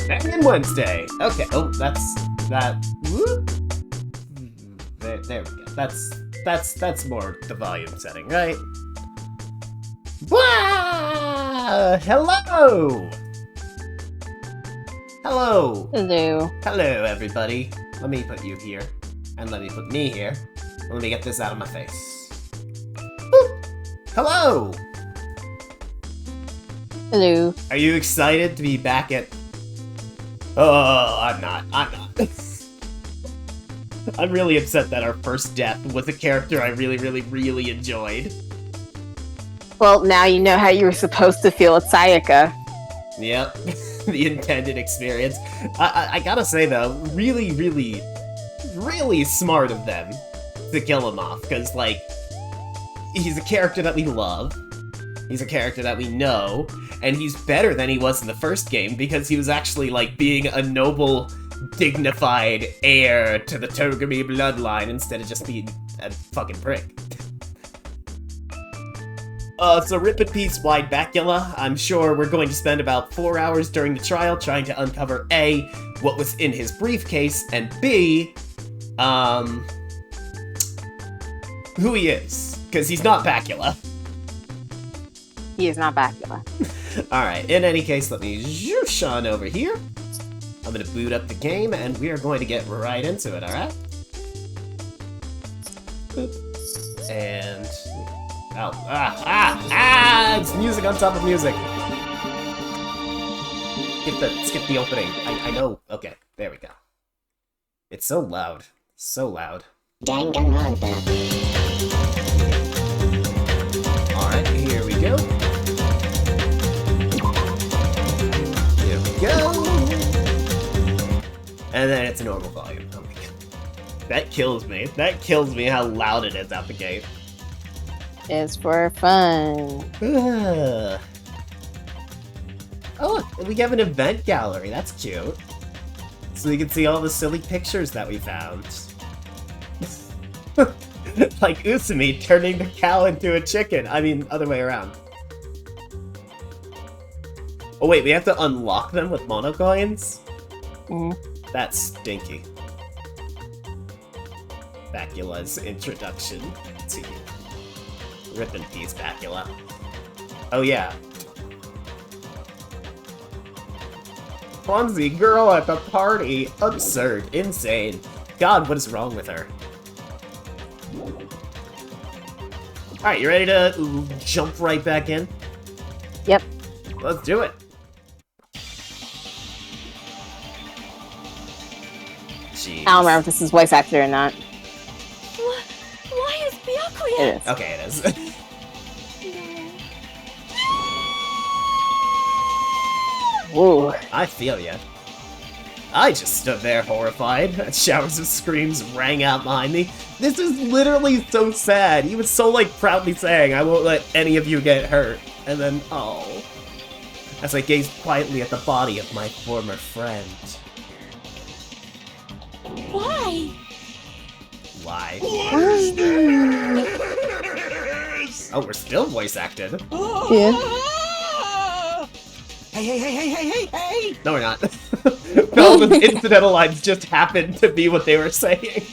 Bangin' Wednesday. Okay. Oh, that's that. Whoop. There we go. That's more the volume setting, right? Wah! Hello. Hello. Hello. Hello, everybody. Let me put you here, and let me put me here. Let me get this out of my face. Boop. Hello. Hello. Are you excited to be back at... Oh, I'm not. I'm really upset that our first death was a character I really enjoyed. Well, now you know how you were supposed to feel at Sayaka. Yep, the intended experience. I gotta say, though, really smart of them to kill him off, because, like, he's a character that we love, he's a character that we know, and he's better than he was in the first game, because he was actually, like, being a noble, dignified heir to the Togami bloodline, instead of just being a fucking prick. So rip in peace, Wide Bacula. I'm sure we're going to spend about 4 hours during the trial trying to uncover A, what was in his briefcase, and B, who he is. Because he's not Bacula. He is not Bacula. Alright, in any case, let me zhoosh on over here. I'm gonna boot up the game, and we are going to get right into it, alright? And... Oh, it's music on top of music. Skip the opening. I know. Okay, there we go. It's so loud. So loud. Danganronpa. Alright, here we go. Here we go. And then it's a normal volume. Oh my god. That kills me. That kills me how loud it is out the gate. It's for fun. Oh, look, we have an event gallery. That's cute. So you can see all the silly pictures that we found. Like Usumi turning the cow into a chicken. I mean, other way around. Oh wait, we have to unlock them with monocoins? That's stinky. Bacula's introduction to you. Rip in peace, Bacula. Oh yeah. Clumsy girl at the party. Absurd. Insane. God, what is wrong with her? Alright, you ready to jump right back in? Yep. Let's do it. Jeez. I don't remember if this is voice actor or not. Why is Byakuya? It is. Okay, it is. Ooh. I feel ya. I just stood there horrified. Showers of screams rang out behind me. This is literally so sad. He was so, like, proudly saying, I won't let any of you get hurt. And then, oh. As I gazed quietly at the body of my former friend. Why? Why? Oh, we're still voice acted. Yeah. Hey! No, we're not. No, the incidental lines just happened to be what they were saying.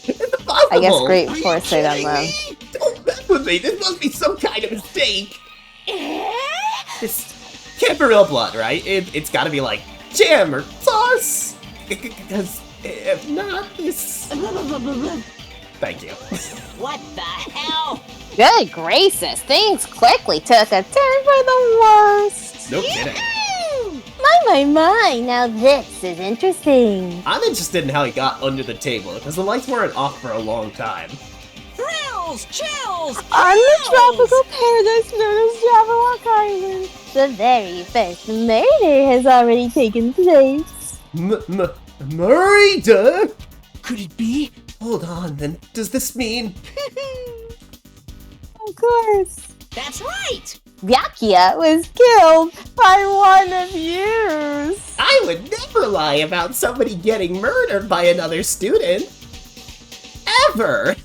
It's impossible! I guess great foresight on them. Don't mess with me! This must be some kind of mistake! This can't be real blood, right? It's gotta be like jam or sauce! Because if not, this... Thank you. What the hell? Good gracious, things quickly took a turn for the worst. No kidding. My, now this is interesting. I'm interested in how he got under the table, because the lights weren't off for a long time. Thrills! Chills! On the tropical paradise known as Jabberwock Island, the very first murder has already taken place. Murder? Could it be? Hold on, then does this mean... Of course. That's right! Byakuya was killed by one of yous. I would never lie about somebody getting murdered by another student. Ever!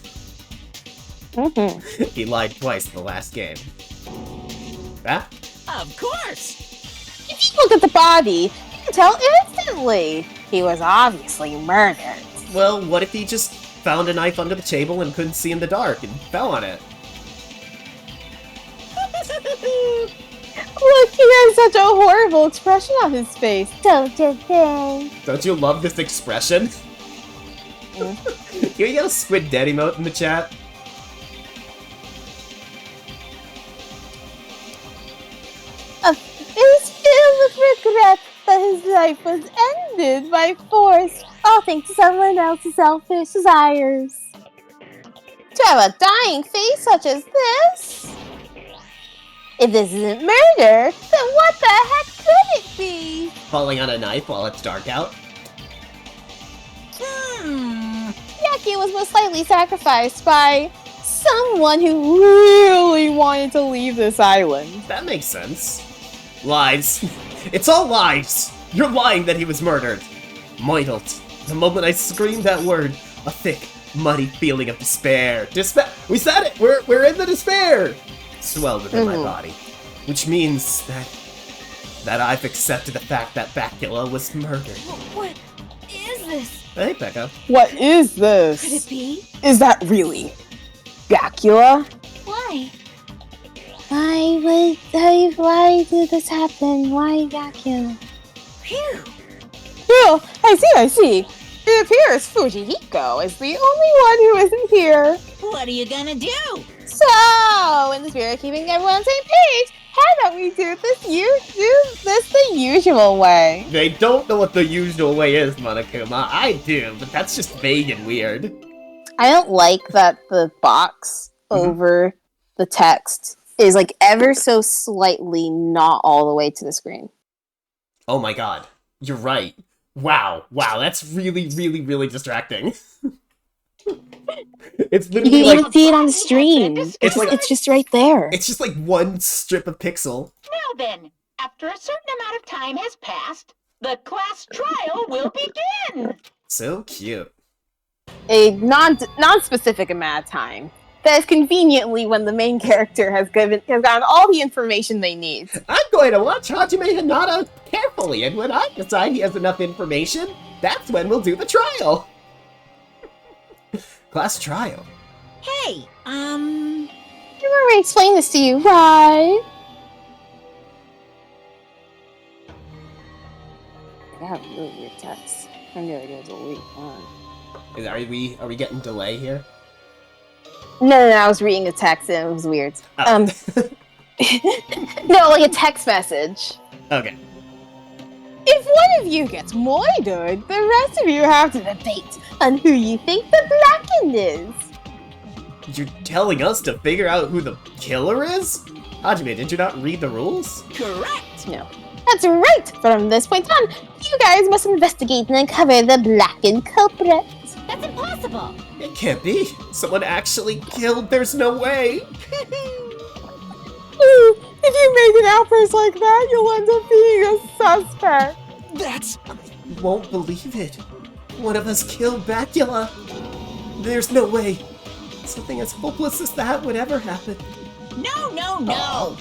He lied twice in the last game. That? Of course! If you look at the body, you can tell instantly he was obviously murdered. Well, what if he just found a knife under the table and couldn't see in the dark and fell on it? Look, he has such a horrible expression on his face. Don't you think? Don't you love this expression? Can we get a Squid Dead emote in the chat? He was filled with regret that his life was ended by force, all thanks to someone else's selfish desires. To have a dying face such as this? If this isn't murder, then what the heck could it be? Falling on a knife while it's dark out? Yaki was most likely sacrificed by someone who really wanted to leave this island. That makes sense. Lies. It's all lies! You're lying that he was murdered! Moidelt. The moment I screamed that word, a thick, muddy feeling of despair. We said it! We're in the despair! Swelled within my body. Which means that I've accepted the fact that Bacula was murdered. What is this? Hey, Becca. What is Could this? it be? Is that really Bacula? Why? Why did this happen? Why Bacula? Phew. Oh, I see. It appears Fujihiko is the only one who isn't here. What are you gonna do? So, in the spirit of keeping everyone on the same page, how about we do this the usual way? They don't know what the usual way is, Monokuma. I do, but that's just vague and weird. I don't like that the box over the text is like ever so slightly not all the way to the screen. Oh my god. You're right. Wow, that's really, really, really distracting. It's You literally can like even see it on the stream. It's just right there. it's just like one strip of pixel. Now then, after a certain amount of time has passed, the class trial will begin! So cute. A non-specific amount of time. That is conveniently when the main character has gotten all the information they need. I'm going to watch Hajime Hinata carefully, and when I decide he has enough information, that's when we'll do the trial. Class trial. Hey, I already explained this to you, right? I have really weird text. I have no idea what's going on. Are we getting delay here? No, I was reading a text and it was weird. Oh. No, like a text message. Okay. If one of you gets murdered, the rest of you have to debate on who you think the blackened is. You're telling us to figure out who the killer is? Hajime, did you not read the rules? correct. No. That's right! From this point on, you guys must investigate and uncover the blackened culprit. That's impossible! It can't be. Someone actually killed. There's no way. If you make an outburst like that, you'll end up being a suspect. That's You won't believe it. One of us killed Bacula. There's no way something as hopeless as that would ever happen. no.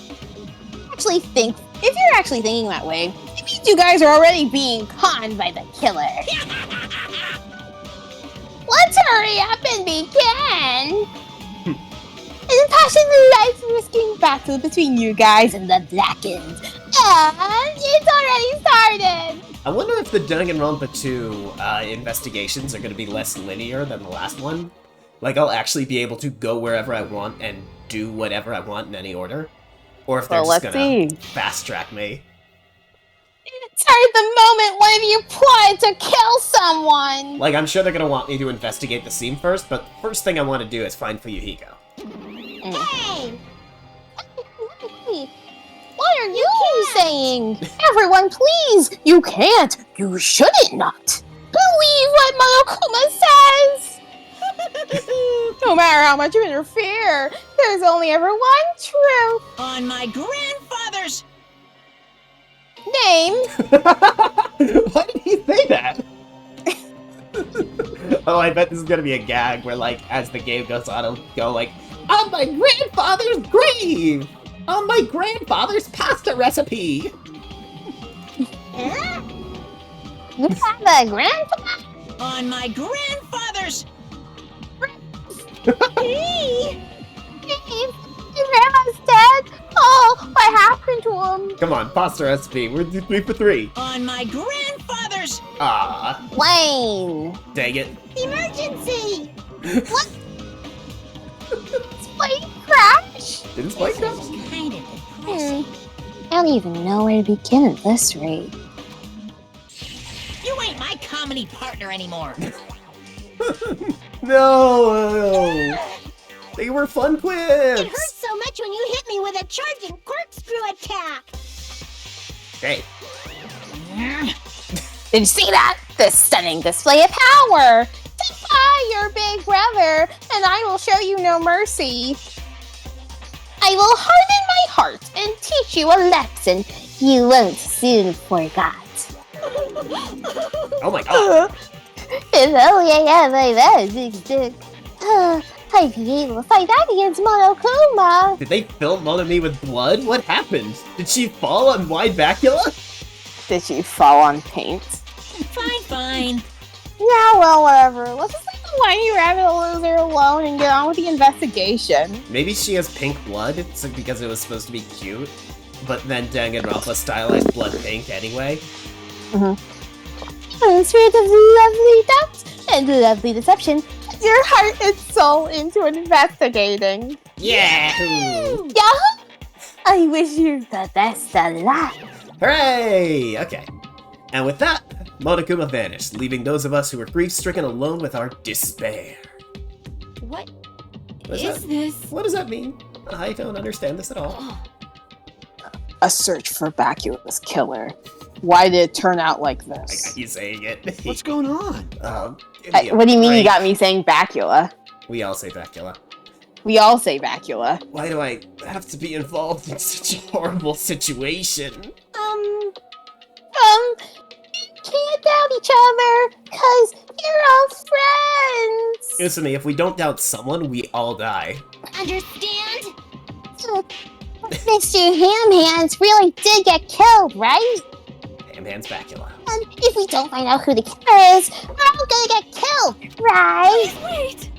If you're actually thinking that way, it means you guys are already being conned by the killer. Let's hurry up and begin! It's a passionate life-risking battle between you guys and the Blackened. And it's already started! I wonder if the Danganronpa 2 investigations are going to be less linear than the last one. Like, I'll actually be able to go wherever I want and do whatever I want in any order. Or if they're Well, just let's gonna see. fast-track me. Start the moment one of you plotted to kill someone! Like, I'm sure they're gonna want me to investigate the scene first, but the first thing I want to do is find Fuyuhiko. Hey! What are you saying? Everyone, please! You can't! You shouldn't not! Believe what Monokuma says! No matter how much you interfere, there's only ever one truth. On my grandfather's. Name. Why did he say that? Oh, I bet this is gonna be a gag where, like, as the game goes on, it'll go like, on my grandfather's grave! On my grandfather's pasta recipe! You have a grandpa? On my grandfather's. Hey! Your grandma's dead? Oh, what happened to him? Come on, pasta recipe. We're 3 for 3. On my grandfather's. Ah, Wayne! dang it. Emergency! What? This plane crashed? Did this plane crash? Kind of depressing. I don't even know where to begin at this rate. You ain't my comedy partner anymore. No! They were fun It quips! hurt so much when you hit me with a charging corkscrew attack. Hey, Did you see that? The stunning display of power! Defy your big brother, and I will show you no mercy. I will harden my heart and teach you a lesson you won't soon forget. oh my god. If only I had my magic stick. I'd be able to fight back against Monokuma. Did they fill Monami with blood? What happened? Did she fall on Wide Bacula? Did she fall on paint? Fine. Yeah, well, whatever. Let's just leave the whiny rabbit loser alone and get on with the investigation. Maybe she has pink blood, so because it was supposed to be cute. But then Danganronpa stylized blood pink anyway. Spirit of lovely doubt and lovely deception. Put your heart and soul into investigating. Yahoo! Yahoo! I wish you the best of luck. Hooray! Okay. And with that, Monokuma vanished, leaving those of us who were grief-stricken alone with our despair. What What is that? this? What does that mean? I don't understand this at all. A search for Bacula's killer. Why did it turn out like I this? got you saying it. What's going on? Give me a What do you mean you break. got me saying Bacula? We all say Bacula. We all say Bacula. Why do I have to be involved in such a horrible situation? You can't doubt each other, cause you're all friends. Listen to me, if we don't doubt someone, we all die. Understand? Mr. Ham Hands really did get killed, right? Ham Hands Bacula. And if we don't find out who the killer is, we're all gonna get killed, right? Wait.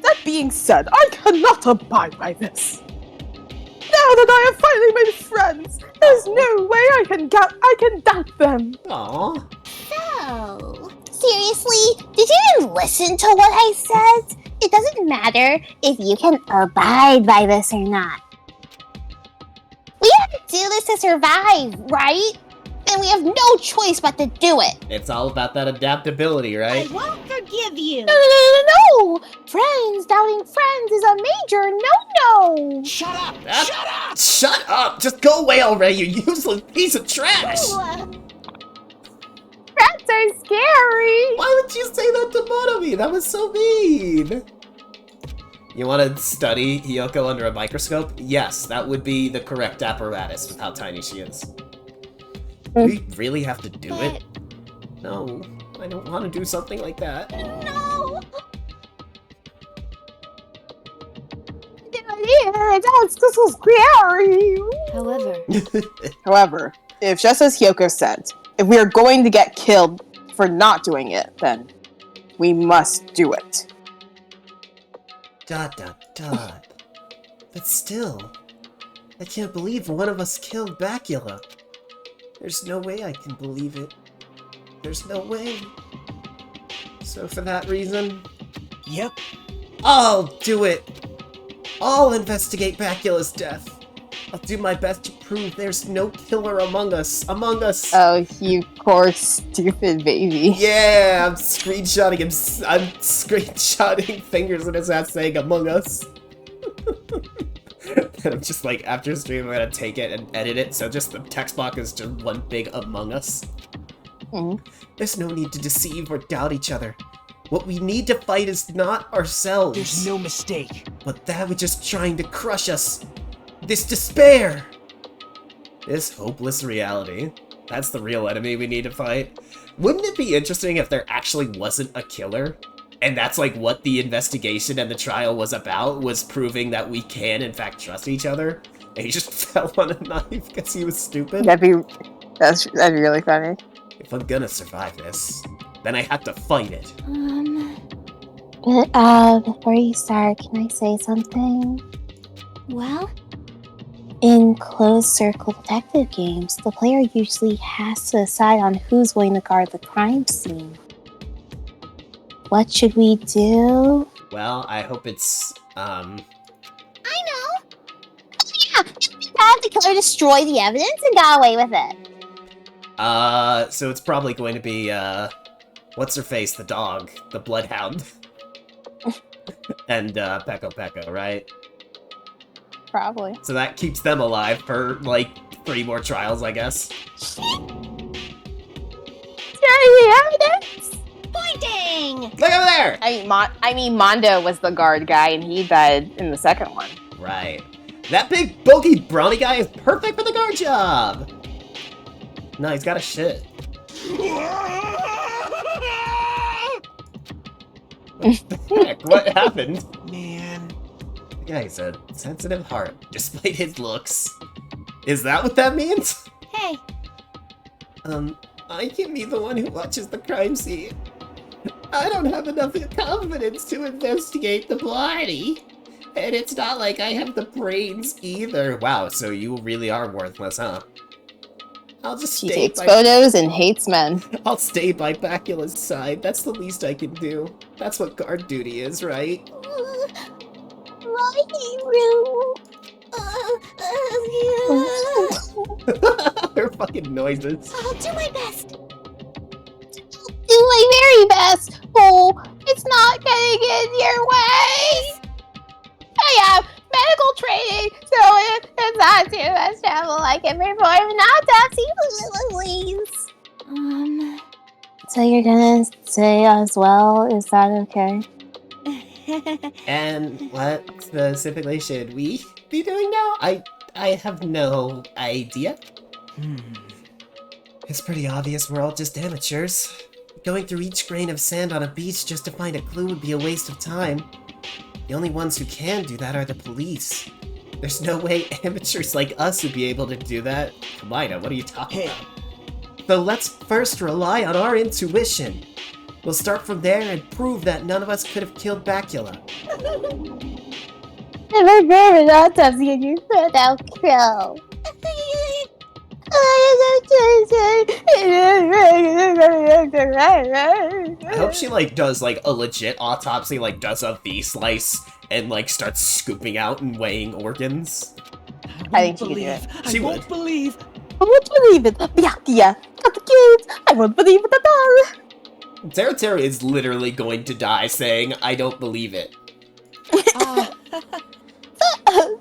That being said, I cannot abide by this. Now that I have finally made friends, there's no way I can doubt them. Aww. So, Seriously, did you even listen to what I said? It doesn't matter if you can abide by this or not. We have to do this to survive, right? And we have no choice but to do it. It's all about that adaptability, I right? won't forgive you. No! Friends doubting friends is a major no-no! Shut up! That- Shut up! Shut up! Just go away already, you useless piece of trash! Friends are scary! Why would you say that to Monami? That was so mean! You want to study Hiyoko under a microscope? Yes, that would be the correct apparatus with how tiny she is. Do we really have to do it? No, I don't want to do something like that. No. That's so scary! However, if just as Hyoko said, if we are going to get killed for not doing it, then we must do it. ... But still, I can't believe one of us killed Bacula. There's no way I can believe it. There's no way. So for that reason, Yep. I'll do it. I'll investigate Bacula's death. I'll do my best to prove there's no killer among us. Oh, you poor stupid baby. Yeah, I'm screenshotting him. I'm screenshotting fingers in his ass saying "Among Us." And I'm just like, after stream, I'm gonna take it and edit it, so just the text box is just one big "Among Us." Mhm. There's no need to deceive or doubt each other. What we need to fight is not ourselves, There's no mistake. but that which is trying to crush us. This despair! This hopeless reality. That's the real enemy we need to fight. Wouldn't it be interesting if there actually wasn't a killer? And that's like what the investigation and the trial was about, was proving that we can in fact trust each other? And he just fell on a knife because he was stupid? That'd That'd be really funny. If I'm gonna survive this, then I have to fight it. Before you start, can I say something? Well, In closed circle detective games, the player usually has to decide on who's going to guard the crime scene. What should we do? Well, I hope it's, I know. Yeah, have the killer destroy the evidence and got away with it. so it's probably going to be, what's-her-face, the dog, the bloodhound. And, Pecco Pecco, right? Probably. So that keeps them alive for, like, 3 more trials, I guess. Evidence? Pointing! Look over there! I mean, Mondo was the guard guy, and he died in the second one. Right. That big, bulky, brawny guy is perfect for the guard job! No, he's got a shit. What the heck? What happened? Man. The guy has a sensitive heart, despite his looks. Is that what that means? Hey, I can be the one who watches the crime scene. I don't have enough confidence to investigate the body. And it's not like I have the brains either. Wow, so you really are worthless, huh? I'll just She stay takes by... photos and hates men. I'll stay by Bacula's side. That's the least I can do. That's what guard duty is, right? They're fucking noises. I'll do my best. Do my very best. Oh, it's not getting in your way. I have medical training, so it's not too much trouble. I can perform an autopsy, please. So you're gonna say as well? Is that okay? And what specifically should we be doing now? I have no idea. It's pretty obvious we're all just amateurs. Going through each grain of sand on a beach just to find a clue would be a waste of time. The only ones who can do that are the police. There's no way amateurs like us would be able to do that. Kamina, what are you talking about? So let's first rely on our intuition. We'll start from there and prove that none of us could have killed Bacula. Never perform an autopsy and you said I'll kill. I hope she, like, does, like, a legit autopsy, like, does a V-slice and, like, starts scooping out and weighing organs. I think she could do it. She I would. won't believe. I won't believe it. Yeah, got the kids. I won't believe it at all. Terra is literally going to die saying, I don't believe it.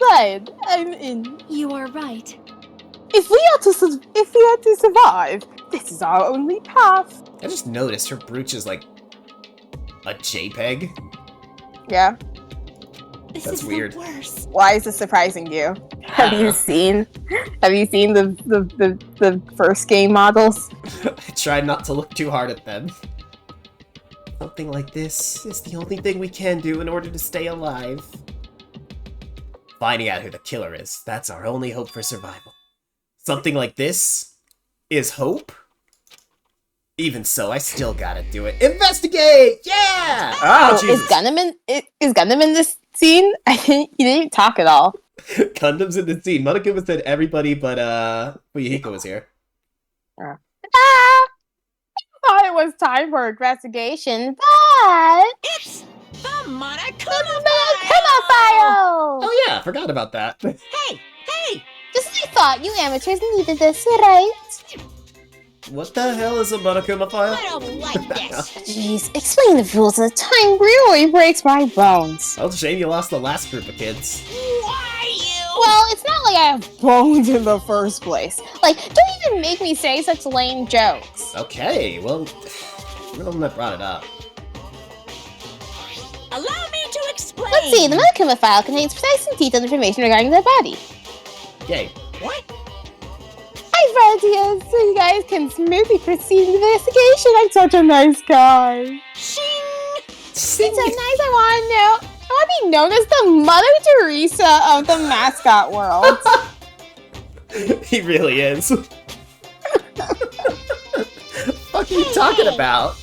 Fine, I'm in. You are right. If we are to survive, this is our only path. I just noticed her brooch is, like, a JPEG. Yeah. This That's is weird. the worst. Why is this surprising you? Have you seen the first game models? I tried not to look too hard at them. Something like this is the only thing we can do in order to stay alive. Finding out who the killer is, that's our only hope for survival. Something like this is hope? Even so, I still gotta do it. Investigate! Yeah! Oh, Jesus! Is Gundam in this scene? He didn't talk at all. Gundam's in the scene. Monokuma said everybody but, Fuyuhiko was here. I thought it was time for investigation, but It's the Monokuma file! Oh yeah, forgot about that. Hey! Just as I thought, you amateurs needed this, right? What the hell is a Monokuma file? I don't like this. Jeez, explain the rules of the time really breaks my bones. Well, shame you lost the last group of kids. Why you? Well, it's not like I have bones in the first place. Like, don't even make me say such lame jokes. Okay, well, you're the one that brought it up. Allow me to explain. Let's see, the Monokuma file contains precise and detailed information regarding the body. Yay. What? I brought it to you so you guys can smoothly proceed with the investigation. I'm such a nice guy. Shing! It's so nice, I want to be known as the Mother Teresa of the mascot world. He really is. What are you talking about?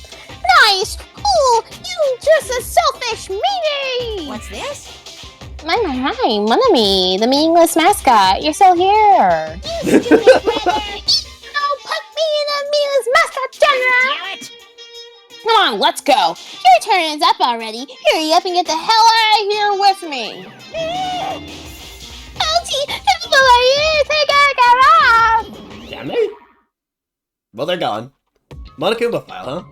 Nice! Ooh, you just a selfish meanie! What's this? My, mon ami, the meaningless mascot. You're still here. You stupid brother! Don't put me in the meaningless mascot genre! Damn it! Come on, let's go. Your turn is up already. Hurry up and get the hell out of here with me. Elsie, that's what I use. Take a Can they? Well, they're gone. Monokuma file, huh?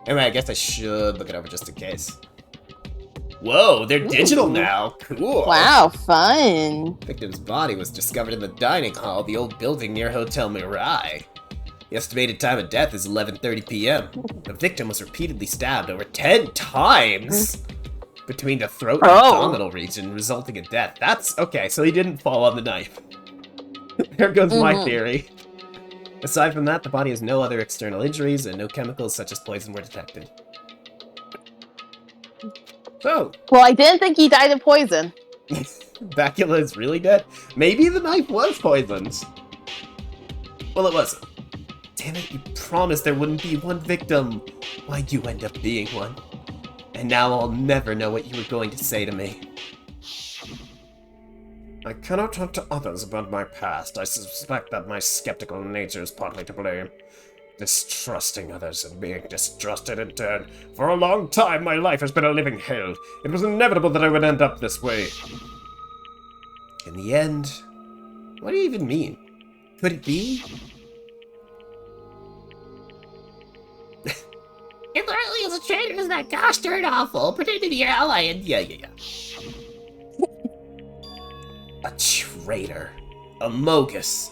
Anyway, I guess I should look it over just in case. Whoa, they're digital now. Cool. Wow, fun. Victim's body was discovered in the dining hall of the old building near Hotel Mirai. The estimated time of death is 11:30 p.m. The victim was repeatedly stabbed over 10 times between the throat and abdominal region, resulting in death. That's okay, so he didn't fall on the knife. There goes my theory. Aside from that, the body has no other external injuries, and no chemicals such as poison were detected. So, Well, I didn't think he died of poison. Bacula is really dead? Maybe the knife was poisoned. Well, it wasn't. Damn it, you promised there wouldn't be one victim. Why'd you end up being one? And now I'll never know what you were going to say to me. I cannot talk to others about my past. I suspect that my skeptical nature is partly to blame. Distrusting others and being distrusted in turn. For a long time, my life has been a living hell. It was inevitable that I would end up this way. In the end, what do you even mean? Could it be? It literally is a traitor, is that gosh darn awful. Pretend to be your ally and Yeah. A traitor. A Mogus.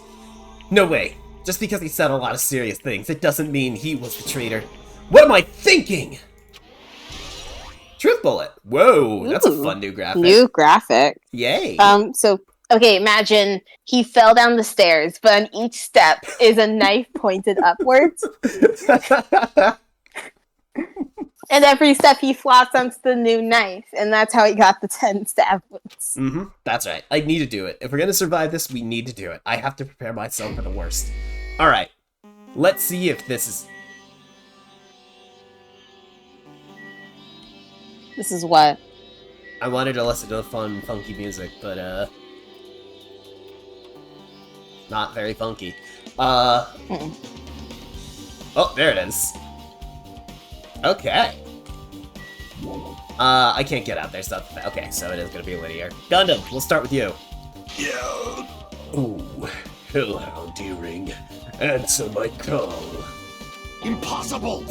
No way. Just because he said a lot of serious things, it doesn't mean he was the traitor. What am I thinking? Truth bullet. Whoa, that's a fun new graphic. New graphic. Yay. Okay, imagine he fell down the stairs, but on each step is a knife pointed upwards. And every step he flops onto the new knife, and that's how he got the 10 stab wounds. That's right. I need to do it. If we're gonna survive this, we need to do it. I have to prepare myself for the worst. Alright. Let's see if this is... This is what? I wanted to listen to the fun, funky music, but, not very funky. Oh, there it is. Okay. I can't get out there, so okay, so it is gonna be linear. Gundam, we'll start with you. Yeah. Oh, Hellhound Earring, answer my call. Impossible!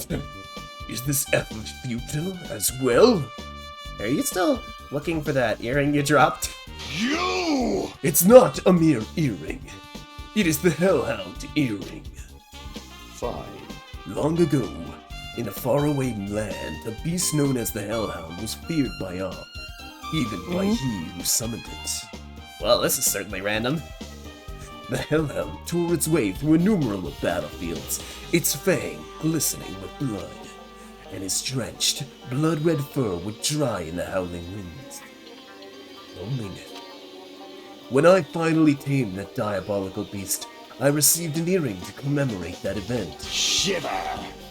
Is this effort futile as well? Are you still looking for that earring you dropped? You! It's not a mere earring. It is the Hellhound Earring. Fine. Long ago, in a faraway land, a beast known as the Hellhound was feared by all, even by he who summoned it. Well, this is certainly random. The Hellhound tore its way through innumerable battlefields, its fang glistening with blood, and its drenched, blood-red fur would dry in the howling winds. Loneliness. When I finally tamed that diabolical beast, I received an earring to commemorate that event. Shiver!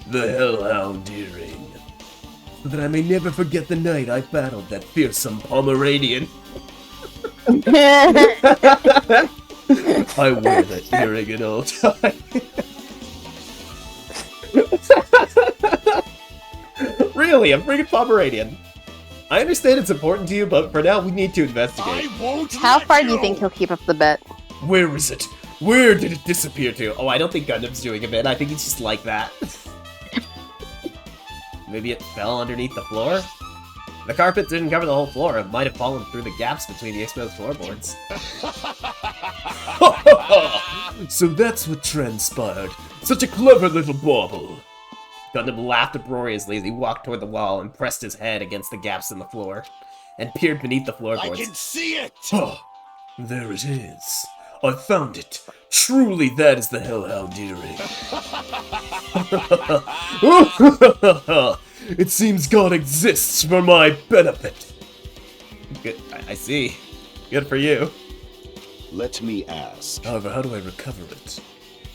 The Hellhound Earring. So that I may never forget the night I battled that fearsome Pomeranian. I wear that earring at all times. Really, a freaking Pomeranian. I understand it's important to you, but for now we need to investigate. How far do you think he'll keep up the bet? Where is it? Where did it disappear to? Oh, I don't think Gundam's doing a bit. I think it's just like that. Maybe it fell underneath the floor? The carpet didn't cover the whole floor. It might have fallen through the gaps between the exposed floorboards. So that's what transpired. Such a clever little bauble. Gundam laughed uproariously as he walked toward the wall and pressed his head against the gaps in the floor, and peered beneath the floorboards. I can see it! Oh, there it is. I found it. Truly, that is the Hellhound Earring. It seems God exists for my benefit. Good. I see. Good for you. Let me ask. However, how do I recover it?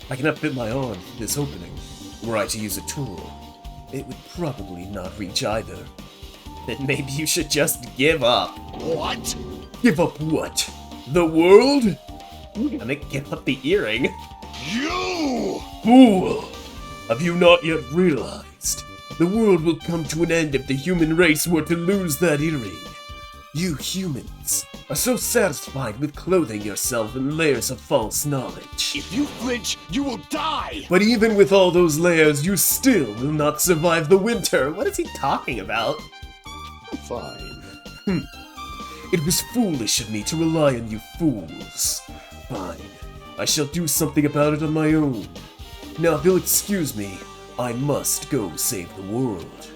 I cannot fit my arm through this opening. Were I to use a tool, it would probably not reach either. Then maybe you should just give up. What? Give up what? The world? I think give up the earring. You! Fool! Have you not yet realized? The world will come to an end if the human race were to lose that earring. You humans are so satisfied with clothing yourself in layers of false knowledge. If you flinch, you will die! But even with all those layers, you still will not survive the winter. What is he talking about? Fine. It was foolish of me to rely on you fools. Fine. I shall do something about it on my own. Now, if you'll excuse me, I must go save the world.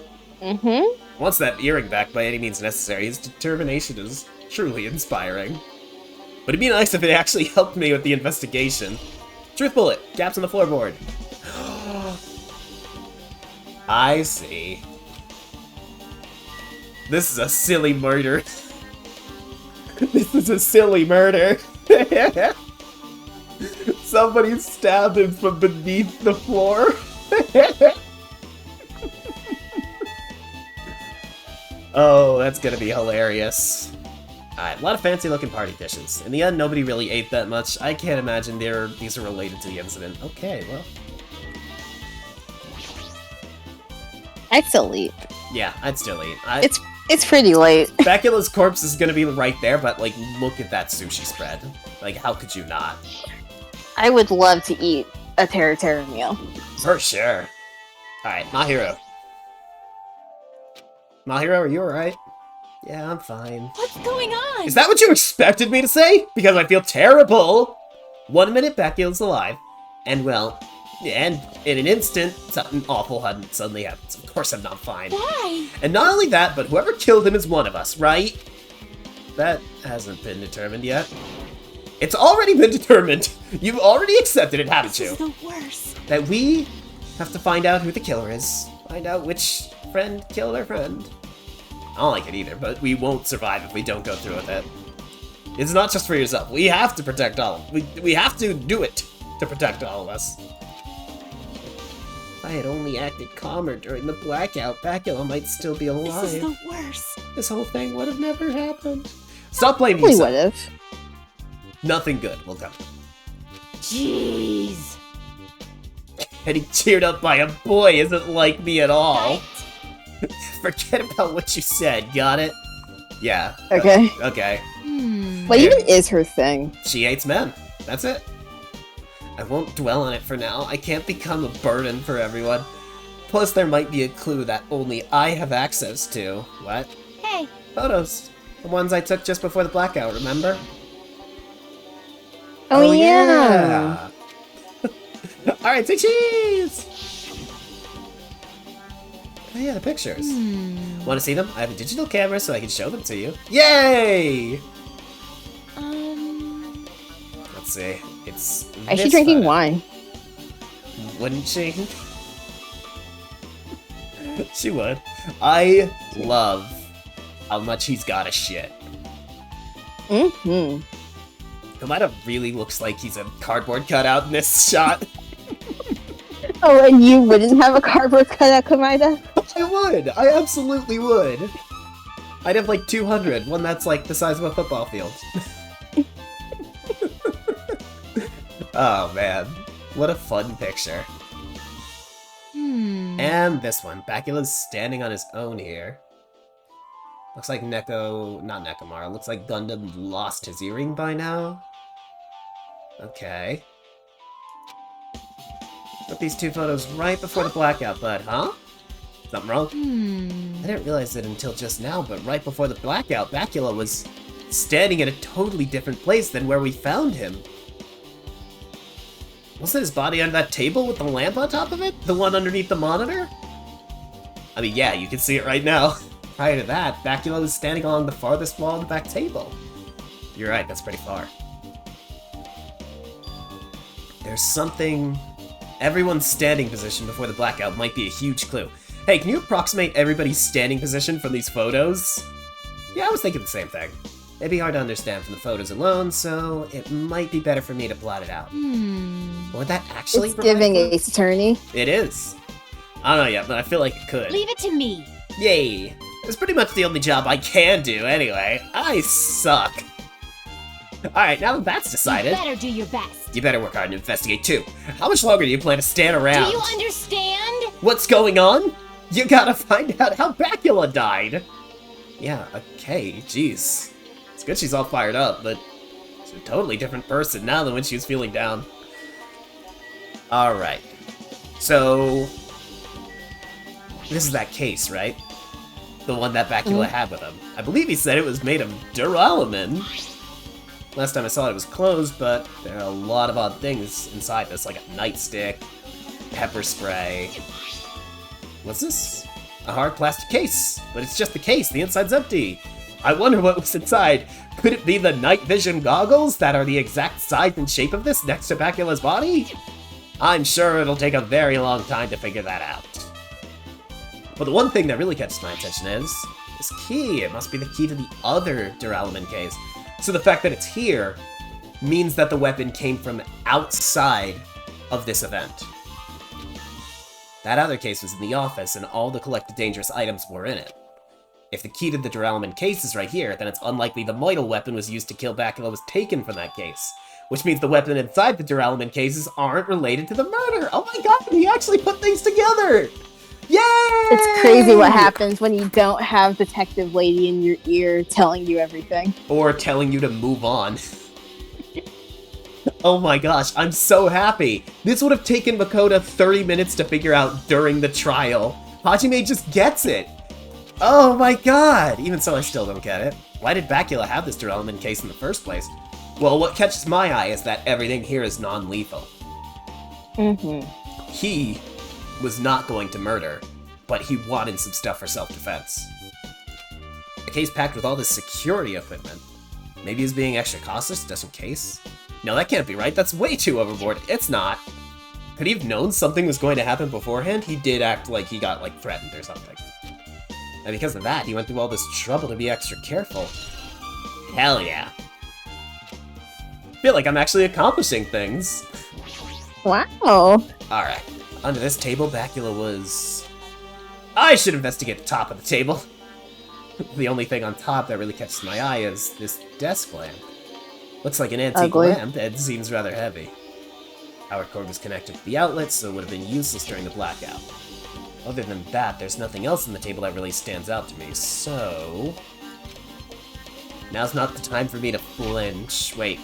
Wants that earring back by any means necessary. His determination is truly inspiring. But it'd be nice if it actually helped me with the investigation. Truth bullet, gaps in the floorboard. I see. This is a silly murder. This is a silly murder. Somebody stabbed him from beneath the floor. Oh, that's gonna be hilarious. Alright, a lot of fancy looking party dishes. In the end, nobody really ate that much. I can't imagine these are related to the incident. Okay, well. I'd still eat. Yeah, I'd still eat. It's pretty late. Bacula's corpse is gonna be right there, but like, look at that sushi spread. Like, how could you not? I would love to eat a Terra meal. For sure. Alright, Mahiro. Mahiro, are you alright? Yeah, I'm fine. What's going on? Is that what you expected me to say? Because I feel terrible! 1 minute, Bacula's alive. And well, and in an instant, something awful suddenly happens. Of course I'm not fine. Why? And not only that, but whoever killed him is one of us, right? That hasn't been determined yet. It's already been determined. You've already accepted it, haven't This you? is the worst. That we have to find out who the killer is. Find out which friend killed our friend. I don't like it either, but we won't survive if we don't go through with it. It's not just for yourself. We have to protect all. We have to do it to protect all of us. If I had only acted calmer during the blackout, Bacula might still be alive. This is the worst. This whole thing would have never happened. Stop blaming We yourself. would have. Nothing good will come. Jeez. Getting cheered up by a boy isn't like me at all. Right. Forget about what you said, got it? Yeah. Okay. Okay. What even is her thing? She hates men. That's it. I won't dwell on it for now. I can't become a burden for everyone. Plus, there might be a clue that only I have access to. What? Hey. Photos. The ones I took just before the blackout, remember? Oh, yeah. Alright, say cheese! Oh yeah, the pictures. Want to see them? I have a digital camera so I can show them to you. Yay! Let's see. It's Is she this drinking photo. wine? Wouldn't she? She would. I love how much he's got a shit. Mm-hmm. Kamada really looks like he's a cardboard cutout in this shot. Oh, and you wouldn't have a cardboard cutout, Kamida? I would. I absolutely would. I'd have like 200, one that's like the size of a football field. Oh man, what a fun picture. And this one, Bacula's standing on his own here. Looks like not Nekomar, looks like Gundam lost his earring by now. Okay. Took these two photos right before the blackout, bud, huh? Something wrong? I didn't realize it until just now, but right before the blackout, Bacula was standing in a totally different place than where we found him. Wasn't his body under that table with the lamp on top of it? The one underneath the monitor? I mean, yeah, you can see it right now. Prior to that, Bacula was standing along the farthest wall of the back table. You're right, that's pretty far. There's something... Everyone's standing position before the blackout might be a huge clue. Hey, can you approximate everybody's standing position from these photos? Yeah, I was thinking the same thing. It'd be hard to understand from the photos alone, so it might be better for me to plot it out. Would that actually It's provide giving clues? Ace Attorney. It is. I don't know yet, but I feel like it could. Leave it to me. Yay! It's pretty much the only job I can do anyway. I suck. Alright, now that that's decided, You better do your best. you better work hard and investigate too. How much longer do you plan to stand around? Do you understand? What's going on? You gotta find out how Bacula died! Yeah, okay, jeez. It's good she's all fired up, but she's a totally different person now than when she was feeling down. Alright. So... this is that case, right? The one that Bacula had with him. I believe he said it was made of duralumin. Last time I saw it, it was closed, but there are a lot of odd things inside this, like a nightstick, pepper spray. What's this? A hard plastic case. But it's just the case, the inside's empty. I wonder what was inside. Could it be the night vision goggles that are the exact size and shape of this next to Bacula's body? I'm sure it'll take a very long time to figure that out. But the one thing that really catches my attention is this key. It must be the key to the other duralumin case. So the fact that it's here means that the weapon came from outside of this event. That other case was in the office, and all the collected dangerous items were in it. If the key to the duralumin case is right here, then it's unlikely the Moidal weapon was used to kill Bacula was taken from that case. Which means the weapon inside the duralumin cases aren't related to the murder! Oh my god, he actually put things together! Yay! It's crazy what happens when you don't have Detective Lady in your ear telling you everything. Or telling you to move on. Oh my gosh, I'm so happy! This would have taken Makoto 30 minutes to figure out during the trial. Hajime just gets it! Oh my god! Even so, I still don't get it. Why did Bacula have this duralumin case in the first place? Well, what catches my eye is that everything here is non-lethal. He was not going to murder, but he wanted some stuff for self-defense. A case packed with all this security equipment. Maybe he's being extra cautious just in case? No, that can't be right. That's way too overboard. It's not. Could he have known something was going to happen beforehand? He did act like he got, like, threatened or something. And because of that, he went through all this trouble to be extra careful. Hell yeah. I feel like I'm actually accomplishing things. Wow. Alright. Under this table, Bacula was... I should investigate the top of the table. The only thing on top that really catches my eye is this desk lamp. Looks like an antique Ugly. lamp, and seems rather heavy. Power cord was connected to the outlet, so it would have been useless during the blackout. Other than that, there's nothing else in the table that really stands out to me, so... now's not the time for me to flinch. Wait.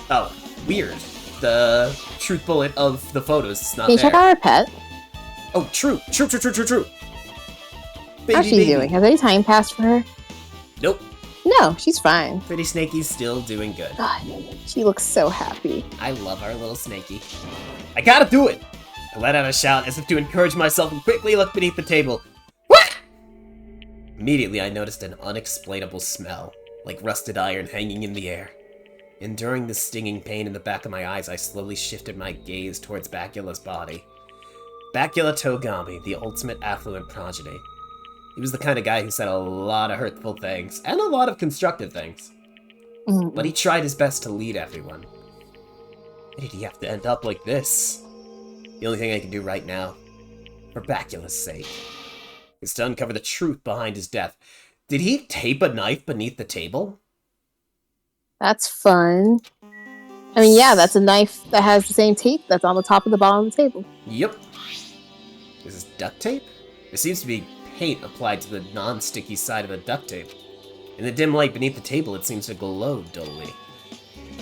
Oh, weird. The truth bullet of the photos is not Can you there. check out our pet? Oh, true. True. Baby, How's she baby. doing? Has any time passed for her? Nope. No, she's fine. Pretty Snaky's still doing good. God, she looks so happy. I love our little Snaky. I gotta do it! I let out a shout as if to encourage myself and quickly looked beneath the table. What? Immediately I noticed an unexplainable smell, like rusted iron hanging in the air. Enduring the stinging pain in the back of my eyes, I slowly shifted my gaze towards Bacula's body. Bacula Togami, the ultimate affluent progeny. He was the kind of guy who said a lot of hurtful things, and a lot of constructive things. But he tried his best to lead everyone. Why did he have to end up like this? The only thing I can do right now, for Bacula's sake, is to uncover the truth behind his death. Did he tape a knife beneath the table? That's fun. I mean, yeah, that's a knife that has the same tape that's on the top of the bottom of the table. Yep. Is this duct tape? There seems to be paint applied to the non-sticky side of the duct tape. In the dim light beneath the table, it seems to glow dully.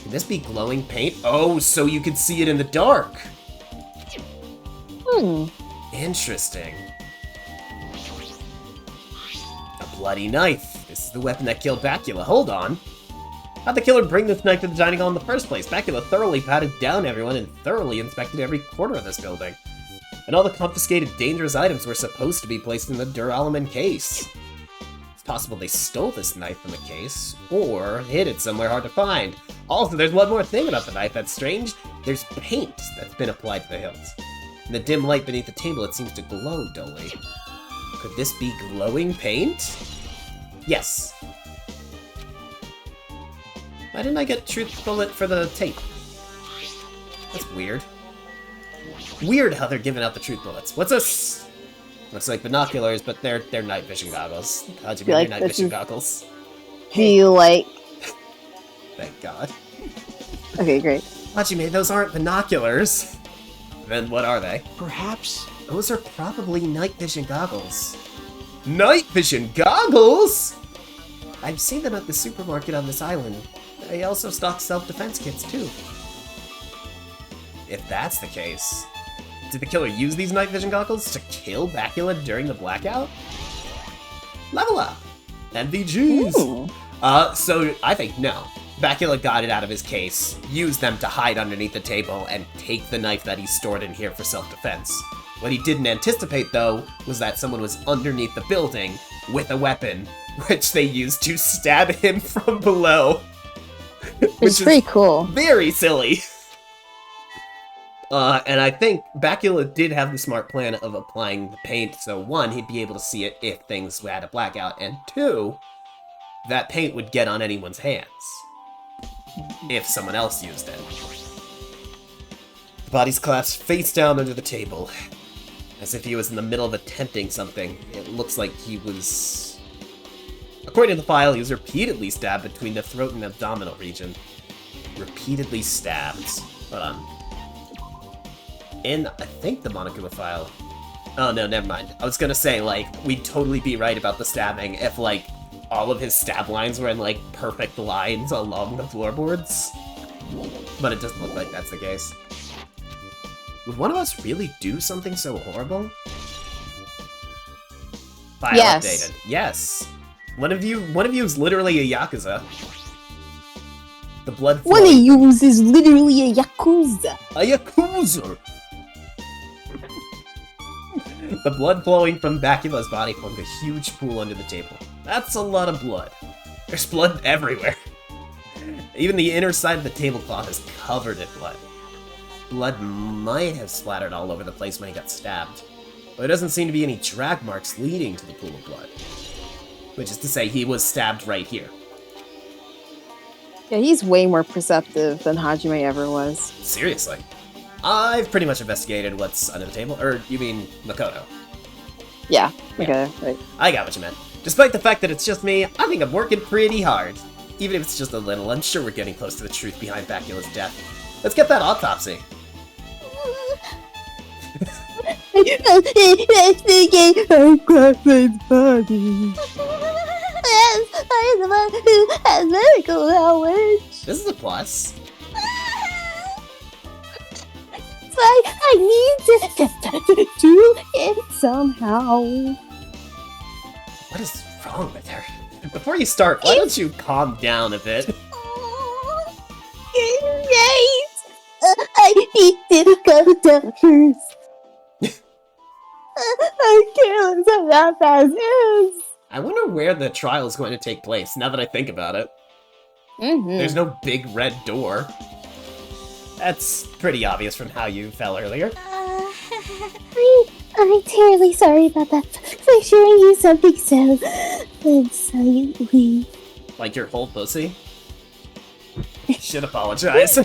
Could this be glowing paint? Oh, so you can see it in the dark! Interesting. A bloody knife. This is the weapon that killed Bacula. Hold on. How'd the killer bring this knife to the dining hall in the first place? Bacula thoroughly patted down everyone and thoroughly inspected every corner of this building. And all the confiscated dangerous items were supposed to be placed in the duralumin case. It's possible they stole this knife from the case, or hid it somewhere hard to find. Also, there's one more thing about the knife that's strange. There's paint that's been applied to the hilts. In the dim light beneath the table, it seems to glow dully. Could this be glowing paint? Yes. Why didn't I get truth bullet for the tape? That's weird. Weird how they're giving out the truth bullets. What's this? Looks like binoculars, but they're night vision goggles. How'd you make your night vision goggles? Do you like... Thank God. Okay, great. Hajime, those aren't binoculars. Then what are they? Perhaps. Those are probably night vision goggles. Night vision goggles? I've seen them at the supermarket on this island. They also stock self-defense kits, too. If that's the case, did the killer use these night vision goggles to kill Bacula during the blackout? Level up! MVGs! Ooh. So I think no. Bacula got it out of his case, used them to hide underneath the table, and take the knife that he stored in here for self-defense. What he didn't anticipate, though, was that someone was underneath the building with a weapon, which they used to stab him from below. It's pretty cool. Very silly. And I think Bacula did have the smart plan of applying the paint, so one, he'd be able to see it if things had a blackout, and two, that paint would get on anyone's hands if someone else used it. The body's clasped face down under the table, as if he was in the middle of attempting something. It looks like he was... According to the file, he was repeatedly stabbed between the throat and abdominal region. Repeatedly stabbed. Hold on. In, I think, the Monokuma file... Oh, no, never mind. I was gonna say, like, we'd totally be right about the stabbing if, like, all of his stab lines were in, like, perfect lines along the floorboards. But it doesn't look like that's the case. Would one of us really do something so horrible? File Yes. updated. Yes. One of you is literally a Yakuza. The blood One of flowing. yous is literally a Yakuza. A Yakuza! The blood flowing from Bacula's body formed a huge pool under the table. That's a lot of blood. There's blood everywhere. Even the inner side of the tablecloth is covered in blood. Blood might have splattered all over the place when he got stabbed, but there doesn't seem to be any drag marks leading to the pool of blood. Which is to say, he was stabbed right here. Yeah, he's way more perceptive than Hajime ever was. Seriously. I've pretty much investigated what's under the table. Or, you mean Makoto. Yeah, okay, right. I got what you meant. Despite the fact that it's just me, I think I'm working pretty hard. Even if it's just a little, I'm sure we're getting close to the truth behind Bacula's death. Let's get that autopsy. I am the one who has medical knowledge. This is a plus. But I need to do it somehow. What is wrong with her? Before you start, why don't you calm down a bit? Right. I need to go down first. I'm careless about that is. I wonder where the trial is going to take place, now that I think about it. There's no big red door. That's pretty obvious from how you fell earlier. I'm terribly sorry about that. For showing you something so silently. Like your whole pussy? Should apologize.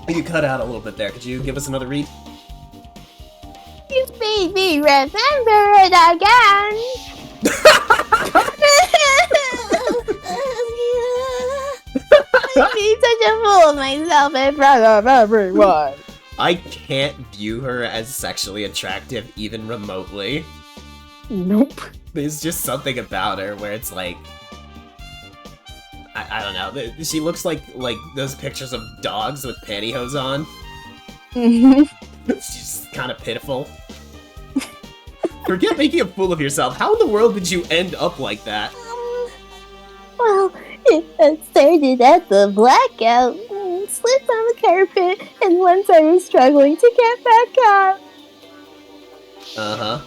You cut out a little bit there. Could you give us another read? You made me remember it again. I made such a fool of myself in front of everyone. I can't view her as sexually attractive even remotely. Nope. There's just something about her where it's like... I don't know. She looks like those pictures of dogs with pantyhose on. She's just kind of pitiful. Forget making a fool of yourself. How in the world did you end up like that? Well, it started at the blackout, slipped on the carpet, and once I was struggling to get back up. Uh-huh.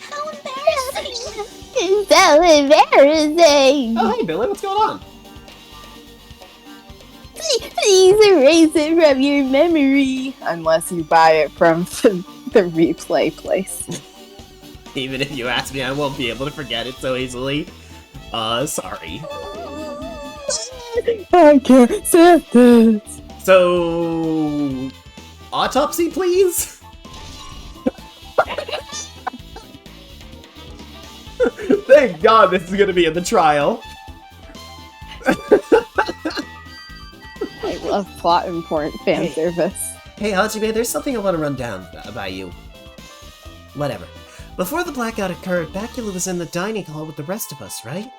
How embarrassing! It's so embarrassing! Oh, hey, Billy, what's going on? Please erase it from your memory. Unless you buy it from the replay place. Even if you ask me, I won't be able to forget it so easily. Sorry. I can't accept this. So... autopsy, please? Thank God this is gonna be in the trial. I love plot important fan service. Hey, Hajime, there's something I want to run down about you. Whatever. Before the blackout occurred, Bacula was in the dining hall with the rest of us, right?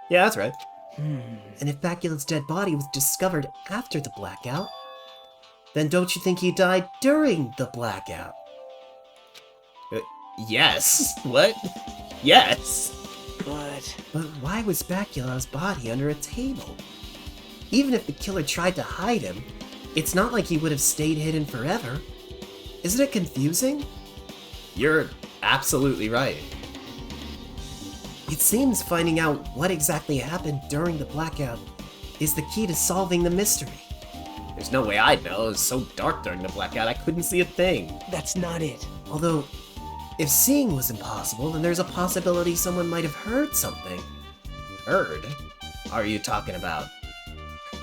Yeah, that's right. And if Bacula's dead body was discovered after the blackout, then don't you think he died during the blackout? Yes. What? Yes. But why was Bacula's body under a table? Even if the killer tried to hide him, it's not like he would have stayed hidden forever. Isn't it confusing? You're absolutely right. It seems finding out what exactly happened during the blackout is the key to solving the mystery. There's no way I'd know. It was so dark during the blackout, I couldn't see a thing. That's not it. Although, if seeing was impossible, then there's a possibility someone might have heard something. Heard? Are you talking about...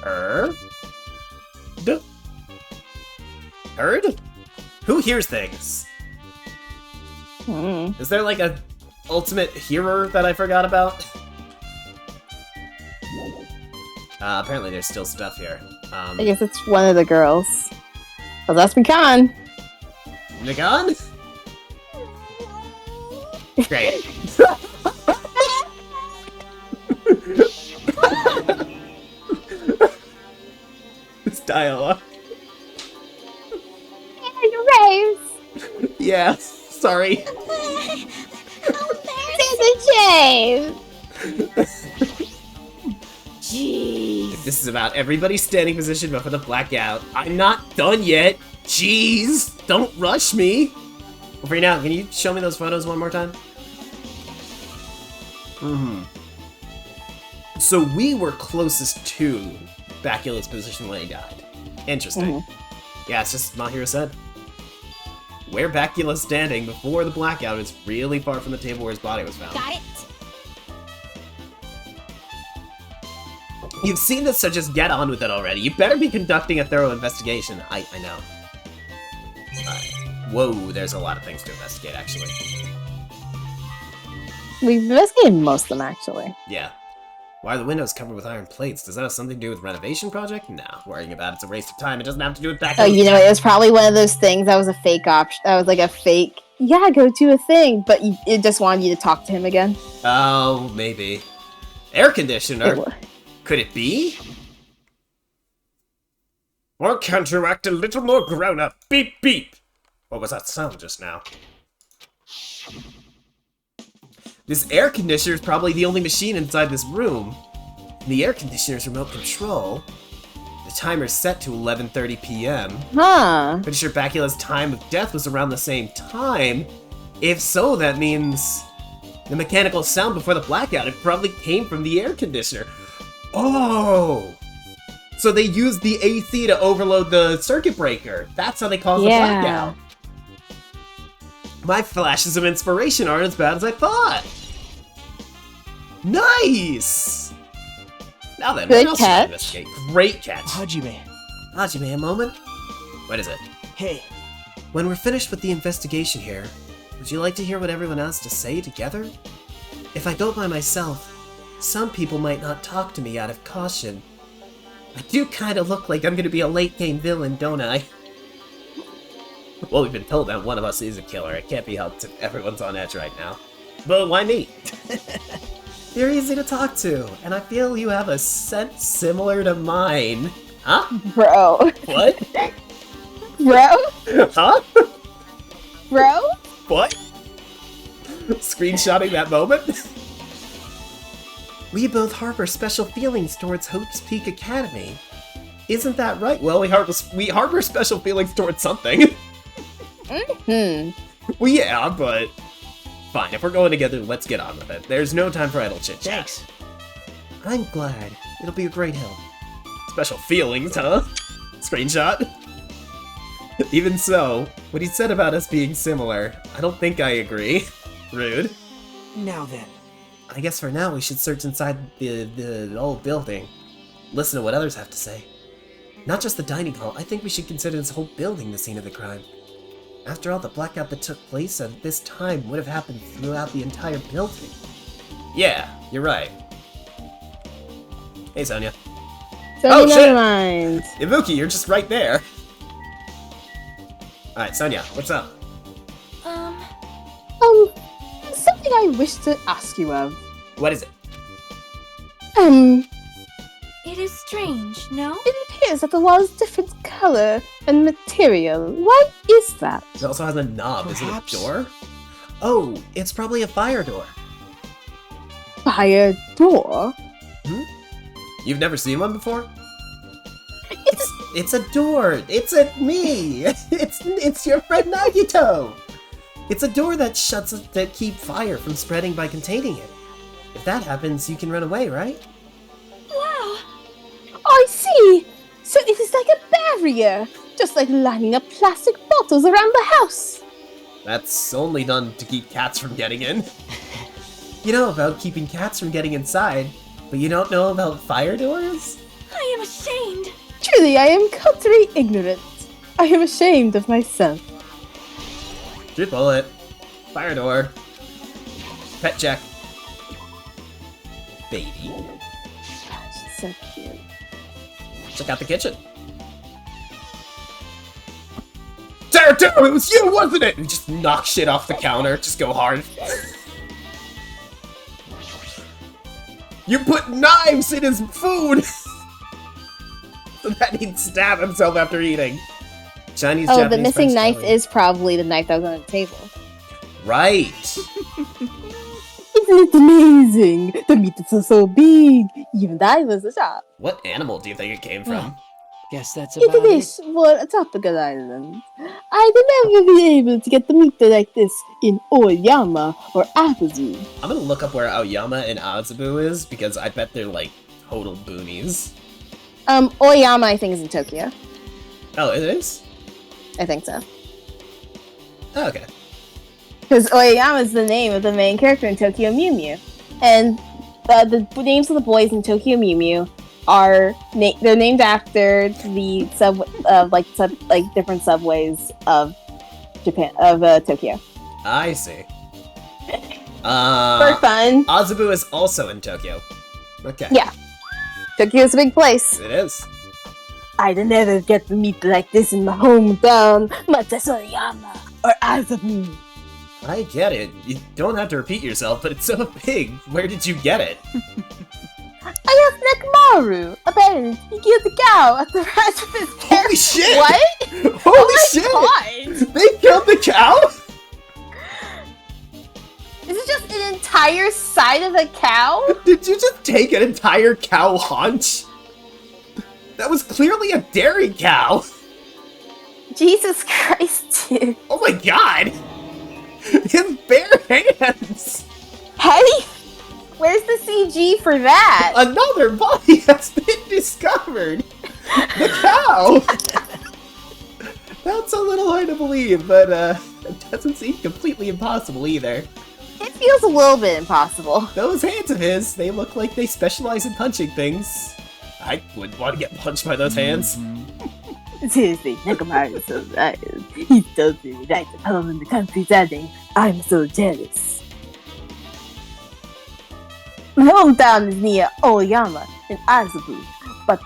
Heard? Heard? Who hears things? Is there like a ultimate hearer that I forgot about? Apparently there's still stuff here. I guess it's one of the girls. Well, that's Mikan. Nagan? Great. This dialogue. Rose! Yeah, sorry. Santa James! If this is about everybody's standing position before the blackout, I'm not done yet. Jeez, don't rush me. Right now, can you show me those photos one more time? So we were closest to Bacula's position when he died. Interesting. Yeah, it's just Mahiro said. Where Bacula's standing before the blackout is really far from the table where his body was found. Got it? You've seen this, so just get on with it already. You better be conducting a thorough investigation. I know. Whoa, there's a lot of things to investigate, actually. We've investigated most of them, actually. Yeah. Why are the windows covered with iron plates? Does that have something to do with renovation project? Nah, worrying about it's a waste of time. It doesn't have to do with back. Oh, you know, it was probably one of those things that was a fake option. That was like a fake, yeah, go do a thing, but it just wanted you to talk to him again. Oh, maybe. Air conditioner? It was. Could it be? Or can't you act a little more grown-up? Beep, beep! What was that sound just now? This air conditioner is probably the only machine inside this room. The air conditioner's remote control. The timer's set to 11:30 p.m. Huh. Pretty sure Bacula's time of death was around the same time. If so, that means the mechanical sound before the blackout, it probably came from the air conditioner. Oh! So they used the AC to overload the circuit breaker. That's how they caused the blackout. My flashes of inspiration aren't as bad as I thought. Nice! Now then, Good what else should I catch. investigate? Great catch. Hajime. Hajime, a moment? What is it? Hey. When we're finished with the investigation here, would you like to hear what everyone has to say together? If I go by myself, some people might not talk to me out of caution. I do kind of look like I'm going to be a late-game villain, don't I? Well, we've been told that one of us is a killer. It can't be helped if everyone's on edge right now. But why me? You're easy to talk to, and I feel you have a sense similar to mine. Huh? Bro. What? Bro? Huh? Bro? What? Screenshotting that moment? We both harbor special feelings towards Hope's Peak Academy. Isn't that right? Well, we harbor special feelings towards something. Well, yeah, but fine. If we're going together, let's get on with it. There's no time for idle chit-chat. Thanks. I'm glad. It'll be a great help. Special feelings, huh? Screenshot. Even so, what he said about us being similar, I don't think I agree. Rude. Now then. I guess for now we should search inside the old building. Listen to what others have to say. Not just the dining hall, I think we should consider this whole building the scene of the crime. After all, the blackout that took place at this time would have happened throughout the entire building. Yeah, you're right. Hey, Sonia. So Oh, never shit! mind. Ibuki, you're just right there. Alright, Sonia, what's up? Something I wish to ask you of. What is it? It is strange, no? It appears that the wall is different color and material. Why is that? It also has a knob. Perhaps. Is it a door? Oh, it's probably a fire door. Fire door? You've never seen one before? It's a door. It's me. It's your friend Nagito. It's a door that shuts that keep fire from spreading by containing it. If that happens, you can run away, right? Wow! I see! So it is like a barrier, just like lining up plastic bottles around the house. That's only done to keep cats from getting in. You know about keeping cats from getting inside, but you don't know about fire doors? I am ashamed! Truly, I am culturally ignorant. I am ashamed of myself. Truth bullet. Fire door. Pet check. Baby. She's so cute. Check out the kitchen. Sarah, it was you, wasn't it? And just knock shit off the counter. Just go hard. You put knives in his food! So that he'd stab himself after eating. Chinese, Oh, Japanese, the missing French, knife Italian. is probably the knife that was on the table. Right. Isn't it amazing? The meat is so big. Even I was a shop. What animal do you think it came from? Guess that's It about it. is for a tropical island. I'd never be able to get the meat like this in Oyama or Apazu. I'm gonna look up where Aoyama and Azubu is, because I bet they're like total boonies. Oyama, I think, is in Tokyo. Oh, it is? I think so. Oh, okay. Because Oyama is the name of the main character in Tokyo Mew Mew. And the names of the boys in Tokyo Mew Mew are they're named after the different subways of Japan Tokyo. I see. For fun. Azubu is also in Tokyo. Okay. Yeah. Tokyo's a big place. It is. I'd never get the meat like this in my hometown, much as Oyama or Apazu. I get it. You don't have to repeat yourself, but it's so big. Where did you get it? I asked Nekamaru. Apparently, he killed the cow at the ranch of his Holy parents. shit! What? Holy shit! God! They killed the cow? Is it just an entire side of a cow? Did you just take an entire cow haunch? That was clearly a dairy cow. Jesus Christ, dude. Oh my god! His bare hands! Hey! Where's the CG for that? Another body has been discovered! The cow! That's a little hard to believe, but it doesn't seem completely impossible either. It feels a little bit impossible. Those hands of his, they look like they specialize in punching things. I wouldn't want to get punched by those hands. Seriously, Nekamaru is so nice. He's totally right at home in the country setting. I'm so jealous. My hometown is near Oyama and Azubu, but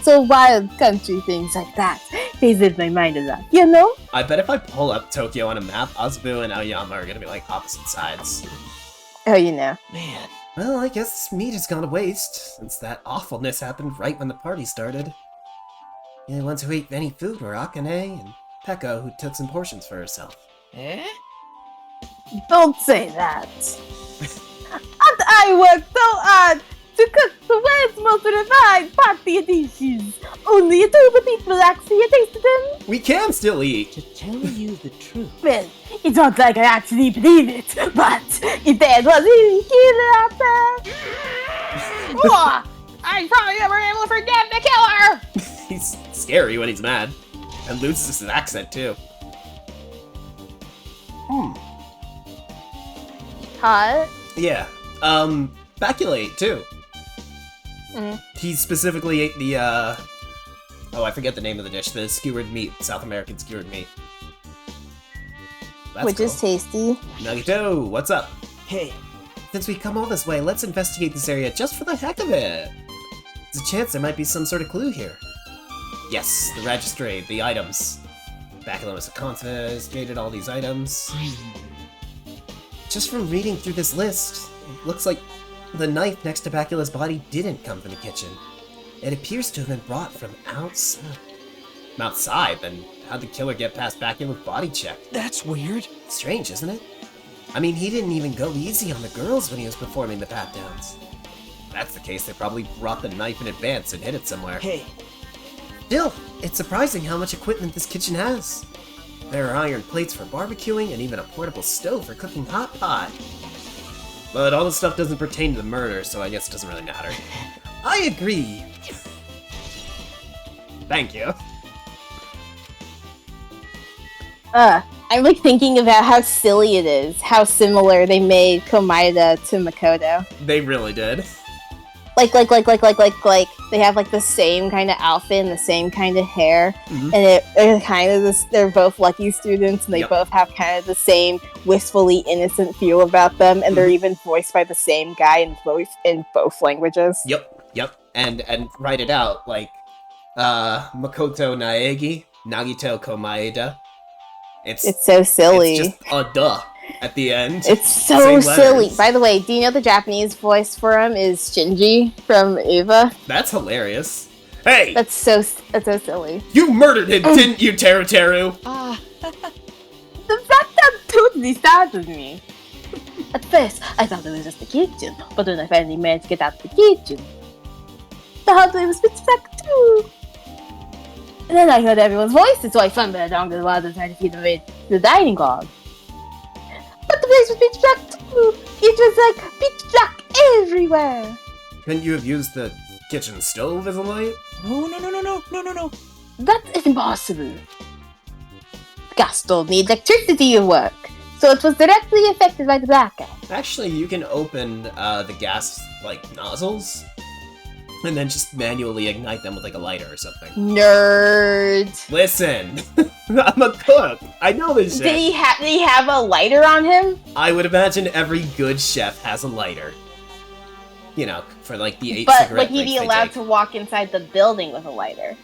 so wild country things like that, they live my mind a lot, you know? I bet if I pull up Tokyo on a map, Azubu and Aoyama are gonna be like opposite sides. Oh, you know. Man, Well, I guess this meat has gone to waste, since that awfulness happened right when the party started. The only ones who ate any food were Akane and Pekka, who took some portions for herself. eh? Don't say that. And I worked so hard to cook the world's most refined party dishes. Only a two people actually tasted them. We can still eat! To tell you the truth, Well, it's not like I actually believe it, but if there was any killer out there... Oh, I probably never able to forget the killer! He's scary when he's mad. And loses his accent, too. Hot. Yeah. Baculate, too. Mm. He specifically ate the, oh, I forget the name of the dish. The skewered meat. South American skewered meat. That's Which is cool. tasty. Nagito, what's up? Hey, Since we come all this way, let's investigate this area just for the heck of it. There's a chance there might be some sort of clue here. Yes, the registry, the items. Bacula was confiscated all these items. Just from reading through this list, it looks like the knife next to Bacula's body didn't come from the kitchen. It appears to have been brought from outside. From outside? Then how'd the killer get past Bacula's body check? that's weird. Strange, isn't it? I mean, he didn't even go easy on the girls when he was performing the pat-downs. If that's the case, they probably brought the knife in advance and hid it somewhere. Hey, Still, it's surprising how much equipment this kitchen has. There are iron plates for barbecuing and even a portable stove for cooking hot pot. But all this stuff doesn't pertain to the murder, so I guess it doesn't really matter. I agree. Thank you. I'm like thinking about how silly it is, how similar they made Komaeda to Makoto. They really did. Like, they have like the same kind of outfit and the same kind of hair, Mhm. and they're kind of this. They're both lucky students, and they Yep. both have kind of the same wistfully innocent feel about them, and they're even voiced by the same guy in both languages. Yep. And write it out, like, Makoto Naegi, Nagito Komaeda. It's so silly. It's just a duh at the end. It's so Same silly. letters. By the way, do you know the Japanese voice for him is Shinji from Eva? That's hilarious. Hey! That's so silly. You murdered him, didn't you, Teru Teru? The fact that totally startled me. At first, I thought it was just the kitchen, but when I finally managed to get out of the kitchen, the hallway was pitch black too. And then I heard everyone's voices, so I fumbled along the walls and tried to feed my way to the dining hall. But the place was pitch black too. It was like pitch black everywhere. Couldn't you have used the kitchen stove as a light? No. That's impossible. Gas stove needs electricity to work, so it was directly affected by the blackout. Actually, you can open the gas, like, nozzles, and then just manually ignite them with, like, a lighter or something. Nerd. Listen! I'm a cook! I know this Did shit! he have a lighter on him? I would imagine every good chef has a lighter. You know, for, like, the 8 But cigarette would he be breaks they allowed take. to walk inside the building with a lighter?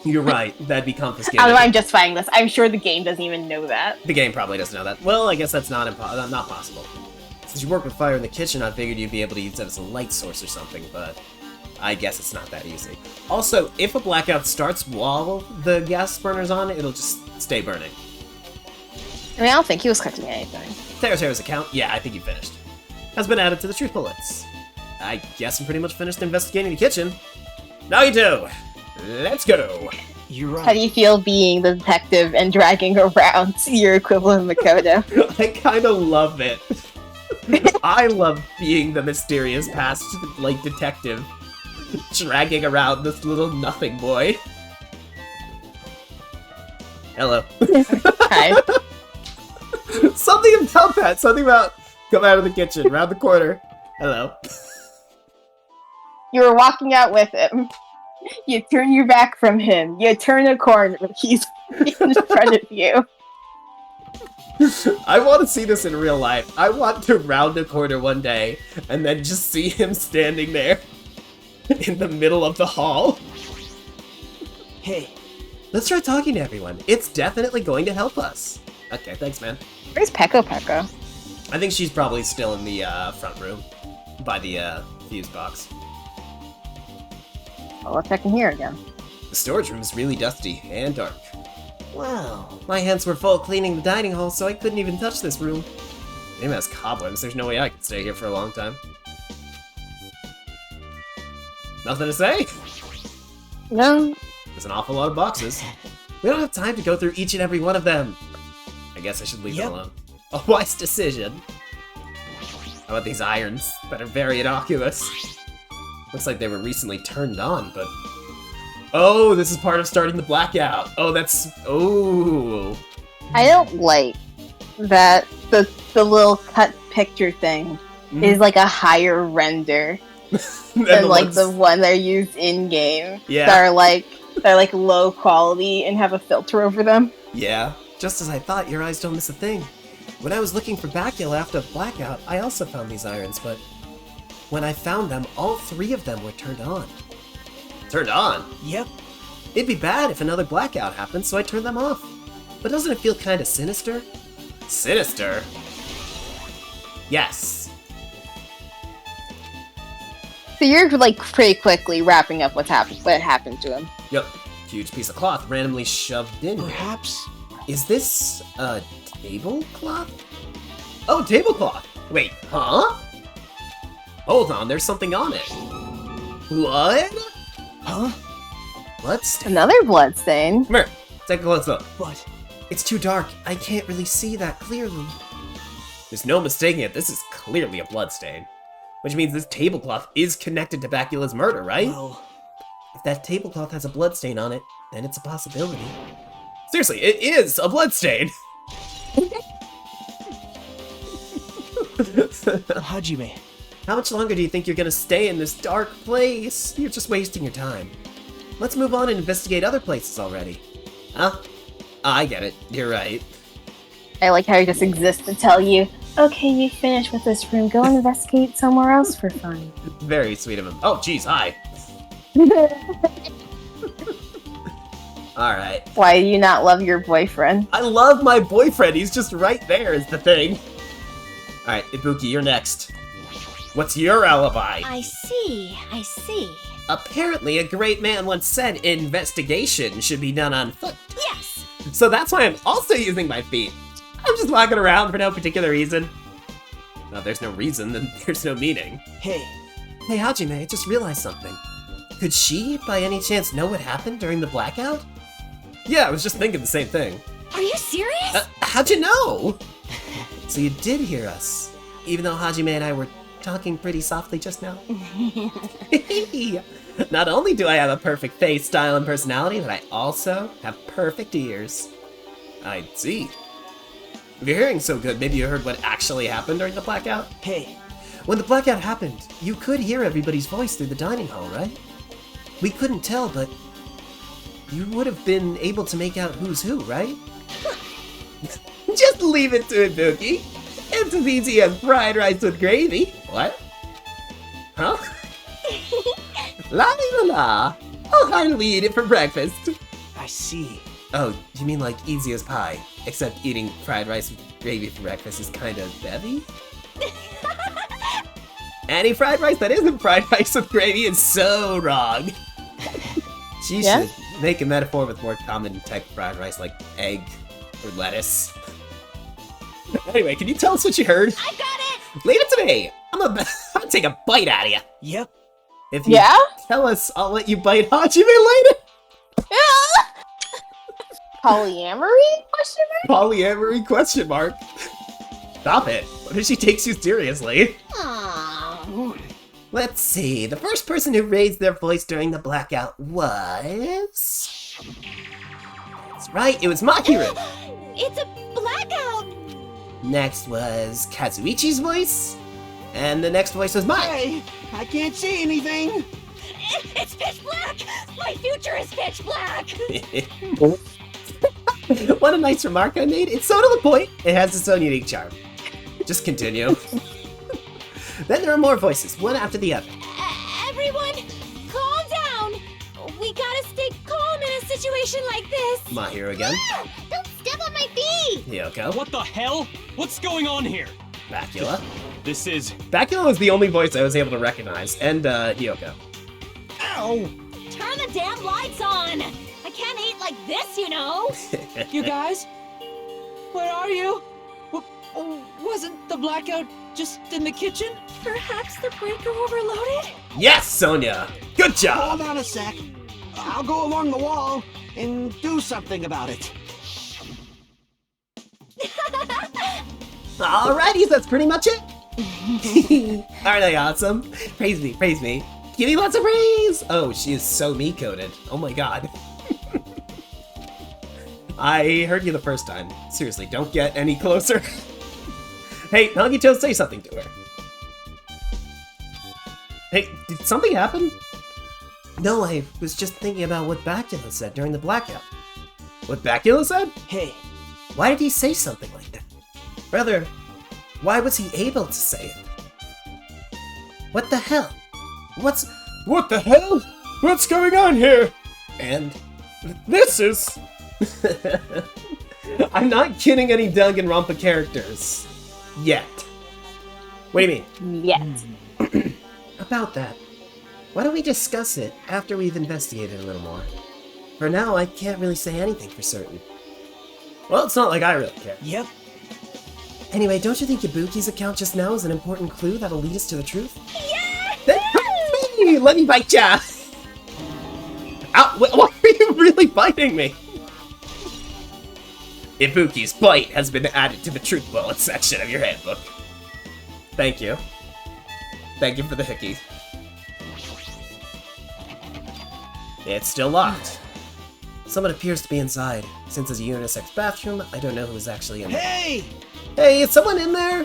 You're right, that'd be confiscated. Although I'm justifying this. I'm sure the game doesn't even know that. The game probably doesn't know that. Well, I guess that's not possible. Since you work with fire in the kitchen, I figured you'd be able to use that as a light source or something, but I guess it's not that easy. Also, if a blackout starts while the gas burner's on, it'll just stay burning. I mean, I don't think he was cooking anything. Teru's account, yeah, I think you finished. Has been added to the truth bullets. I guess I'm pretty much finished investigating the kitchen. Now you do! Let's go! You're right. How do you feel being the detective and dragging around your equivalent Makoto? I kinda love it. I love being the mysterious past, like, detective, dragging around this little nothing boy. Hello. Hi. Something about that, something about come out of the kitchen, round the corner. Hello. You were walking out with him. You turn your back from him. You turn a corner. He's in front of you. I want to see this in real life. I want to round a corner one day and then just see him standing there in the middle of the hall. Hey, Let's try talking to everyone. It's definitely going to help us. Okay, thanks, man. Where's Peko Peko? I think she's probably still in the front room by the fuse box. Well, let's check in here again. The storage room is really dusty and dark. Wow. My hands were full cleaning the dining hall, so I couldn't even touch this room. It even has cobwebs. There's no way I could stay here for a long time. Nothing to say? No. There's an awful lot of boxes. We don't have time to go through each and every one of them. I guess I should leave Yep. it alone. A wise decision. How about these irons that are very innocuous? Looks like they were recently turned on, but... Oh, this is part of starting the blackout. Oh, that's... Oh. I don't like that the little cut picture thing is like a higher render than like the one they used in game. Yeah. They're like low quality and have a filter over them. Yeah. Just as I thought, your eyes don't miss a thing. When I was looking for Bacula after the blackout, I also found these irons, but when I found them, all 3 of them were turned on. Turned on? Yep. It'd be bad if another blackout happened, so I turned them off. But doesn't it feel kinda sinister? Sinister? Yes. So you're like pretty quickly wrapping up what happened to him. Yep. Huge piece of cloth randomly shoved in. Perhaps. Is this a tablecloth? Oh, tablecloth! Wait, huh? Hold on, there's something on it. Blood? Huh? Bloodstain. Another bloodstain. Come here, take a close look. What? It's too dark. I can't really see that clearly. There's no mistaking it. This is clearly a bloodstain. Which means this tablecloth is connected to Bacula's murder, right? Well, If that tablecloth has a bloodstain on it, then it's a possibility. Seriously, it is a bloodstain! Hajime. How much longer do you think you're gonna stay in this dark place? You're just wasting your time. Let's move on and investigate other places already. Huh? I get it. You're right. I like how he just exists to tell you, okay, you finished with this room, go and investigate somewhere else for fun. Very sweet of him. Oh, jeez, hi. Alright. Why do you not love your boyfriend? I love my boyfriend. He's just right there is the thing. Alright, Ibuki, you're next. What's your alibi? I see. Apparently, a great man once said investigation should be done on foot. Yes. So that's why I'm also using my feet. I'm just walking around for no particular reason. No, there's no reason, then there's no meaning. Hey. Hey, Hajime, I just realized something. Could she, by any chance, know what happened during the blackout? Yeah, I was just thinking the same thing. Are you serious? How'd you know? So you did hear us, even though Hajime and I were talking pretty softly just now. Not only do I have a perfect face, style, and personality, but I also have perfect ears. I see. If your hearing's so good, maybe you heard what actually happened during the blackout? Hey. When the blackout happened, you could hear everybody's voice through the dining hall, right? We couldn't tell, but you would have been able to make out who's who, right? Just leave it to Ibuki. It's as easy as fried rice with gravy. What? Huh? La la la. I'll hardly eat it for breakfast. I see. Oh, you mean like easy as pie? Except eating fried rice with gravy for breakfast is kind of heavy? Any fried rice that isn't fried rice with gravy is so wrong. She should make a metaphor with more common type fried rice like egg or lettuce. Anyway, can you tell us what you heard? I got it. Leave it to me. I'm gonna take a bite out of you. Yep. If you tell us, I'll let you bite Hajime later. Polyamory? Question mark? Polyamory question mark. Stop it. What if she takes you seriously? Let's see. The first person who raised their voice during the blackout was... That's right, it was Mahiru. It's a blackout. Next was Kazuichi's voice. And the next voice was mine. Hey, I can't see anything. It's pitch black. My future is pitch black. What a nice remark I made. It's so to the point. It has its own unique charm. Just continue. Then there are more voices, one after the other. Everyone, calm down. We gotta stay calm in a situation like this. Mahiru again. Don't step on my feet. Hyoko. What the hell? What's going on here? Bacula. This is... Bacula was the only voice I was able to recognize, and Hyoko. Ow! Turn the damn lights on. I can't eat like this, you know. You guys? Where are you? Wasn't the blackout just in the kitchen? Perhaps the breaker overloaded? Yes, Sonia! Good job! Hold on a sec. I'll go along the wall and do something about it. Alrighty, that's pretty much it. Aren't they awesome? Praise me, praise me. Give me lots of praise! Oh, she is so me-coded. Oh my god. I heard you the first time. Seriously, don't get any closer. Hey, Nagito, say something to her. Hey, did something happen? No, I was just thinking about what Bacula said during the blackout. What Bacula said? Hey, Why did he say something like that? Rather, why was he able to say it? What the hell? What the hell? What's going on here? And this is... I'm not kidding any Danganronpa characters. Yet. What do you mean? Yet. About that. Why don't we discuss it after we've investigated a little more? For now, I can't really say anything for certain. Well, it's not like I really care. yep. Anyway, don't you think Ibuki's account just now is an important clue that'll lead us to the truth? Yeah! Hey, let me bite ya! Ow, why are you really biting me? Ibuki's bite has been added to the truth bullet section of your handbook. Thank you. Thank you for the hickey. It's still locked. Someone appears to be inside. Since it's a unisex bathroom, I don't know who is actually in there. Hey! Hey, is someone in there?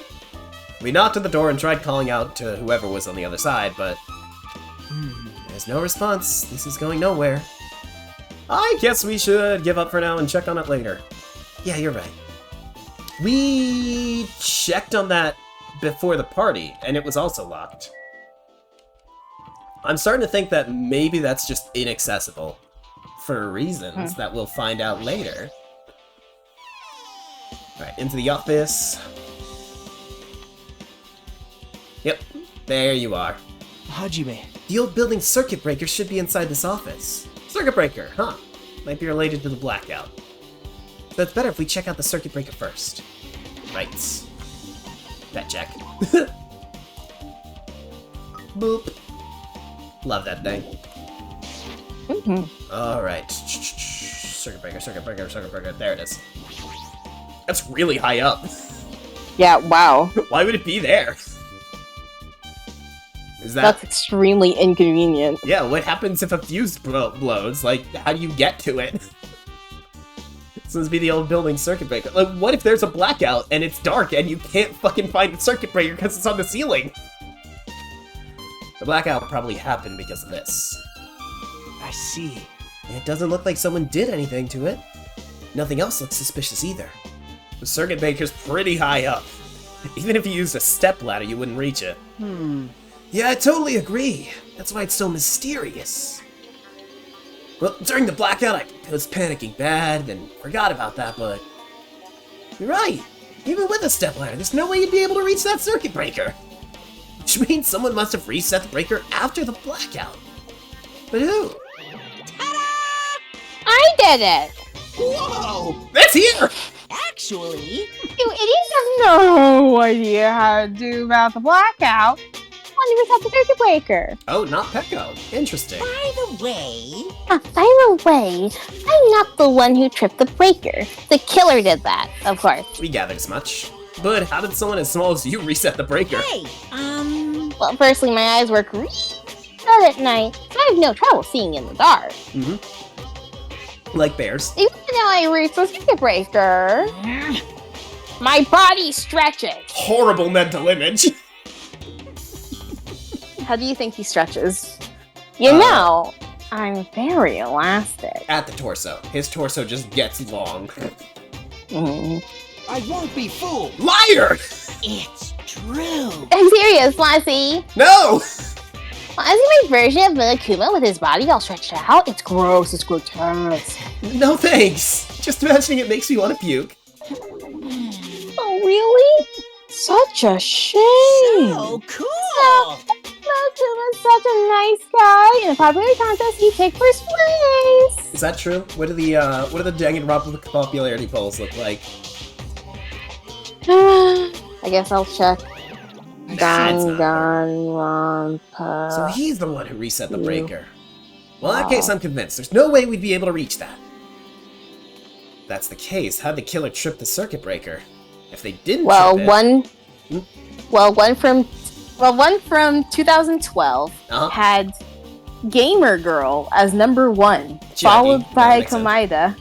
We knocked at the door and tried calling out to whoever was on the other side, but... there's no response. This is going nowhere. I guess we should give up for now and check on it later. Yeah, you're right. We checked on that before the party, and it was also locked. I'm starting to think that maybe that's just inaccessible. For reasons that we'll find out later. Alright, into the office. Yep, there you are. Hajime. The old building circuit breaker should be inside this office. Circuit breaker, huh? Might be related to the blackout. So it's better if we check out the circuit breaker first. Right. That check. Boop. Love that thing. Alright. Circuit breaker, circuit breaker, circuit breaker. There it is. That's really high up. Yeah, wow. Why would it be there? Is that... That's extremely inconvenient. Yeah, what happens if a fuse blows? Like, how do you get to it? This must be the old building circuit breaker. Like, what if there's a blackout and it's dark and you can't fucking find the circuit breaker because it's on the ceiling? The blackout probably happened because of this. I see. It doesn't look like someone did anything to it. Nothing else looks suspicious either. The circuit breaker's pretty high up. Even if you used a stepladder, you wouldn't reach it. Yeah, I totally agree. That's why it's so mysterious. Well, during the blackout, I was panicking bad, and forgot about that, but... You're right. Even with a stepladder, there's no way you'd be able to reach that circuit breaker. Which means someone must have reset the breaker after the blackout. But who? I did it! Whoa! That's here! Actually, You idiots have no idea how to do about the blackout. When you reset the circuit breaker. Oh, not Pecco. Interesting. by the way, By the way, I'm not the one who tripped the breaker. The killer did that, of course. We gathered as much. But how did someone as small as you reset the breaker? hey, Well, firstly, my eyes work really good at night, so I have no trouble seeing in the dark. Like bears. Even though I reached the circuit breaker, my body stretches. Horrible mental image. How do you think he stretches? You know, I'm very elastic. At the torso. His torso just gets long. Mm. I won't be fooled. Liar! it's true. I'm serious, Lassie. No! Lassie, my version of Milakuma with his body all stretched out. It's gross, it's grotesque. No thanks. Just imagining it makes me want to puke. Oh, really? Such a shame. So cool. Milakuma's such a nice guy. In a popular contest, he picked first place. Is that true? What do the Danganronpa popularity polls look like? I guess I'll check. That's not Danganronpa. So he's the one who reset the breaker. Well, in that case, I'm convinced. There's no way we'd be able to reach that. If that's the case, how'd the killer trip the circuit breaker? If they didn't trip it... one from 2012 had Gamer Girl as number 1, Yeah, followed that by makes sense. Komaida.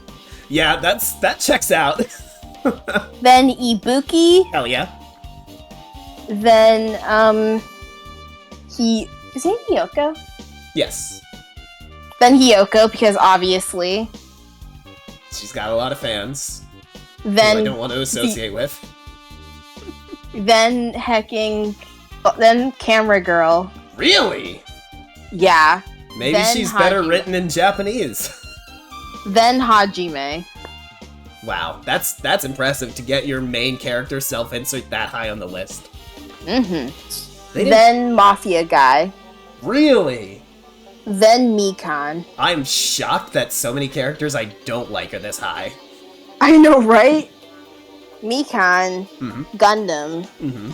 Yeah, that checks out. Then Ibuki. Hell yeah. Then, is he Hiyoko? Yes. Then Hiyoko, because obviously. She's got a lot of fans. Who I Then, don't want to associate with. then then Camera Girl. Really? Yeah. Maybe Then she's better Hajime. written in Japanese. Then Hajime. Wow, that's impressive to get your main character self-insert that high on the list. Mm-hmm. They didn't- Then Mafia Guy. Really? Then Mikan. I'm shocked that so many characters I don't like are this high. I know, right? Mikan. Mm-hmm. Gundam. Mm-hmm.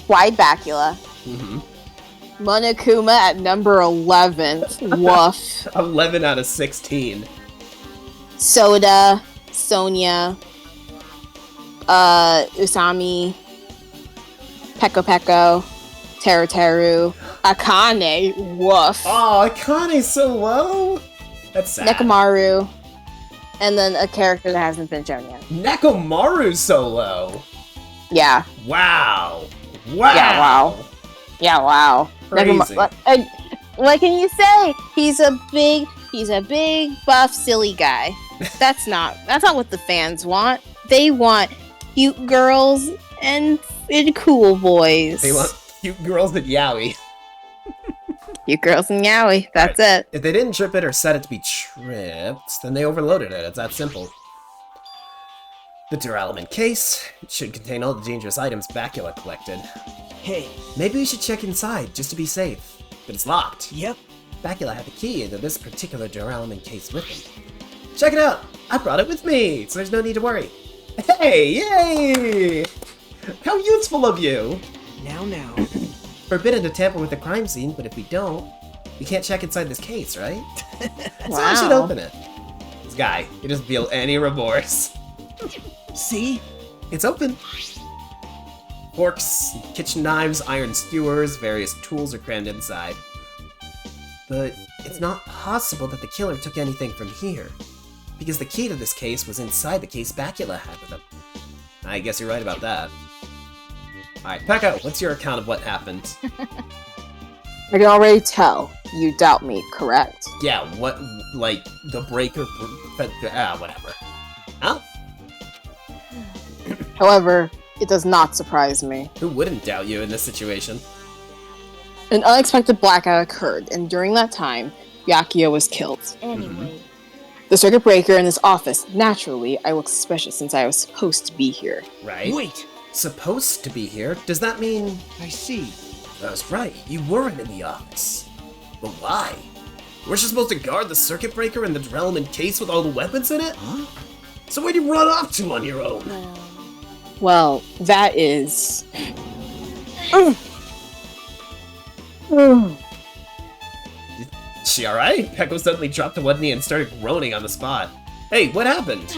Wide Bacula. Mm-hmm. Monokuma at number 11. Woof. 11 out of 16. Soda. Sonia. Usami. Peko Peko. Teru Teru. Akane. Woof. Oh, Akane's so low? That's sad. Nekomaru. And then a character that hasn't been shown yet. Nekomaru's so low. Yeah. Wow. Wow. Yeah, wow. Yeah, wow. Crazy. What can you say? He's a big buff, silly guy. That's not what the fans want. They want cute girls and cool boys. They want cute girls and yaoi. cute girls and yaoi. That's it. If they didn't trip it or set it to be tripped, then they overloaded it. It's that simple. The duralumin case should contain all the dangerous items Bacula collected. Hey, Maybe we should check inside, just to be safe. But it's locked. yep. Bacula had the key into this particular duralumin case with him. Check it out! I brought it with me, so there's no need to worry. Hey, yay! How useful of you! Now. Forbidden to tamper with the crime scene, but if we don't, we can't check inside this case, right? So I should open it. This guy, he doesn't feel any remorse. See? It's open. Forks, kitchen knives, iron skewers, various tools are crammed inside. But it's not possible that the killer took anything from here, because the key to this case was inside the case Bacula had with him. I guess you're right about that. Alright, Pekka, what's your account of what happened? I can already tell you doubt me, correct? Yeah, what, like, the breaker, whatever. Huh? However, it does not surprise me. Who wouldn't doubt you in this situation? An unexpected blackout occurred, and during that time, Byakuya was killed. Anyway, The circuit breaker in this office, naturally, I look suspicious since I was supposed to be here. Right? Wait, Supposed to be here? Does that mean... I see. That's right, you weren't in the office. But why? We're just supposed to guard the circuit breaker and the duralumin case with all the weapons in it? Huh? So where'd you run off to on your own? Well, that is... She alright? Pekko suddenly dropped to one knee and started groaning on the spot. Hey, what happened?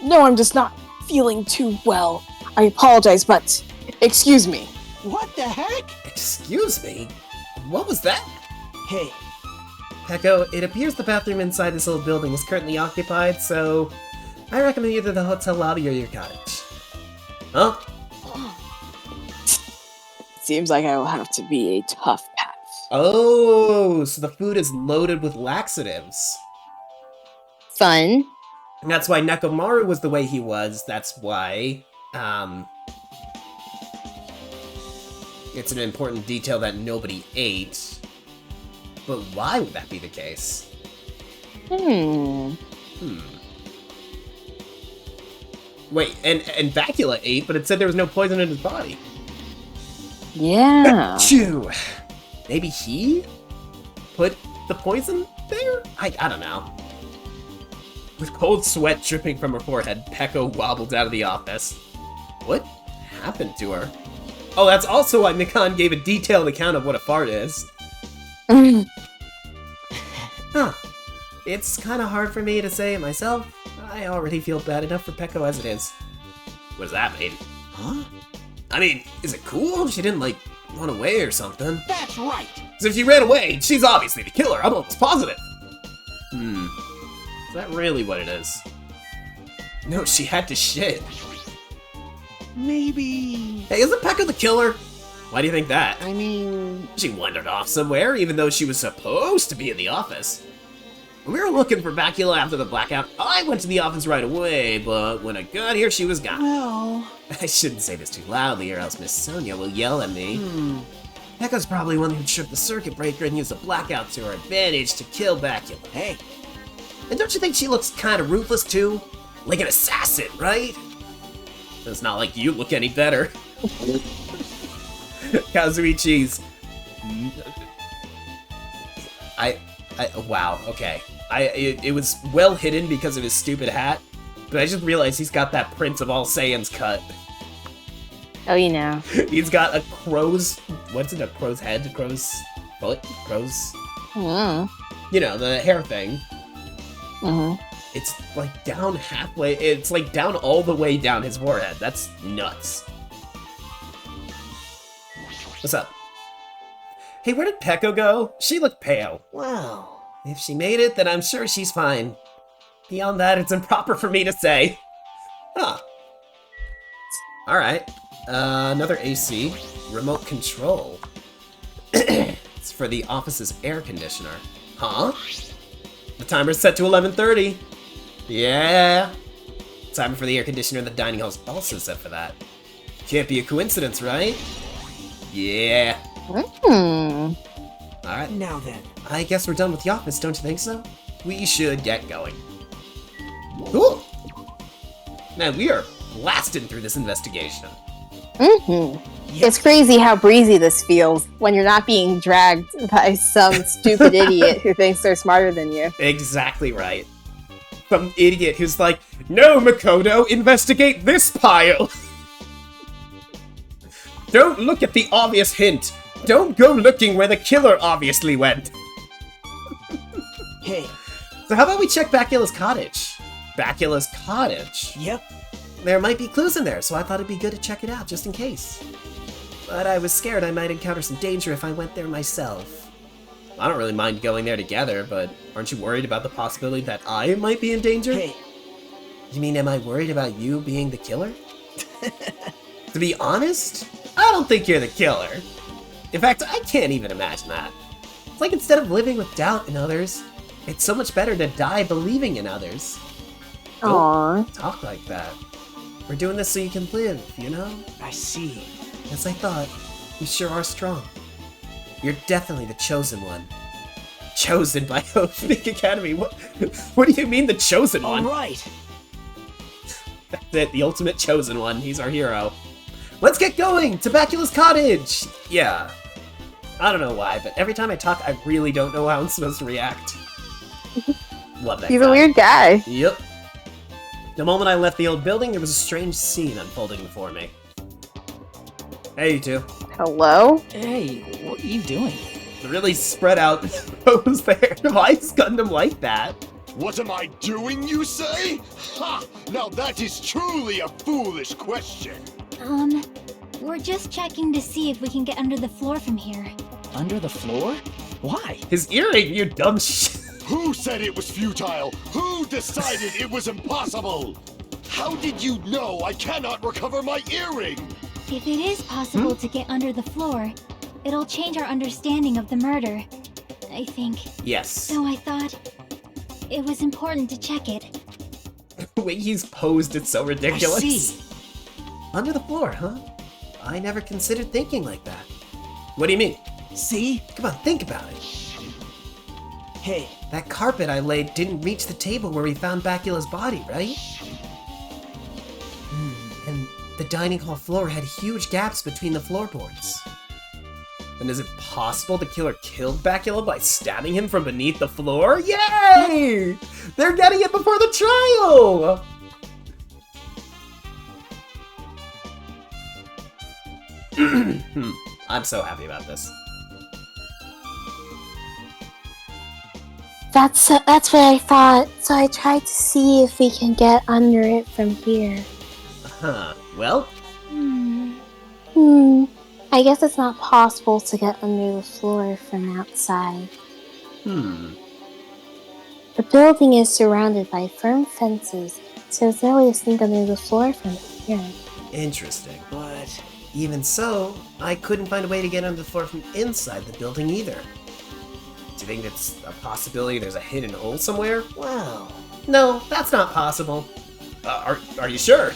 No, I'm just not feeling too well. I apologize, but... Excuse me. What the heck? Excuse me? What was that? Hey, Pekko, it appears the bathroom inside this little building is currently occupied, so... I recommend either the hotel lobby or your cottage. Huh? Seems like I will have to be a tough path. Oh, so the food is loaded with laxatives. Fun. And that's why Nekomaru was the way he was. That's why, it's an important detail that nobody ate. But why would that be the case? Wait, and Bacula ate, but it said there was no poison in his body. Yeah. Chew. Maybe he put the poison there? I don't know. With cold sweat dripping from her forehead, Pekko wobbled out of the office. What happened to her? Oh, that's also why Mikan gave a detailed account of what a fart is. Huh. It's kinda hard for me to say it myself. I already feel bad enough for Pekko as it is. What does that mean? huh? I mean, is it cool? She didn't, like, run away or something. That's right. Because if she ran away, she's obviously the killer. I'm almost positive. Is that really what it is? No, she had to shit. Maybe... Hey, isn't Pekka the killer? Why do you think that? I mean... She wandered off somewhere, even though she was supposed to be in the office. When we were looking for Bacula after the blackout, I went to the office right away, but when I got here, she was gone. Well... I shouldn't say this too loudly, or else Miss Sonia will yell at me. Pekka's probably one who tripped the circuit breaker and used the blackout to her advantage to kill Bacula. Hey. And don't you think she looks kind of ruthless, too? Like an assassin, right? It's not like you look any better. Kazuichi's... Wow, okay. It was well hidden because of his stupid hat, but I just realized he's got that Prince of All Saiyans cut. Oh, you know. He's got a crow's... What's it? A crow's head? A crow's foot? Crow's... You know, the hair thing. It's like down halfway. It's like down all the way down his forehead. That's nuts. What's up? Hey, where did Pekko go? She looked pale. Well, if she made it, then I'm sure she's fine. Beyond that, it's improper for me to say. Huh. Alright. Another AC. Remote control. It's for the office's air conditioner. Huh? The timer's set to 11:30. Yeah. Timer for the air conditioner in the dining hall's also set for that. Can't be a coincidence, right? Yeah. Alright. Now then. I guess we're done with the office, don't you think so? We should get going. Cool. Man, we are blasting through this investigation. It's crazy how breezy this feels when you're not being dragged by some stupid idiot who thinks they're smarter than you. Exactly right. Some idiot who's like, no, Makoto, investigate this pile! Don't look at the obvious hint. Don't go looking where the killer obviously went. Hey. So how about we check Bacula's cottage? Bacula's cottage? Yep. There might be clues in there, so I thought it'd be good to check it out, just in case. But I was scared I might encounter some danger if I went there myself. I don't really mind going there together, but aren't you worried about the possibility that I might be in danger? Hey. You mean, am I worried about you being the killer? To be honest, I don't think you're the killer. In fact, I can't even imagine that. It's like instead of living with doubt in others, it's so much better to die believing in others. Don't talk like that. We're doing this so you can live, you know? I see. As I thought, you sure are strong. You're definitely the chosen one. Chosen by Hope Big Academy? What do you mean the chosen one? Alright. That's it, the ultimate chosen one. He's our hero. Let's get going! To Bacula's cottage! Yeah. I don't know why, but every time I talk, I really don't know how I'm supposed to react. Love that He's guy. a weird guy. Yep. The moment I left the old building, there was a strange scene unfolding before me. Hey, you two. Hello? Hey, what are you doing? The really spread out pose there. Why is Gundam like that? What am I doing, you say? Ha! Now that is truly a foolish question. We're just checking to see if we can get under the floor from here. Under the floor? Why? His earring, you dumb shit. Who said it was futile? Who decided it was impossible? How did you know I cannot recover my earring? If it is possible to get under the floor, it'll change our understanding of the murder, I think. Yes. So I thought it was important to check it. The way he's posed, it's so ridiculous. I see. Under the floor, huh? I never considered thinking like that. What do you mean? See? Come on, think about it. Hey. That carpet I laid didn't reach the table where we found Bacula's body, right? And the dining hall floor had huge gaps between the floorboards. And is it possible the killer killed Bacula by stabbing him from beneath the floor? Yay! They're getting it before the trial! I'm so happy about this. That's what I thought, so I tried to see if we can get under it from here. Huh. Well? I guess it's not possible to get under the floor from outside. The building is surrounded by firm fences, so there's no way to sneak under the floor from here. Interesting. But Even so, I couldn't find a way to get under the floor from inside the building either. Do you think it's a possibility there's a hidden hole somewhere? well, No, that's not possible. Are you sure?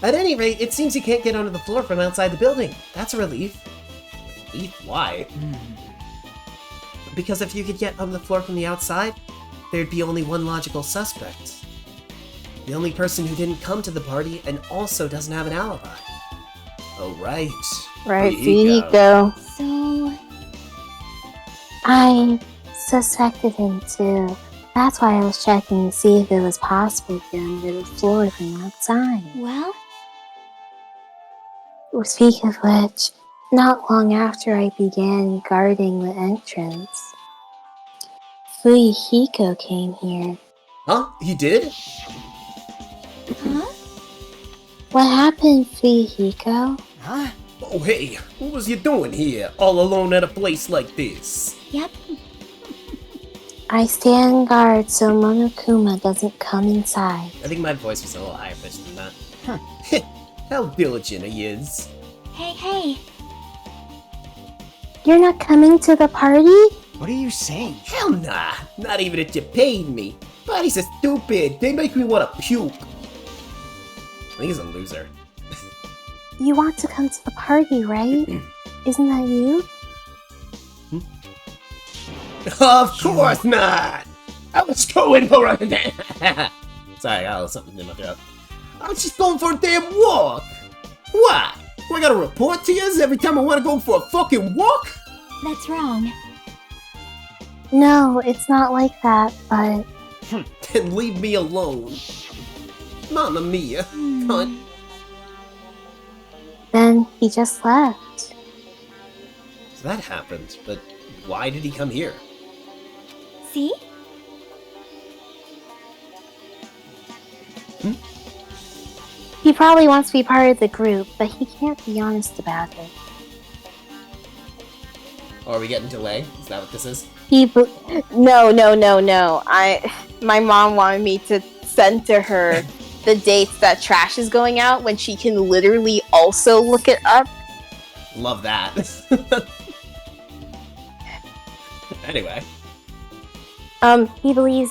At any rate, it seems you can't get under the floor from outside the building. That's a relief. Relief? Why? Because if you could get under the floor from the outside, there'd be only one logical suspect. The only person who didn't come to the party and also doesn't have an alibi. Oh, right. Right, Fuyiko. Fuyiko. So, I suspected him too. That's why I was checking to see if it was possible to get under the floor from outside. Well, Speaking of which, not long after I began guarding the entrance, Fuyiko came here. Huh? He did? huh? What happened, Fuyiko? huh? Oh, hey, what was you doing here, all alone at a place like this? Yep. I stand guard so Monokuma doesn't come inside. I think my voice was a little higher pitched than that. How diligent he is. Hey. You're not coming to the party? What are you saying? Hell nah, not even if you paid me. Parties are stupid, they make me want to puke. I think he's a loser. You want to come to the party, right? Isn't that you? Of course not! I was going for a... Sorry, I got something in my throat. I was just going for a damn walk! What? Do I gotta report to you every time I want to go for a fucking walk? That's wrong. No, it's not like that, but Then leave me alone. Mamma mia, cunt. then he just left. So that happened, but why did he come here? See? He probably wants to be part of the group, but he can't be honest about it. Or are we getting delay? Is that what this is? No. My mom wanted me to send to her the dates that trash is going out when she can literally also look it up. Love that. Anyway. He believes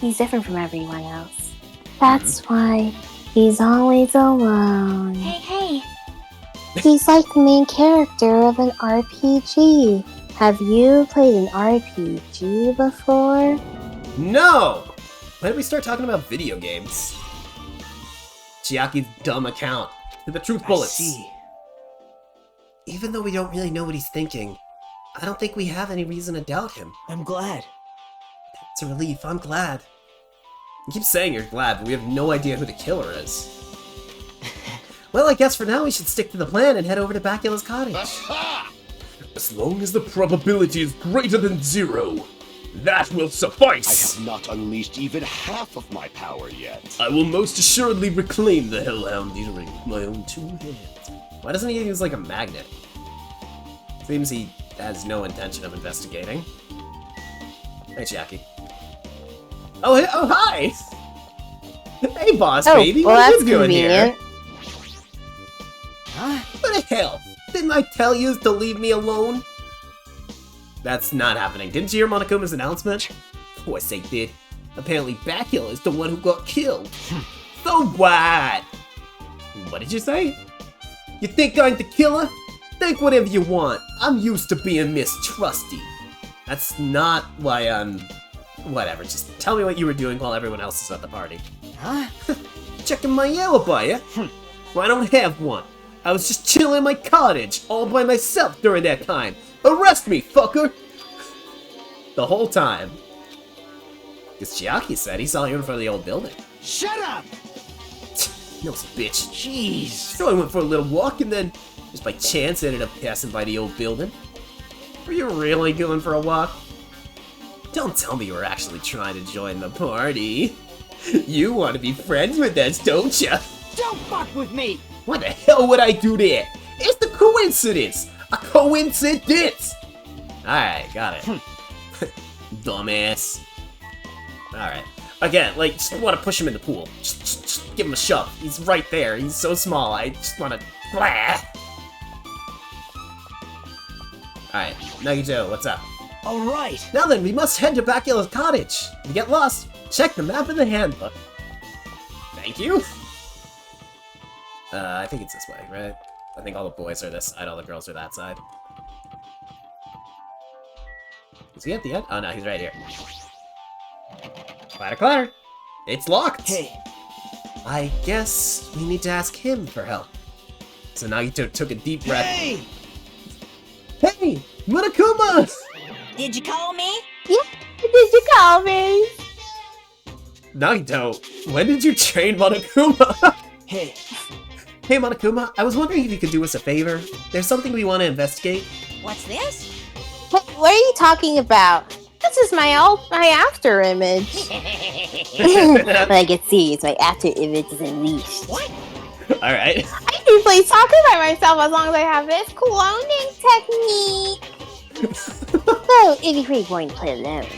he's different from everyone else. That's why he's always alone. Hey. He's like the main character of an RPG. Have you played an RPG before? No! When did we start talking about video games? Chiaki's dumb account. To the truth bullets. I see. Even though we don't really know what he's thinking, I don't think we have any reason to doubt him. I'm glad. It's a relief, I'm glad. You keep saying you're glad, but we have no idea who the killer is. Well, I guess for now we should stick to the plan and head over to Bacula's cottage. As long as the probability is greater than 0, that will I suffice! have not unleashed even half of my power yet. I will most assuredly reclaim the Hellhound Earring with my own 2 hands. Why doesn't he use like a magnet? Seems he has no intention of investigating. Hey, Chiaki. Oh, hi! Hey, boss baby, well, what are that's you doing convenient. here? What the hell? Didn't I tell you to leave me alone? That's not happening. Didn't you hear Monokuma's announcement? Of course they did. Apparently Bacula is the one who got killed. So what? What did you say? You think I'm the killer? Think whatever you want. I'm used to being mistrusted. That's not why I'm... Whatever, just tell me what you were doing while everyone else is at the party. Huh? Checking my alibi, eh? Well, I don't have one. I was just chilling in my cottage, all by myself during that time. Arrest me, fucker! The whole time. Because Chiaki said he saw you in front of the old building. Shut up! Nosy bitch. Jeez. So I went for a little walk and then, just by chance, ended up passing by the old building. Were you really going for a walk? Don't tell me you were actually trying to join the party. You want to be friends with us, don't you? Don't fuck with me! What the hell would I do there? It's the coincidence! A coincidence! Alright, got it. dumbass. Alright. Again, like, just want to push him in the pool. Just give him a shove. He's right there. He's so small. I just want to... Blah! Alright, Nagito, what's up? Alright. Now then, we must head to Bacula's cottage. If you get lost, check the map in the handbook. Thank you. I think it's this way, right? I think all the boys are this side, all the girls are that side. Is he at the end? Oh no, he's right here. Clatter, clatter! It's locked! Hey. I guess we need to ask him for help. So Nagito took a deep breath. Hey! Hey! Monokuma! Did you call me? Yeah, did you call me? Nagito, when did you train Monokuma? Hey. Hey Monokuma, I was wondering if you could do us a favor. There's something we want to investigate. What's this? What are you talking about? This is my after image. But I can see it's my after image is unleashed. What? Alright. I can play soccer by myself as long as I have this cloning technique. So, if you're really going to play alone.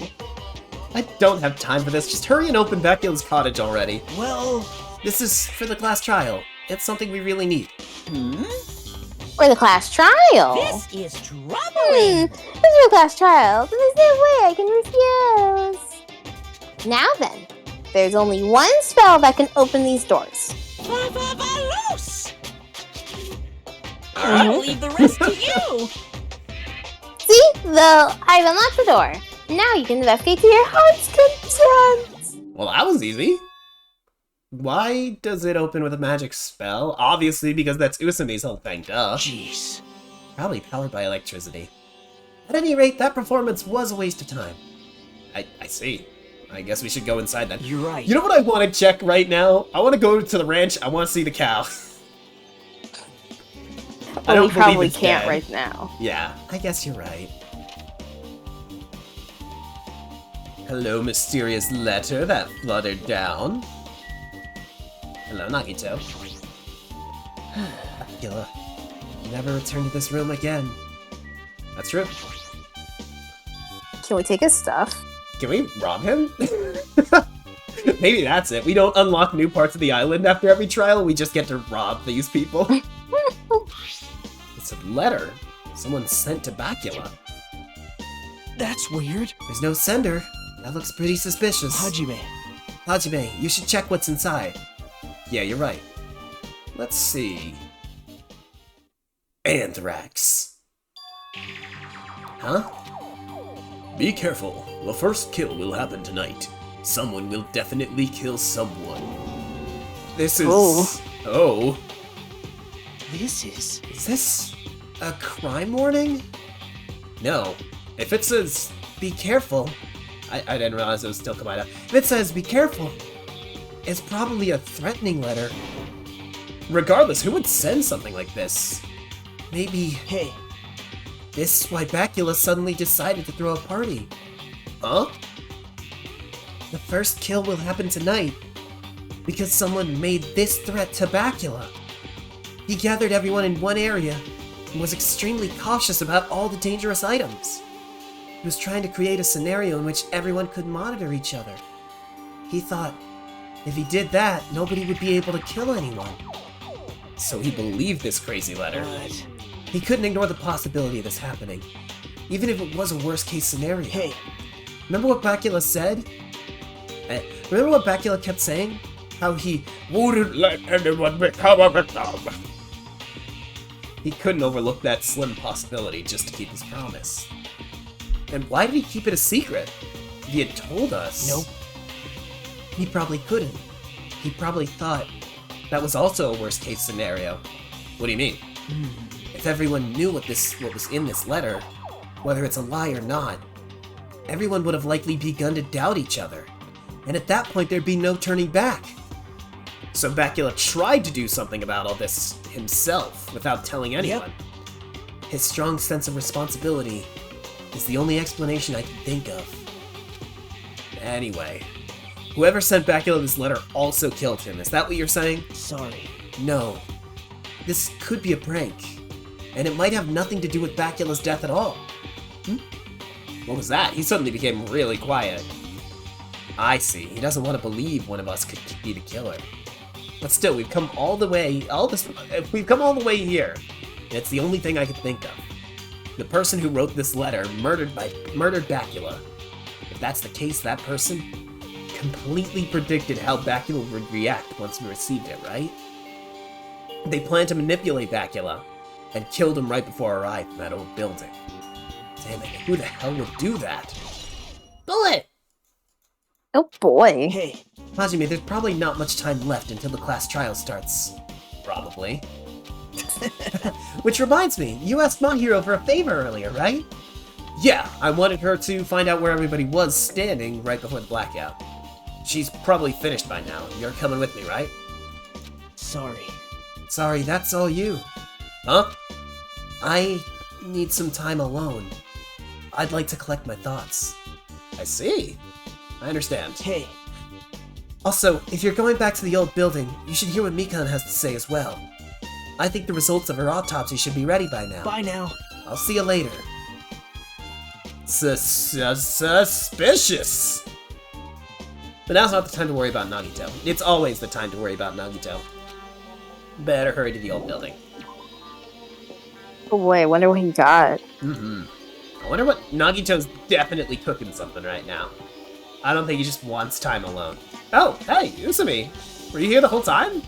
I don't have time for this. Just hurry and open Bacula's cottage already. Well... This is for the class trial. It's something we really need. For the class trial? This is troubling. This is for class trial, so there's no way I can refuse. Now then, there's only one spell that can open these doors. Loose. I'll leave the rest to you. See? I've unlocked the door. Now you can investigate to your heart's content. Well, that was easy. Why does it open with a magic spell? Obviously, because that's Usami's whole thing, duh. Jeez. Probably powered by electricity. At any rate, that performance was a waste of time. I see. I guess we should go inside then. You're right. You know what I want to check right now? I want to go to the ranch. I want to see the cow. I don't we probably it's can't dead. right now. Yeah, I guess you're right. Hello, mysterious letter that fluttered down. Hello, Nagito. Bacula, never return to this room again. That's true. Can we take his stuff? Can we rob him? Maybe that's it. We don't unlock new parts of the island after every trial, we just get to rob these people. It's a letter someone sent to Bacula. That's weird. There's no sender. That looks pretty suspicious. Hajime, you should check what's inside. Yeah, you're right. Let's see. Anthrax. Huh? Be careful. The first kill will happen tonight. Someone will definitely kill someone. This is... Oh. This is... Is this a crime warning? No. If it says, be careful... I didn't realize it was still Kamada. If it says, be careful, it's probably a threatening letter. Regardless, who would send something like this? Maybe... Hey. This is why Bacula suddenly decided to throw a party. Huh? The first kill will happen tonight, because someone made this threat to Bacula. He gathered everyone in one area, and was extremely cautious about all the dangerous items. He was trying to create a scenario in which everyone could monitor each other. He thought, if he did that, nobody would be able to kill anyone. So he believed this crazy letter. What? He couldn't ignore the possibility of this happening, even if it was a worst-case scenario. Hey. Remember what Bacula said? Remember what Bacula kept saying? How he wouldn't let anyone become a victim. He couldn't overlook that slim possibility just to keep his promise. And why did he keep it a secret? If he had told us... Nope. He probably couldn't. He probably thought that was also a worst-case scenario. What do you mean? If everyone knew what was in this letter, whether it's a lie or not, everyone would have likely begun to doubt each other. And at that point, there'd be no turning back. So Bacula tried to do something about all this himself, without telling anyone. His strong sense of responsibility is the only explanation I can think of. Anyway, whoever sent Bacula this letter also killed him. Is that what you're saying? Sorry. No. This could be a prank. And it might have nothing to do with Bacula's death at all. What was that? He suddenly became really quiet. I see. He doesn't want to believe one of us could be the killer. But still, we've come all the way here. It's the only thing I could think of. The person who wrote this letter murdered Bacula. If that's the case, that person completely predicted how Bacula would react once we received it, right? They planned to manipulate Bacula and killed him right before I arrived in that old building. Damn it, who the hell would do that? Bullet! Oh boy. Hey, Hajime, there's probably not much time left until the class trial starts. Probably. Which reminds me, you asked Mahiro for a favor earlier, right? Yeah, I wanted her to find out where everybody was standing right before the blackout. She's probably finished by now. You're coming with me, right? sorry. Sorry, that's all you. Huh? I need some time alone. I'd like to collect my thoughts. I see. I understand. Hey, Also, if you're going back to the old building, you should hear what Mikan has to say as well. I think the results of her autopsy should be ready by now. bye now. I'll see you later. Suspicious! But now's not the time to worry about Nagito. It's always the time to worry about Nagito. Better hurry to the old building. Oh boy, I wonder what he got. I wonder what... Nagito's definitely cooking something right now. I don't think he just wants time alone. Oh, hey, Usumi! Were you here the whole time?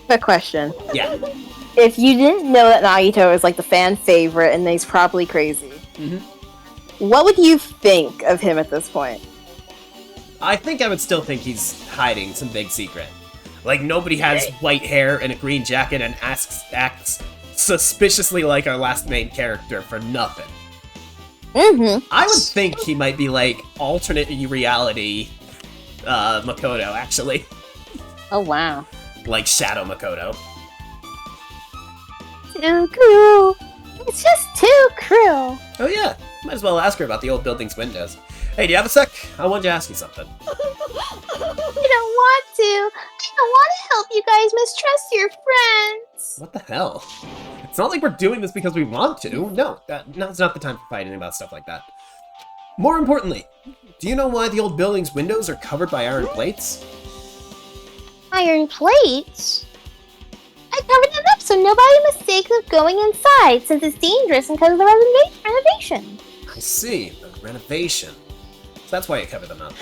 Quick question. Yeah. If you didn't know that Nagito is like the fan favorite and he's probably crazy, what would you think of him at this point? I think I would still think he's hiding some big secret. Like, nobody has white hair and a green jacket and acts suspiciously like our last main character for nothing. I would think he might be like alternate reality Makoto, actually. Oh wow. Like Shadow Makoto. Too cruel. It's just too cruel. Oh yeah, might as well ask her about the old building's windows. Hey, do you have a sec? I wanted to ask you something. I don't want to. I don't want to help you guys mistrust your friends. What the hell? It's not like we're doing this because we want to. No, now's not the time for fighting about stuff like that. More importantly, do you know why the old building's windows are covered by iron plates? Iron plates? I covered them up so nobody mistakes of going inside, since it's dangerous because of the renovation. I see, the renovation. So that's why you covered them up.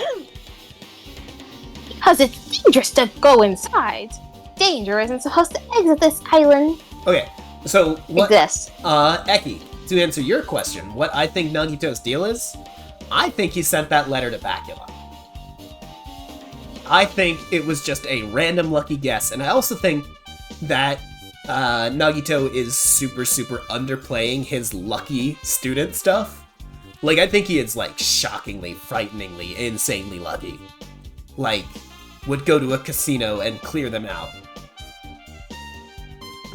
Because it's dangerous to go inside. Danger isn't supposed to exit this island. Okay, so what... Exist. Eki, to answer your question, what I think Nagito's deal is, I think he sent that letter to Bacula. I think it was just a random lucky guess, and I also think that Nagito is super underplaying his lucky student stuff. Like, I think he is, like, shockingly, frighteningly, insanely lucky. Like, would go to a casino and clear them out.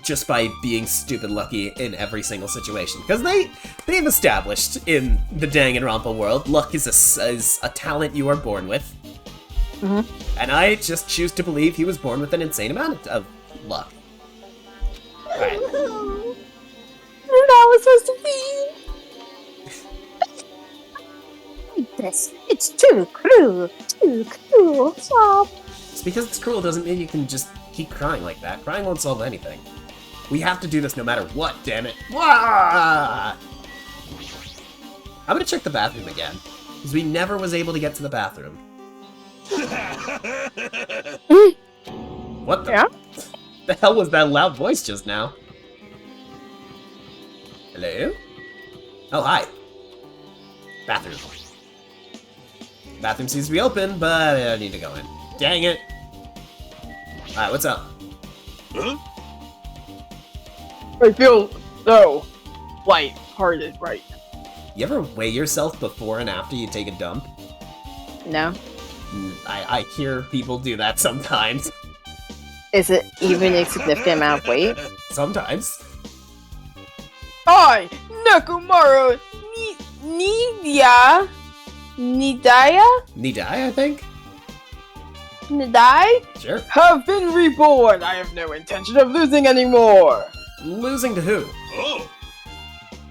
Just by being stupid lucky in every single situation. Because they've established in the Danganronpa world, luck is a talent you are born with. And I just choose to believe he was born with an insane amount of luck. Alright. That was supposed to be. This. It's too cruel. Too cruel. Stop. Just because it's cruel doesn't mean you can just keep crying like that. Crying won't solve anything. We have to do this no matter what, damn it. Wah! I'm gonna check the bathroom again. Because we never was able to get to the bathroom. What the? Yeah? The hell was that loud voice just now? Hello? Oh, hi. Bathroom. Bathroom seems to be open, but I don't need to go in. Dang it. Alright, what's up? Huh? I feel so light-hearted right now. You ever weigh yourself before and after you take a dump? No. I hear people do that sometimes. Is it even a significant amount of weight? Sometimes. I, Nekomaru Nidaya? Nidai, I think? Nidai? Sure. Have been reborn. I have no intention of losing anymore. Losing to who? Oh,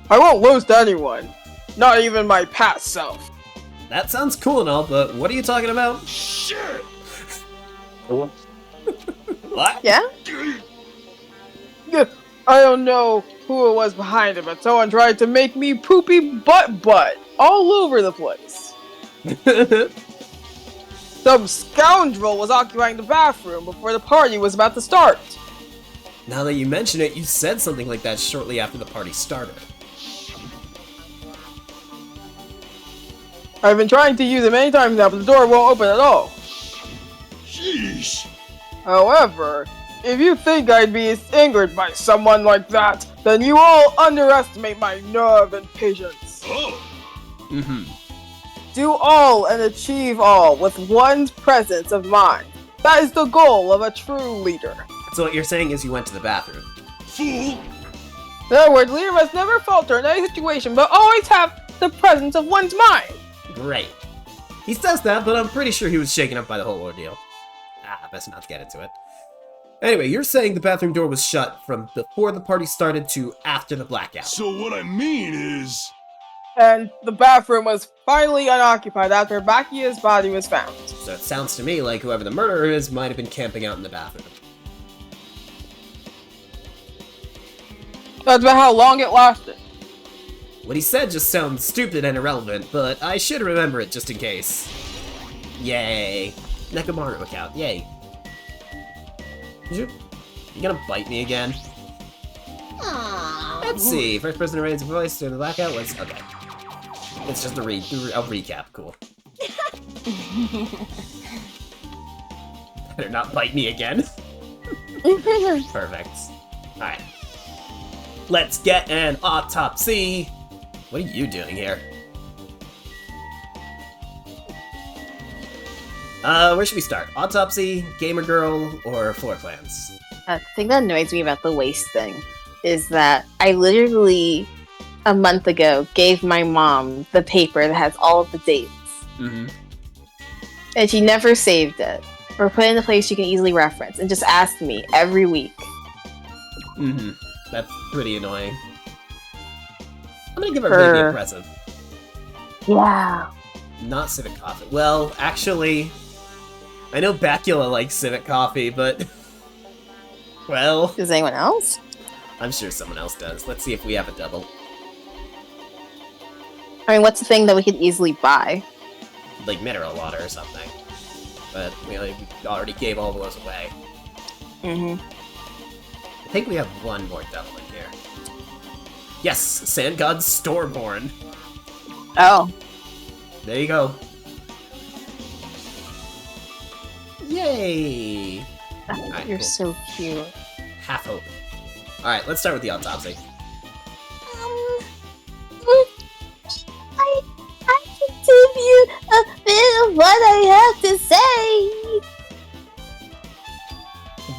I won't lose to anyone. Not even my past self. That sounds cool and all, but what are you talking about? Shit! What? Yeah? I don't know who it was behind it, but someone tried to make me poopy butt all over the place. Some scoundrel was occupying the bathroom before the party was about to start. Now that you mention it, you said something like that shortly after the party started. I've been trying to use it many times now, but the door won't open at all. Sheesh. However, if you think I'd be angered by someone like that, then you all underestimate my nerve and patience. Oh. Mm-hmm. Do all and achieve all with one's presence of mind. That is the goal of a true leader. So what you're saying is you went to the bathroom. Fool. In other words, leader must never falter in any situation, but always have the presence of one's mind. Great. He says that, but I'm pretty sure he was shaken up by the whole ordeal. Best not to get into it. Anyway, you're saying the bathroom door was shut from before the party started to after the blackout. So what I mean is... And the bathroom was finally unoccupied after Bakia's body was found. So it sounds to me like whoever the murderer is might have been camping out in the bathroom. That's about how long it lasted. What he said just sounds stupid and irrelevant, but I should remember it just in case. Yay. Nekomaru account, yay. You gonna bite me again? Aww. Let's see. First person to raise a voice during the blackout was... Okay. It's just a recap, cool. Better not bite me again. Perfect. Alright. Let's get an autopsy! What are you doing here? Where should we start? Autopsy, Gamer Girl, or floor plans? The thing that annoys me about the waste thing is that I literally, a month ago, gave my mom the paper that has all of the dates. Mm-hmm. And she never saved it, or put it in a place she can easily reference, and just asked me every week. Mm-hmm. That's pretty annoying. I'm gonna give her maybe a present. Yeah. Not civic coffee. Well, actually, I know Bacula likes civic coffee, but... Well... Does anyone else? I'm sure someone else does. Let's see if we have a double. I mean, what's the thing that we could easily buy? Like mineral water or something. But we already gave all those away. Mm-hmm. I think we have one more double in here. Yes! Sand God Stormborn! Oh. There you go. Yay! Right, You're cool. so cute. Half hope. Alright, let's start with the autopsy. I can give you a bit of what I have to say.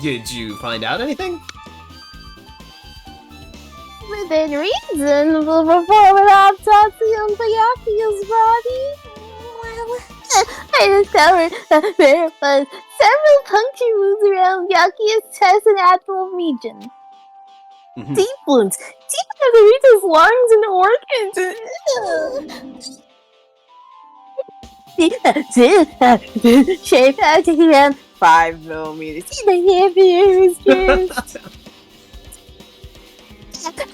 Did you find out anything? Within reason, we'll perform an autopsy on Bayaki's body. Well, I discovered that there was several puncture wounds around Yaki's chest and abdominal region. Mm-hmm. Deep wounds. Deep enough to reach his lungs and organs. Shape out to him 5 millimeters. See the hair just.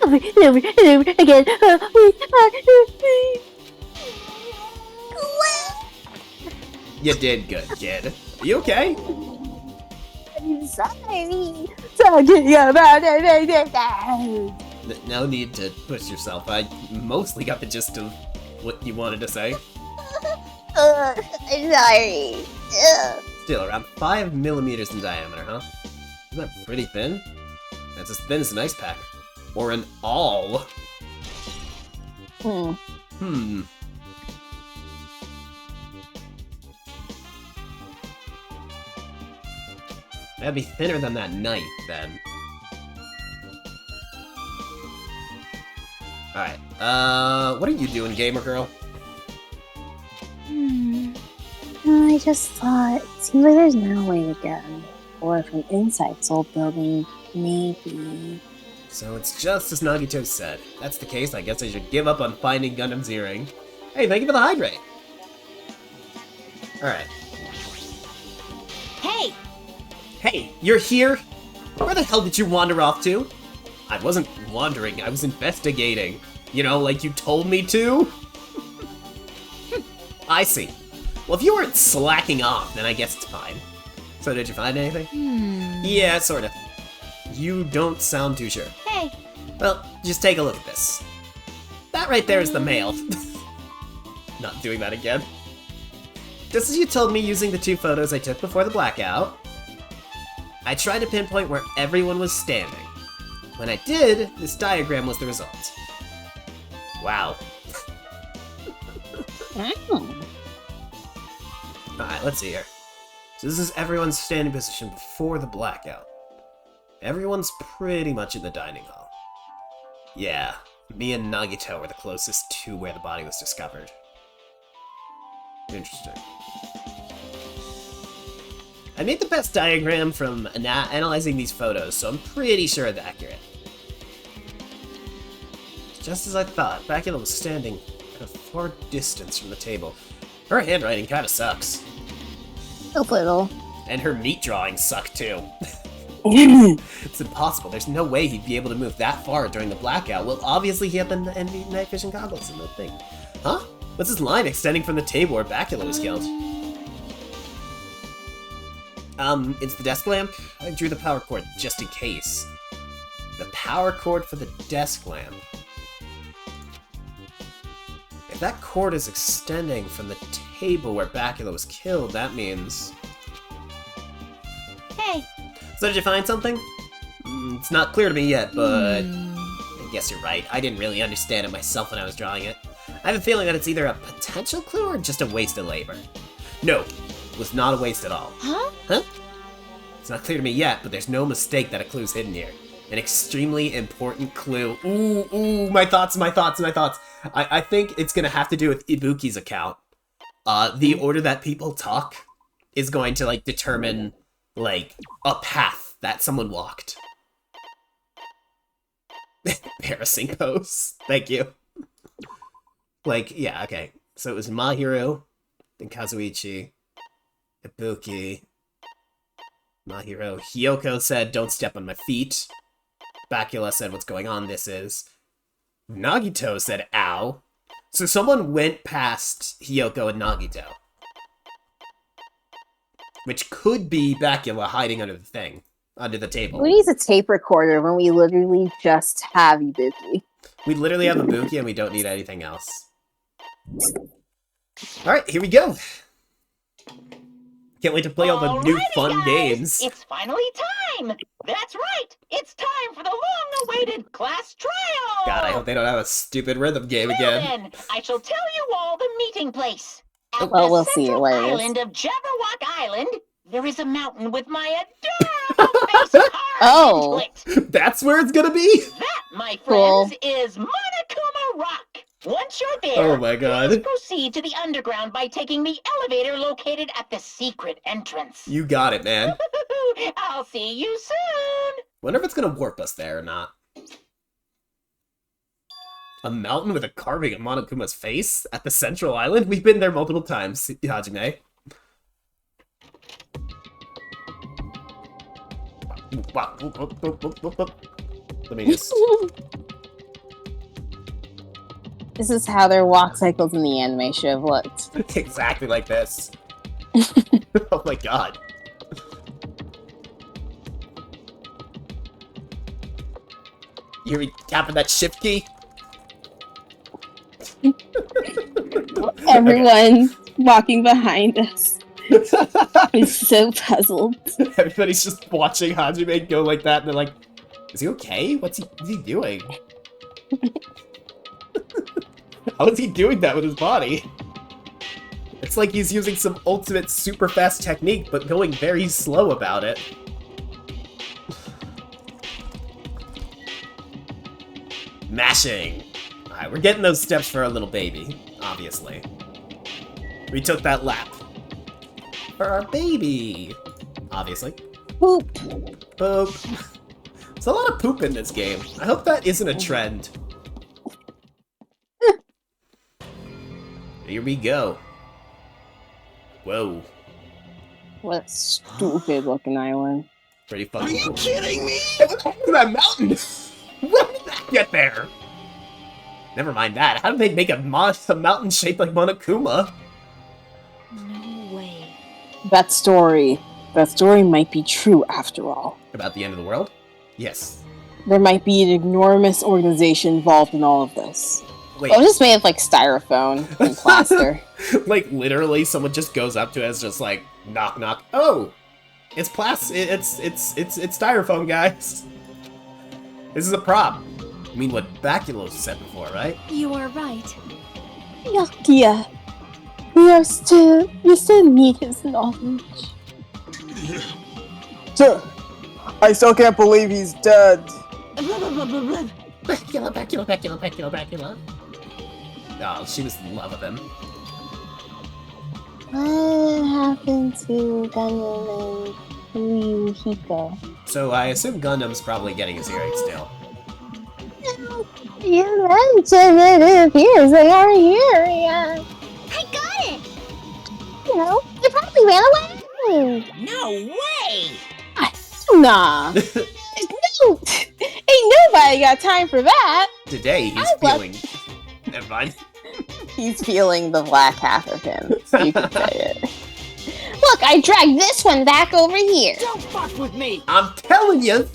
Over again. You did good, kid. Are you okay? I'm sorry. Talking about it. No need to push yourself. I mostly got the gist of what you wanted to say. I'm sorry. Still, around 5 millimeters in diameter, huh? Isn't that pretty thin? That's as thin as an ice pack. Or an awl. Hmm. That'd be thinner than that knife, then. Alright, what are you doing, gamer girl? I just thought, it seems like there's no way to get in. Or from inside this old building, maybe. So it's just as Nagito said. If that's the case, I guess I should give up on finding Gundam's earring. Hey, thank you for the hydrate! Alright. Hey! Hey, you're here? Where the hell did you wander off to? I wasn't wandering, I was investigating. You know, like you told me to? I see. Well, if you weren't slacking off, then I guess it's fine. So did you find anything? Yeah, sorta. You don't sound too sure. Hey! Well, just take a look at this. That right there is the mail. Not doing that again. Just as you told me using the 2 photos I took before the blackout, I tried to pinpoint where everyone was standing. When I did, this diagram was the result. Wow. Alright, let's see here. So this is everyone's standing position before the blackout. Everyone's pretty much in the dining hall. Yeah, me and Nagito were the closest to where the body was discovered. Interesting. I made the best diagram from analyzing these photos, so I'm pretty sure it's accurate. Just as I thought, Bacula was standing at a far distance from the table. Her handwriting kinda sucks. A little. And her meat drawings suck too. It's impossible. There's no way he'd be able to move that far during the blackout. Well, obviously he had the night vision goggles and the thing. Huh? What's this line extending from the table where Bacula was killed? It's the desk lamp. I drew the power cord just in case. The power cord for the desk lamp. If that cord is extending from the table where Bacula was killed, that means... Hey! So did you find something? It's not clear to me yet, but... I guess you're right. I didn't really understand it myself when I was drawing it. I have a feeling that it's either a potential clue or just a waste of labor. No, it was not a waste at all. Huh? Huh? It's not clear to me yet, but there's no mistake that a clue's hidden here. An extremely important clue. Ooh, my thoughts. I think it's gonna have to do with Ibuki's account. The order that people talk is going to, like, determine, like, a path that someone walked. Embarrassing pose. Thank you. Like, yeah, okay. So it was Mahiro, then Kazuichi, Ibuki, Mahiro. Hiyoko said, "Don't step on my feet." Bacula said, "What's going on? This is." Nagito said, "Ow." So someone went past Hiyoko and Nagito. Which could be Bacula hiding under the thing. Under the table. Who needs a tape recorder when we literally just have Ibuki? We literally have Ibuki and we don't need anything else. Alright, here we go. Can't wait to play all the new fun guys, games. It's finally time! That's right! It's time for the long-awaited class trial! God, I hope they don't have a stupid rhythm game again. Then, I shall tell you all the meeting place. At Well, the we'll see central later. island of Jabberwock Island, there is a mountain with my adorable face carved Oh. into it. That's where it's gonna be? That, my Cool. friends, is Monokuma Rock. Once you're there, Oh my god. please proceed to the underground by taking the elevator located at the secret entrance. You got it, man. I'll see you soon. Wonder if it's gonna warp us there or not. A mountain with a carving of Monokuma's face at the central island? We've been there multiple times, Hajime. Wow. Let me just... This is how their walk cycles in the anime should have looked. Exactly like this. Oh my god. You hear me tapping that shift key? Everyone walking behind us is so puzzled. Everybody's just watching Hajime go like that, and they're like, is he okay? What's he doing? How is he doing that with his body? It's like he's using some ultimate super fast technique, but going very slow about it. Mashing. Alright, we're getting those steps for our little baby, obviously. We took that lap. For our baby! Obviously. Poop. Boop. There's a lot of poop in this game. I hope that isn't a trend. Here we go. Whoa. What a stupid looking island. Pretty fucking Are you cool. kidding me? What the heck is that mountain? When did that get there? Never mind that. How did they make a mountain shaped like Monokuma? No way. That story might be true after all. About the end of the world? Yes. There might be an enormous organization involved in all of this. Wait. Oh, just made of like styrofoam and plaster. Like literally, someone just goes up to it, it's just like knock knock. Oh, it's it's styrofoam, guys. This is a prop. I mean, what Baculo said before, right? You are right. Yeah. We still need his knowledge. Sir, I still can't believe he's dead. Bacula. Oh, she was in love with him. What happened to Gundam and Ryuhiko? So I assume Gundam's probably getting his earring still. You mentioned it appears they are here. Yeah. I got it! You know, they probably ran away. No way! Nah. Ain't nobody got time for that. Today he's feeling. Never mind. He's feeling the black half of him. You could say it. Look, I dragged this one back over here. Don't fuck with me! I'm telling you,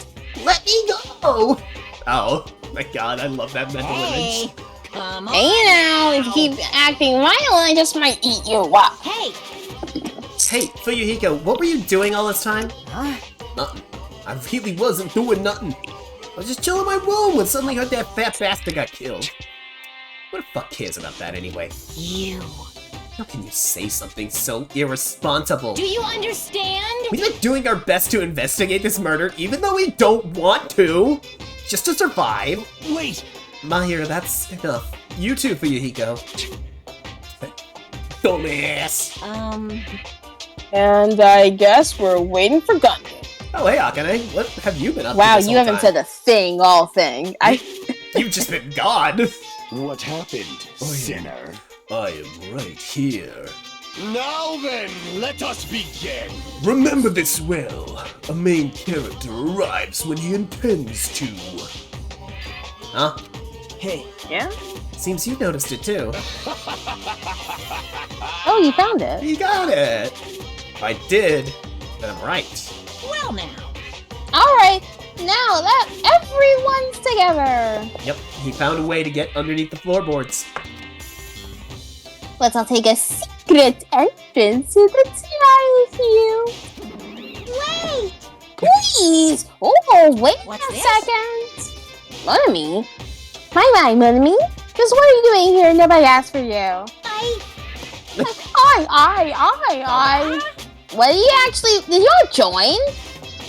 let me go. Oh my god, I love that mental Hey! image. Come on! Hey now, if you keep acting violent, I just might eat you up. Hey! Hey, Fuyuhiko, what were you doing all this time? Huh? Nothing. I really wasn't doing nothing. I was just chilling in my room when suddenly heard that fat bastard got killed. What the fuck cares about that anyway? You. How can you say something so irresponsible? Do you understand? We've been doing our best to investigate this murder, even though we don't want to, just to survive. Wait! Mahir, that's enough. You too, Fuyuhiko. Dumbass. And I guess we're waiting for Gundam. Oh, hey, Akane. What have you been up to Wow, this you whole haven't time? said a thing all thing. You've just been gone. What happened, sinner? I am right here. Now then, let us begin. Remember this well. A main character arrives when he intends to. Huh? Hey. Yeah? Seems you noticed it too. Oh, you found it. You got it. If I did, then I'm right. Well now. Alright, now that everyone's together. Yep, he found a way to get underneath the floorboards. Let's all take a secret entrance to the Trial Wait! Please! Oh, wait What's a this? second! Monami? My Monami? Just what are you doing here? Nobody asked for you. I. What do you actually... Did you all join?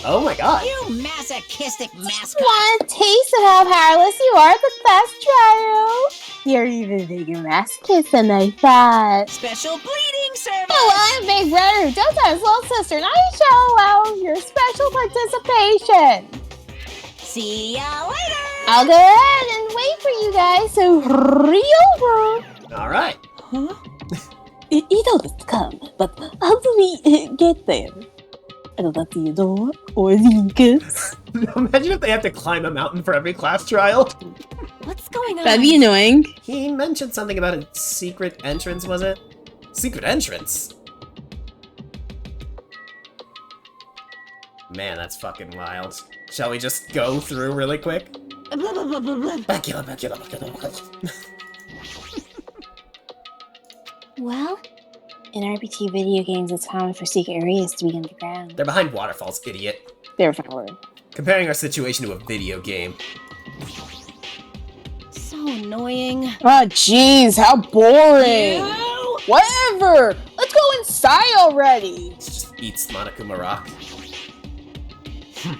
Oh my god. You masochistic mascot. Want a taste of how powerless you are at the class trial? You're even bigger masochist than I thought. Special bleeding service. Oh, well, I'm Big Brother who does have his little sister, and I shall allow your special participation. See ya later. I'll go ahead and wait for you guys, so hurry over. Alright. Huh? You know this come, but how do we get there? I don't know, Theodore or Lucas. Imagine if they have to climb a mountain for every class trial. What's going on? That'd be annoying. He mentioned something about a secret entrance, was it? Secret entrance? Man, that's fucking wild. Shall we just go through really quick? Bacula. Well, In RPG video games, it's common for secret areas to be underground. They're behind waterfalls, idiot. They're valid. Comparing our situation to a video game. so annoying. Oh, jeez, how boring! You? Whatever! Let's go inside already! Just eats Monokuma Rock. I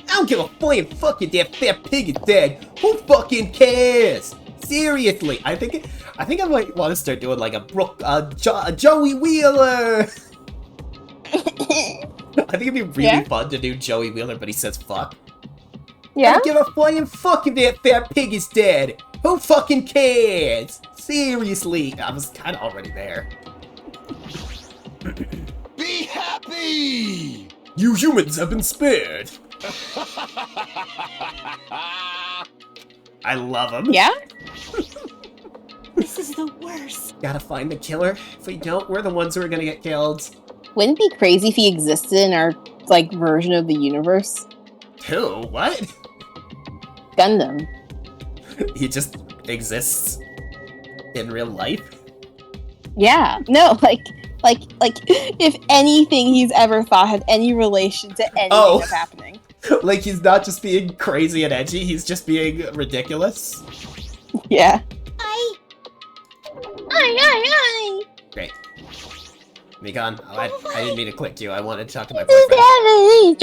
don't give a flying fuck if that fat pig is dead. Who fucking cares? Seriously, I think I might want to start doing like a Joey Wheeler. I think it'd be really fun to do Joey Wheeler, but he says fuck. I Yeah? don't give a flying fuck if that fat pig is dead. Who fucking cares? Seriously. I was kind of already there. Be happy! You humans have been spared. I love him. Yeah? This is the worst. Gotta find the killer. If we don't, we're the ones who are gonna get killed. Wouldn't it be crazy if he existed in our, like, version of the universe? Who? What? Gundam. He just exists in real life? Yeah. No, like, if anything he's ever thought had any relation to anything that's happening. Like he's not just being crazy and edgy, he's just being ridiculous? Yeah. I. Great. Mikon, I didn't mean to click you. I wanted to talk to my boyfriend.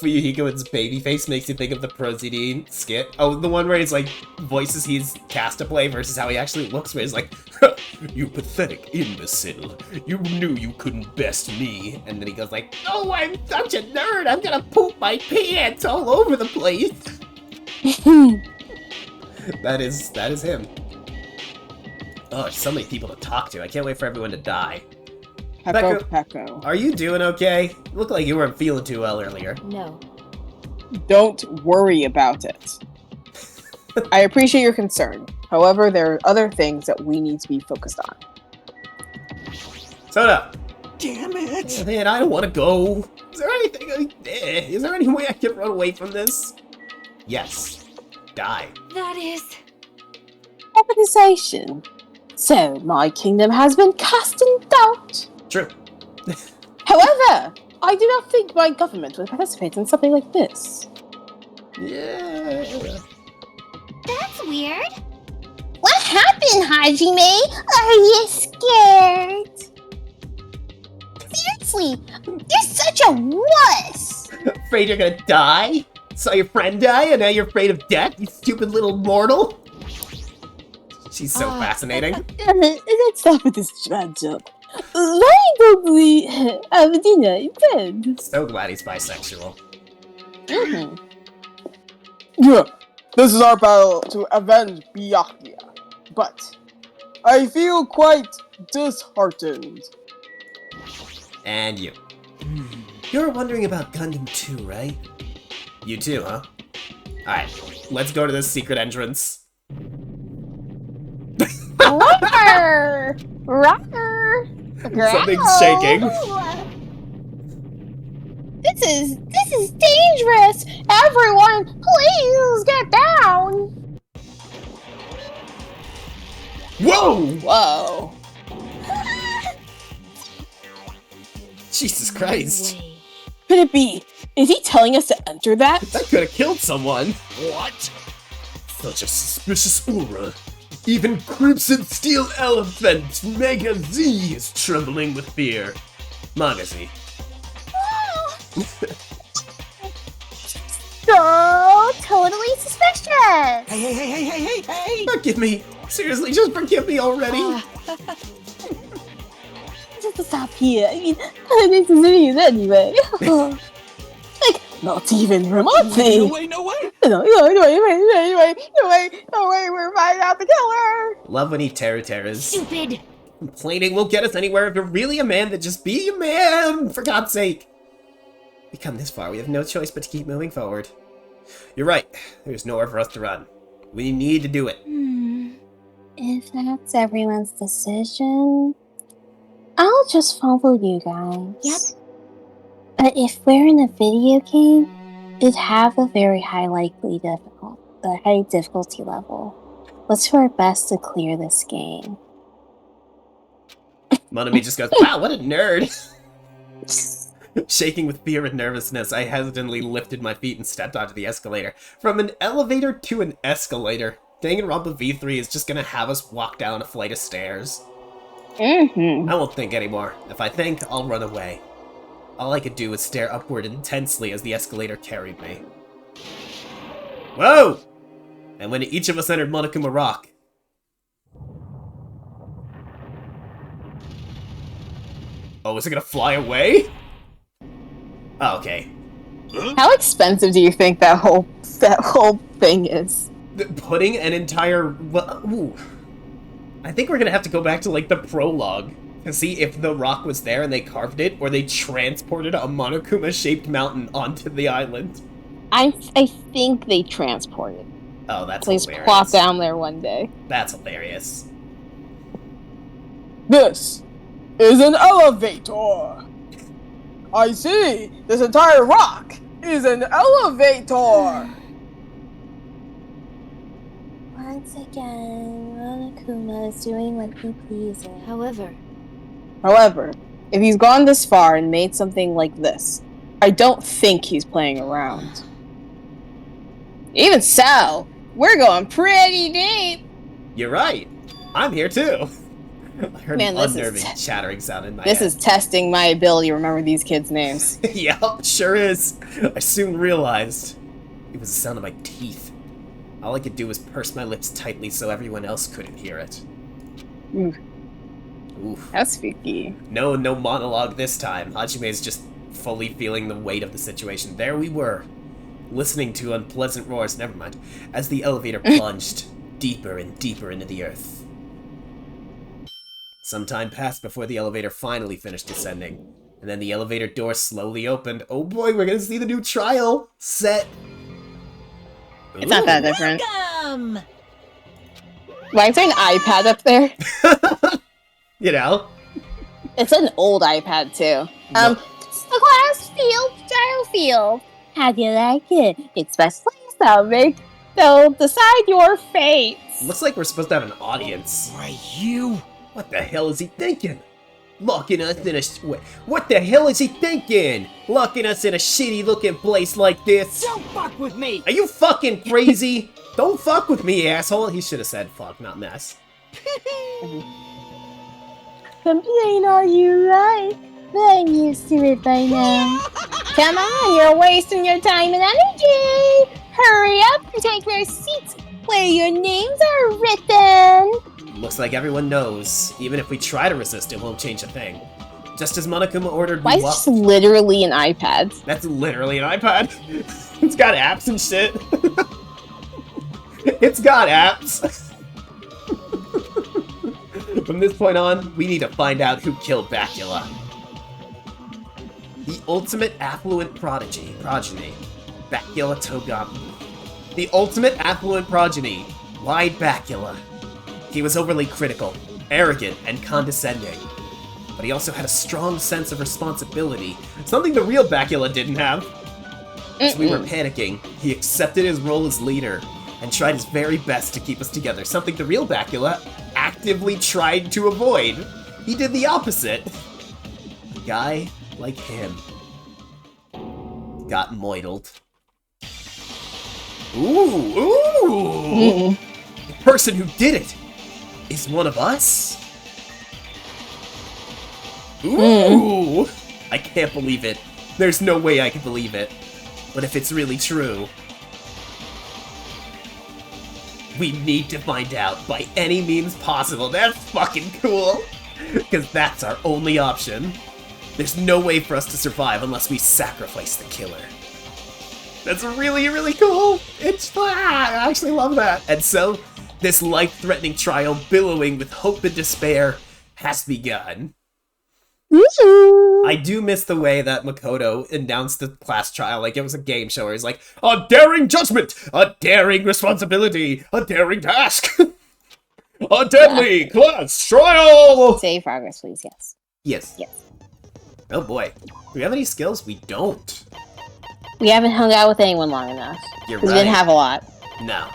Fuyuhiko and his baby face makes you think of the Prozidine skit. Oh, the one where he's like voices he's cast to play versus how he actually looks, where he's like, You pathetic imbecile. You knew you couldn't best me. and then he goes like, oh, I'm such a nerd, I'm gonna poop my pants all over the place. That is him. Oh, there's so many people to talk to. I can't wait for everyone to die. Pecco. Are you doing okay? You look like you weren't feeling too well earlier. No. Don't worry about it. I appreciate your concern. However, there are other things that we need to be focused on. Soda! Damn it! Man, I don't want to go. Is there any way I can run away from this? Yes. Die. That is. Organization. So, my kingdom has been cast in doubt. True. However, I do not think my government would participate in something like this. Yeah. That's weird. What happened, Hajime? Are you scared? Seriously, you're such a wuss! Afraid you're gonna die? Saw your friend die and now you're afraid of death, you stupid little mortal? She's so fascinating. Let's stop with this bad joke. Why don't we have dinner instead? So glad he's bisexual. Yeah, this is our battle to avenge Byakuya. But I feel quite disheartened. And you. You're wondering about Gundam 2, right? You too, huh? Alright, let's go to this secret entrance. Roar! Roar! Something's shaking. This is dangerous! Everyone, please get down! Whoa! Whoa. Jesus Christ. Could it be? Is he telling us to enter that? That could have killed someone. What? Such a suspicious aura. Even Crimson Steel Elephant Mega Z is trembling with fear. Magazi. So totally suspicious! Hey! Forgive me. Seriously, just forgive me already. Just stop here. I mean, this is it anyway. Like, not even remotely. No way! No way, we're finding out the killer. Love when he terrors. Stupid. Complaining won't get us anywhere. If you're really a man, then just be a man, for God's sake. We come this far, we have no choice but to keep moving forward. You're right. There's nowhere for us to run. We need to do it. If that's everyone's decision, I'll just follow you guys. Yep. But if we're in a video game, it'd have a very high difficulty level. Let's do our best to clear this game. Monami just goes, wow, what a nerd. Shaking with fear and nervousness, I hesitantly lifted my feet and stepped onto the escalator. From an elevator to an escalator. Danganronpa V3 is just gonna have us walk down a flight of stairs. I won't think anymore. If I think, I'll run away. All I could do was stare upward intensely as the escalator carried me. Whoa! And when each of us entered Monokuma Rock, Oh, is it gonna fly away? Oh, okay. How expensive do you think that whole thing is? Putting an entire... Well, ooh. I think we're gonna have to go back to, like, the prologue to see if the rock was there and they carved it, or they transported a Monokuma-shaped mountain onto the island. I think they transported. Oh, that's Please hilarious. plop down there one day. That's hilarious. This is an elevator. I see. This entire rock is an elevator. Once again, Monokuma is doing what he pleases. However, if he's gone this far and made something like this, I don't think he's playing around. Even so, we're going pretty deep. You're right. I'm here too. I heard Man, an this is unnerving chattering sound in my This head. is testing my ability to remember these kids' names. Yep, sure is. I soon realized it was the sound of my teeth. All I could do was purse my lips tightly so everyone else couldn't hear it. Ooh. Oof. That's spooky. No monologue this time. Hajime's just fully feeling the weight of the situation. There we were, listening to unpleasant roars, never mind, as the elevator plunged deeper and deeper into the earth. Some time passed before the elevator finally finished descending, and then the elevator door slowly opened. Oh boy, we're gonna see the new trial set. It's not that different. Welcome! Why is there an iPad up there? You know? It's an old iPad too. The class field. How do you like it? It's best place I'll make. So decide your fate. Looks like we're supposed to have an audience. Why, you? What the hell is he thinking? Locking us in a... What the hell is he thinking? Locking us in a shitty-looking place like this? Don't fuck with me! Are you fucking crazy? Don't fuck with me, asshole. He should have said fuck, not mess. Complain all you like. I'm used to it by now. Come on, you're wasting your time and energy. Hurry up and take their seats where your names are written. Looks like everyone knows. Even if we try to resist, it won't change a thing. Just as Monokuma ordered Why is this literally an iPad? That's literally an iPad. It's got apps and shit. It's got apps. From this point on, we need to find out who killed Bacula. The ultimate affluent progeny, Bacula Togami. The ultimate affluent progeny, lied Bacula. He was overly critical, arrogant, and condescending. But he also had a strong sense of responsibility, something the real Bacula didn't have. As we were panicking, he accepted his role as leader and tried his very best to keep us together, something the real Bacula actively tried to avoid. He did the opposite. A guy like him got moidled. Ooh! The person who did it is one of us? Ooh! I can't believe it. There's no way I can believe it. But if it's really true, we need to find out by any means possible. That's fucking cool! Because that's our only option. There's no way for us to survive unless we sacrifice the killer. That's really, really cool! I actually love that. And so, this life-threatening trial, billowing with hope and despair, has begun. I do miss the way that Makoto announced the class trial like it was a game show where he's like, a daring judgment, a daring responsibility, a daring task, a deadly class trial! Save progress, please, yes. Yes. Yes. Oh boy. Do we have any skills? We don't. We haven't hung out with anyone long enough. You're We right. didn't have a lot. No.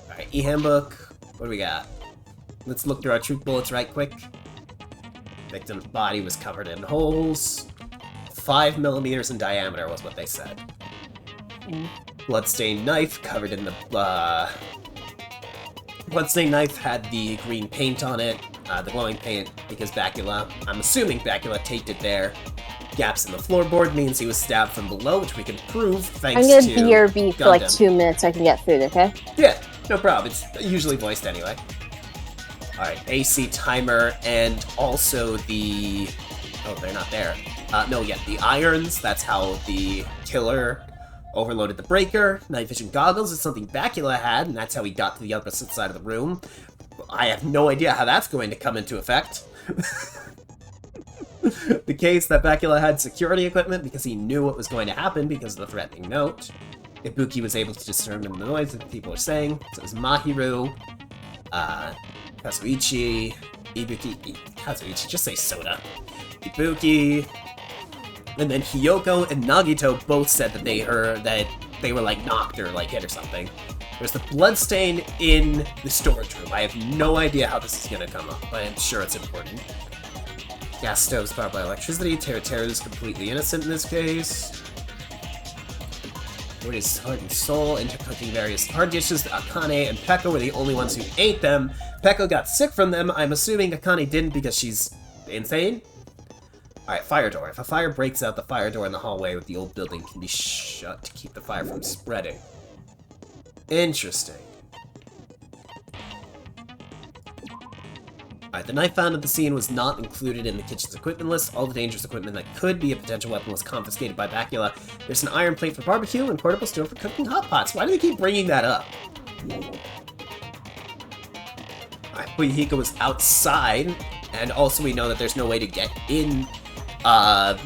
Alright, e-handbook. What do we got? Let's look through our truth bullets right quick. Victim's body was covered in holes. 5 millimeters in diameter was what they said. Bloodstained knife covered in the, Bloodstained knife had the green paint on it. The glowing paint because Bacula, I'm assuming Bacula taped it there. Gaps in the floorboard means he was stabbed from below, which we can prove thanks to I'm gonna BRB for like Gundam. 2 minutes so I can get food, okay? Yeah, no problem. It's usually voiced anyway. Alright, AC timer, and also the... Oh, they're not there. No, yeah, the irons, that's how the killer overloaded the breaker. Night vision goggles is something Bacula had, and that's how he got to the opposite side of the room. I have no idea how that's going to come into effect. The case that Bacula had security equipment because he knew what was going to happen because of the threatening note. Ibuki was able to discern the noise that people are saying, so it was Mahiru, Kazuichi, Ibuki, Kazuichi, just say Soda, Ibuki, and then Hiyoko and Nagito both said that they heard that they were like knocked or like hit or something. There's the bloodstain in the storage room. I have no idea how this is gonna come up, but I'm sure it's important. Gas stoves powered by electricity. Teru is completely innocent in this case. What is heart and soul? Intercooking various hard dishes. Akane and Pekka were the only ones who ate them. Pekka got sick from them. I'm assuming Akane didn't because she's insane. Alright, fire door. If a fire breaks out, the fire door in the hallway with the old building can be shut to keep the fire from spreading. Interesting. Alright, the knife found at the scene was not included in the kitchen's equipment list. All the dangerous equipment that could be a potential weapon was confiscated by Bacula. There's an iron plate for barbecue and portable stove for cooking hot pots. Why do they keep bringing that up? Alright, Fuyuhiko was outside, and also we know that there's no way to get in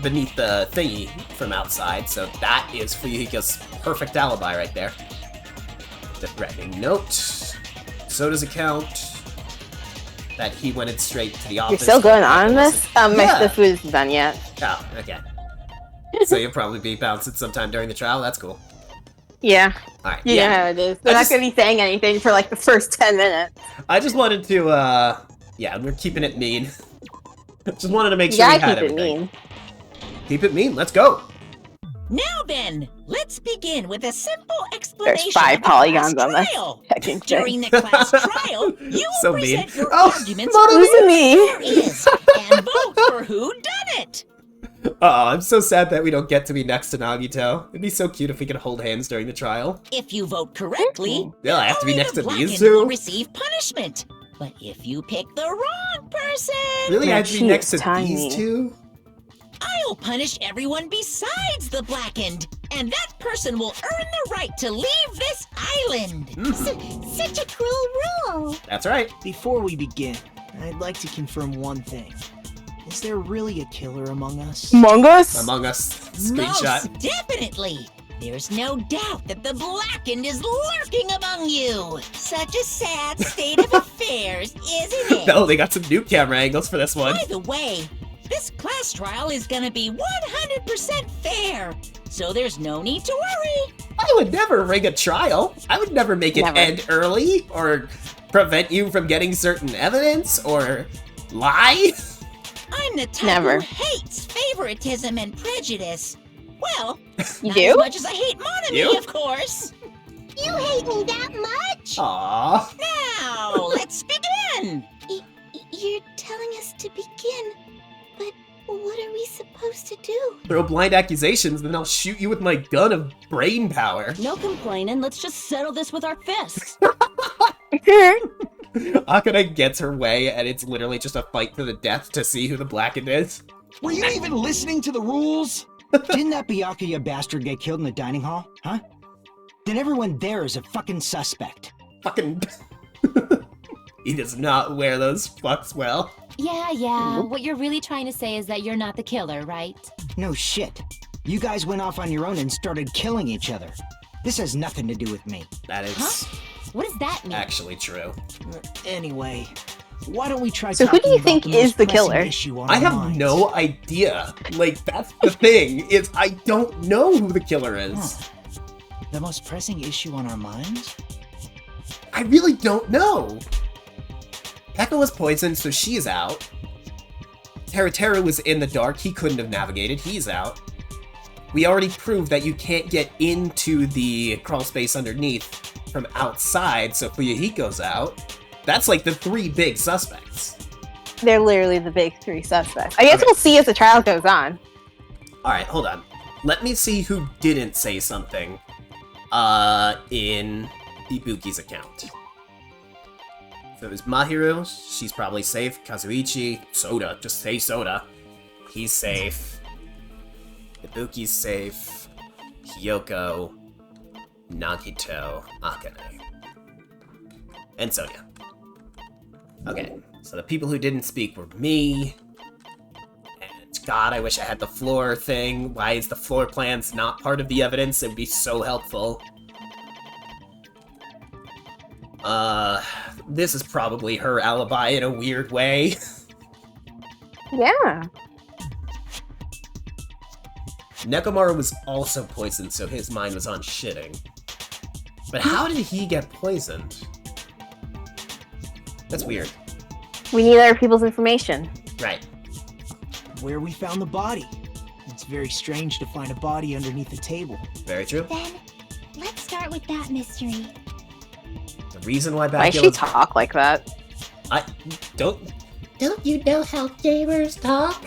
beneath the thingy from outside, so that is Fuyuhiko's perfect alibi right there. The threatening note. Soda's account. That he went in straight to the office. You're still going on this? Yeah. The food isn't done yet. Oh, okay. So you'll probably be bouncing sometime during the trial. That's cool. Yeah. Alright. You know how it is. They're not going to be saying anything for like the first 10 minutes. I just wanted to, yeah, we're keeping it mean. Just wanted to make sure we had everything. Keep it mean. Let's go. Now then, let's begin with a simple explanation. There's 5 polygons on this this. During the class trial, you will So present mean. your Oh, arguments Moto for mean. who there is, and vote for who done it. Oh, I'm so sad that we don't get to be next to Nagito. It'd be so cute if we could hold hands during the trial. If you vote correctly, Yeah, I have to be only next the to these blackened will two. receive punishment. But if you pick the wrong person, Really, I have to be she next is to tiny. these two? I'll punish everyone besides the blackened, and that person will earn the right to leave this island. Such a cruel rule. That's right. Before we begin, I'd like to confirm one thing. Is there really a killer among us? Among Us? Among Us. Screenshot. Most definitely. There's no doubt that the blackened is lurking among you. Such a sad state of affairs, isn't it? No, they got some new camera angles for this one. By the way, this class trial is gonna be 100% fair, so there's no need to worry. I would never rig a trial. I would never make it end early, or prevent you from getting certain evidence, or lie. I'm the type who hates favoritism and prejudice. Well, You not do? as much as I hate Monami, You? of course. You hate me that much? Aww. Now, let's begin. You're telling us to begin, but what are we supposed to do? Throw blind accusations, then I'll shoot you with my gun of brain power. No complaining, let's just settle this with our fists. Akane gets her way, and it's literally just a fight to the death to see who the blackened is. Were you even listening to the rules? Didn't that Byakuya bastard get killed in the dining hall? Huh? Then everyone there is a fucking suspect. Fucking... He does not wear those fucks well. Yeah. What you're really trying to say is that you're not the killer, right? No shit. You guys went off on your own and started killing each other. This has nothing to do with me. That is What does that mean? actually true. Anyway, why don't we try So who do you talking think about the is most the pressing killer? issue on I our have minds? no idea. Like, that's the thing, is I don't know who the killer is. The most pressing issue on our minds? I really don't know. Pekka was poisoned, so she's out. Teru was in the dark, he couldn't have navigated, he's out. We already proved that you can't get into the crawl space underneath from outside, so Fuyuhiko's out. That's like the 3 big suspects. They're literally the big 3 suspects. I guess we'll see as the trial goes on. Alright, hold on. Let me see who didn't say something in Ibuki's account. There's Mahiru, she's probably safe. Kazuichi, Soda, just say Soda. He's safe. Ibuki's safe. Kyoko, Nagito, Akane. And Sonia. Okay, so the people who didn't speak were me. And God, I wish I had the floor thing. Why is the floor plans not part of the evidence? It would be so helpful. This is probably her alibi in a weird way. Yeah. Nekomaru was also poisoned, so his mind was on shitting. But how did he get poisoned? That's weird. We need other people's information. Right. Where we found the body. It's very strange to find a body underneath the table. Very true. Then, let's start with that mystery. The reason why Why Bacula... she talk like that? I... Don't you know how gamers talk?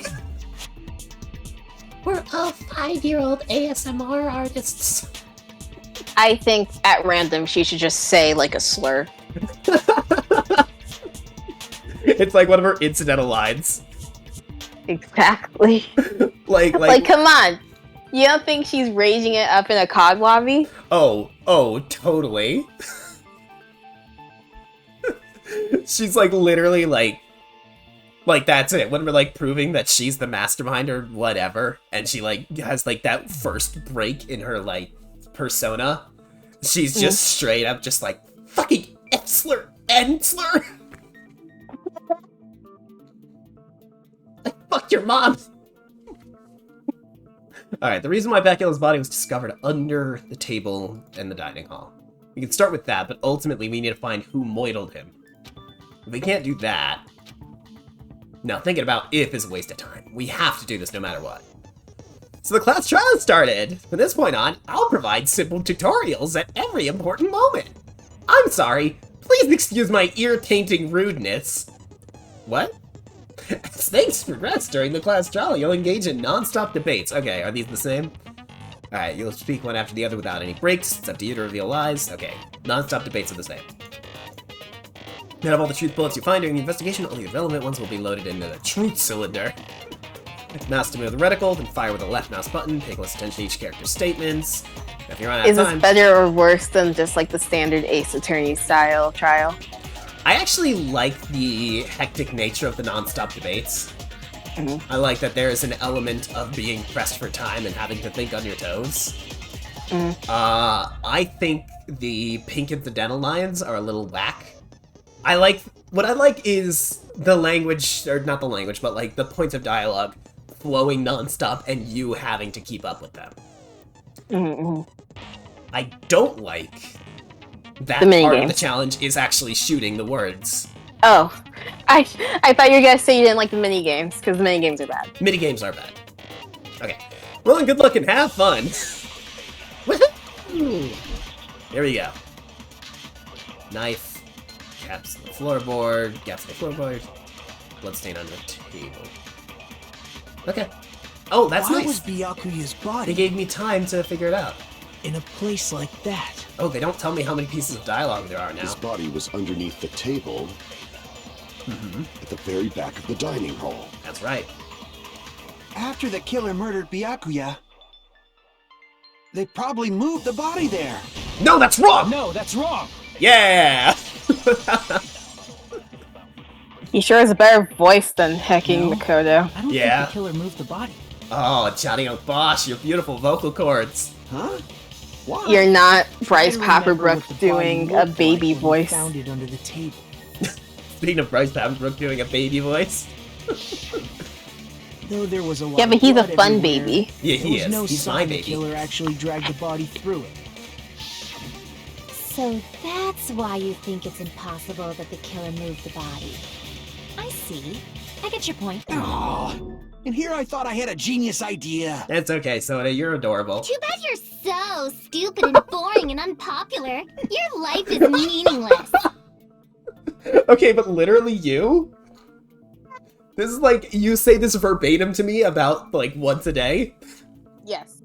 We're all 5-year-old ASMR artists. I think at random she should just say like a slur. It's like one of her incidental lines. Exactly. like, come on. You don't think she's raging it up in a COD lobby? Oh, totally. She's like literally like that's it. When we're like proving that she's the mastermind or whatever, and she like has like that first break in her like persona, she's just straight up just like fucking Ensler. Like fuck your mom. Alright, the reason why Bacula's body was discovered under the table in the dining hall. We can start with that, but ultimately we need to find who moidled him. If we can't do that... Now, thinking about if is a waste of time. We have to do this no matter what. So the class trial started! From this point on, I'll provide simple tutorials at every important moment. I'm sorry, please excuse my ear-tainting rudeness. What? As things progress during the class trial, you'll engage in non-stop debates. Okay, are these the same? Alright, you'll speak one after the other without any breaks. It's up to you to reveal lies. Okay, non-stop debates are the same. Out of all the truth bullets you find during the investigation, only the relevant ones will be loaded into the truth cylinder. Mouse to move the reticle, then fire with the left mouse button. Pay close attention to each character's statements. Now, if you run out of Is time... this better or worse than just like the standard Ace Attorney style trial? I actually like the hectic nature of the non-stop debates. I like that there is an element of being pressed for time and having to think on your toes. I think the pink incidental lines are a little whack. What I like is the language, or not the language, but like the points of dialogue flowing non-stop and you having to keep up with them. I don't like that part of the challenge is actually shooting the words. Oh, I thought you were gonna say you didn't like the mini games because the mini games are bad. Mini games are bad. Okay, well, good luck and have fun. Woohoo! Here we go. Knife. Gaps in the floorboard, gaps in the floorboard, bloodstain on the table. Okay. Oh, that's Why nice. was Byakuya's body They gave me time to figure it out. in a place like that? Oh, they don't tell me how many pieces of dialogue there are now. His body was underneath the table at the very back of the dining hall. That's right. After the killer murdered Byakuya, they probably moved the body there. No, that's wrong! No, that's wrong! Yeah! He sure has a better voice than hacking Makoto. I don't think the killer moved the body. Oh, Johnny Bosch, your beautiful vocal cords. Huh? Why? You're not Bryce I remember Paperbrook what the body doing a looked baby like when we voice. Found it under the table. Speaking of Bryce Paperbrook doing a baby voice. Though there was a lot Yeah, but of he's a blood fun everywhere, baby. Yeah, there he was is. no He's sign my the baby. killer actually dragged the body through it. So that's why you think it's impossible that the killer moved the body. I see. I get your point. Oh, and here I thought I had a genius idea. It's okay, Soda, you're adorable. Too bad you're so stupid and boring and unpopular. Your life is meaningless. Okay, but literally you? This is like, you say this verbatim to me about, like, once a day? Yes.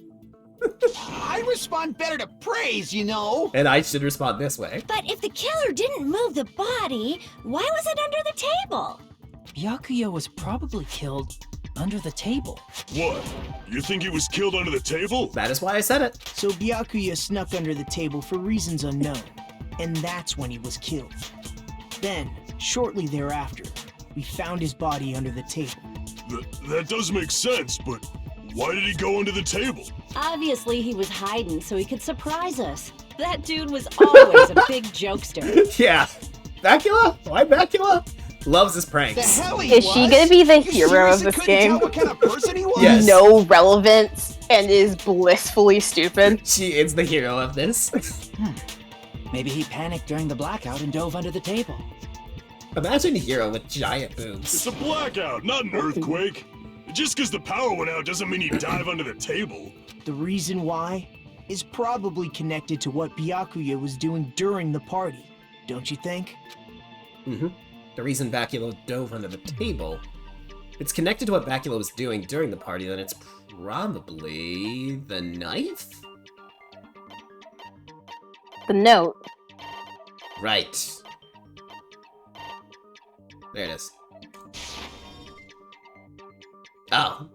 I respond better to praise, you know. And I should respond this way. But if the killer didn't move the body, why was it under the table? Byakuya was probably killed under the table. What? You think he was killed under the table? That is why I said it. So Byakuya snuck under the table for reasons unknown, and that's when he was killed. Then, shortly thereafter, we found his body under the table. That does make sense, but why did he go under the table? Obviously, he was hiding so he could surprise us. That dude was always a big jokester. Yeah. Bacula? Why Bacula? Loves his pranks. The hell he Is she gonna be the hero of this game? What kind of person he was? Yes. No relevance and is blissfully stupid. She is the hero of this. Maybe he panicked during the blackout and dove under the table. Imagine a hero with giant boobs. It's a blackout, not an earthquake. Just because the power went out doesn't mean you dive under the table. The reason why is probably connected to what Byakuya was doing during the party, don't you think? Mm-hmm. The reason Bacula dove under the table. If it's connected to what Bacula was doing during the party, then it's probably the knife? The note. Right. There it is. Oh.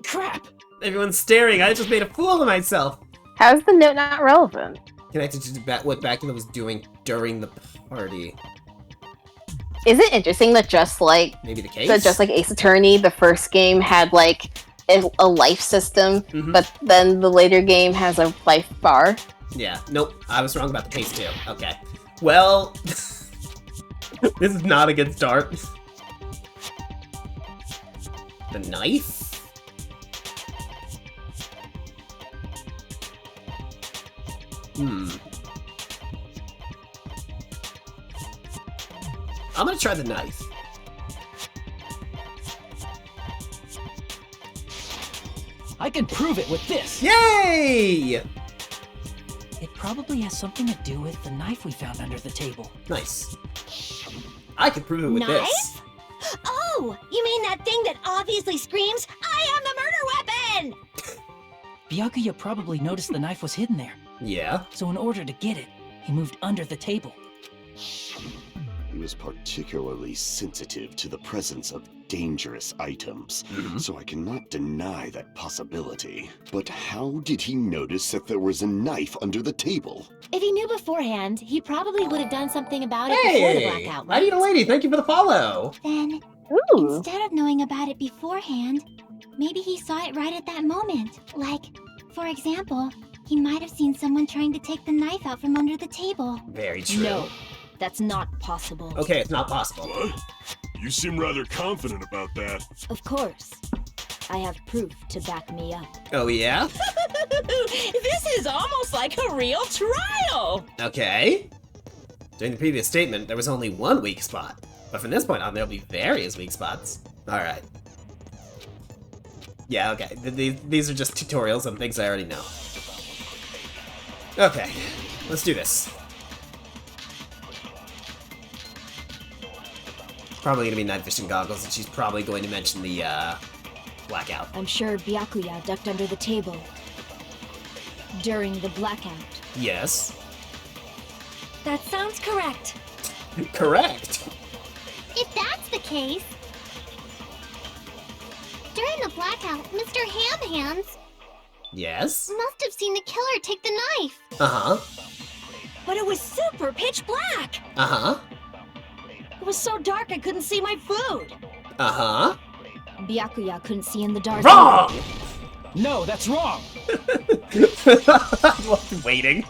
Crap! Everyone's staring. I just made a fool of myself. How's the note not relevant? Connected to what Bacula was doing during the party. Is it interesting that just like Maybe the case? that just like Ace Attorney, the first game had like a life system, Mhm. but then the later game has a life bar? Yeah. Nope. I was wrong about the case too. Okay. Well, this is not a good start. The knife? I'm gonna try the knife. I can prove it with this! Yay! It probably has something to do with the knife we found under the table. Nice. I could prove it with this. Knife? Oh, you mean that thing that obviously screams, I am the murder weapon! Byakuya probably noticed the knife was hidden there. Yeah. So in order to get it, he moved under the table. He was particularly sensitive to the presence of dangerous items, so I cannot deny that possibility. But how did he notice that there was a knife under the table? If he knew beforehand, he probably would have done something about it before the Hey! blackout. I need a lady. Thank you for the follow. Then, Ooh. instead of knowing about it beforehand, maybe he saw it right at that moment. Like, for example, he might have seen someone trying to take the knife out from under the table. Very true. No, that's not possible. Okay, it's not possible. What? You seem rather confident about that. Of course. I have proof to back me up. Oh, yeah? This is almost like a real trial! Okay. During the previous statement, there was only one weak spot. But from this point on, there'll be various weak spots. Alright. Yeah, okay. These are just tutorials on things I already know. Okay. Let's do this. Probably gonna be night vision goggles, and she's probably going to mention the, blackout. I'm sure Byakuya ducked under the table during the blackout. Yes. That sounds correct. Correct. If that's the case, during the blackout, Mr. Ham-Hands Yes. must have seen the killer take the knife. Uh-huh. But it was super pitch black! Uh-huh. It was so dark I couldn't see my food! Uh-huh. Byakuya couldn't see in the dark. Wrong! No, that's wrong! I'm waiting.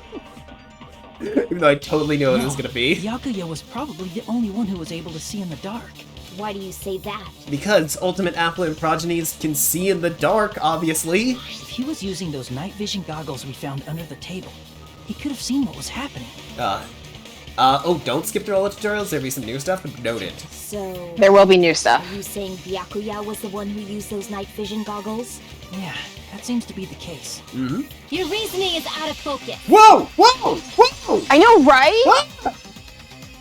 Even though I totally knew what it was gonna be. Byakuya was probably the only one who was able to see in the dark. Why do you say that? Because Ultimate Affluent Progenies can see in the dark, obviously. If he was using those night vision goggles we found under the table, he could have seen what was happening. Oh, don't skip through all the tutorials. There'll be some new stuff. Noted. So... There will be new stuff. Are you saying Byakuya was the one who used those night vision goggles? Yeah, that seems to be the case. Mm-hmm. Your reasoning is out of focus. Whoa! Whoa! Whoa! I know, right? What?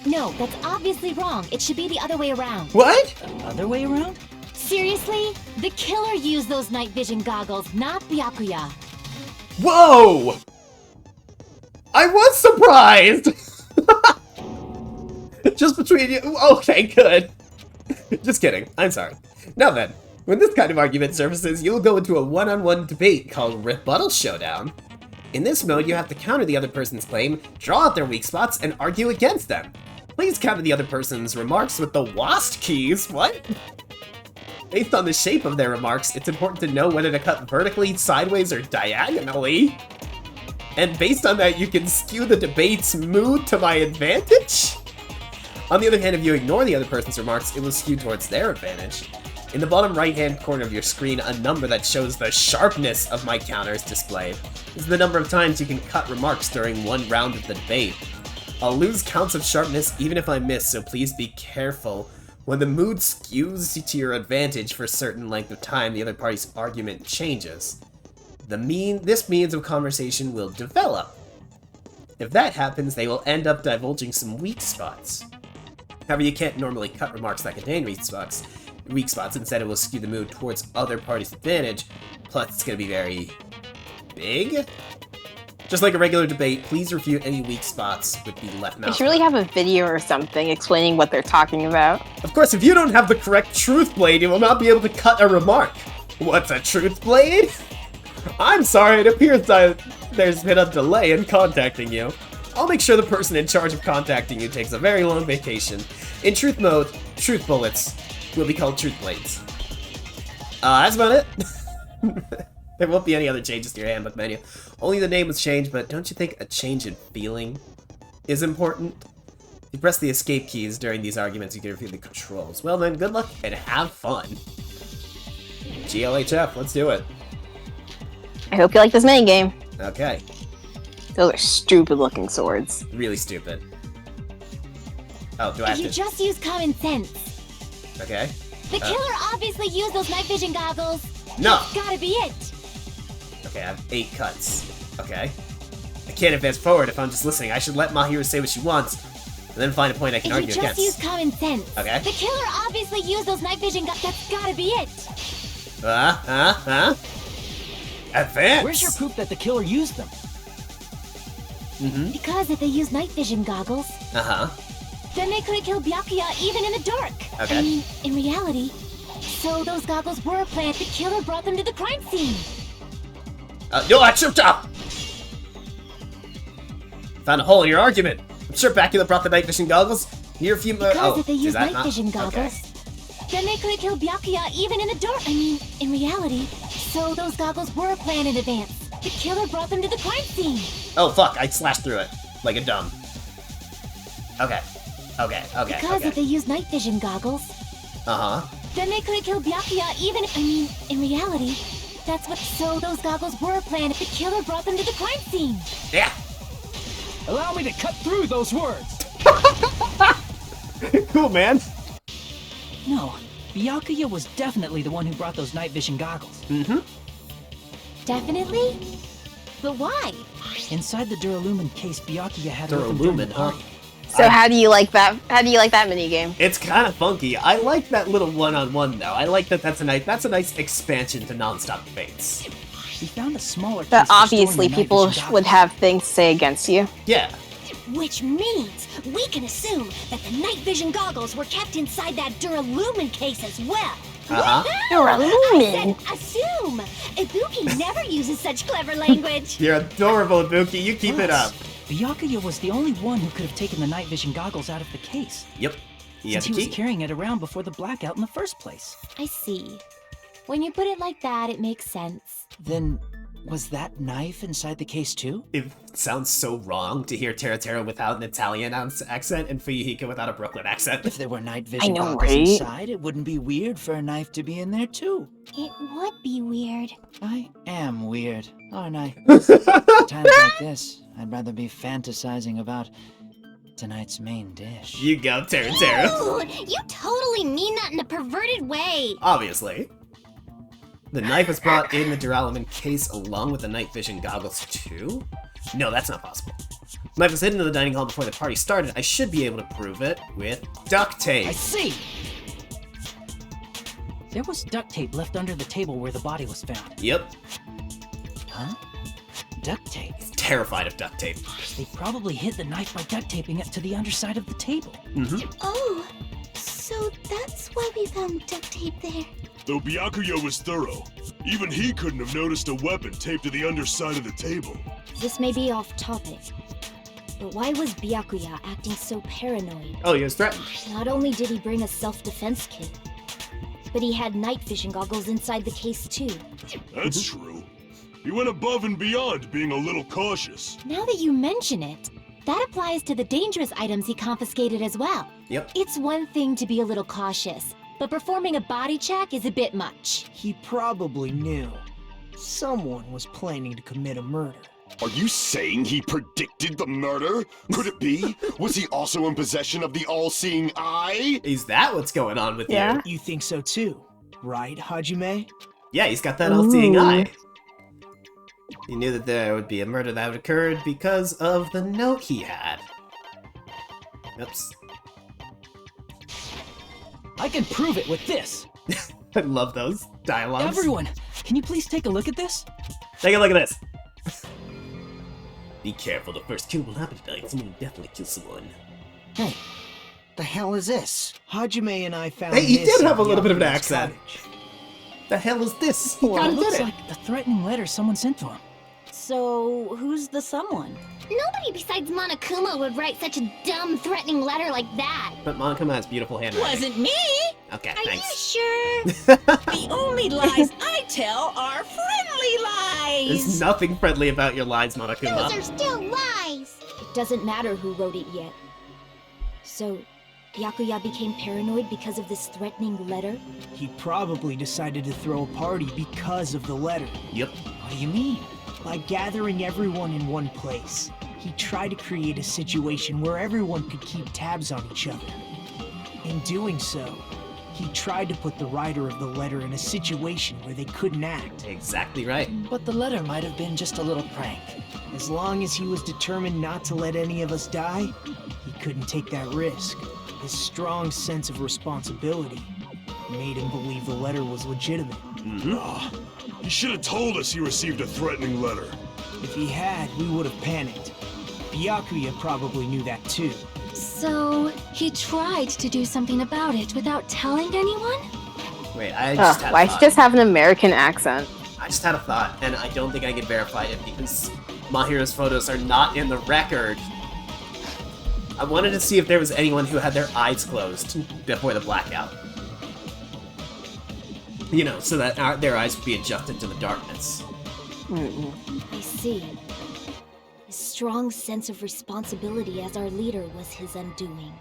No, that's obviously wrong. It should be the other way around. What? Other way around? Seriously? The killer used those night vision goggles, not Byakuya. Whoa! I was surprised! Just between you. Okay, good. Just kidding. I'm sorry. Now then, when this kind of argument surfaces, you'll go into a one-on-one debate called Rebuttal Showdown. In this mode, you have to counter the other person's claim, draw out their weak spots, and argue against them. Please counter the other person's remarks with the WASD keys. What? Based on the shape of their remarks, it's important to know whether to cut vertically, sideways, or diagonally. And based on that, you can skew the debate's mood to my advantage? On the other hand, if you ignore the other person's remarks, it will skew towards their advantage. In the bottom right-hand corner of your screen, a number that shows the sharpness of my counter is displayed. This is the number of times you can cut remarks during one round of the debate. I'll lose counts of sharpness even if I miss, so please be careful. When the mood skews to your advantage for a certain length of time, the other party's argument changes. This means of conversation will develop. If that happens, they will end up divulging some weak spots. However, you can't normally cut remarks that contain weak spots. Instead, it will skew the mood towards other party's advantage. Plus, it's going to be very big. Just like a regular debate, please refute any weak spots with the left mouse. I should really have a video or something explaining what they're talking about. Of course, if you don't have the correct truth blade, you will not be able to cut a remark. What's a truth blade? I'm sorry, it appears that there's been a delay in contacting you. I'll make sure the person in charge of contacting you takes a very long vacation. In truth mode, truth bullets will be called truth blades. That's about it. There won't be any other changes to your handbook menu. Only the name was changed, but don't you think a change in feeling is important? If you press the escape keys during these arguments, you can review the controls. Well then, good luck and have fun. GLHF, let's do it. I hope you like this minigame. Okay. Those are stupid-looking swords. Really stupid. Oh, do I have If you to... just use common sense. Okay. The killer obviously used those night vision goggles. No! That's gotta be it. Okay, I have 8 cuts. Okay. I can't advance forward if I'm just listening. I should let Mahiro say what she wants, and then find a point I can argue If you just against. use common sense. Okay. The killer obviously used those night vision goggles. That's gotta be it. Advance! Where's your proof that the killer used them? Because if they used night vision goggles, then they could have killed Byakuya even in the dark. Okay. I mean, in reality. So those goggles were planted. The killer brought them to the crime scene. No, I tripped up! Found a hole in your argument. I'm sure Byakuya brought the night vision goggles. Here a few Because if they used night vision goggles, then they could have killed Byakuya even in the dark. I mean, in reality. So those goggles were planned in advance. The killer brought them to the crime scene. Oh, fuck, I slashed through it. Like a dumb. Okay. Because if they used night vision goggles, then they could have killed Byakuya even, I mean, in reality. That's what, so those goggles were planned. The killer brought them to the crime scene. Yeah. Allow me to cut through those words. Cool, man. No, Byakuya was definitely the one who brought those night vision goggles. Definitely? But why? Inside the Duralumin case Byakuya had with him during the party. So how do you like that? How do you like that minigame? It's kind of funky. I like that little one-on-one though. I like that. That's a nice expansion to non-stop debates. We found a smaller. But obviously, people would have things to say against you. Yeah. Which means we can assume that the night vision goggles were kept inside that Duralumin case as well. Duralumin. I said assume. Ibuki never uses such clever language. You're adorable, Ibuki. You keep it up. Byakuya was the only one who could have taken the night vision goggles out of the case. Yep. Since he was carrying it around before the blackout in the first place. I see. When you put it like that, it makes sense. Then, was that knife inside the case too? It sounds so wrong to hear Teruteru without an Italian accent and Fuyuhiko without a Brooklyn accent. If there were night vision goggles inside, it wouldn't be weird for a knife to be in there too. It would be weird. I am weird, aren't I? Times like this, I'd rather be fantasizing about tonight's main dish. You go, Teruteru. Dude, you totally mean that in a perverted way. Obviously. The knife was brought in the Duralumin case along with the night vision goggles too? No, that's not possible. The knife was hidden in the dining hall before the party started. I should be able to prove it with duct tape. I see! There was duct tape left under the table where the body was found. Yep. Huh? Duct tape? He's terrified of duct tape. They probably hid the knife by duct taping it to the underside of the table. Oh, so that's why we found duct tape there. Though Byakuya was thorough, even he couldn't have noticed a weapon taped to the underside of the table. This may be off topic, but why was Byakuya acting so paranoid? Oh, he was threatened. Not only did he bring a self-defense kit, but he had night vision goggles inside the case too. That's true. He went above and beyond being a little cautious. Now that you mention it, that applies to the dangerous items he confiscated as well. Yep. It's one thing to be a little cautious, but performing a body check is a bit much. He probably knew someone was planning to commit a murder. Are you saying he predicted the murder? Could it be? Was he also in possession of the all-seeing eye? Is that what's going on with you? You think so too, right, Hajime? Yeah, he's got that all-seeing eye. He knew that there would be a murder that had occurred because of the note he had. Oops. I can prove it with this. I love those dialogues. Everyone, can you please take a look at this? Take a look at this. Be careful, the first kill will happen tonight. Someone will definitely kill someone. Hey, the hell is this? Hajime and I found Hey, he this did have a in little bit of an Byakuya's accent. cottage. The hell is this? He Well, kinda it looks did it. like the threatening letter someone sent to him. So, who's the someone? Nobody besides Monokuma would write such a dumb, threatening letter like that. But Monokuma has beautiful handwriting. Wasn't me! Okay, Are thanks. you sure? The only lies I tell are friendly lies! There's nothing friendly about your lines, Monokuma. Those are still lies! It doesn't matter who wrote it yet. So, Byakuya became paranoid because of this threatening letter? He probably decided to throw a party because of the letter. Yep. What do you mean? By gathering everyone in one place, he tried to create a situation where everyone could keep tabs on each other. In doing so, he tried to put the writer of the letter in a situation where they couldn't act. Exactly right. But the letter might have been just a little prank. As long as he was determined not to let any of us die, he couldn't take that risk. His strong sense of responsibility made him believe the letter was legitimate. He should have told us he received a threatening letter. If he had, we would have panicked. Byakuya probably knew that too. So, he tried to do something about it without telling anyone? Wait, I just had Why a does thought. she just have an American accent? I just had a thought, and I don't think I can verify it because Mahiro's photos are not in the record. I wanted to see if there was anyone who had their eyes closed before the blackout. You know, so that their eyes would be adjusted to the darkness. I see. His strong sense of responsibility as our leader was his undoing.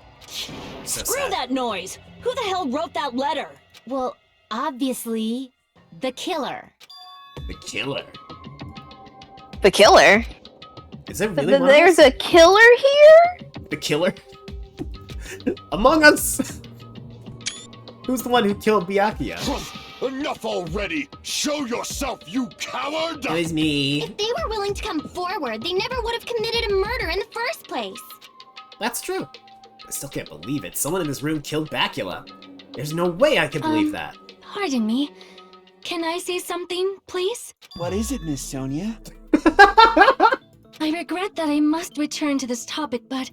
So Screw sad. that noise! Who the hell wrote that letter? Well, obviously, the killer. The killer. The killer? Is it really one of There's us? a killer here? The killer? Among Us! Who's the one who killed Byakuya? Enough already! Show yourself, you coward! It was me. If they were willing to come forward, they never would have committed a murder in the first place. That's true. I still can't believe it. Someone in this room killed Bacula. There's no way I can believe that. Pardon me. Can I say something, please? What is it, Miss Sonia? I regret that I must return to this topic, but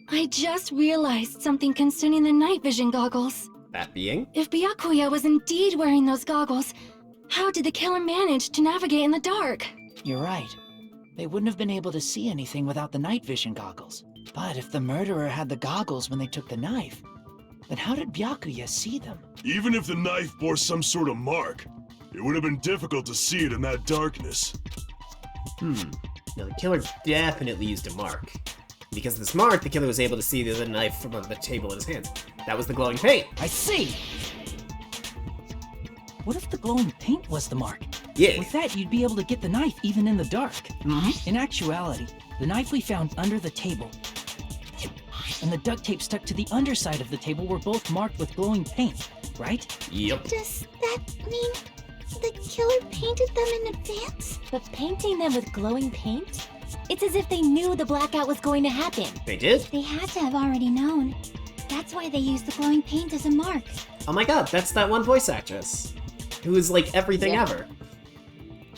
I just realized something concerning the night vision goggles. That being? If Byakuya was indeed wearing those goggles, how did the killer manage to navigate in the dark? You're right. They wouldn't have been able to see anything without the night vision goggles. But if the murderer had the goggles when they took the knife, then how did Byakuya see them? Even if the knife bore some sort of mark, it would have been difficult to see it in that darkness. Now, the killer definitely used a mark. Because of this mark, the killer was able to see the knife from under the table in his hands. That was the glowing paint. I see! What if the glowing paint was the mark? Yeah. With that, you'd be able to get the knife even in the dark. In actuality, the knife we found under the table and the duct tape stuck to the underside of the table were both marked with glowing paint, right? Yep. Does that mean the killer painted them in advance? But painting them with glowing paint? It's as if they knew the blackout was going to happen. They did? They had to have already known. That's why they used the glowing paint as a mark. Oh my god, that's that one voice actress. Who is like everything ever.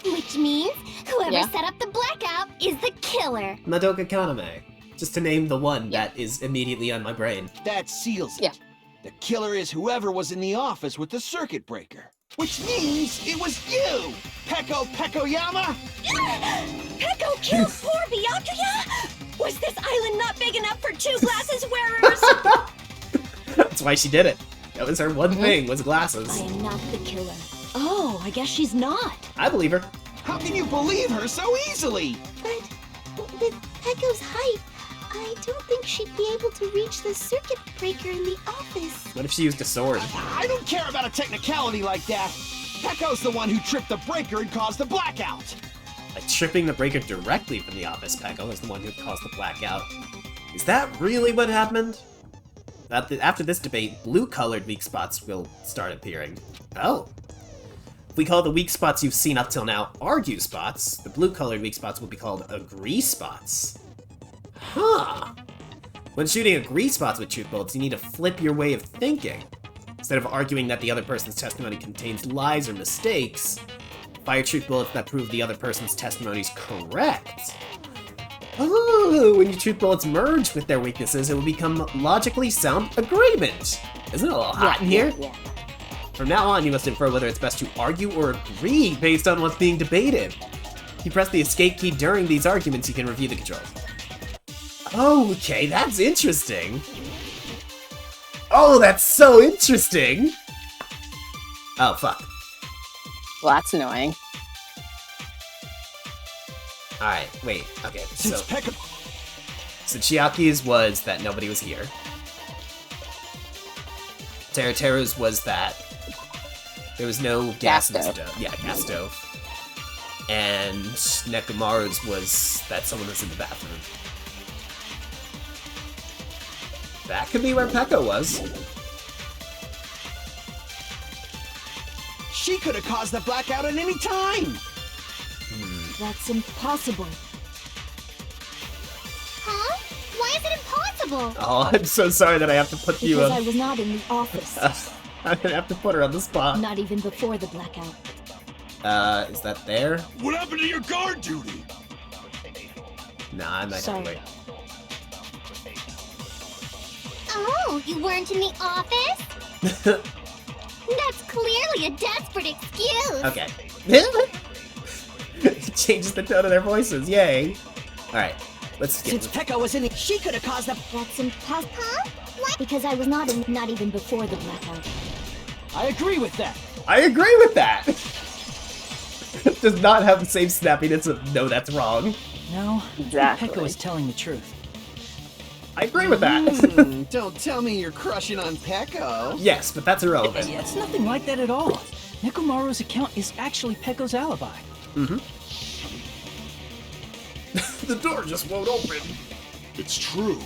Which means whoever set up the blackout is the killer. Madoka Kaname. Just to name the one that is immediately on my brain. That seals it. The killer is whoever was in the office with the circuit breaker. Which means it was you, Peko Pekoyama! Peko killed poor Byakuya? Was this island not big enough for 2 glasses wearers? That's why she did it. That was her one thing, was glasses. I am not the killer. Oh, I guess she's not. I believe her. How can you believe her so easily? But with Peko's height, I don't think she'd be able to reach the circuit breaker in the office. What if she used a sword? I don't care about a technicality like that. Peko's the one who tripped the breaker and caused the blackout. Like tripping the breaker directly from the office, Peko is the one who caused the blackout. Is that really what happened? After this debate, blue-colored weak spots will start appearing. Oh. If we call the weak spots you've seen up till now argue spots, the blue-colored weak spots will be called agree spots. Huh. When shooting agree spots with truth bullets, you need to flip your way of thinking. Instead of arguing that the other person's testimony contains lies or mistakes, fire truth bullets that prove the other person's testimony is correct. Oh, when your truth bullets merge with their weaknesses, it will become logically sound agreement. Isn't it a little hot in here? Yeah. From now on, you must infer whether it's best to argue or agree based on what's being debated. If you press the escape key during these arguments, you can review the controls. Okay, that's interesting. Oh, that's so interesting! Oh, fuck. Well, that's annoying. Alright, wait, okay, so... Since Peko... So Chiaki's was that nobody was here. Teruteru's was that there was no gas in the stove. Yeah, gas stove. And Nekomaru's was that someone was in the bathroom. That could be where Peko was. She could have caused the blackout at any time! That's impossible. Huh? Why is it impossible? Oh, I'm so sorry that I have to put you Because on... I was not in the office. I'm gonna have to put her on the spot. Not even before the blackout. Is that there? What happened to your guard duty? Nah, I might have to wait. Oh, you weren't in the office? That's clearly a desperate excuse. Okay. It changes the tone of their voices, yay. Alright, let's get... Since Peko was in it, she could have caused the... That's impossible. Huh? What? Because I was not even before the blackout. I agree with that. I agree with that! Does not have the same snappiness of, no, that's wrong. No, Exactly. Peko is telling the truth. I agree with that. Don't tell me you're crushing on Peko. Yes, but that's irrelevant. It's nothing like that at all. Nekomaru's account is actually Peko's alibi. Mm-hmm. The door just won't open. It's true.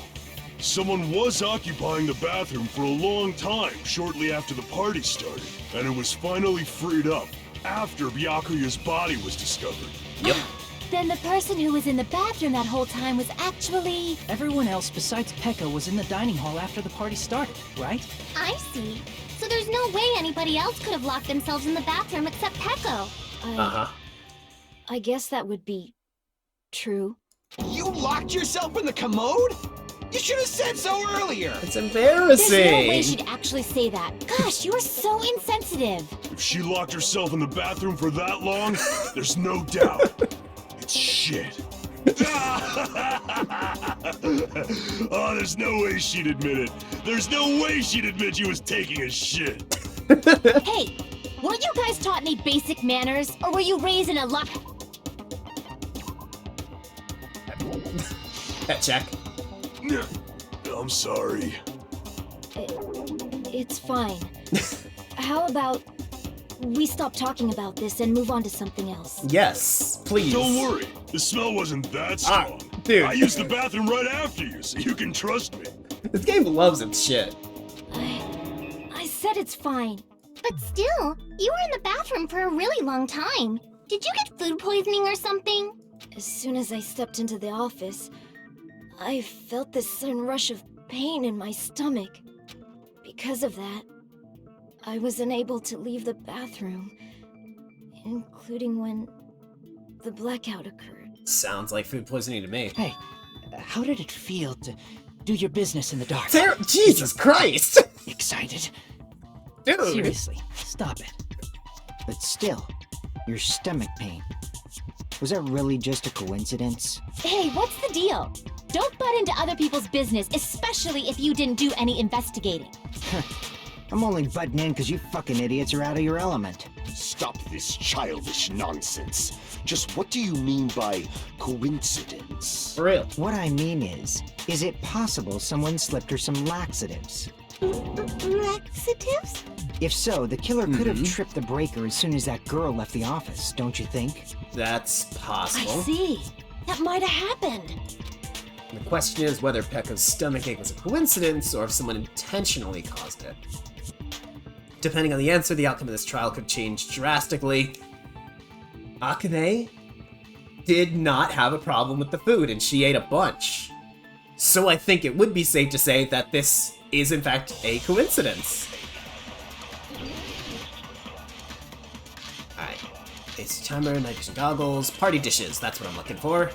Someone was occupying the bathroom for a long time shortly after the party started, and it was finally freed up after Byakuya's body was discovered. Yep. Then the person who was in the bathroom that whole time was actually... Everyone else besides Peko was in the dining hall after the party started, right? I see. So there's no way anybody else could have locked themselves in the bathroom except Peko. Uh-huh. I guess that would be... true. You locked yourself in the commode? You should have said so earlier! It's embarrassing! There's no way she'd actually say that. Gosh, you are so insensitive. If she locked herself in the bathroom for that long, there's no doubt. It's shit. Oh, there's no way she'd admit it. There's no way she'd admit she was taking a shit. Hey, weren't you guys taught any basic manners? Or were you raised in a lock... That check. I'm sorry. It's fine. How about we stop talking about this and move on to something else? Yes, please. Don't worry. The smell wasn't that strong. Dude. I used the bathroom right after you, so you can trust me. This game loves its shit. I said it's fine. But still, you were in the bathroom for a really long time. Did you get food poisoning or something? As soon as I stepped into the office, I felt this sudden rush of pain in my stomach. Because of that, I was unable to leave the bathroom, including when the blackout occurred. Sounds like food poisoning to me. Hey, how did it feel to do your business in the dark? Jesus Christ! Excited? Dude! Seriously, stop it. But still, your stomach pain. Was that really just a coincidence? Hey, what's the deal? Don't butt into other people's business, especially if you didn't do any investigating. I'm only butting in because you fucking idiots are out of your element. Stop this childish nonsense. Just what do you mean by coincidence? For real. What I mean is it possible someone slipped her some laxatives? Laxatives? If so, the killer could have tripped the breaker as soon as that girl left the office, don't you think? That's possible. I see. That might have happened. The question is whether Pekka's stomachache was a coincidence or if someone intentionally caused it. Depending on the answer, the outcome of this trial could change drastically. Akane did not have a problem with the food, and she ate a bunch. So I think it would be safe to say that this is in fact a coincidence. Alright. AC timer, night vision goggles, party dishes, that's what I'm looking for.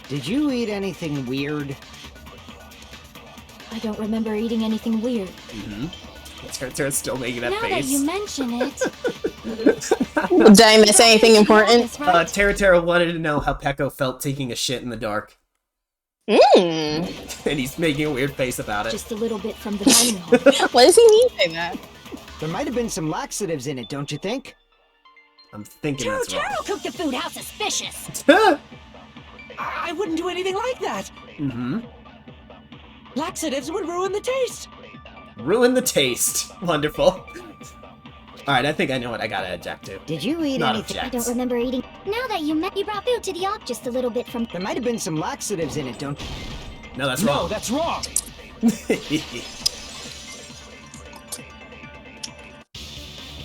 Did you eat anything weird? I don't remember eating anything weird. Tara's still making that now face. Now that you mention it... Did I miss anything important? Tara wanted to know how Peko felt taking a shit in the dark. And he's making a weird face about it. Just a little bit from the dining hall. What does he mean by that? There might have been some laxatives in it, don't you think? I'm thinking that's wrong. Taro cooked the food. How suspicious! I wouldn't do anything like that. Laxatives would ruin the taste. Ruin the taste. Wonderful. Alright, I think I know what I gotta object to. Did you eat Not anything? object. I don't remember eating. Now that you brought food to the op just a little bit from. There might have been some laxatives in it, don't you? No, that's wrong. No, that's wrong.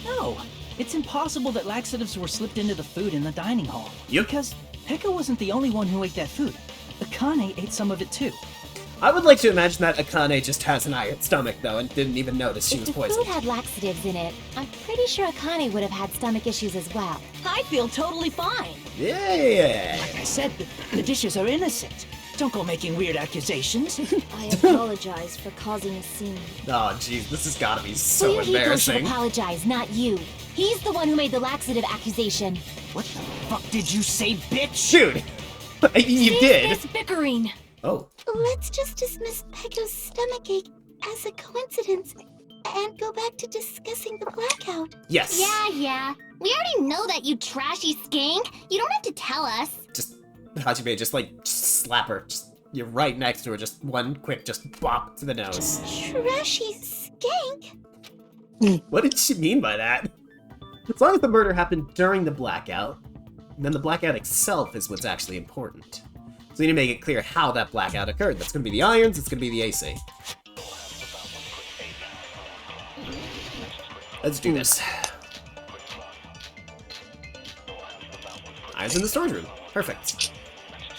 No, it's impossible that laxatives were slipped into the food in the dining hall. Yep. Because Pekka wasn't the only one who ate that food. Akane ate some of it too. I would like to imagine that Akane just has an iron stomach, though, and didn't even notice she was If the poisoned. food had laxatives in it, I'm pretty sure Akane would have had stomach issues as well. I feel totally fine. Yeah. Like I said, the dishes are innocent. Don't go making weird accusations. I apologize for causing a scene. Oh, jeez, this has gotta be so Fuyuhiko should embarrassing. apologize, not you. He's the one who made the laxative accusation. What the fuck did you say, bitch? Shoot! You did! This bickering. Oh. Let's just dismiss Peko's stomachache as a coincidence and go back to discussing the blackout. Yes. Yeah. We already know that, you trashy skank. You don't have to tell us. Just, Hajime, just slap her. You're right next to her. Just one quick, bop to the nose. Trashy skank? What did she mean by that? As long as the murder happened during the blackout, then the blackout itself is what's actually important. So you need to make it clear how that blackout occurred. That's going to be the irons, it's going to be the AC. Let's do this. Irons in the storage room. Perfect.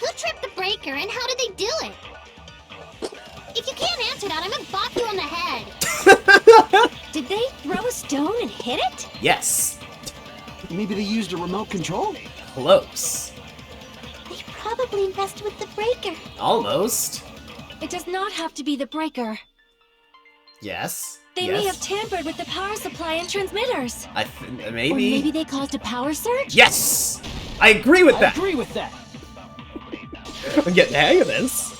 Who tripped the breaker and how did they do it? If you can't answer that, I'm gonna bop you on the head. Did they throw a stone and hit it? Yes. Maybe they used a remote control? Close. They probably messed with the breaker. Almost. It does not have to be the breaker. Yes. They may have tampered with the power supply and transmitters. Maybe. Or maybe they caused a power surge? Yes! I agree with that! I agree with that. I'm getting the hang of this.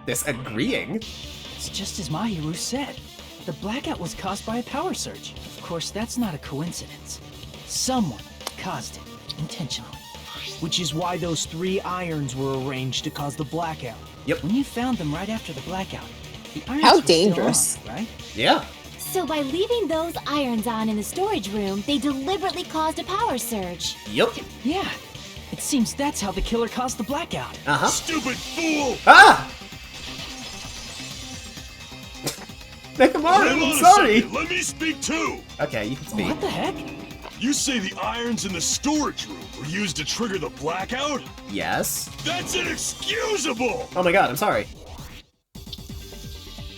This agreeing. It's just as Mahiru said. The blackout was caused by a power surge. Of course, that's not a coincidence. Someone caused it, intentionally. Which is why those 3 irons were arranged to cause the blackout. Yep. When you found them right after the blackout, the irons How were dangerous. still on, right? Yeah. So by leaving those irons on in the storage room, they deliberately caused a power surge. Yep. Yeah. It seems that's how the killer caused the blackout. Uh-huh. Stupid fool! Ah! Nekomaru, Hold on I'm a sorry! second, let me speak too! Okay, you can speak. What the heck? You say the irons in the storage room were used to trigger the blackout? Yes. That's inexcusable! Oh my god, I'm sorry.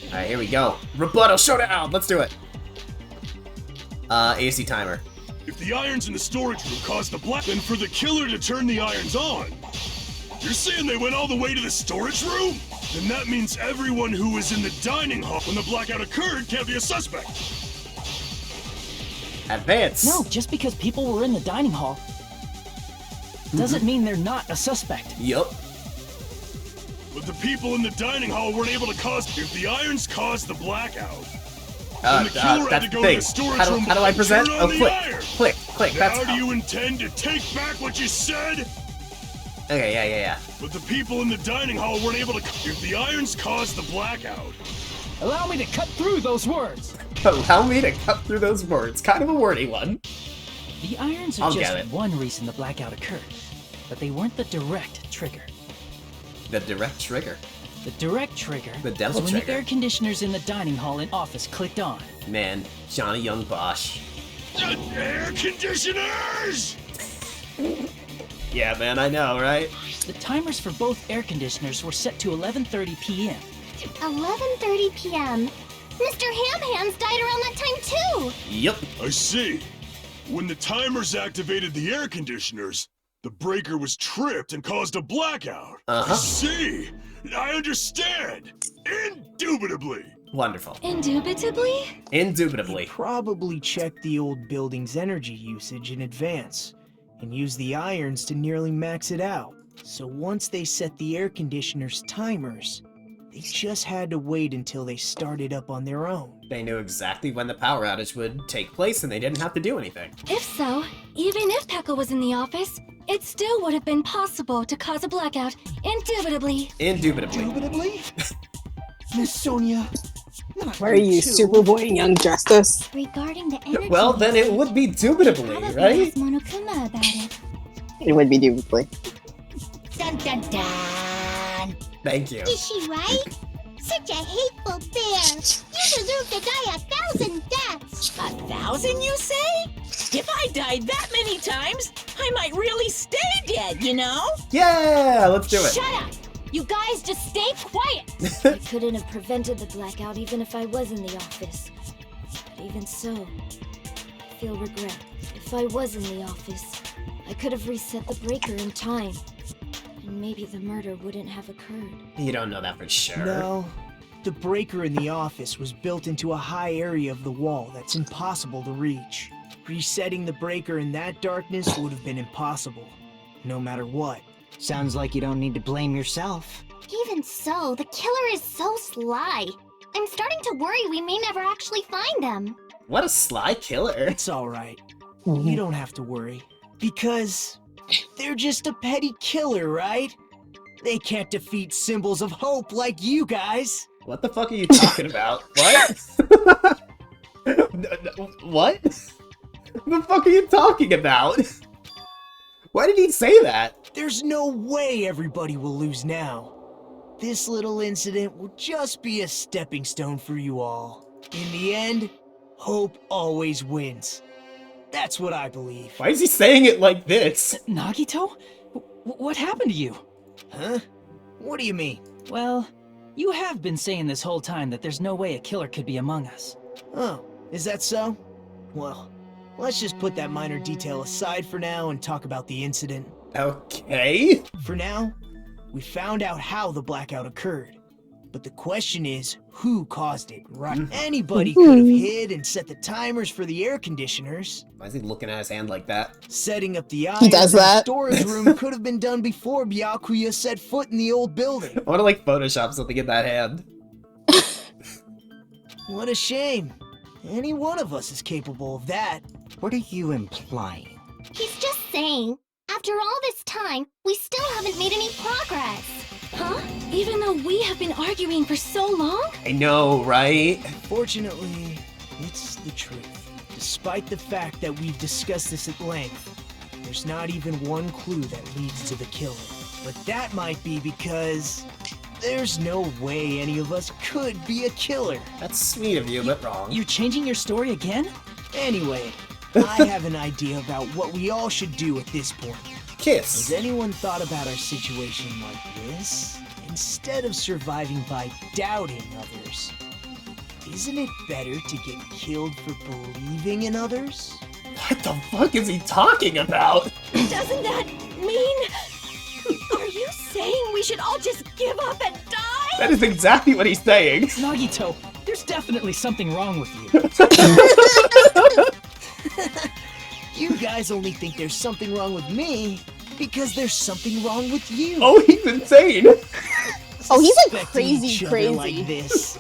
Alright, here we go. Rebuttal showdown! Let's do it. AC timer. If the irons in the storage room caused the black, then for the killer to turn the irons on. You're saying they went all the way to the storage room? Then that means everyone who was in the dining hall when the blackout occurred can't be a suspect. Advance. No, just because people were in the dining hall doesn't mean they're not a suspect. Yup. But the people in the dining hall weren't able to cause. If the irons caused the blackout, that's the thing. How do I present? Oh, click. Now do you intend to take back what you said? Okay, yeah. But the people in the dining hall weren't able to. If the irons caused the blackout. Allow me to cut through those words. Allow me to cut through those words. Kind of a wordy one. The irons are just one reason the blackout occurred, but they weren't the direct trigger. The direct trigger? The direct trigger the devil was when trigger. the air conditioners in the dining hall and office clicked on. Man, Johnny Young Bosch. The air conditioners! Yeah, man, I know, right? The timers for both air conditioners were set to 11:30 p.m. 11:30 p.m. Mr. Ham Hands died around that time too! Yep. I see. When the timers activated the air conditioners, the breaker was tripped and caused a blackout. I see. I understand. Indubitably. Wonderful. Indubitably? Indubitably. He probably checked the old building's energy usage in advance and used the irons to nearly max it out. So once they set the air conditioner's timers, they just had to wait until they started up on their own. They knew exactly when the power outage would take place and they didn't have to do anything. If so, even if Pekka was in the office, it still would have been possible to cause a blackout, indubitably. Indubitably? Miss Sonia, Why are you superboying Young Justice? Regarding the energy... Well, then it would be indubitably, right? Ask Monokuma about it. It would be indubitably. Dun dun dun! Thank you. Is she right? Such a hateful bear! You deserve to die 1,000 deaths! 1,000, you say? If I died that many times, I might really stay dead, you know? Yeah, let's do it. Shut up! You guys just stay quiet! I couldn't have prevented the blackout even if I was in the office. But even so, I feel regret. If I was in the office, I could have reset the breaker in time. And maybe the murder wouldn't have occurred. You don't know that for sure. No. The breaker in the office was built into a high area of the wall that's impossible to reach. Resetting the breaker in that darkness would have been impossible, no matter what. Sounds like you don't need to blame yourself. Even so, the killer is so sly. I'm starting to worry we may never actually find them. What a sly killer. It's alright. You don't have to worry. Because they're just a petty killer, right? They can't defeat symbols of hope like you guys. What the fuck are you talking about? What? What? The fuck are you talking about? Why did he say that? There's no way everybody will lose now. This little incident will just be a stepping stone for you all. In the end, hope always wins. That's what I believe. Why is he saying it like this? Nagito? What happened to you? Huh? What do you mean? Well, you have been saying this whole time that there's no way a killer could be among us. Oh, is that so? Well, let's just put that minor detail aside for now and talk about the incident. Okay. For now, we found out how the blackout occurred. But the question is, who caused it, right? Anybody could have hid and set the timers for the air conditioners. Why is he looking at his hand like that? Setting up the He does irons in the that. storage room could have been done before Byakuya set foot in the old building. I want to like Photoshop something in that hand. What a shame. Any one of us is capable of that. What are you implying? He's just saying, after all this time, we still haven't made any progress. Huh? Even though we have been arguing for so long? I know, right? Fortunately, it's the truth. Despite the fact that we've discussed this at length, there's not even one clue that leads to the killer. But that might be because there's no way any of us could be a killer. That's sweet of you, but wrong. You're changing your story again? Anyway, I have an idea about what we all should do at this point. Kiss. Has anyone thought about our situation like this? Instead of surviving by doubting others, Isn't it better to get killed for believing in others? What the fuck is he talking about? Doesn't that mean... Are you saying we should all just give up and die? That is exactly what he's saying. Nagito, there's definitely something wrong with you. You guys only think there's something wrong with me because there's something wrong with you. Oh, he's insane. Oh, he's like Suspecting crazy, each other crazy. like this.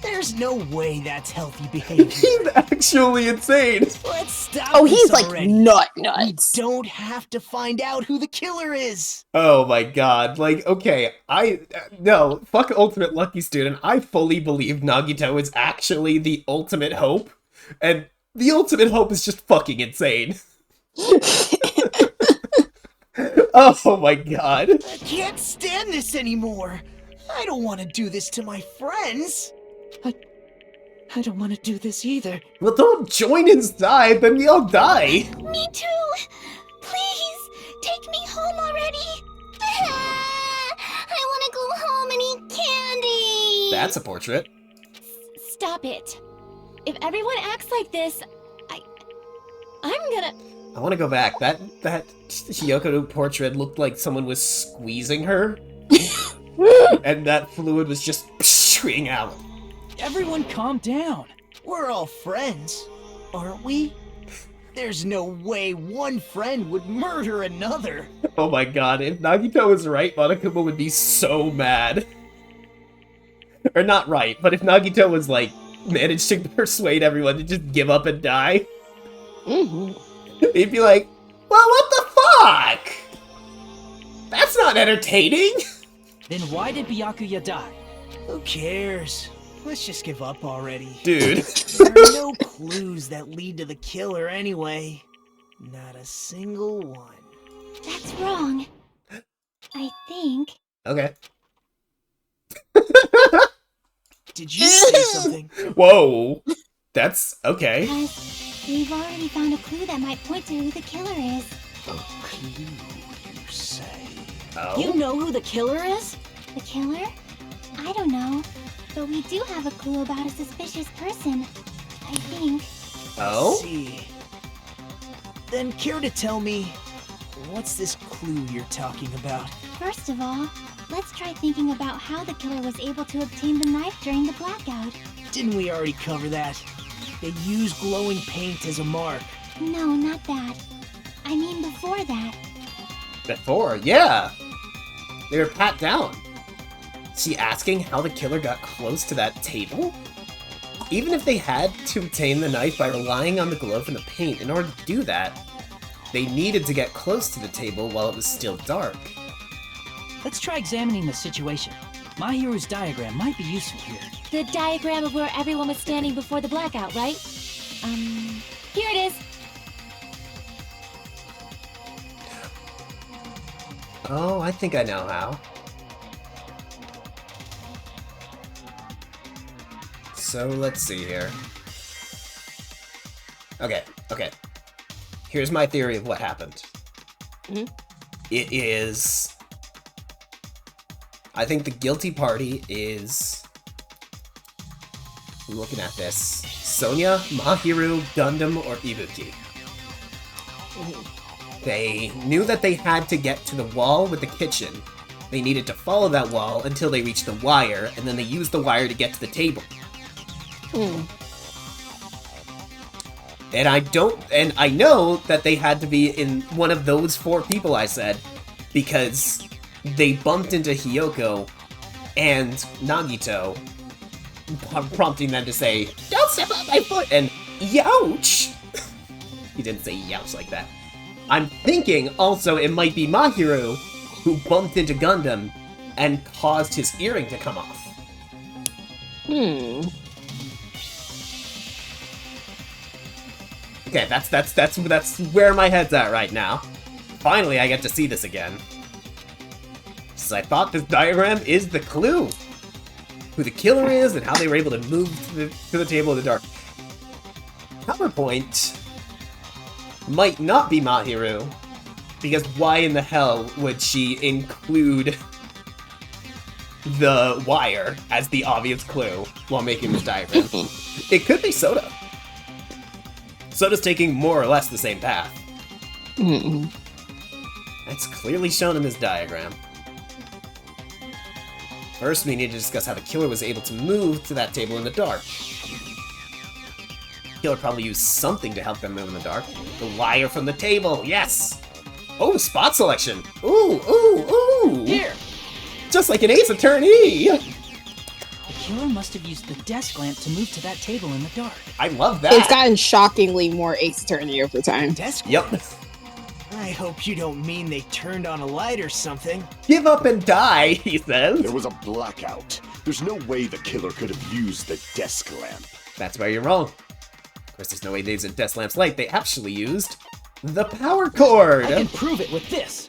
There's no way that's healthy behavior. He's actually insane. Let's stop. Oh, he's this like already. nuts. We don't have to find out who the killer is. Oh my god. Like, okay, no, fuck Ultimate Lucky Student. I fully believe Nagito is actually the ultimate hope, and the ultimate hope is just fucking insane. Oh my god. I can't stand this anymore. I don't want to do this to my friends. I don't want to do this either. Well, don't join inside, then we all die. Me too. Please, take me home already. I want to go home and eat candy. That's a portrait. Stop it. If everyone acts like this, I'm gonna... I want to go back. That Hiyoko portrait looked like someone was squeezing her. And that fluid was just pshing out. Everyone calm down. We're all friends, aren't we? There's no way one friend would murder another. Oh my god, if Nagito was right, Monokuma would be so mad. Or not right, but if Nagito was like, managed to persuade everyone to just give up and die, he'd be like, well, what the fuck? That's not entertaining! Then why did Byakuya die? Who cares? Let's just give up already. Dude. There are no clues that lead to the killer anyway. Not a single one. That's wrong. I think... Okay. Did you say something? Whoa. That's okay. Because we've already found a clue that might point to who the killer is. A clue, you say? Oh? You know who the killer is? The killer? I don't know. But we do have a clue about a suspicious person. I think. Oh? I see. Then care to tell me, what's this clue you're talking about? First of all, let's try thinking about how the killer was able to obtain the knife during the blackout. Didn't we already cover that? They used glowing paint as a mark. No, not that. I mean before that. Before, yeah. They were pat down. She asking how the killer got close to that table? Even if they had to obtain the knife by relying on the glove and the paint, in order to do that, they needed to get close to the table while it was still dark. Let's try examining the situation. My hero's diagram might be useful here. The diagram of where everyone was standing before the blackout, right? Here it is. Oh, I think I know how. So, let's see here. Okay. Here's my theory of what happened. It is... I think the guilty party is... looking at this. Sonia, Mahiru, Gundam, or Ibuki. They knew that they had to get to the wall with the kitchen. They needed to follow that wall until they reached the wire, and then they used the wire to get to the table. And I know that they had to be in one of those 4 people I said, because they bumped into Hiyoko and Nagito, prompting them to say, "Don't step on my foot!" and "Youch!" He didn't say "youch" like that. I'm thinking also it might be Mahiru, who bumped into Gundam and caused his earring to come off. Okay, that's where my head's at right now. Finally, I get to see this again. So I thought this diagram is the clue. Who the killer is and how they were able to move to the table in the dark. Counterpoint might not be Mahiru, because why in the hell would she include the wire as the obvious clue while making this diagram. It could be Soda. Soda's taking more or less the same path. That's clearly shown in this diagram. First, we need to discuss how the killer was able to move to that table in the dark. The killer probably used something to help them move in the dark. The wire from the table, yes! Oh, spot selection! Ooh, ooh, ooh! Here! Just like an Ace Attorney! The killer must have used the desk lamp to move to that table in the dark. I love that! It's gotten shockingly more Ace Attorney over time. Desk Yep. lamp? I hope you don't mean they turned on a light or something. Give up and die, he says. There was a blackout. There's no way the killer could have used the desk lamp. That's where you're wrong. Of course, there's no way they used a desk lamp's light. They actually used the power cord. I can prove it with this.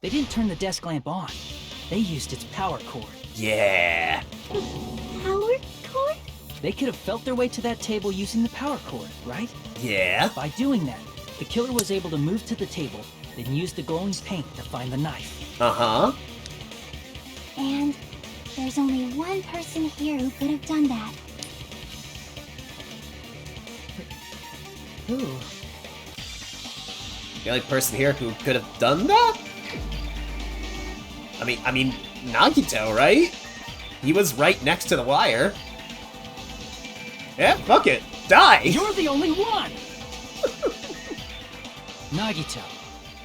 They didn't turn the desk lamp on. They used its power cord. Yeah. Power cord? They could have felt their way to that table using the power cord, right? Yeah. By doing that, the killer was able to move to the table, then use the glowing paint to find the knife. Uh-huh. And there's only one person here who could have done that. Who? The only person here who could have done that? I mean, Nagito, right? He was right next to the wire. Yeah, fuck it. Die! You're the only one! Nagito,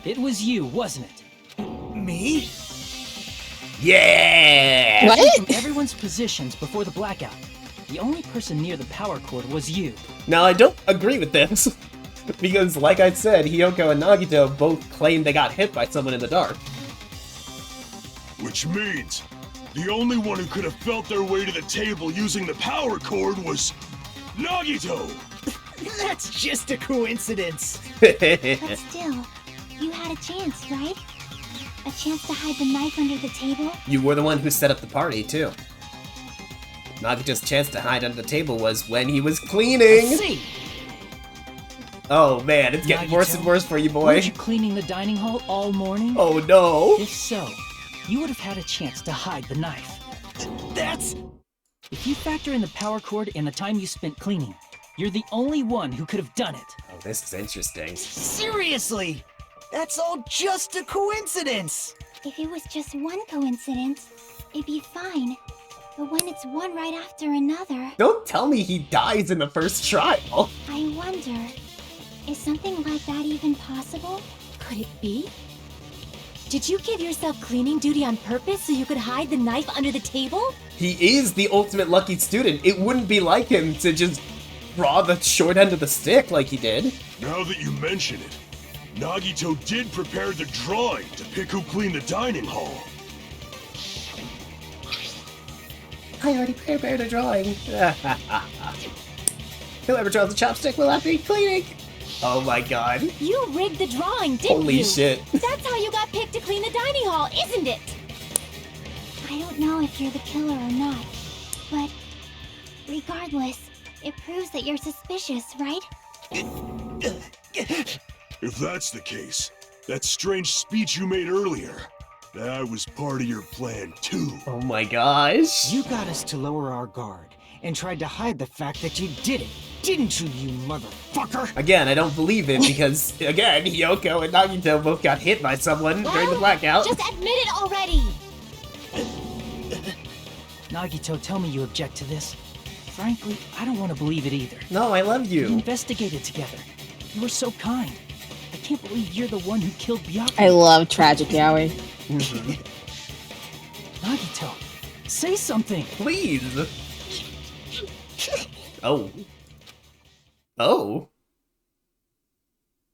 it was you, wasn't it? Me? Yeah! What? From everyone's positions before the blackout, the only person near the power cord was you. Now, I don't agree with this. Because, like I said, Hiyoko and Nagito both claimed they got hit by someone in the dark. Which means the only one who could have felt their way to the table using the power cord was Nagito! That's just a coincidence. But still, you had a chance, right? A chance to hide the knife under the table? You were the one who set up the party, too. Nagito's chance to hide under the table was when he was cleaning! Let's see. Oh man, it's getting Nagito, worse and worse for you, boy. Weren't you cleaning the dining hall all morning? Oh no! If so, you would have had a chance to hide the knife. That's... If you factor in the power cord and the time you spent cleaning, you're the only one who could have done it. Oh, this is interesting. Seriously! That's all just a coincidence! If it was just one coincidence, it'd be fine. But when it's one right after another... Don't tell me he dies in the first trial! I wonder, is something like that even possible? Could it be? Did you give yourself cleaning duty on purpose so you could hide the knife under the table? He is the ultimate lucky student. It wouldn't be like him to just draw the short end of the stick like he did. Now that you mention it, Nagito did prepare the drawing to pick who cleaned the dining hall. I already prepared a drawing. Whoever draws the chopstick will have to be cleaning. Oh my god. You rigged the drawing, didn't you? Holy shit. That's how you got picked to clean the dining hall, isn't it? I don't know if you're the killer or not, but regardless, it proves that you're suspicious, right? If that's the case, that strange speech you made earlier, that was part of your plan too. Oh my gosh. You got us to lower our guard and tried to hide the fact that you did it, didn't you, you motherfucker? Again, I don't believe it because, again, Hiyoko and Nagito both got hit by someone during the blackout. Just admit it already! Nagito, tell me you object to this. Frankly, I don't want to believe it either. No, I love We you. investigated together. You were so kind. I can't believe you're the one who killed Byakuya. I love tragic yaoi. Nagito, say something. Please. Oh. Oh.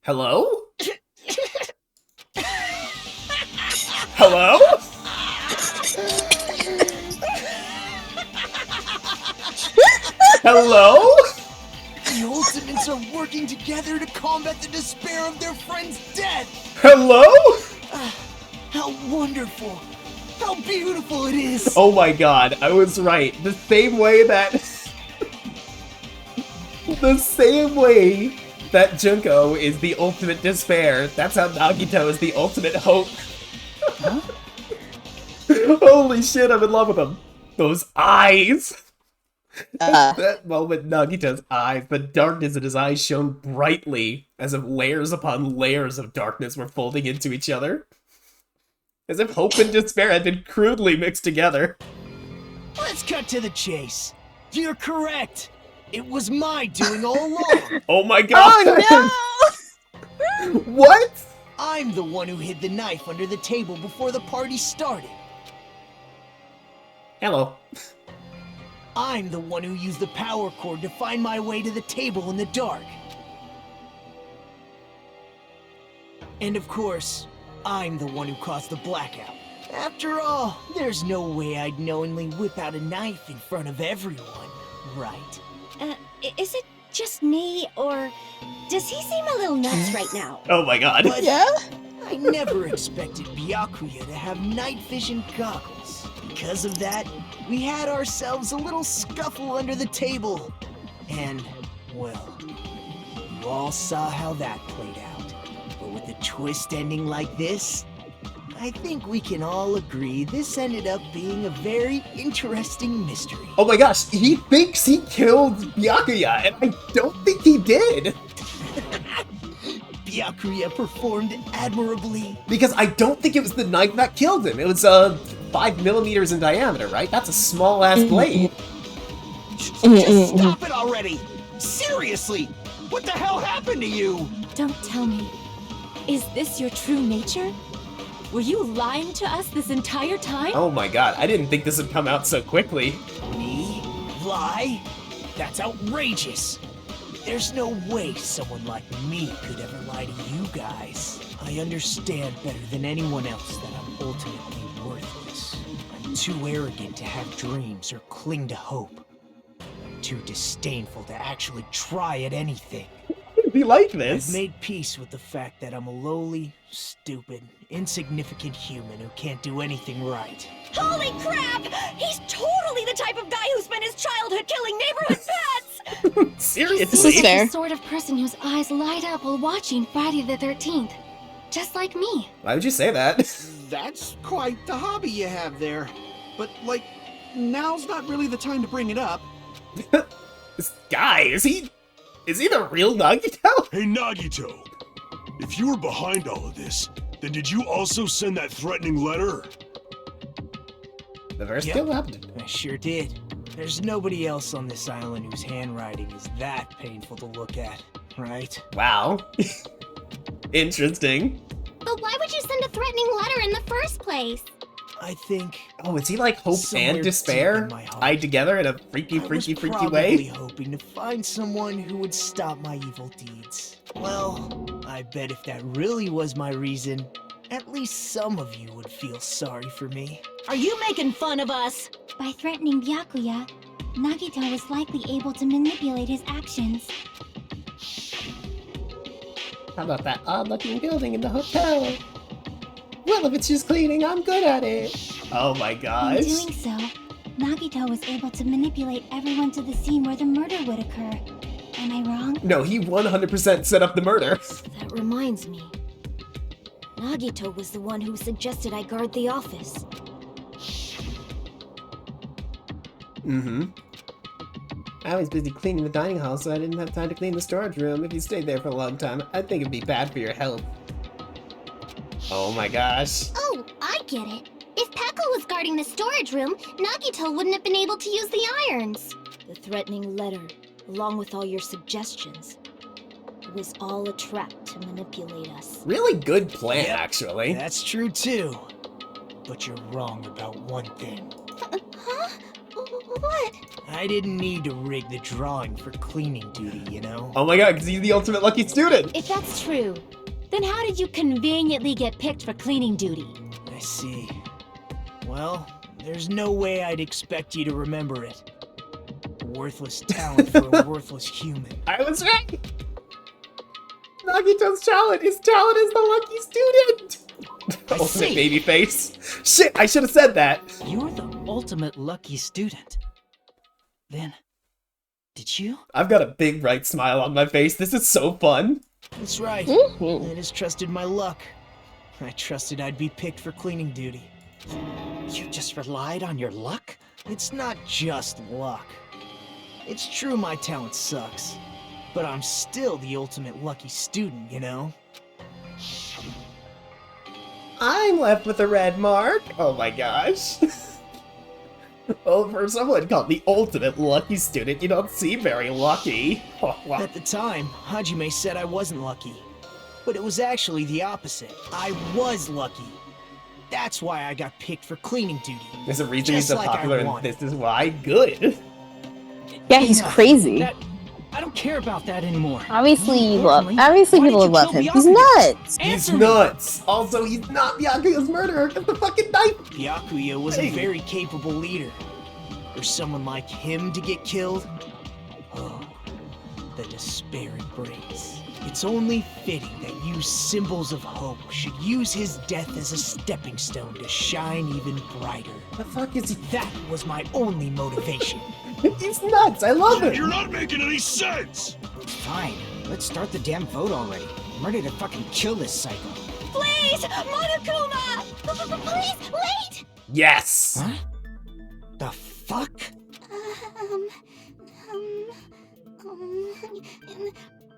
Hello? Hello? Hello? The Ultimates are working together to combat the despair of their friend's death! Hello? How wonderful! How beautiful it is! Oh my god, I was right. The same way that... the same way that Junko is the ultimate despair, that's how Nagito is the ultimate hope. Huh? Holy shit, I'm in love with him. Those eyes! That moment, Nagito's eyes, the darkness in his eyes shone brightly, as if layers upon layers of darkness were folding into each other. As if hope and despair had been crudely mixed together. Let's cut to the chase. You're correct. It was my doing all along. Oh my god! Oh no! What? I'm the one who hid the knife under the table before the party started. Hello. I'm the one who used the power cord to find my way to the table in the dark. And of course, I'm the one who caused the blackout. After all, there's no way I'd knowingly whip out a knife in front of everyone, right? Is it just me, or does he seem a little nuts right now? Oh my god. But Yeah? I never expected Byakuya to have night vision goggles. Because of that, we had ourselves a little scuffle under the table. And, well, you all saw how that played out. But with a twist ending like this, I think we can all agree this ended up being a very interesting mystery. Oh my gosh, he thinks he killed Byakuya, and I don't think he did. Byakuya performed admirably. Because I don't think it was the knife that killed him. It was 5 millimeters in diameter, right? That's a small ass blade. Just stop it already! Seriously! What the hell happened to you? Don't tell me. Is this your true nature? Were you lying to us this entire time? Oh my god, I didn't think this would come out so quickly. Me? Lie? That's outrageous! There's no way someone like me could ever lie to you guys. I understand better than anyone else that I'm ultimately worthless. I'm too arrogant to have dreams or cling to hope. I'm too disdainful to actually try at anything. Be like this. I've made peace with the fact that I'm a lowly, stupid, insignificant human who can't do anything right. Holy crap! He's totally the type of guy who spent his childhood killing neighborhood pets! Seriously? He's the sort of person whose eyes light up while watching Friday the 13th. Just like me. Why would you say that? That's quite the hobby you have there. But, like, now's not really the time to bring it up. This guy, is he the real Nagito? Hey, Nagito. If you were behind all of this, then did you also send that threatening letter? The verse Yep. still happened. I sure did. There's nobody else on this island whose handwriting is that painful to look at, right? Wow. Interesting. But why would you send a threatening letter in the first place? I think... Oh, is he like hope somewhere and deep despair in my heart, tied together in a freaky I was way? probably hoping to find someone who would stop my evil deeds. Well, I bet if that really was my reason, at least some of you would feel sorry for me. Are you making fun of us? By threatening Byakuya, Nagito was likely able to manipulate his actions. How about that odd-looking building in the hotel? Well, if it's just cleaning, I'm good at it. Oh my In gosh. doing so, Nagito was able to manipulate everyone to the scene where the murder would occur. Am I wrong? No, he 100% set up the murder. That reminds me. Nagito was the one who suggested I guard the office. Mm-hmm. I was busy cleaning the dining hall, so I didn't have time to clean the storage room. If you stayed there for a long time, I think it'd be bad for your health. Oh my gosh. Oh, I get it. If Peko was guarding the storage room, Nagito wouldn't have been able to use the irons. The threatening letter, along with all your suggestions, it was all a trap to manipulate us. Really good plan, Yep, actually. That's true too. But you're wrong about one thing. Huh? What? I didn't need to rig the drawing for cleaning duty, you know? Oh my god, because he's the ultimate lucky student. If that's true, then how did you conveniently get picked for cleaning duty? I see. Well, there's no way I'd expect you to remember it. A worthless talent for a worthless human. I was right. Nagito's talent. His talent is the lucky student. Ultimate see. baby face. Shit, I should have said that. You're the ultimate lucky student. Then, did you? I've got a big bright smile on my face. This is so fun. That's right. I just trusted my luck. I trusted I'd be picked for cleaning duty. You just relied on your luck? It's not just luck. It's true my talent sucks, but I'm still the ultimate lucky student, you know? I'm left with a red mark. Oh my gosh. Well, for someone called the ultimate lucky student, you don't seem very lucky. At the time, Hajime said I wasn't lucky. But it was actually the opposite. I was lucky. That's why I got picked for cleaning duty. There's a reason he's Just so like popular, I and wanted. this is why. Good. Yeah, he's crazy. I don't care about that anymore. Obviously, Why people did you love kill him. He's Byakuya? nuts. He's nuts. Also, he's not Byakuya's murderer. Get the fucking knife. Byakuya was a very capable leader. For someone like him to get killed? Oh, the despair it brings. It's only fitting that you symbols of hope should use his death as a stepping stone to shine even brighter. The fuck is he? That was my only motivation. He's nuts. I love it. You're not making any sense! Fine, let's start the damn vote already. I'm ready to fucking kill this cycle. Please, Monokuma! Please, wait! Yes. Huh? The fuck?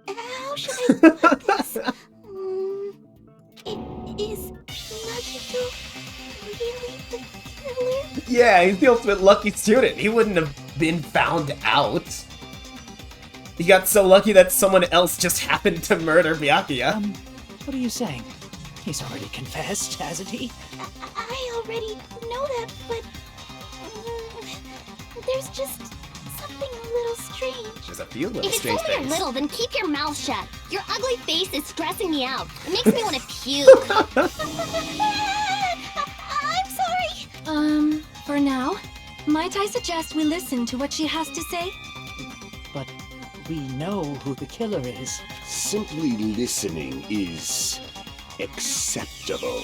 How should I put this? Is Nagito really the killer? Yeah, he's the ultimate lucky student. He wouldn't have been found out. He got so lucky that someone else just happened to murder Byakuya. What are you saying? He's already confessed, hasn't he? I already know that, but there's just something a little strange. There's a few little If it's strange only a things. little, then keep your mouth shut. Your ugly face is stressing me out. It makes me want to puke. I'm sorry. For now, might I suggest we listen to what she has to say? But we know who the killer is. Simply listening is acceptable.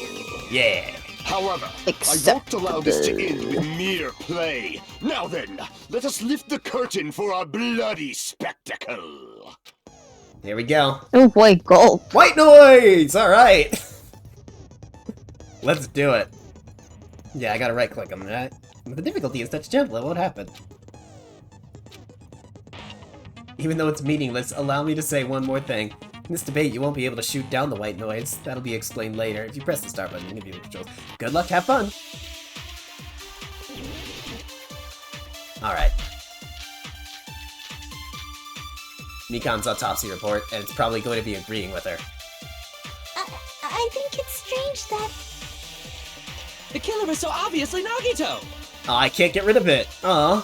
Yeah. However, I won't allow this to end with mere play. Now then, let us lift the curtain for our bloody spectacle. Here we go. Oh boy, gulp. White noise! Alright. Let's do it. Yeah, I gotta right click on that. If the difficulty is touch gentle, it won't happen. Even though it's meaningless, allow me to say one more thing. In this debate, you won't be able to shoot down the white noise. That'll be explained later. If you press the start button, you can view the controls. Good luck, have fun! Alright. Mikan's autopsy report, and it's probably going to be agreeing with her. I think it's strange that... The killer is so obviously Nagito! Oh, I can't get rid of it. Aw.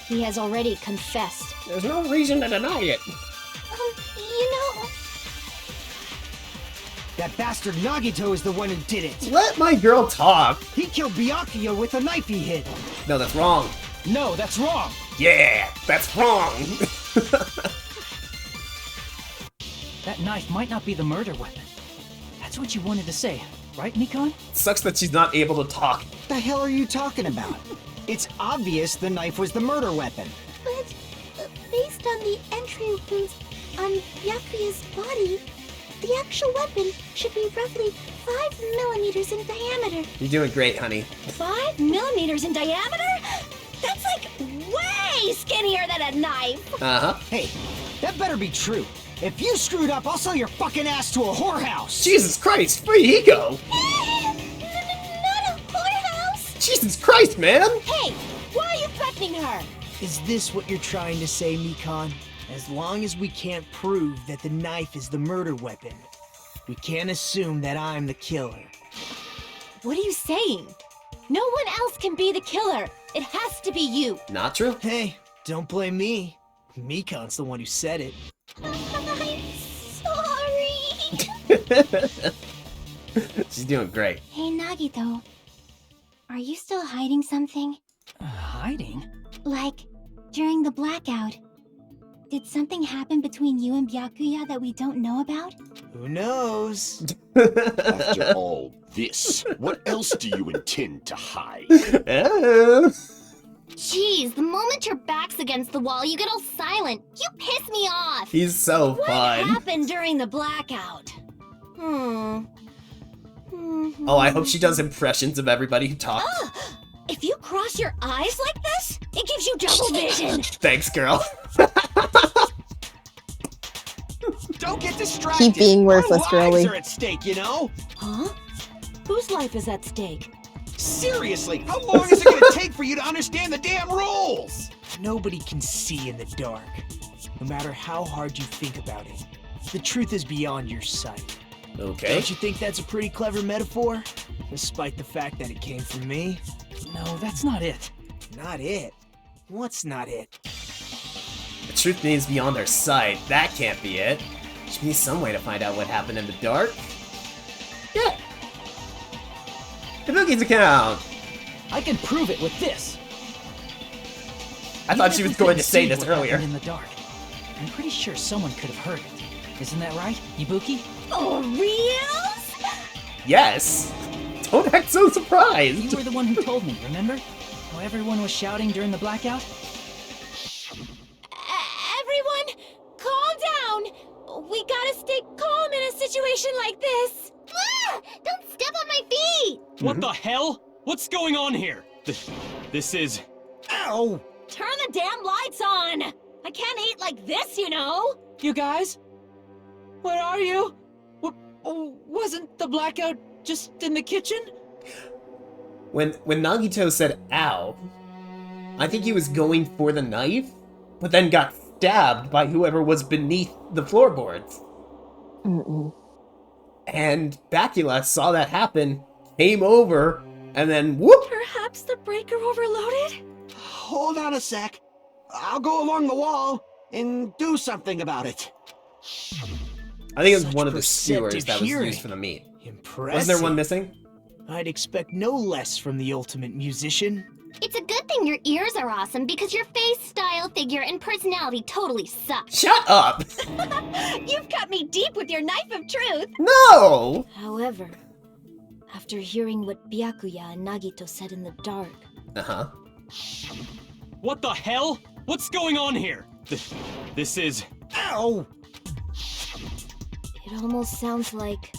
He has already confessed. There's no reason to deny it. You know... That bastard Nagito is the one who did it. Let my girl talk. He killed Byakuya with a knife he hid. No, that's wrong. No, that's wrong. Yeah, that's wrong. That knife might not be the murder weapon. That's what you wanted to say, right, Mikan? Sucks that she's not able to talk. The hell are you talking about? It's obvious the knife was the murder weapon. But based on the entry wounds on Byakuya's body, the actual weapon should be roughly 5 millimeters in diameter. You're doing great, honey. 5 millimeters in diameter? That's like way skinnier than a knife. Uh-huh. Hey, that better be true. If you screwed up, I'll sell your fucking ass to a whorehouse. Jesus Christ, free ego. Not a whorehouse. Jesus Christ, man. Hey, why are you threatening her? Is this what you're trying to say, Mikan? As long as we can't prove that the knife is the murder weapon, we can't assume that I'm the killer. What are you saying? No one else can be the killer. It has to be you. Not true. Hey, don't blame me. Mikan's the one who said it. I'm sorry. She's doing great. Hey, Nagito. Are you still hiding something? Hiding? Like, during the blackout, did something happen between you and Byakuya that we don't know about? Who knows? After all this, what else do you intend to hide? Jeez, the moment your back's against the wall, you get all silent. You piss me off. He's so What fun. happened during the blackout? Oh, I hope she does impressions of everybody who talks. If you cross your eyes like this, it gives you double vision. Thanks, girl. Don't get distracted. Keep being worthless, Our lives girly. are at stake, you know? Huh? Whose life is at stake? Seriously, how long is it gonna take for you to understand the damn rules? Nobody can see in the dark, no matter how hard you think about it. The truth is beyond your sight. Okay. Don't you think that's a pretty clever metaphor? Despite the fact that it came from me? No, that's not it. Not it? What's not it? The truth is beyond our sight. That can't be it. Should be some way to find out what happened in the dark. Yeah. Kabuki's account. I can prove it with this. I thought she was going to say this what earlier. happened in the dark. I'm pretty sure someone could have heard it. Isn't that right, Ibuki? Oh, reals? Yes. Don't act so surprised. You were the one who told me, remember? How everyone was shouting during the blackout? Everyone, calm down. We gotta stay calm in a situation like this. Don't step on my feet. What the hell? What's going on here? This is... Ow! Turn the damn lights on. I can't eat like this, you know. You guys? Where are you? Wasn't the blackout just in the kitchen? When Nagito said ow, I think he was going for the knife, but then got stabbed by whoever was beneath the floorboards. And Bacula saw that happen, came over, and then whoop! Perhaps the breaker overloaded? Hold on a sec. I'll go along the wall and do something about it. I think it was Such one of the perceptive skewers that was hearing. used for the meat. Impressive. Wasn't there one missing? I'd expect no less from the ultimate musician. It's a good thing your ears are awesome because your face, style, figure, and personality totally suck. Shut up! You've cut me deep with your knife of truth. No! However, after hearing what Byakuya and Nagito said in the dark... Uh-huh. What the hell? What's going on here? This is... Ow! It almost sounds like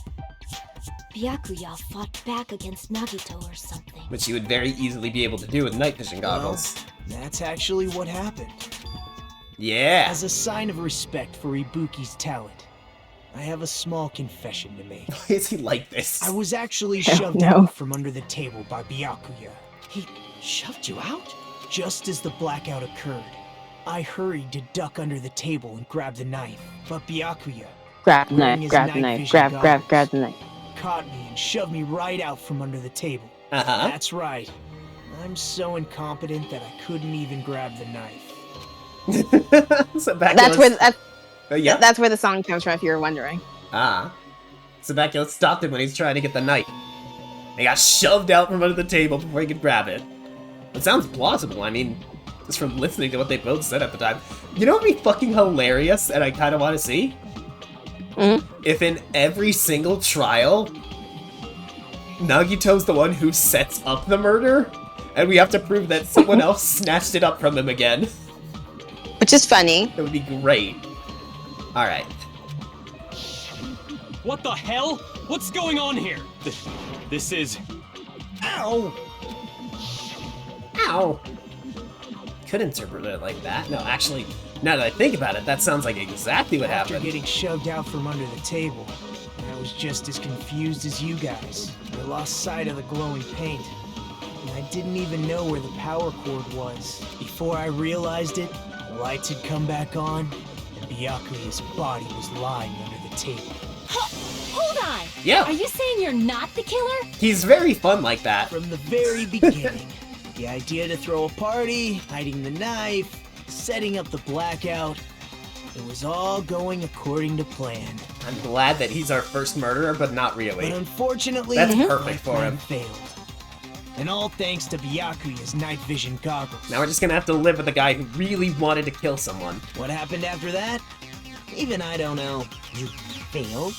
Byakuya fought back against Nagito or something. Which he would very easily be able to do with night vision goggles. Well, that's actually what happened. Yeah! As a sign of respect for Ibuki's talent, I have a small confession to make. Why is he like this? I was actually Oh, shoved no. out from under the table by Byakuya. He shoved you out? Just as the blackout occurred, I hurried to duck under the table and grab the knife, but Byakuya, Grab the wearing knife, his grab the night knife, vision grab goggles, the knife. caught me and shoved me right out from under the table. Uh-huh. That's right. I'm so incompetent that I couldn't even grab the knife. So Bacula's... That's where the song comes from, if you were wondering. Ah. So Bacula stopped him when he's trying to get the knife. He got shoved out from under the table before he could grab it. It sounds plausible, I mean, just from listening to what they both said at the time. You know what would be fucking hilarious, and I kind of want to see? If in every single trial, Nagito's the one who sets up the murder, and we have to prove that someone else snatched it up from him again. Which is funny. It would be great. Alright. What the hell? What's going on here? This is... Ow! Ow! Could interpret it like that. No, actually, now that I think about it, that sounds like exactly what After happened. getting shoved out from under the table, I was just as confused as you guys. I lost sight of the glowing paint, and I didn't even know where the power cord was. Before I realized it, the lights had come back on, and Byakuya's body was lying under the table. Hold on! Yeah. Are you saying you're not the killer? He's very fun like that. From the very beginning, the idea to throw a party, hiding the knife, setting up the blackout, it was all going according to plan. I'm glad that he's our first murderer, but not really. But unfortunately, That's my perfect for plan him. failed. And all thanks to Byakuya's night vision goggles. Now we're just gonna have to live with a guy who really wanted to kill someone. What happened after that? Even I don't know. You failed?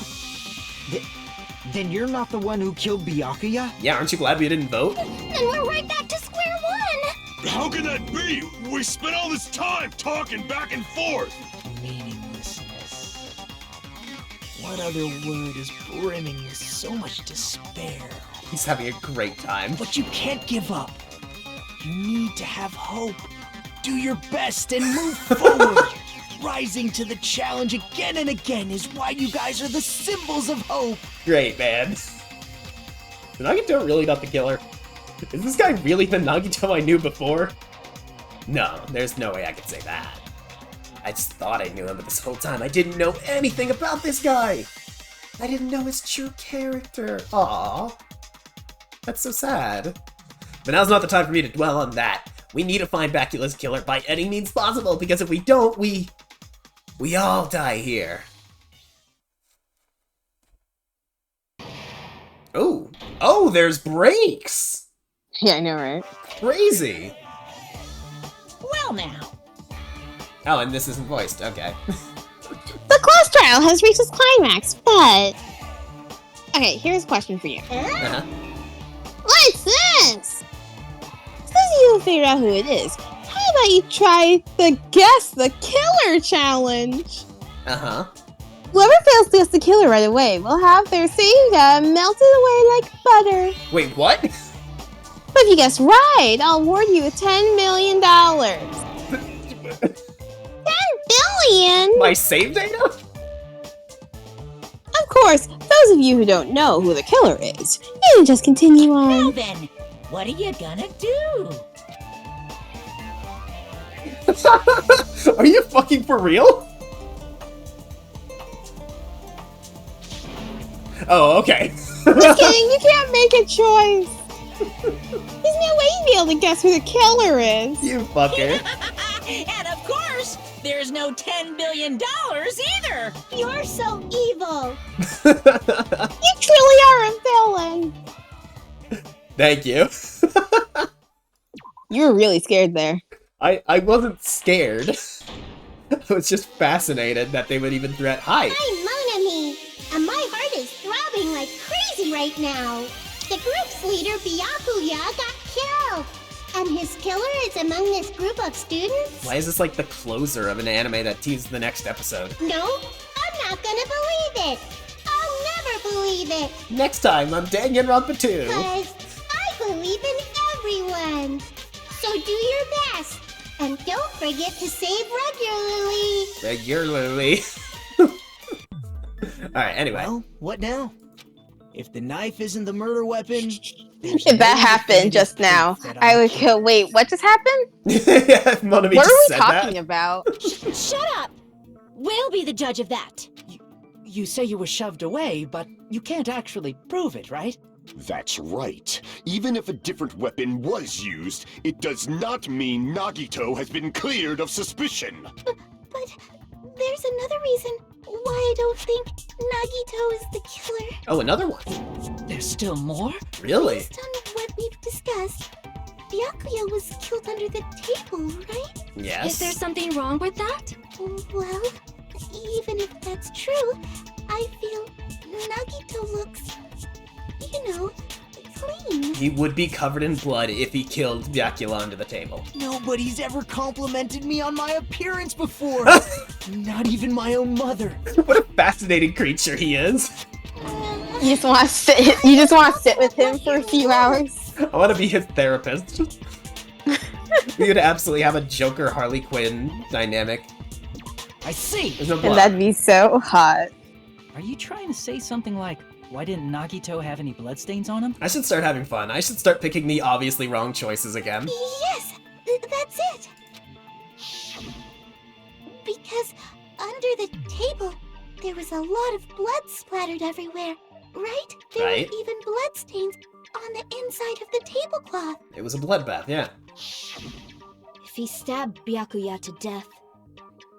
Then you're not the one who killed Byakuya? Yeah, aren't you glad we didn't vote? Then we're right back to square one. How can that be? We spent all this time talking back and forth. Meaninglessness. What what other word is brimming with so much despair? He's having a great time. But you can't give up. You need to have hope. Do your best and move forward. Rising to the challenge again and again is why you guys are the symbols of hope. Great, man. Is Nagito really not the killer? Is this guy really the Nagito I knew before? No, there's no way I could say that. I just thought I knew him, but this whole time I didn't know anything about this guy! I didn't know his true character. Aww. That's so sad. But now's not the time for me to dwell on that. We need to find Bacula's killer by any means possible, because if we don't, we all die here. Oh. Oh, there's breaks! Yeah, I know, right? Crazy! Well now. Oh, and this isn't voiced. Okay. The class trial has reached its climax, but... Okay, here's a question for you. Uh-huh. What's this? Since you figure out who it is, how about you try the Guess the Killer challenge? Uh-huh. Whoever fails to guess the killer right away will have their Seiga melted away like butter. Wait, what? But if you guess right, I'll award you $10 million. 10 billion? My save data? Of course, those of you who don't know who the killer is, you can just continue on. Now then, what are you gonna do? Are you fucking for real? Oh, okay. Just kidding, you can't make a choice. There's no way you'd be able to guess who the killer is. You fucker. And of course, there's no $10 billion either. You're so evil. You truly are a villain. Thank you. You were really scared there. I wasn't scared. I was just fascinated that they would even threat. Hi. I'm Monami, and my heart is throbbing like crazy right now. The group's leader, Byakuya, got killed. And his killer is among this group of students? Why is this like the closer of an anime that teases the next episode? No, I'm not gonna believe it. I'll never believe it. Next time on Danganronpa 2. Because I believe in everyone. So do your best. And don't forget to save regularly. Regularly. Alright, anyway. Well, what now? If the knife isn't the murder weapon... If that happened just now, I would go, wait, what just happened? Monami What just are we said talking that. about? Shut up! We'll be the judge of that. You say you were shoved away, but you can't actually prove it, right? That's right. Even if a different weapon was used, it does not mean Nagito has been cleared of suspicion. But there's another reason why I don't think Nagito is the killer. Oh, another one. There's still more? Really? Based on what we've discussed, Byakuya was killed under the table, right? Yes. Is there something wrong with that? Well, even if that's true, I feel Nagito looks, you know, clean. He would be covered in blood if he killed Byakuya under the table. Nobody's ever complimented me on my appearance before. Not even my own mother. What a fascinating creature he is. You just want to sit. You just want to sit with him for a few hours. I want to be his therapist. We would absolutely have a Joker Harley Quinn dynamic. I see. There's no blood. And that'd be so hot. Are you trying to say something like, why didn't Nagito have any bloodstains on him? I should start having fun. I should start picking the obviously wrong choices again. Yes, that's it. Because under the table, there was a lot of blood splattered everywhere, right? There Right. were even bloodstains on the inside of the tablecloth. It was a bloodbath, yeah. If he stabbed Byakuya to death,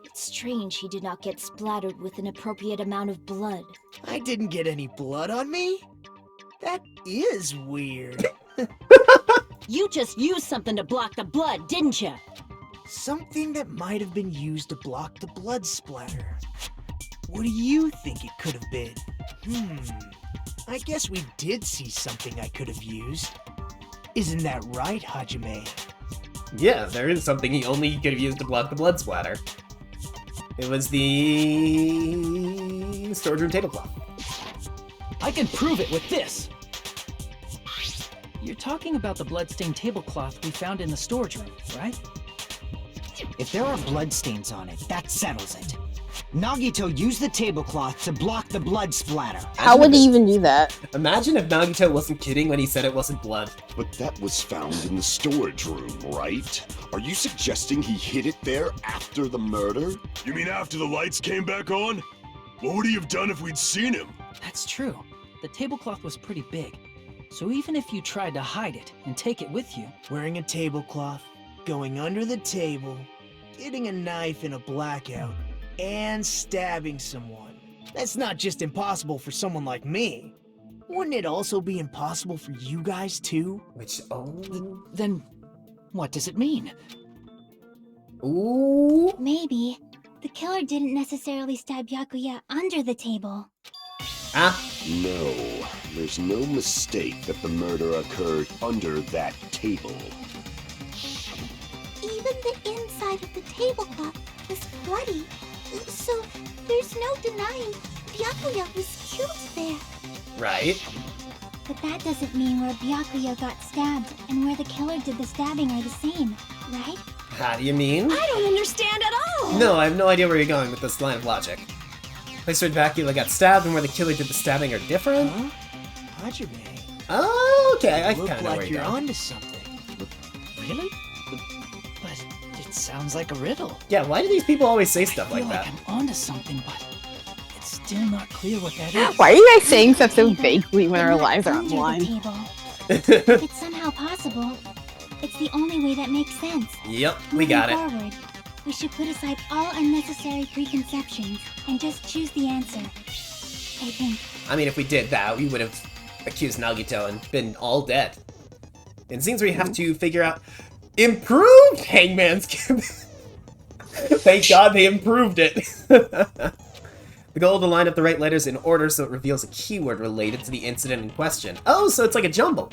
it's strange he did not get splattered with an appropriate amount of blood. I didn't get any blood on me? That is weird. You just used something to block the blood, didn't you? Something that might have been used to block the blood splatter. What do you think it could have been? I guess we did see something I could have used. Isn't that right, Hajime? Yeah, there is something he only could have used to block the blood splatter. It was the storage room tablecloth. I can prove it with this. You're talking about the bloodstained tablecloth we found in the storage room, right? If there are bloodstains on it, that settles it. Nagito used the tablecloth to block the blood splatter. How would he even do that? Imagine if Nagito wasn't kidding when he said it wasn't blood. But that was found in the storage room, right? Are you suggesting he hid it there after the murder? You mean after the lights came back on? What would he have done if we'd seen him? That's true. The tablecloth was pretty big. So even if you tried to hide it and take it with you, wearing a tablecloth, going under the table, getting a knife in a blackout, and stabbing someone. That's not just impossible for someone like me. Wouldn't it also be impossible for you guys too? Which, Then, what does it mean? Ooh. Maybe. The killer didn't necessarily stab Byakuya under the table. No, there's no mistake that the murder occurred under that table. Even the inside of the tablecloth was bloody, so there's no denying Byakuya was killed there. Right. But that doesn't mean where Byakuya got stabbed and where the killer did the stabbing are the same, right? How do you mean? I don't understand at all! No, I have no idea where you're going with this line of logic. Place where Byakuya got stabbed and where the killer did the stabbing are different? Huh? Hajime. Oh, okay, I Look kind of know where like you're you're going. onto something. Really? But it sounds like a riddle. Yeah, why do these people always say stuff I feel like that? I'm onto something, but it's still not clear what that is. Why are you guys saying stuff so vaguely when our lives are on the line? If it's somehow possible, it's the only way that makes sense. Yep, we got it. Moving forward, we should put aside all unnecessary preconceptions and just choose the answer. I think. I mean, if we did that, we would have accused Nagito and been all dead. In scenes where you have to figure out improved Hangman's Gambit. Thank God they improved it. The goal is to line up the right letters in order so it reveals a keyword related to the incident in question. Oh, so it's like a jumble.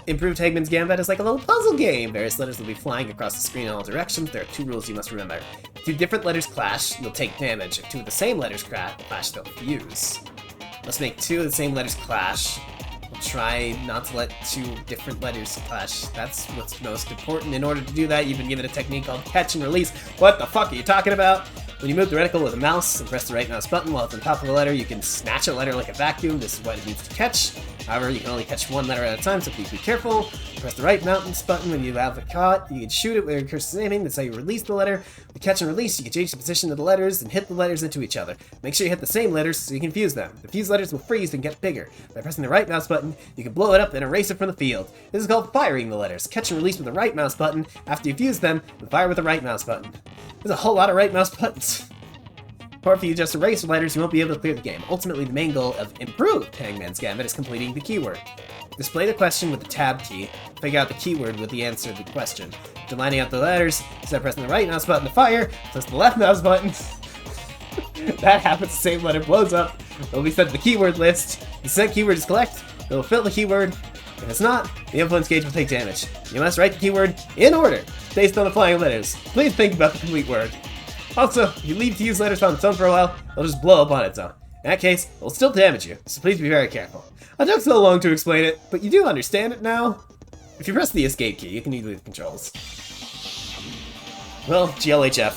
Improved Hangman's Gambit is like a little puzzle game. Various letters will be flying across the screen in all directions. There are 2 rules you must remember. If 2 different letters clash, you'll take damage. If 2 of the same letters clash, they'll fuse. Let's make 2 of the same letters clash. We'll try not to let 2 different letters clash. That's what's most important. In order to do that, you've been given a technique called catch and release. What the fuck are you talking about? When you move the reticle with a mouse and press the right mouse button while it's on top of a letter, you can snatch a letter like a vacuum. This is what it means to catch. However, you can only catch 1 letter at a time, so please be careful. Press the right mouse button when you have it caught. You can shoot it with your cursor's aiming. That's how you release the letter. With catch and release, you can change the position of the letters and hit the letters into each other. Make sure you hit the same letters so you can fuse them. The fused letters will freeze and get bigger. By pressing the right mouse button, you can blow it up and erase it from the field. This is called firing the letters. Catch and release with the right mouse button. After you fuse them, and fire with the right mouse button. There's a whole lot of right mouse buttons. Or if you just erase letters, you won't be able to clear the game. Ultimately, the main goal of improved Hangman's Gambit is completing the keyword. Display the question with the tab key. Figure out the keyword with the answer to the question. After lining out the letters, instead of pressing the right mouse button to fire, press the left mouse button. That happens, the same letter blows up. It'll be sent to the keyword list. The sent keyword is correct. It will fill the keyword. If it's not, the influence gauge will take damage. You must write the keyword in order, based on the flying letters. Please think about the complete word. Also, if you leave to use letters on its own for a while, it'll just blow up on its own. In that case, it'll still damage you, so please be very careful. I took so long to explain it, but you do understand it now? If you press the escape key, you can use the controls. Well, GLHF.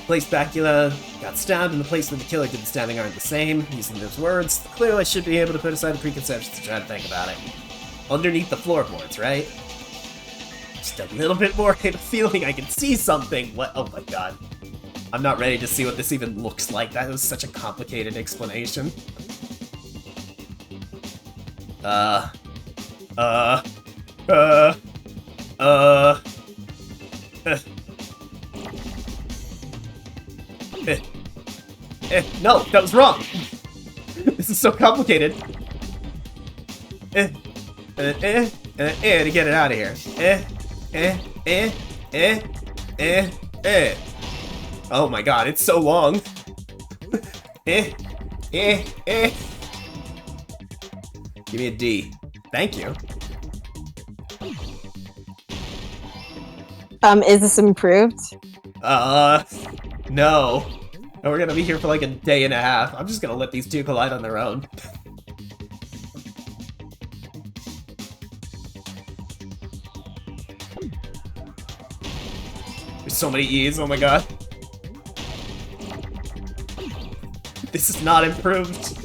Place Byakuya got stabbed and the place where the killer did the stabbing aren't the same. Using those words, clearly I should be able to put aside the preconceptions to try to think about it. Underneath the floorboards, right? Just a little bit more, I have a feeling I can see something. What? Oh my god. I'm not ready to see what this even looks like. That was such a complicated explanation. No, that was wrong. This is so complicated. To get it out of here. Oh my god, it's so long. Give me a D. Thank you. Is this improved? No. And we're gonna be here for like a day and a half. I'm just gonna let these two collide on their own. There's so many E's, oh my god. This is not improved.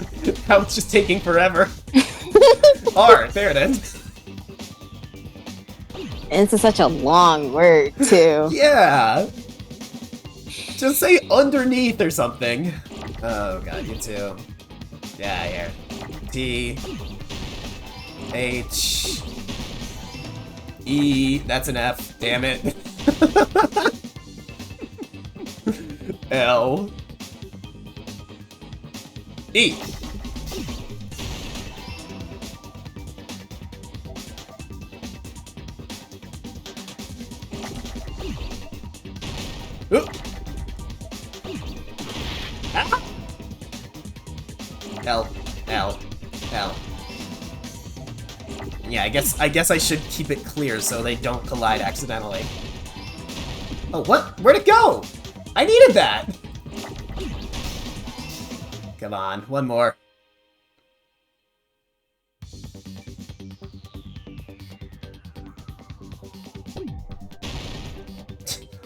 How it's just taking forever. R, there it is. And it's such a long word, too. Yeah! Just say underneath or something. Oh god, you too. Yeah, here. T. H. E. That's an F. Damn it. L. E. Oop. Ah. L. L. L. Yeah, I guess I should keep it clear so they don't collide accidentally. Oh, what? Where'd it go? I needed that! Come on, one more.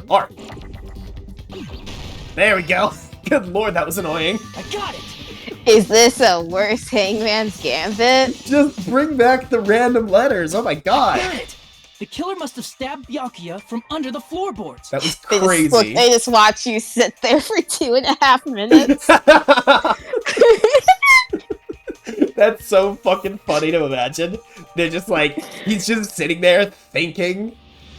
R. There we go. Good lord, that was annoying. I got it! Is this a worse Hangman's Gambit? Just bring back the random letters, oh my god. I got it! The killer must have stabbed Byakuya from under the floorboards. That was crazy. They just watch you sit there for 2.5 minutes. That's so fucking funny to imagine. They're just like, he's just sitting there thinking,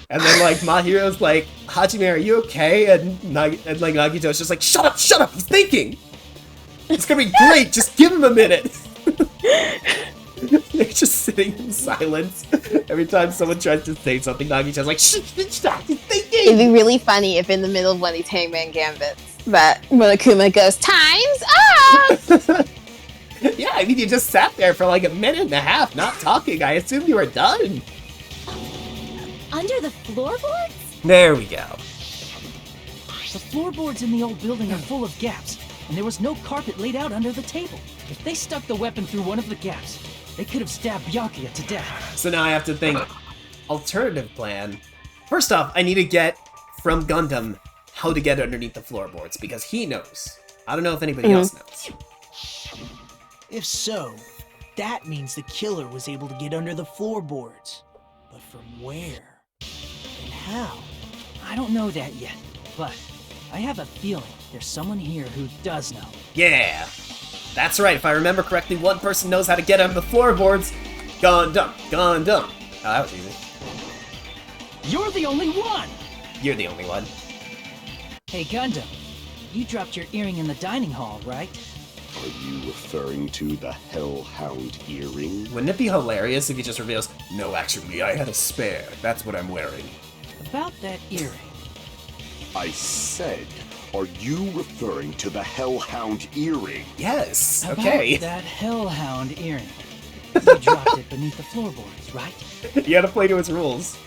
and then like Mahiro's like, Hajime, are you okay? And like Nagito's just like, shut up, he's thinking! It's gonna be great, just give him a minute! They're just sitting in silence. Every time someone tries to say something, Nagito's like, shh, stop, he's thinking! It'd be really funny if in the middle of one of these Hangman Gambits, that Monokuma goes, time's up! Yeah, I mean, you just sat there for like 1.5 minutes not talking. I assumed you were done. Under the floorboards? There we go. The floorboards in the old building are full of gaps, and there was no carpet laid out under the table. If they stuck the weapon through one of the gaps, they could have stabbed Byakuya to death. So now I have to think, alternative plan. First off, I need to get from Gundam how to get underneath the floorboards, because he knows. I don't know if anybody else knows. If so, that means the killer was able to get under the floorboards. But from where? And how? I don't know that yet, but I have a feeling there's someone here who does know. Yeah, that's right. If I remember correctly, one person knows how to get under the floorboards. Gundam. Oh, that was easy. You're the only one! You're the only one. Hey, Gundam, you dropped your earring in the dining hall, right? Are you referring to the Hellhound earring? Wouldn't it be hilarious if he just reveals, no, actually, I had a spare. That's what I'm wearing. About that earring. I said, are you referring to the Hellhound earring? Yes, About okay. that Hellhound earring. You dropped it beneath the floorboards, right? You gotta play to his rules.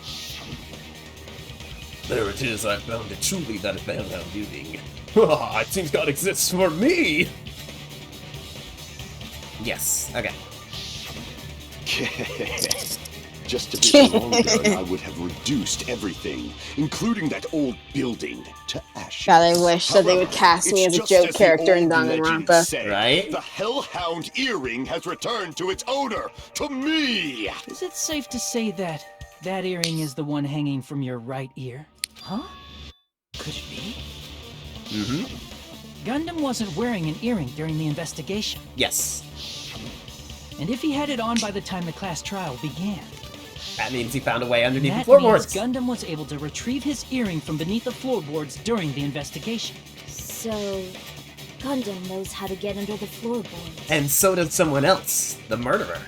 There it is, I found it. Truly that Hellhound earring. It seems God exists for me! Yes, okay. Just a bit longer and I would have reduced everything, including that old building, to ashes. God, I wish that they would cast me as a joke character in Danganronpa. Danganronpa. Right? The Hellhound earring has returned to its owner, to me! Is it safe to say that that earring is the one hanging from your right ear? Huh? Could it be? Mm-hmm. Gundam wasn't wearing an earring during the investigation. Yes. And if he had it on by the time the class trial began, that means he found a way underneath the that floorboards. means Gundam was able to retrieve his earring from beneath the floorboards during the investigation. So, Gundam knows how to get under the floorboards. And so does someone else, the murderer.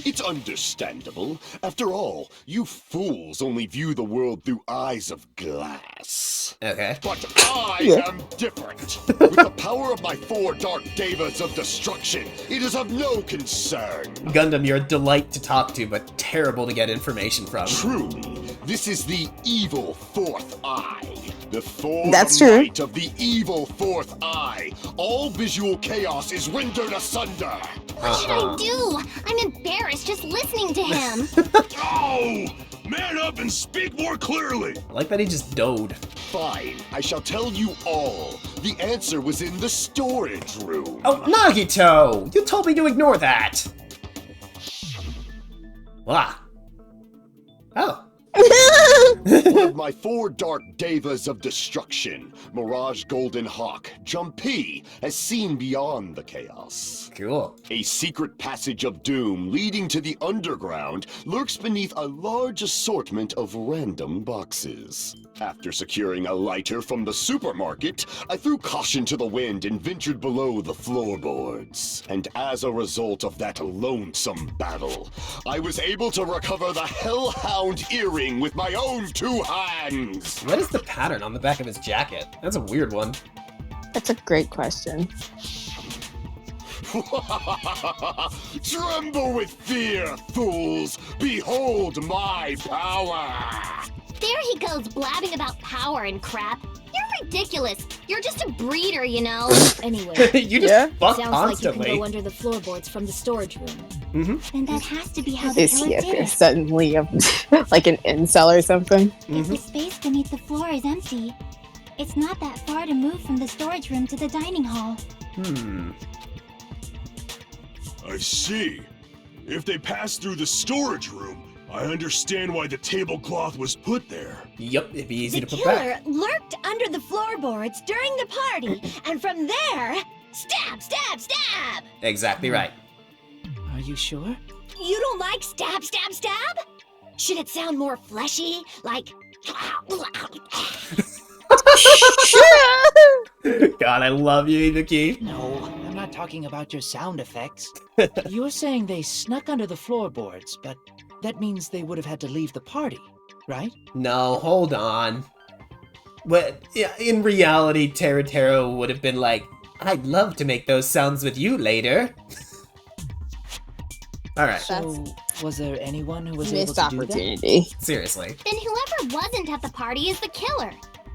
It's understandable. After all, you fools only view the world through eyes of glass. Okay. But I am different. With the power of my 4 dark devas of destruction, it is of no concern. Gundam, you're a delight to talk to, but terrible to get information from. Truly, this is the evil 4th eye. Before That's the true. might of the evil fourth eye, all visual chaos is rendered asunder. What should I do? I'm embarrassed just listening to him. Oh! Man up and speak more clearly! I like that he just doed. Fine, I shall tell you all. The answer was in the storage room. Oh, Nagito! You told me to ignore that! Ah. Oh. One of my 4 dark devas of destruction, Mirage Golden Hawk, Jumpy, has seen beyond the chaos. Cool. A secret passage of doom leading to the underground lurks beneath a large assortment of random boxes. After securing a lighter from the supermarket, I threw caution to the wind and ventured below the floorboards. And as a result of that lonesome battle, I was able to recover the Hellhound earring with my own 2 hands. What is the pattern on the back of his jacket? That's a weird one. That's a great question. Tremble with fear, fools! Behold my power! There he goes blabbing about power and crap. You're ridiculous. You're just a breeder, you know. Anyway, You just fuck sounds constantly. like you can go under the floorboards from the storage room. Mm-hmm. And that has to be how the Is killer he did it. suddenly like an incel or something? If the space beneath the floor is empty, it's not that far to move from the storage room to the dining hall. I see. If they pass through the storage room, I understand why the tablecloth was put there. Yep, it'd be easy The to put back. killer lurked under the floorboards during the party, and from there, stab, stab, stab! Exactly right. Are you sure? You don't like stab, stab, stab? Should it sound more fleshy, like... God, I love you, Ibuki. No, I'm not talking about your sound effects. You're saying they snuck under the floorboards, but that means they would have had to leave the party, right? No, hold on. But yeah, in reality, Teruteru would have been like, I'd love to make those sounds with you later. Alright. So, was there anyone who was Missed able to do opportunity. Seriously. Then whoever wasn't at the party is the killer.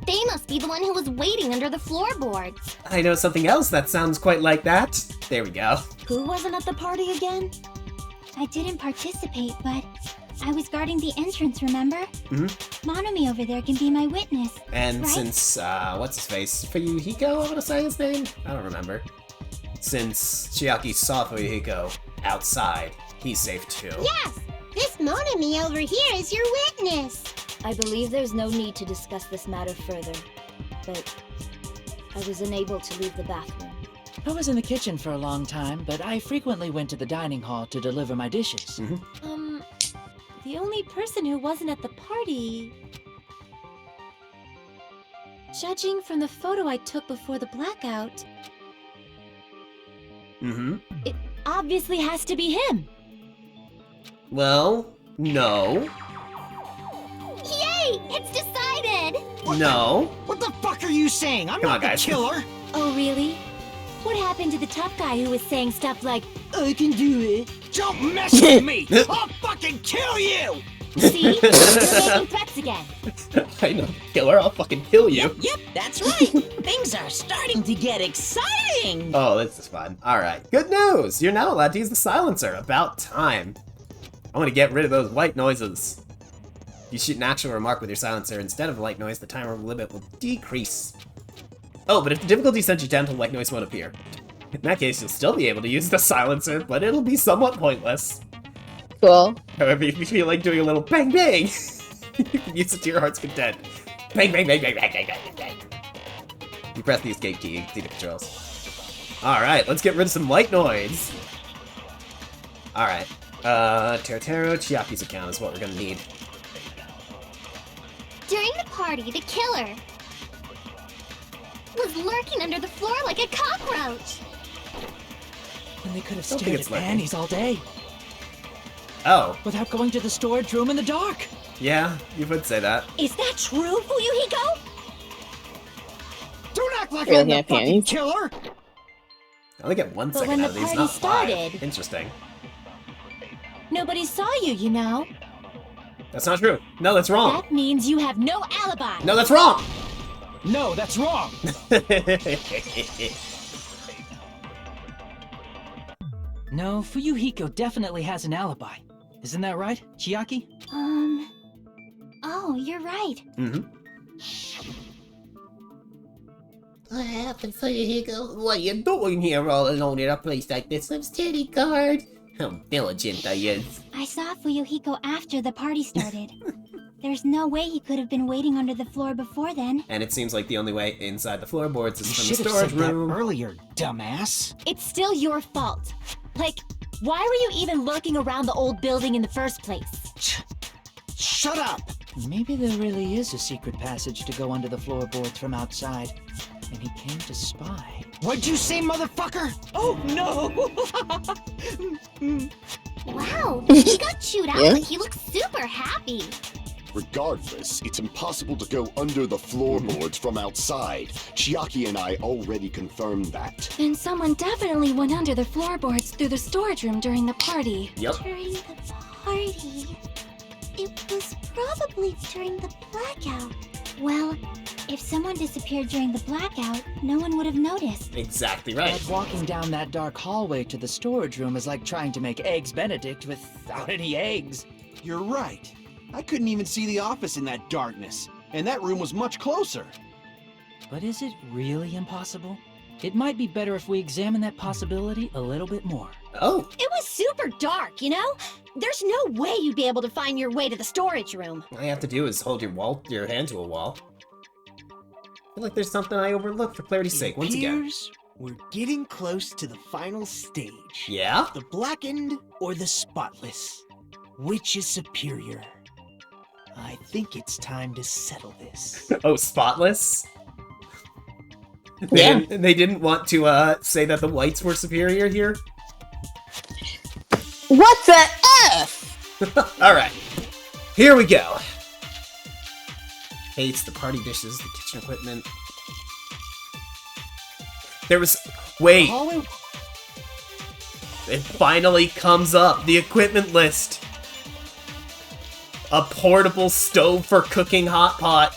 They must be the one who was waiting under the floorboards. I know something else that sounds quite like that. There we go. Who wasn't at the party again? I didn't participate, but I was guarding the entrance, remember? Mm-hmm. Monomi over there can be my witness. And right? since, what's his face? Fuyuhiko, I want to say his name? I don't remember. Since Chiaki saw Fuyuhiko outside, he's safe too. Yes! This Monomi over here is your witness! I believe there's no need to discuss this matter further, but I was unable to leave the bathroom. I was in the kitchen for a long time, but I frequently went to the dining hall to deliver my dishes. The only person who wasn't at the party... Judging from the photo I took before the blackout, it obviously has to be him. Well, no. Yay! It's decided! No. What the fuck are you saying? I'm Come not on, the guys. killer. Oh, really? What happened to the tough guy who was saying stuff like, I can do it. Don't mess with me. I'll fucking kill you. see? You're making threats again. I know, killer, I'll fucking kill you. Yep, that's right. Things are starting to get exciting. Oh, this is fun. Alright, good news! You're now allowed to use the silencer. About time. I want to get rid of those white noises. You shoot an actual remark with your silencer. Instead of a light noise, the timer limit will decrease. Oh, but if the difficulty sends you down to white noise won't appear. In that case, you'll still be able to use the silencer, but it'll be somewhat pointless. Cool. However, if you feel like doing a little bang bang, you can use it to your heart's content. Bang bang bang bang bang bang bang bang. You press the escape key, you can see the controls. Alright, let's get rid of some white noise. Alright. Teruteru, Chiaki's account is what we're gonna need. During the party, the killer was lurking under the floor like a cockroach. And they could have Don't think stared it's at lurking. panties all day. Oh. Without going to the storage room in the dark. Yeah, you would say that. Is that true, Fuyuhiko? Don't act like Really I'm the have fucking panties? killer. I only get 1 But second when out of the these, party not started- 5. Interesting. Nobody saw you, you know. That's not true. No, that's wrong. That means you have no alibi. No, that's wrong! No, that's wrong! No, Fuyuhiko definitely has an alibi. Isn't that right, Chiaki? Oh, you're right. Mm-hmm. What happened, Fuyuhiko? What are you doing here all alone in a place like this? I'm steady guard. How diligent I is. I saw Fuyuhiko after the party started. There's no way he could have been waiting under the floor before then. And it seems like the only way inside the floorboards is You from should the have storage said that room. earlier, dumbass. It's still your fault. Like, why were you even lurking around the old building in the first place? Shut up! Maybe there really is a secret passage to go under the floorboards from outside, and he came to spy. What'd you say, motherfucker? Oh no! Wow, he got chewed out, but he looks super happy. Regardless, it's impossible to go under the floorboards from outside. Chiaki and I already confirmed that. Then someone definitely went under the floorboards through the storage room during the party. Yep. During the party? It was probably during the blackout. Well, if someone disappeared during the blackout, no one would have noticed. Exactly right. But walking down that dark hallway to the storage room is like trying to make Eggs Benedict without any eggs. You're right. I couldn't even see the office in that darkness, and that room was much closer. But is it really impossible? It might be better if we examine that possibility a little bit more. Oh. It was super dark, you know? There's no way you'd be able to find your way to the storage room. All you have to do is hold your hand to a wall. I feel like there's something I overlooked for clarity's sake, once again. Appears we're getting close to the final stage. Yeah? The blackened or the spotless? Which is superior? I think it's time to settle this. Oh, spotless? They didn't want to say that the whites were superior here? What the F? Alright. Here we go. Hates the party dishes, the kitchen equipment. There was... Wait. It finally comes up. The equipment list. A portable stove for cooking hot pot.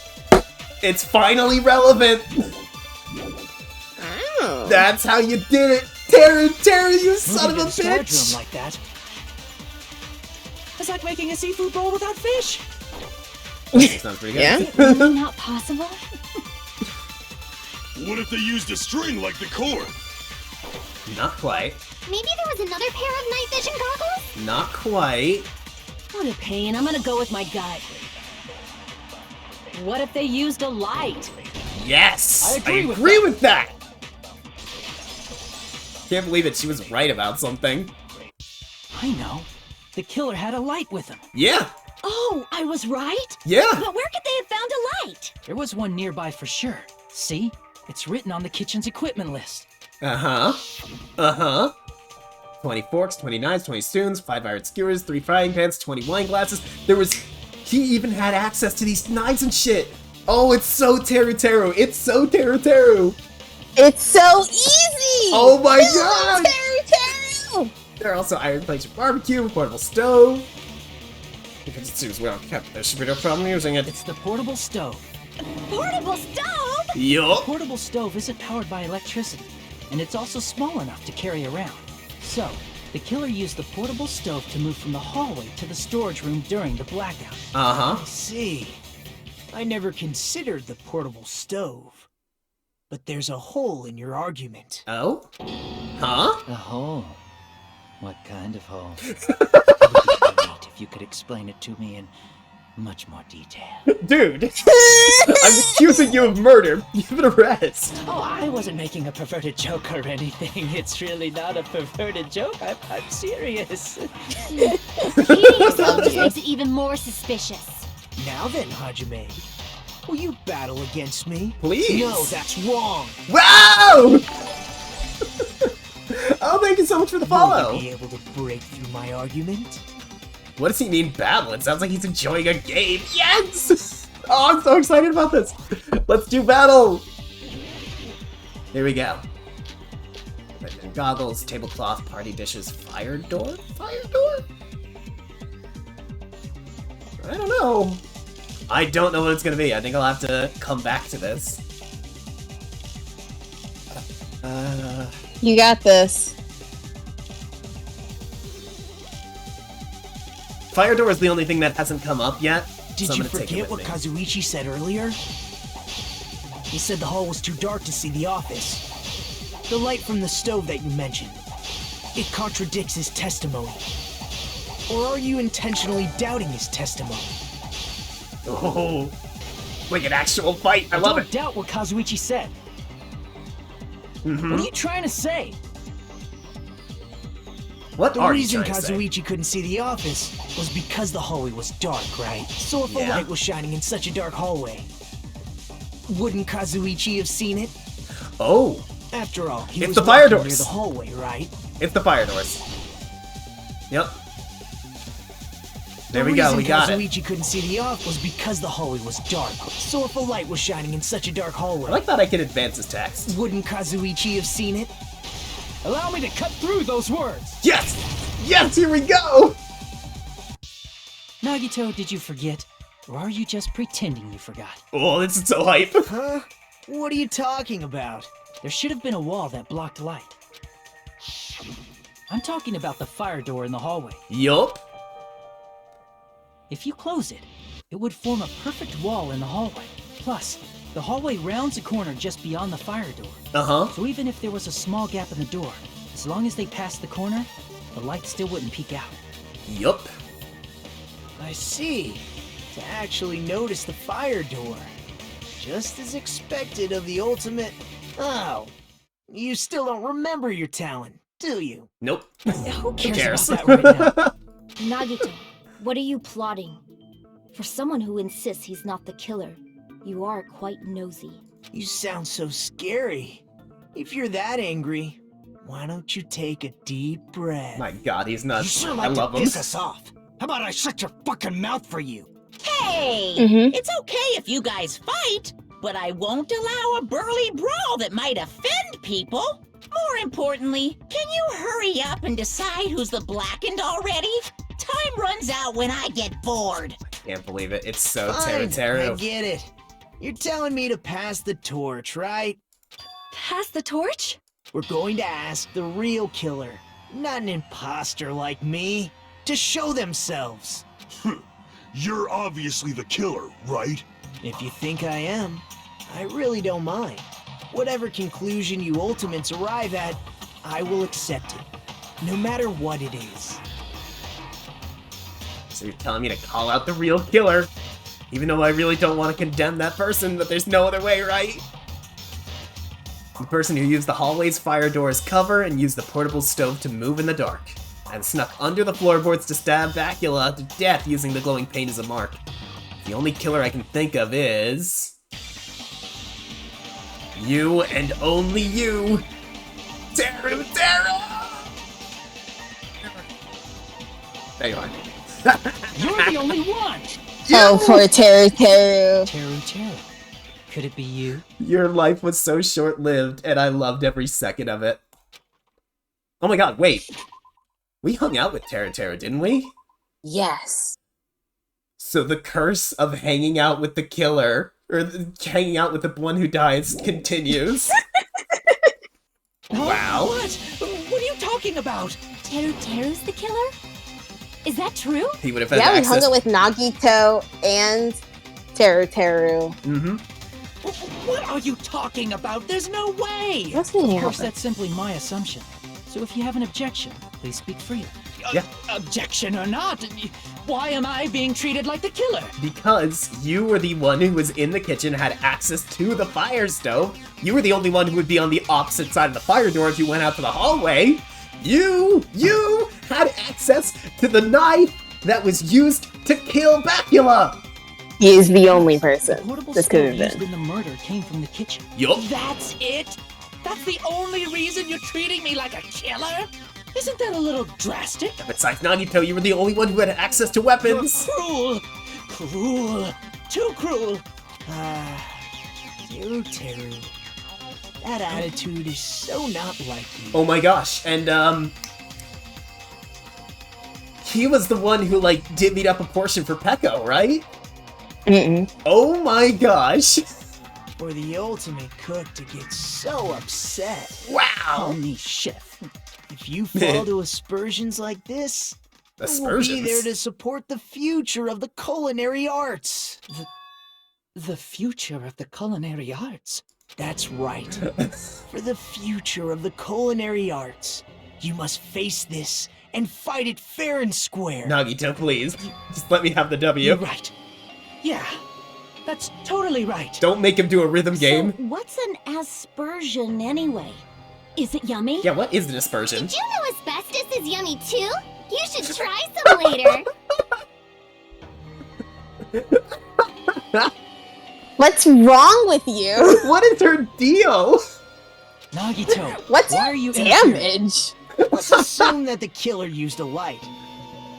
It's finally relevant. Oh. That's how you did it. Terry, you son of a Moving to the storage bitch. room like that. It's like making a seafood bowl without fish. Sounds pretty good. Yeah? Really not possible? What if they used a string like the cord? Not quite. Maybe there was another pair of night vision goggles? Not quite. What a pain. I'm gonna go with my gut. What if they used a light? Yes! I agree with that! Can't believe it, she was right about something. I know. The killer had a light with him. Yeah! Oh, I was right? Yeah! But where could they have found a light? There was one nearby for sure. See? It's written on the kitchen's equipment list. Uh-huh. Uh-huh. 20 forks, 20 knives, 20 spoons, 5 iron skewers, 3 frying pans, 20 wine glasses. He even had access to these knives and shit! Oh, it's so Teru! It's so Teru! It's so easy! Oh my god! Teru! There are also iron plates for barbecue, portable stove. Because it seems well kept, there should be no problem using it. It's the portable stove. Portable stove? Yup! The portable stove isn't powered by electricity, and it's also small enough to carry around. So, the killer used the portable stove to move from the hallway to the storage room during the blackout. Uh-huh. I see. I never considered the portable stove. But there's a hole in your argument. Oh? Huh? A hole? What kind of hole? It would be great if you could explain it to me in much more detail. Dude! I'm accusing you of murder! Give it a rest! Oh, I wasn't making a perverted joke or anything. It's really not a perverted joke. I'm serious. Hating yourself just makes it even more suspicious. Now then, Hajime. Will you battle against me? Please! No, that's wrong! Wow! Oh, thank you so much for the follow! Will you be able to break through my argument? What does he mean battle? It sounds like he's enjoying a game. Yes! Oh, I'm so excited about this. Let's do battle. Here we go. Goggles, tablecloth, party dishes, fire door? Fire door? I don't know. I don't know what it's gonna be. I think I'll have to come back to this. You got this. Fire door is the only thing that hasn't come up yet. Did so I'm you gonna take it forget with what me. Kazuichi said earlier? He said the hall was too dark to see the office. The light from the stove that you mentioned. It contradicts his testimony. Or are you intentionally doubting his testimony? Oh, like an actual fight. I love don't it. doubt what Kazuichi said. Mhm. What are you trying to say? What The are you reason trying to say? Kazuichi couldn't see the office was because the hallway was dark, right? So if a Yeah. light was shining in such a dark hallway, wouldn't Kazuichi have seen it? Oh, After all, he It's was the fire walking doors. near the hallway, right? it's the fire doors. Yep. There The we go. We reason got it. Kazuichi couldn't see the office was because the hallway was dark. So if a light was shining in such a dark hallway, I like that I can advance his text. wouldn't Kazuichi have seen it? Allow me to cut through those words. Yes! Yes, here we go! Nagito, did you forget? Or are you just pretending you forgot? Oh, this is so hype. Huh? What are you talking about? There should have been a wall that blocked light. I'm talking about the fire door in the hallway. Yup. If you close it, it would form a perfect wall in the hallway. Plus, the hallway rounds a corner just beyond the fire door. Uh-huh. So even if there was a small gap in the door, as long as they passed the corner, the light still wouldn't peek out. Yup. I see. To actually notice the fire door. Just as expected of the ultimate... Oh. You still don't remember your talent, do you? Nope. Who cares cares? about that right now? Nagito, what are you plotting? For someone who insists he's not the killer, you are quite nosy. You sound so scary. If you're that angry, why don't you take a deep breath? My god, he's You nuts. sure I like to love him. piss us off. How about I shut your fucking mouth for you? Hey! It's okay if you guys fight, but I won't allow a burly brawl that might offend people. More importantly, can you hurry up and decide who's the blackened already? Time runs out when I get bored. Can't believe it. It's so Fine, Teru. I get it. You're telling me to pass the torch, right? Pass the torch? We're going to ask the real killer, not an imposter like me, to show themselves. You're obviously the killer, right? If you think I am, I really don't mind. Whatever conclusion you ultimates arrive at, I will accept it, no matter what it is. So you're telling me to call out the real killer, even though I really don't want to condemn that person, but there's no other way, right? The person who used the hallway's fire door as cover and used the portable stove to move in the dark, and snuck under the floorboards to stab Bacula to death using the glowing paint as a mark. The only killer I can think of is... you and only you! Teru! There you are. You're the only one! Oh, poor Teru. Teru. Could it be you? Your life was so short-lived, and I loved every second of it. Oh my god, wait. We hung out with Teru, didn't we? Yes. So the curse of hanging out with the killer, or hanging out with the one who dies, continues. Wow. What? What are you talking about? Teru's the killer? Is that true? He would have had Yeah, we access. hung out with Nagito and Teru. Mm-hmm. What are you talking about? There's no way! What's Of course, that's simply my assumption. So if you have an objection, please speak freely. Yeah. Objection or not, why am I being treated like the killer? Because you were the one who was in the kitchen, had access to the fire stove. You were the only one who would be on the opposite side of the fire door if you went out to the hallway. You had access to the knife that was used to kill Bacula. He is the only person Portable this could stove have used been. in the murder came from the kitchen. Yup. That's it? That's the only reason you're treating me like a killer? Isn't that a little drastic? Besides Nagito, you were the only one who had access to weapons. You're cruel. Too cruel. Teru. That attitude is so not like you. Oh my gosh, and he was the one who like divvied up a portion for Peko, right? Mm-mm. Oh my gosh. for the ultimate cook to get so upset. Wow! Call me chef. If you fall to aspersions like this, I will be there to support the future of the culinary arts. The future of the culinary arts? That's right. For the future of the culinary arts, you must face this and fight it fair and square. Nagito, please. Just let me have the W. You're right. Yeah, that's totally right. Don't make him do a rhythm game. So, what's an aspersion anyway? Is it yummy? Yeah, what is an aspersion? Did you know asbestos is yummy too? You should try some later. What's wrong with you? What is her deal? Nagito, what's why your are you damage? Let's assume that the killer used a light,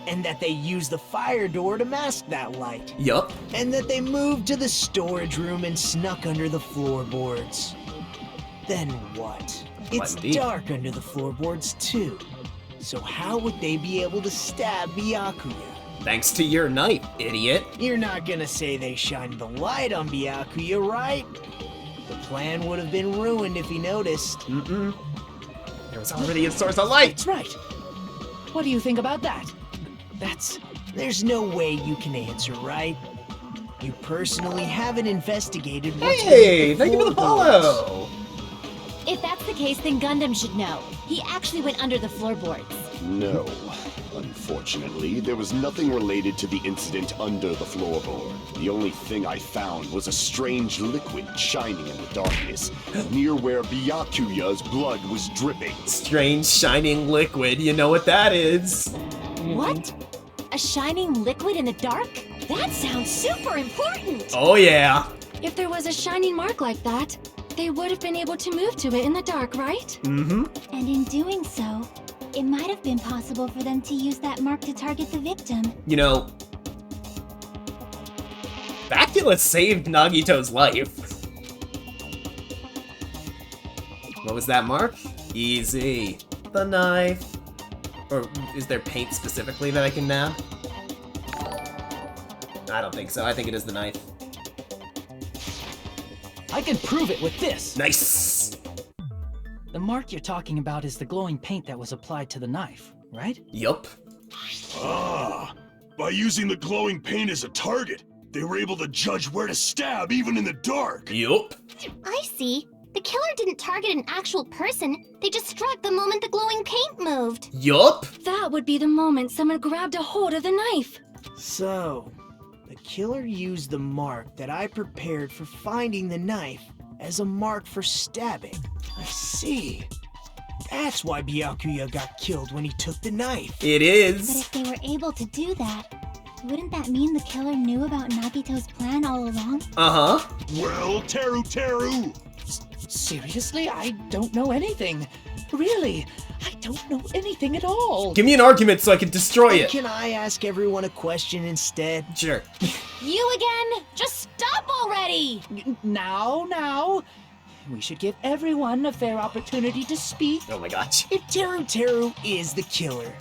and that they used the fire door to mask that light. Yup. And that they moved to the storage room and snuck under the floorboards. Then what? It's dark under the floorboards too. So how would they be able to stab Byakuya? Thanks to your knife, idiot. You're not gonna say they shined the light on Byakuya, right? The plan would have been ruined if he noticed. Mm-mm. There was already a source of light. That's right. What do you think about that? There's no way you can answer, right? You personally haven't investigated what's Hey, thank you for the follow. If that's the case, then Gundam should know. He actually went under the floorboards. No. Unfortunately, there was nothing related to the incident under the floorboard. The only thing I found was a strange liquid shining in the darkness, near where Byakuya's blood was dripping. Strange shining liquid, you know what that is. What? A shining liquid in the dark? That sounds super important! Oh yeah. If there was a shining mark like that, they would have been able to move to it in the dark, right? Mm-hmm. And in doing so, it might have been possible for them to use that mark to target the victim. You know, Bacula saved Nagito's life. What was that mark? Easy. The knife. Or is there paint specifically that I can nab? I don't think so. I think it is the knife. I can prove it with this. Nice. The mark you're talking about is the glowing paint that was applied to the knife, right? Yup. Ah, by using the glowing paint as a target, they were able to judge where to stab even in the dark. Yup. I see. The killer didn't target an actual person. They just struck the moment the glowing paint moved. Yup. That would be the moment someone grabbed a hold of the knife. So, the killer used the mark that I prepared for finding the knife as a mark for stabbing. I see. That's why Byakuya got killed when he took the knife. It is. But if they were able to do that, wouldn't that mean the killer knew about Nagito's plan all along? Uh-huh. Well, Teru! Seriously? I don't know anything. Really, I don't know anything at all. Give me an argument so I can destroy it. Can I ask everyone a question instead? Sure. You again? Just stop already! Now. We should give everyone a fair opportunity to speak. Oh my gosh. If Teru is the killer,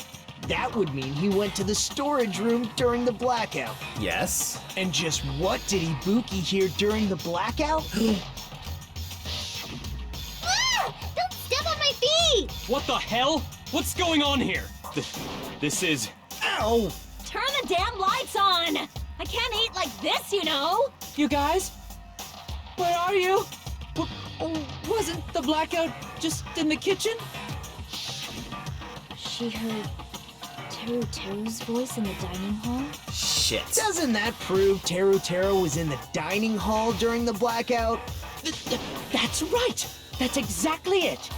that would mean he went to the storage room during the blackout. Yes. And just what did Ibuki hear during the blackout? Don't step on my feet! What the hell? What's going on here? This is... Ow! Turn the damn lights on! I can't eat like this, you know! You guys? Where are you? Wasn't the blackout just in the kitchen? She heard Teru's voice in the dining hall? Shit. Doesn't that prove Teru was in the dining hall during the blackout? That's right! That's exactly it!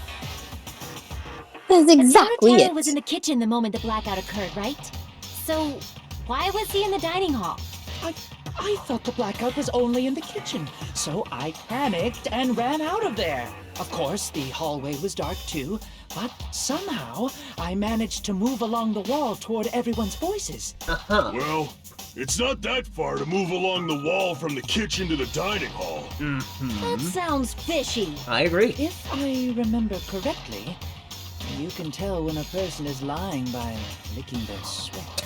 That's exactly Teru it. was in the kitchen the moment the blackout occurred, right? So, why was he in the dining hall? I thought the blackout was only in the kitchen, so I panicked and ran out of there. Of course, the hallway was dark too, but somehow I managed to move along the wall toward everyone's voices. Uh-huh. Well, it's not that far to move along the wall from the kitchen to the dining hall. That sounds fishy. I agree. If I remember correctly, you can tell when a person is lying by licking their sweat.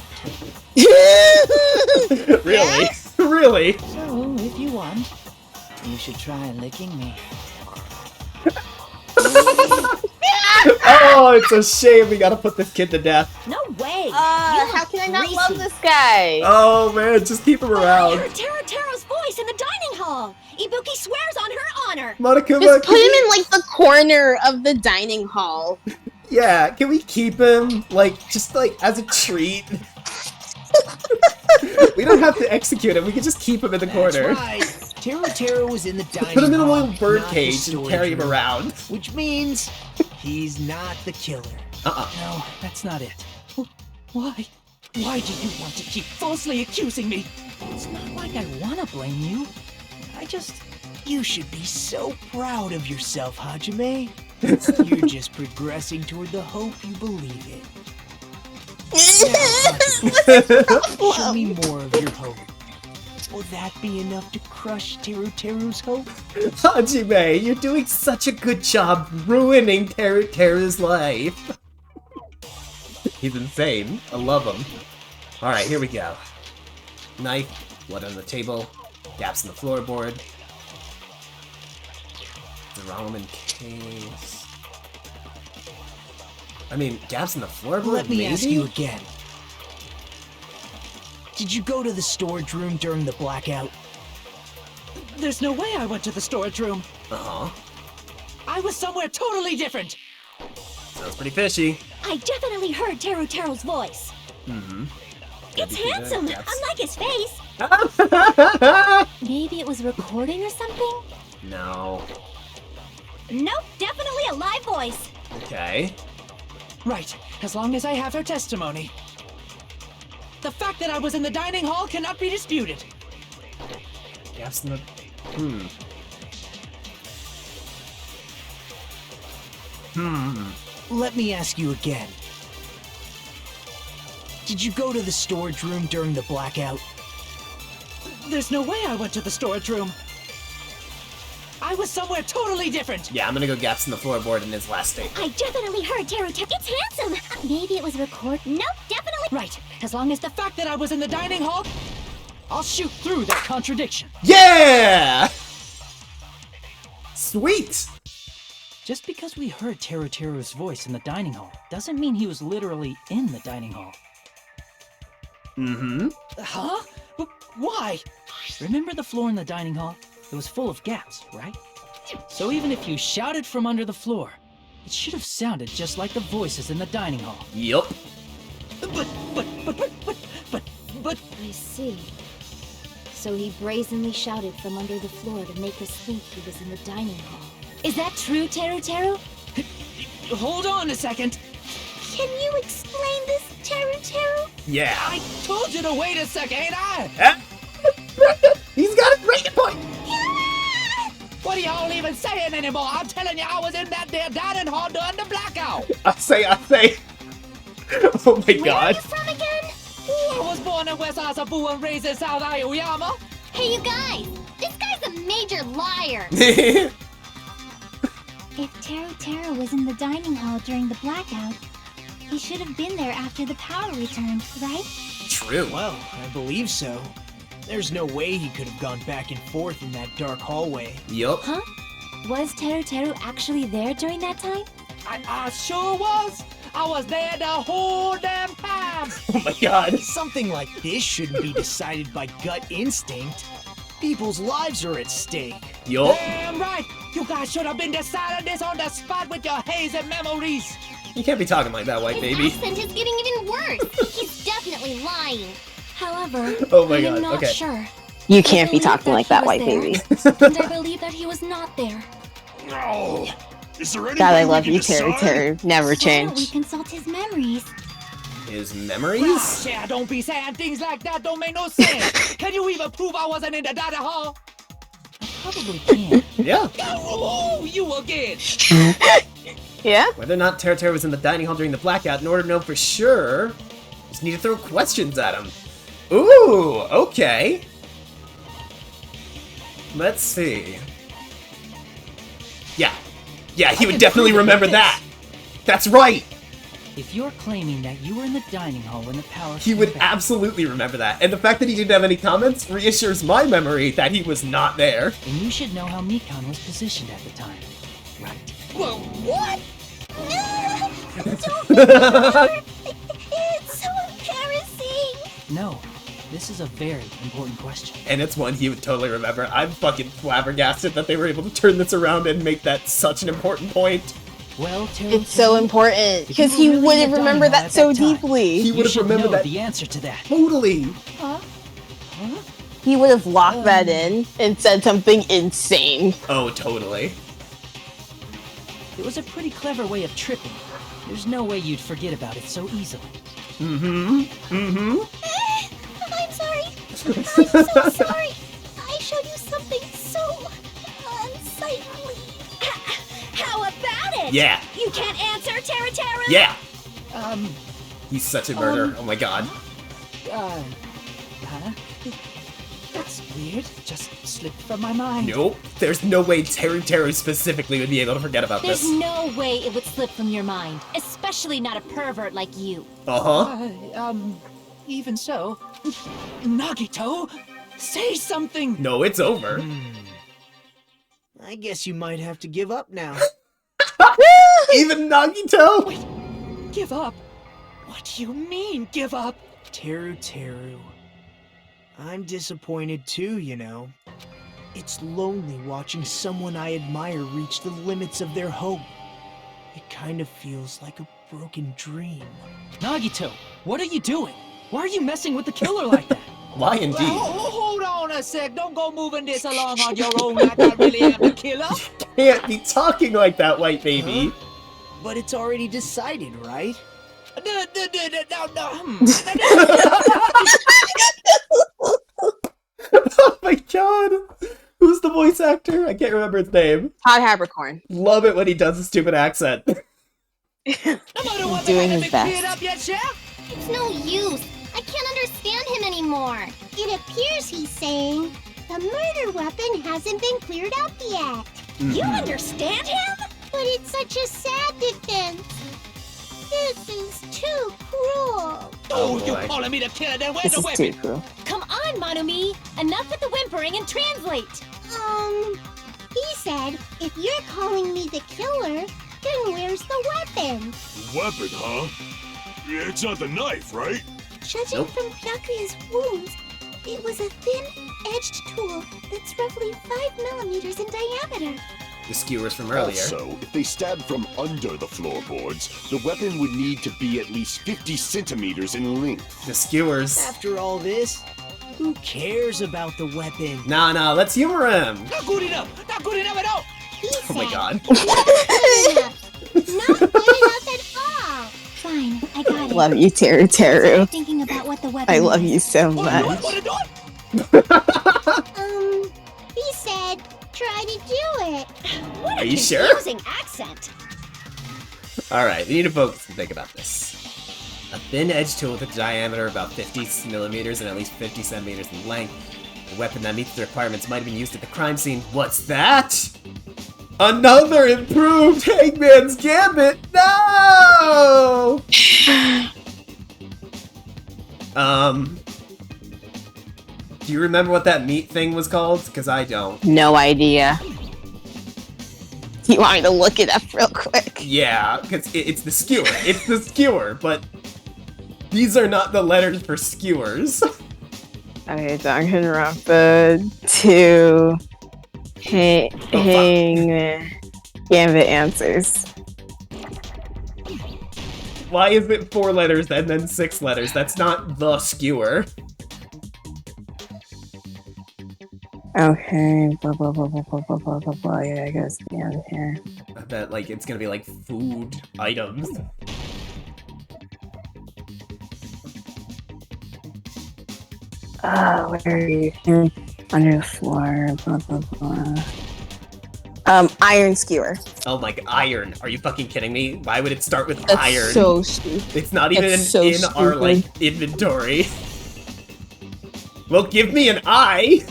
Really? Really? So, if you want, You should try licking me. Oh, it's a shame we gotta put this kid to death. No way! How can I not love this guy? Oh man, just keep him I around. heard Teruteru's voice in the dining hall! Ibuki swears on her honor! Monica, Just put him in, like, the corner of the dining hall. Yeah, can we keep him, like, just, like, as a treat? We don't have to execute him, we can just keep him in the corner. That's right. Teruteru was in the dining hall. Put him in a little bird not the cage and storage carry him room, around. Which means he's not the killer. No, that's not it. Why? Why do you want to keep falsely accusing me? It's not like I want to blame you. I just... You should be so proud of yourself, Hajime. You're just progressing toward the hope you believe in. Now, show me more of your hope. Will that be enough to crush Teruteru's hope? Hajime, you're doing such a good job ruining Teruteru's life. He's insane. I love him. Alright, here we go. Knife, blood on the table, gaps in the floorboard. The Ramen case. I mean, gaps in the floorboard, Let me maybe? ask you again. Did you go to the storage room during the blackout? There's no way I went to the storage room. Uh-huh. I was somewhere totally different. Sounds pretty fishy. I definitely heard Teruteru's voice. Mm-hmm. It's handsome, unlike his face. Maybe it was recording or something? No. Nope, definitely a live voice. Okay. Right, as long as I have her testimony. The fact that I was in the dining hall cannot be disputed. Gaps in the... Let me ask you again. Did you go to the storage room during the blackout? There's no way I went to the storage room. I was somewhere totally different. Yeah, I'm gonna go gaps in the floorboard in his last statement. I definitely heard Teruteru. It's handsome. Maybe it was record. Nope, definitely. Right, as long as the fact that I was in the dining hall, I'll shoot through that contradiction. Yeah! Sweet! Just because we heard Teruteru's voice in the dining hall doesn't mean he was literally in the dining hall. Mm-hmm. Huh? Why? Remember the floor in the dining hall? It was full of gaps, right? So even if you shouted from under the floor, it should have sounded just like the voices in the dining hall. Yup. But... I see. So he brazenly shouted from under the floor to make us think he was in the dining hall. Is that true, Teruteru? Hold on a second. Can you explain this, Teruteru? Yeah. I told you to wait a second, ain't I? He's got a breaking point! What are y'all even saying anymore? I'm telling you, I was in that there dining hall during the blackout. I say. Oh my god. Where are you from again? I was born in West Asabu and raised in South Aoyama. Hey, you guys! This guy's a major liar! If Teruteru was in the dining hall during the blackout, he should have been there after the power returned, right? True. Well, I believe so. There's no way he could have gone back and forth in that dark hallway. Yup. Huh? Was Teruteru actually there during that time? I sure was. I was there the whole damn time. Oh my god. Something like this shouldn't be decided by gut instinct. People's lives are at stake. Yup. Damn right. You guys should have been deciding this on the spot with your hazy memories. You can't be talking like that, white baby. His accent is getting even worse. He's definitely lying. However, Oh my I god, am not okay. sure. You can't be I believe talking like he that, was white there, baby. And I believe that he was not there. No. Is there any God, way I we love can you, decide? Teruteru. Never Why don't we change. consult his memories? His memories? Yeah, don't be saying things like that. Don't make no sense. Can you even prove I wasn't in the dining hall? I probably can. Yeah. Oh, you again. Yeah? Whether or not Teruteru was in the dining hall during the blackout, in order to know for sure, just need to throw questions at him. Ooh, okay. Let's see. Yeah, he would definitely remember that. That's right. If you're claiming that you were in the dining hall when the power He came would back, absolutely remember that, and the fact that he didn't have any comments reassures my memory that he was not there. then you should know how Mikan was positioned at the time. Right. Well, what? It's so embarrassing. No, this is a very important question. And it's one he would totally remember. I'm fucking flabbergasted that they were able to turn this around and make that such an important point. Well, It's so important because he would have remembered that so deeply. He would have remembered that. The answer to that. Totally. Huh? He would have locked that in and said something insane. Oh, totally. It was a pretty clever way of tripping. There's no way you'd forget about it so easily. I'm sorry. I'm so sorry. I showed you something so unsightly. How about it? Yeah. You can't answer, Tara. Yeah. He's such a murderer. Oh my god. Huh? That's weird. Just slipped from my mind. Nope. There's no way Teru specifically would be able to forget about There's this. no way it would slip from your mind, especially not a pervert like you. Even so, Nagito, say something. No, it's over. I guess you might have to give up now. Even Nagito? Wait, give up? What do you mean, give up? Teru. I'm disappointed too, you know. It's lonely watching someone I admire reach the limits of their hope. It kind of feels like a broken dream. Nagito, what are you doing? Why are you messing with the killer like that? Why indeed? Hold on a sec. Don't go moving this along on your own like I really am the killer. Can't be talking like that, white baby. But it's already decided, right? Oh my god. Who's the voice actor? I can't remember his name. Todd Habercorn. Love it when he does a stupid accent. Doing his best. It's no use. I can't understand him anymore. It appears he's saying the murder weapon hasn't been cleared up yet. You understand him? But it's such a sad defense. This is too cruel. Oh, you calling me the killer? Then where's the This is weapon? too cool. Come on, Monumi! Enough with the whimpering and translate! He said, if you're calling me the killer, then where's the weapon? Weapon, huh? It's not the knife, right? Judging from Byakuya's wounds, it was a thin-edged tool that's roughly 5 millimeters in diameter. The skewers from earlier. Also, if they stabbed from under the floorboards, the weapon would need to be at least 50 centimeters in length. The skewers. After all this, who cares about the weapon? Nah, let's humor him. Not good enough! Not good enough at all! He Oh my said, god. not good enough at all. Fine, I got it. Love you, Teru. Thinking about what the weapon I love is. you so much. He said, try to do it. What Are a you sure? confusing accent! Alright, we need to focus and think about this. A thin-edged tool with a diameter of about 50 millimeters and at least 50 centimeters in length. A weapon that meets the requirements might have been used at the crime scene. What's that? Another improved Hangman's Gambit! No! Do you remember what that meat thing was called? Because I don't. No idea. You want me to look it up real quick? Yeah, because it's the skewer. It's the skewer, but these are not the letters for skewers. Okay, Danganronpa 2 Hangman Gambit answers. Why is it 4 letters and then 6 letters? That's not the skewer. Okay, blah blah blah blah blah blah blah blah blah. Yeah, I gotta stay out of here. I bet like it's gonna be like food items. Where are you? Under the floor, blah blah blah. Iron skewer. Oh my god, iron. Are you fucking kidding me? Why would it start with That's iron? so stupid. It's not even That's so in our like inventory. Well, give me an eye!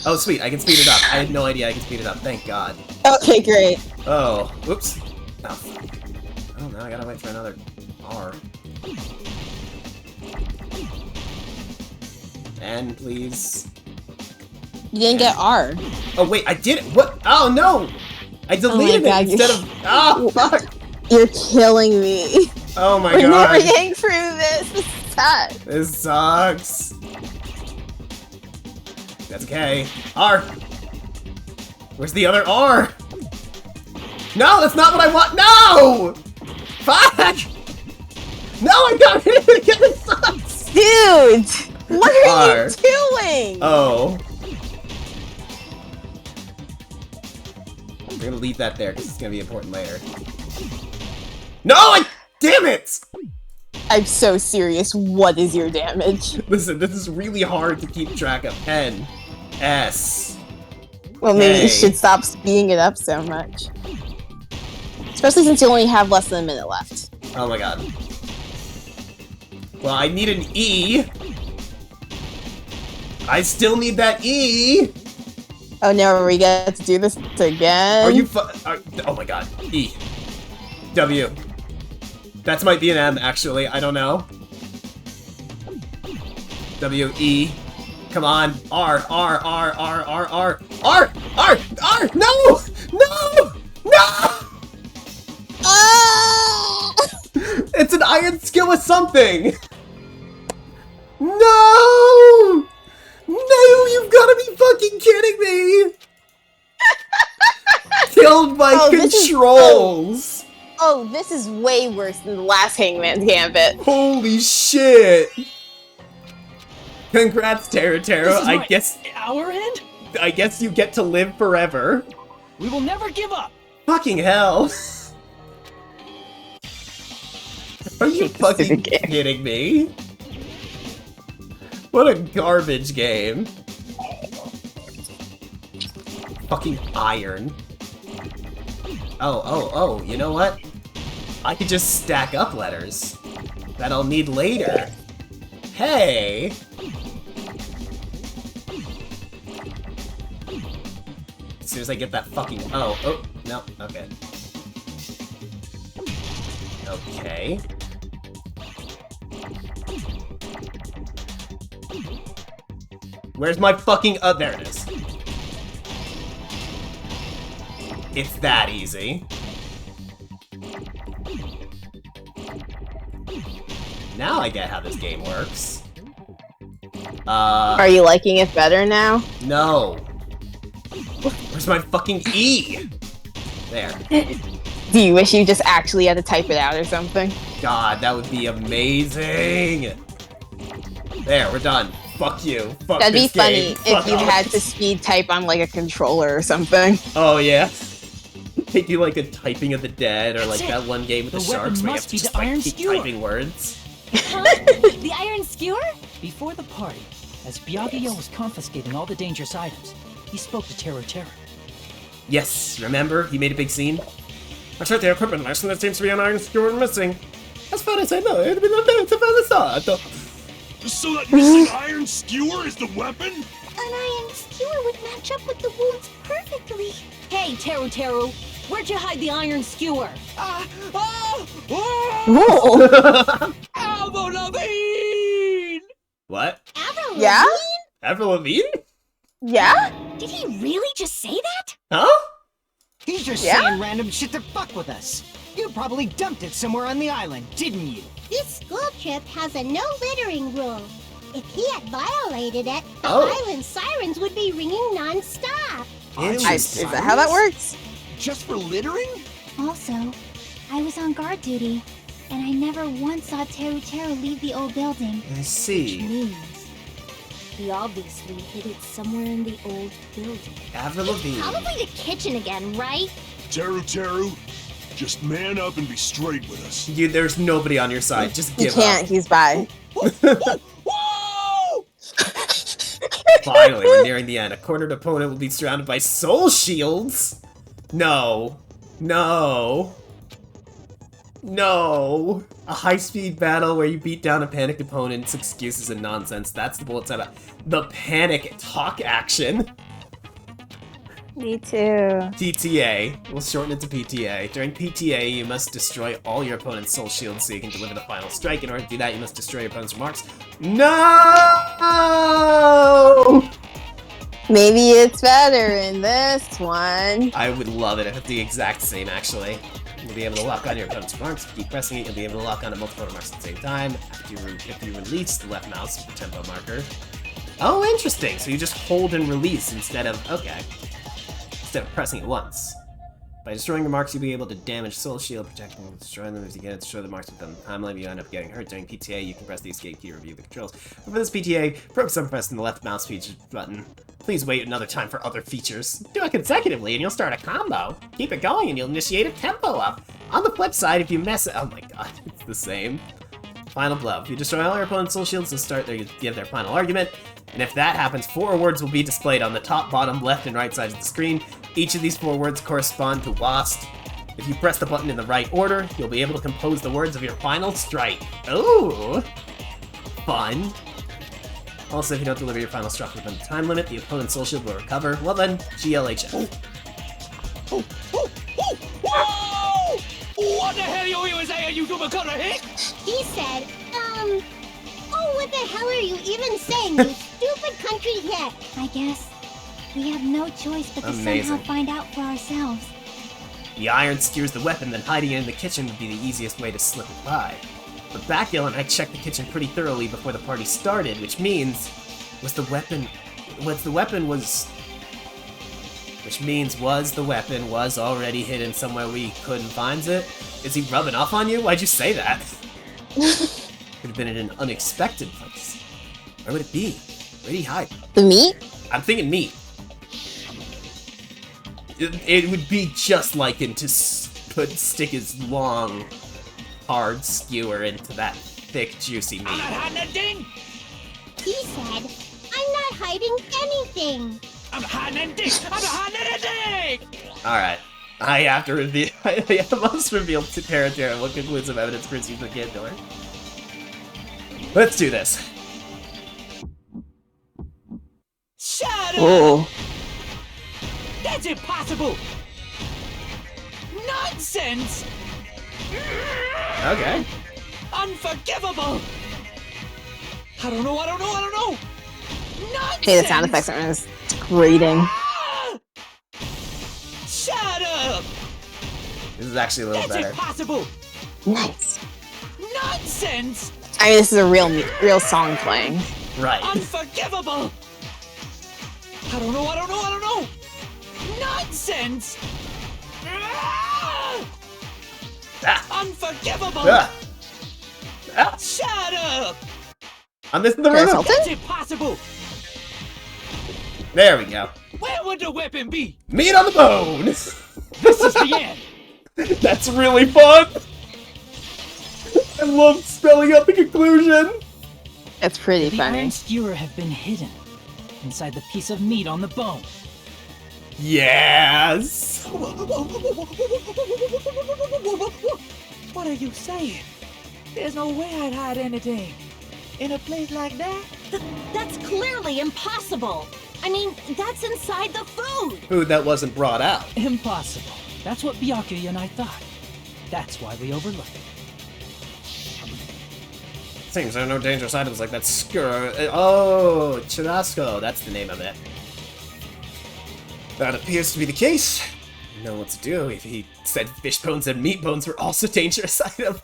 Oh sweet, I can speed it up. I had no idea I could speed it up, thank god. Okay, great. Oh, whoops. Oh, fuck. Oh, now I gotta wait for another R. And please. You didn't get R. Oh wait, I did it. What? Oh no! I deleted it instead of. Oh fuck! You're killing me. Oh my We're god! never getting through this. This sucks. This sucks. That's okay. R. Where's the other R? No, that's not what I want. No! Fuck! No, I got it again. It sucks. Dude, what are R. you doing? Oh. I'm gonna leave that there because it's gonna be important later. No! Damn it! I'm so serious. What is your damage? Listen, this is really hard to keep track of. N. S. Well, maybe you K. should stop speeding it up so much. Especially since you only have less than a minute left. Oh my god. Well, I need an E. I still need that E. Oh no, we get to do this again? Are you oh my god. E. W. That might be an M, actually. I don't know. W, E. Come on. R, R, R, R, R, R. R! R! R! No! No! No! Ah! It's an iron skill with something! No! No, you've gotta be fucking kidding me! Killed by controls! Oh, this is way worse than the last Hangman's Gambit. Holy shit! Congrats, Taro. I guess our end? I guess you get to live forever. We will never give up. Fucking hell. Are you fucking kidding me? What a garbage game. Fucking iron. Oh, you know what? I could just stack up letters that I'll need later. Hey! As soon as I get that fucking... Oh, no, okay. Okay. Where's my fucking... Oh, there it is. It's that easy. Now I get how this game works. Are you liking it better now? No. Where's my fucking E? There. Do you wish you just actually had to type it out or something? God, that would be amazing. There, we're done. Fuck you. Fuck That'd be this funny game. if Fuck you off. had to speed type on like a controller or something. Oh yeah. They do like a Typing of the Dead or like That's it. that one game with the The sharks weapon where you must have to be just the like iron keep skewer. typing words. Huh? The iron skewer? Before the party, as Byakuya was confiscating all the dangerous items, he spoke to Taro. Yes, remember? He made a big scene. I checked the equipment list and there seems to be an iron skewer missing. As far as I know, it'd be the start. So that missing iron skewer is the weapon? An iron skewer would match up with the wounds perfectly. Hey, Taro, where'd you hide the iron skewer? Avril Lavigne! What? Avril Yeah? Avril Lavigne? Yeah? Did he really just say that? Huh? He's just Yeah? saying random shit to fuck with us. You probably dumped it somewhere on the island, didn't you? This school trip has a no littering rule. If he had violated it, the Oh. island sirens would be ringing non-stop. Is that how that works? Just for littering? Also, I was on guard duty, and I never once saw Teru leave the old building. I see. Means he obviously hid it somewhere in the old building. Avril Lavigne. Probably the kitchen again, right? Teru, just man up and be straight with us. There's nobody on your side. Just He give can't, up. he's by. Finally, we're nearing the end. A cornered opponent will be surrounded by soul shields. No. No. No. A high-speed battle where you beat down a panicked opponent's excuses and nonsense. That's the bullet setup. The panic talk action. Me too. PTA. We'll shorten it to PTA. During PTA, you must destroy all your opponent's soul shields so you can deliver the final strike. In order to do that, you must destroy your opponent's remarks. No! Maybe it's better in this one. I would love it if it's the exact same, actually. You'll be able to lock on your opponent's remarks. Keep pressing it, you'll be able to lock on multiple remarks at the same time. If you release the left mouse tempo marker. Oh, interesting. So you just hold and release instead of... Okay. Instead of pressing it once. By destroying the marks, you'll be able to damage soul shield, protect them, destroy them. If you get destroy the marks within the time limit, you end up getting hurt. During PTA, you can press the escape key to review the controls. But for this PTA, focus on pressing the left mouse feature button. Please wait another time for other features. Do it consecutively and you'll start a combo. Keep it going and you'll initiate a tempo up. On the flip side, if you mess it... Oh my god, it's the same. Final blow. If you destroy all your opponent's soul shields, they'll start to give their final argument. And if that happens, 4 words will be displayed on the top, bottom, left, and right sides of the screen. Each of these 4 words correspond to WAST. If you press the button in the right order, you'll be able to compose the words of your final strike. Ooh! Fun. Also, if you don't deliver your final strike within the time limit, the opponent's soul shield will recover. Well then, GLHF. What the hell you even saying, you double cutter hick? He said, oh, what the hell are you even saying, you stupid country hick? I guess we have no choice but to somehow find out for ourselves. The iron skewers the weapon, then hiding it in the kitchen would be the easiest way to slip it by. But Batgirl and I checked the kitchen pretty thoroughly before the party started, which means was the weapon was already hidden somewhere we couldn't find it? Is he rubbing off on you? Why'd you say that? Could have been in an unexpected place. Where would it be? Where'd he hide? The meat? I'm thinking meat. It would be just like him to stick his long, hard skewer into that thick, juicy meat. He said, I'm not hiding anything. I'm hiding anything! I'm not hiding anything! Alright. I have to reveal. I must reveal to Terra what conclusive evidence proves you the kid killer. Let's do this. Shut up! That's impossible! Nonsense! Okay. Unforgivable! I don't know! Nonsense! Hey, the sound effects are just grating. Shut up! This is actually a little better. That's impossible! Nice. Nonsense! I mean, this is a real song playing. Right. Unforgivable! I don't know! Nonsense! Unforgivable! Shut up! I'm missing the rhythm. That's impossible! There we go. Where would the weapon be? Meat on the bone! This is the end! That's really fun! I love spelling out the conclusion! It's pretty the funny. iron skewer have been hidden inside the piece of meat on the bone. Yes! What are you saying? There's no way I'd hide anything in a place like that. That's clearly impossible. I mean, that's inside the food. Food that wasn't brought out. Impossible. That's what Byakuya and I thought. That's why we overlooked it. Seems there are no dangerous items like that skewer. Oh, churrasco. That's the name of it. That appears to be the case. I know what to do if he said fish bones and meat bones were also dangerous items.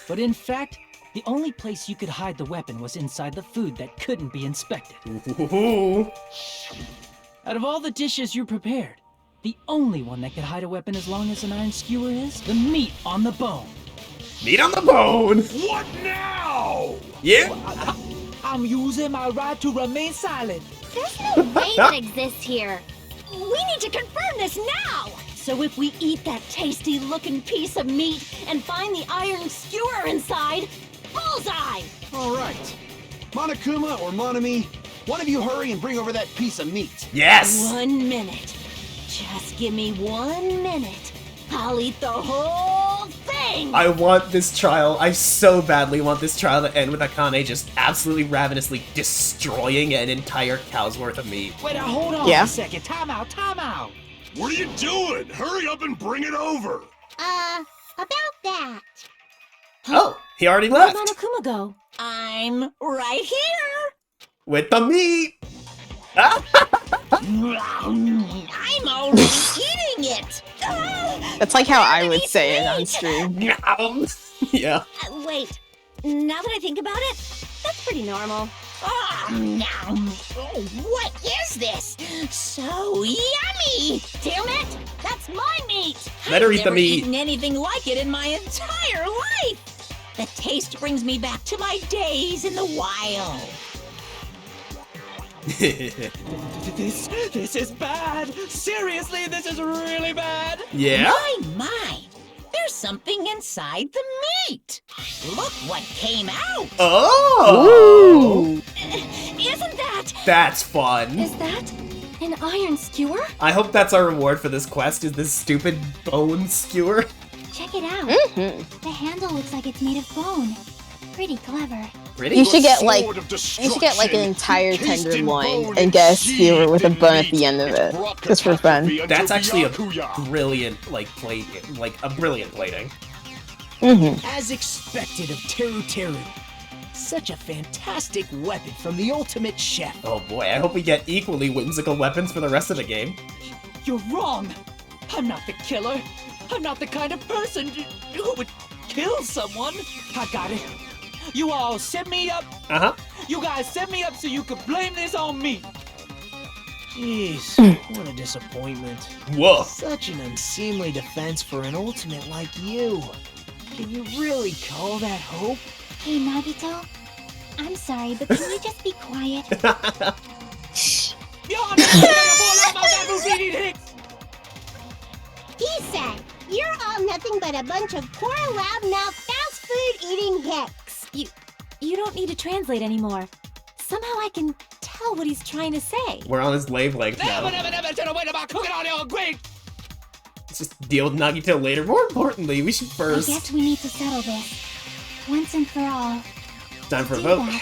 But in fact, the only place you could hide the weapon was inside the food that couldn't be inspected. Ooh. Out of all the dishes you prepared, the only one that could hide a weapon as long as an iron skewer is the meat on the bone. Meat on the bone! What now? Yeah? I'm using my right to remain silent. There's no way that exists here. We need to confirm this now! So if we eat that tasty-looking piece of meat and find the iron skewer inside, bullseye! All right. Monokuma or Monami, one of you hurry and bring over that piece of meat. Yes! 1 minute. Just give me 1 minute. I'll eat the whole thing! thing! I want this trial, I so badly want this trial to end with Akane just absolutely ravenously destroying an entire cow's worth of meat. Wait, hold on a second. Time out, time out. What are you doing? Hurry up and bring it over! About that. Oh, he already left! Where'd Monokuma go? I'm right here! With the meat! I'm already eating it! That's like how I would say it on stream. Yeah. Wait, now that I think about it, that's pretty normal. What is this? So yummy! Damn it! That's my meat! Let her eat the I've never meat. eaten anything like it in my entire life! The taste brings me back to my days in the wild. This is bad. Seriously, this is really bad. Yeah? My! There's something inside the meat! Look what came out! Oh! Isn't that? That's fun. Is that an iron skewer? I hope that's our reward for this quest, is this stupid bone skewer. Check it out. The handle looks like it's made of bone. Pretty clever. Pretty? You should get like an entire tenderloin and get a skewer with a bone at the end of it, just for fun. That's actually a brilliant brilliant plating. As expected of Teru Teru, such a fantastic weapon from the ultimate chef. Oh boy, I hope we get equally whimsical weapons for the rest of the game. You're wrong. I'm not the killer. I'm not the kind of person who would kill someone. I got it. You all set me up. You guys set me up so you could blame this on me. Jeez, what a disappointment. Whoa. Such an unseemly defense for an ultimate like you. Can you really call that hope? Hey, Nagito. I'm sorry, but can you just be quiet? He said, "You're all nothing but a bunch of poor, loud-mouthed, fast-food-eating hicks." You don't need to translate anymore. Somehow I can tell what he's trying to say. We're on his wavelength now. Let's just deal with Nagito later. More importantly, we should first... I guess we need to settle this. Once and for all. Time for a To vote. that,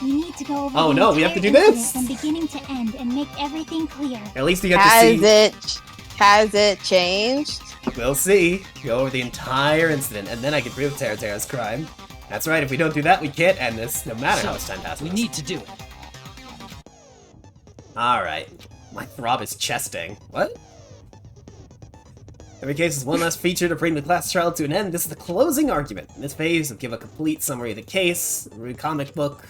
we need to go over Oh the no, we have to do entire this! incident from beginning to end and make everything clear. At least we get to see... Has it changed? We'll see. Go over the entire incident, and then I can prove Teru's crime. That's right, if we don't do that, we can't end this, no matter how much time passes. We need to do it. Alright. My throb is chesting. What? Every case is one last feature to bring the class trial to an end. This is the closing argument. In this phase, we'll give a complete summary of the case, a comic book.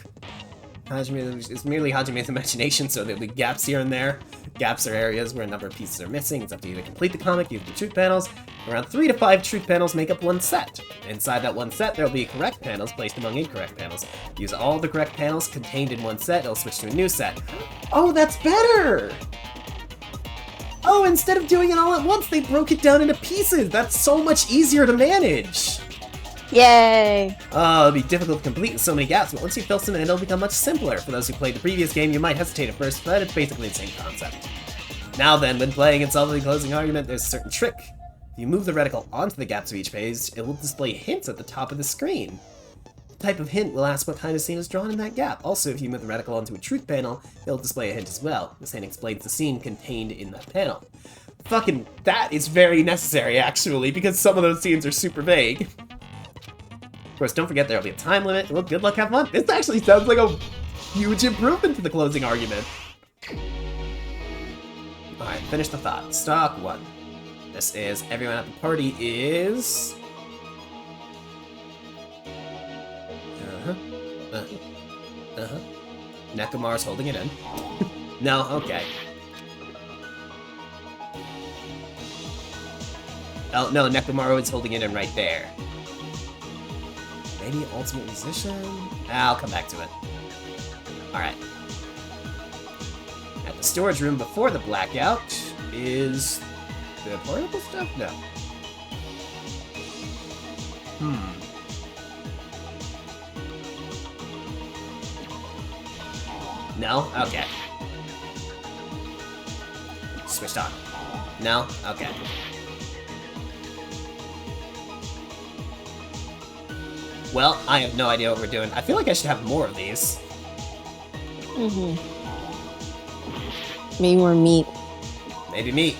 It's merely Hajime's imagination, so there'll be gaps here and there. Gaps are areas where a number of pieces are missing. It's up to you to complete the comic, use the truth panels. Around 3 to 5 truth panels make up one set. Inside that one set, there'll be correct panels placed among incorrect panels. Use all the correct panels contained in one set, it'll switch to a new set. Oh, that's better! Oh, instead of doing it all at once, they broke it down into pieces! That's so much easier to manage! Yay! It'll be difficult to complete with so many gaps, but once you fill some in, it'll become much simpler. For those who played the previous game, you might hesitate at first, but it's basically the same concept. Now then, when playing and solving the closing argument, there's a certain trick. If you move the reticle onto the gaps of each page, it will display hints at the top of the screen. The type of hint will ask what kind of scene is drawn in that gap. Also, if you move the reticle onto a truth panel, it'll display a hint as well. This hint explains the scene contained in that panel. Fucking, that is very necessary, actually, because some of those scenes are super vague. Of course, don't forget there'll be a time limit. Well, good luck, have fun. This actually sounds like a huge improvement to the closing argument. Alright, finish the thought. Stock 1. This is everyone at the party is... Nekomaru's holding it in. No, okay. Oh, no, Nekomaru is holding it in right there. Maybe Ultimate Musician? I'll come back to it. Alright. At the storage room before the blackout is... the portable stuff? No. No? Okay. Switched on. No? Okay. Well, I have no idea what we're doing. I feel like I should have more of these. Maybe more meat. Maybe meat.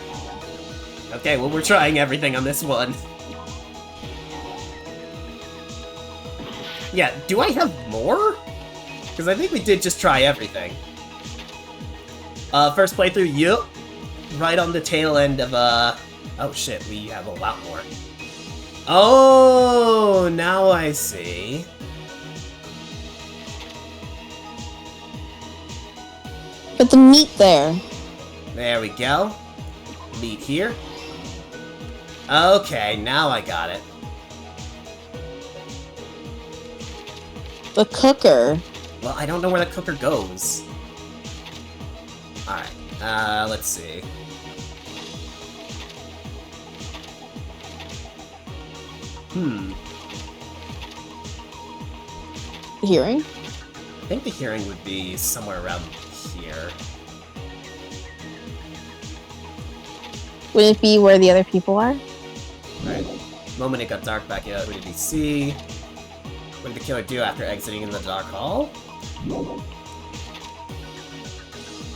Okay, well, we're trying everything on this one. Yeah, do I have more? Because I think we did just try everything. First playthrough, yup. Right on the tail end of, oh shit, we have a lot more. Oh, now I see. Put the meat there. There we go. Meat here. Okay, now I got it. The cooker. Well, I don't know where the cooker goes. Alright, let's see. Hearing? I think the hearing would be somewhere around here. Would it be where the other people are? Alright. Moment it got dark back out. Who did he see? What did the killer do after exiting in the dark hall?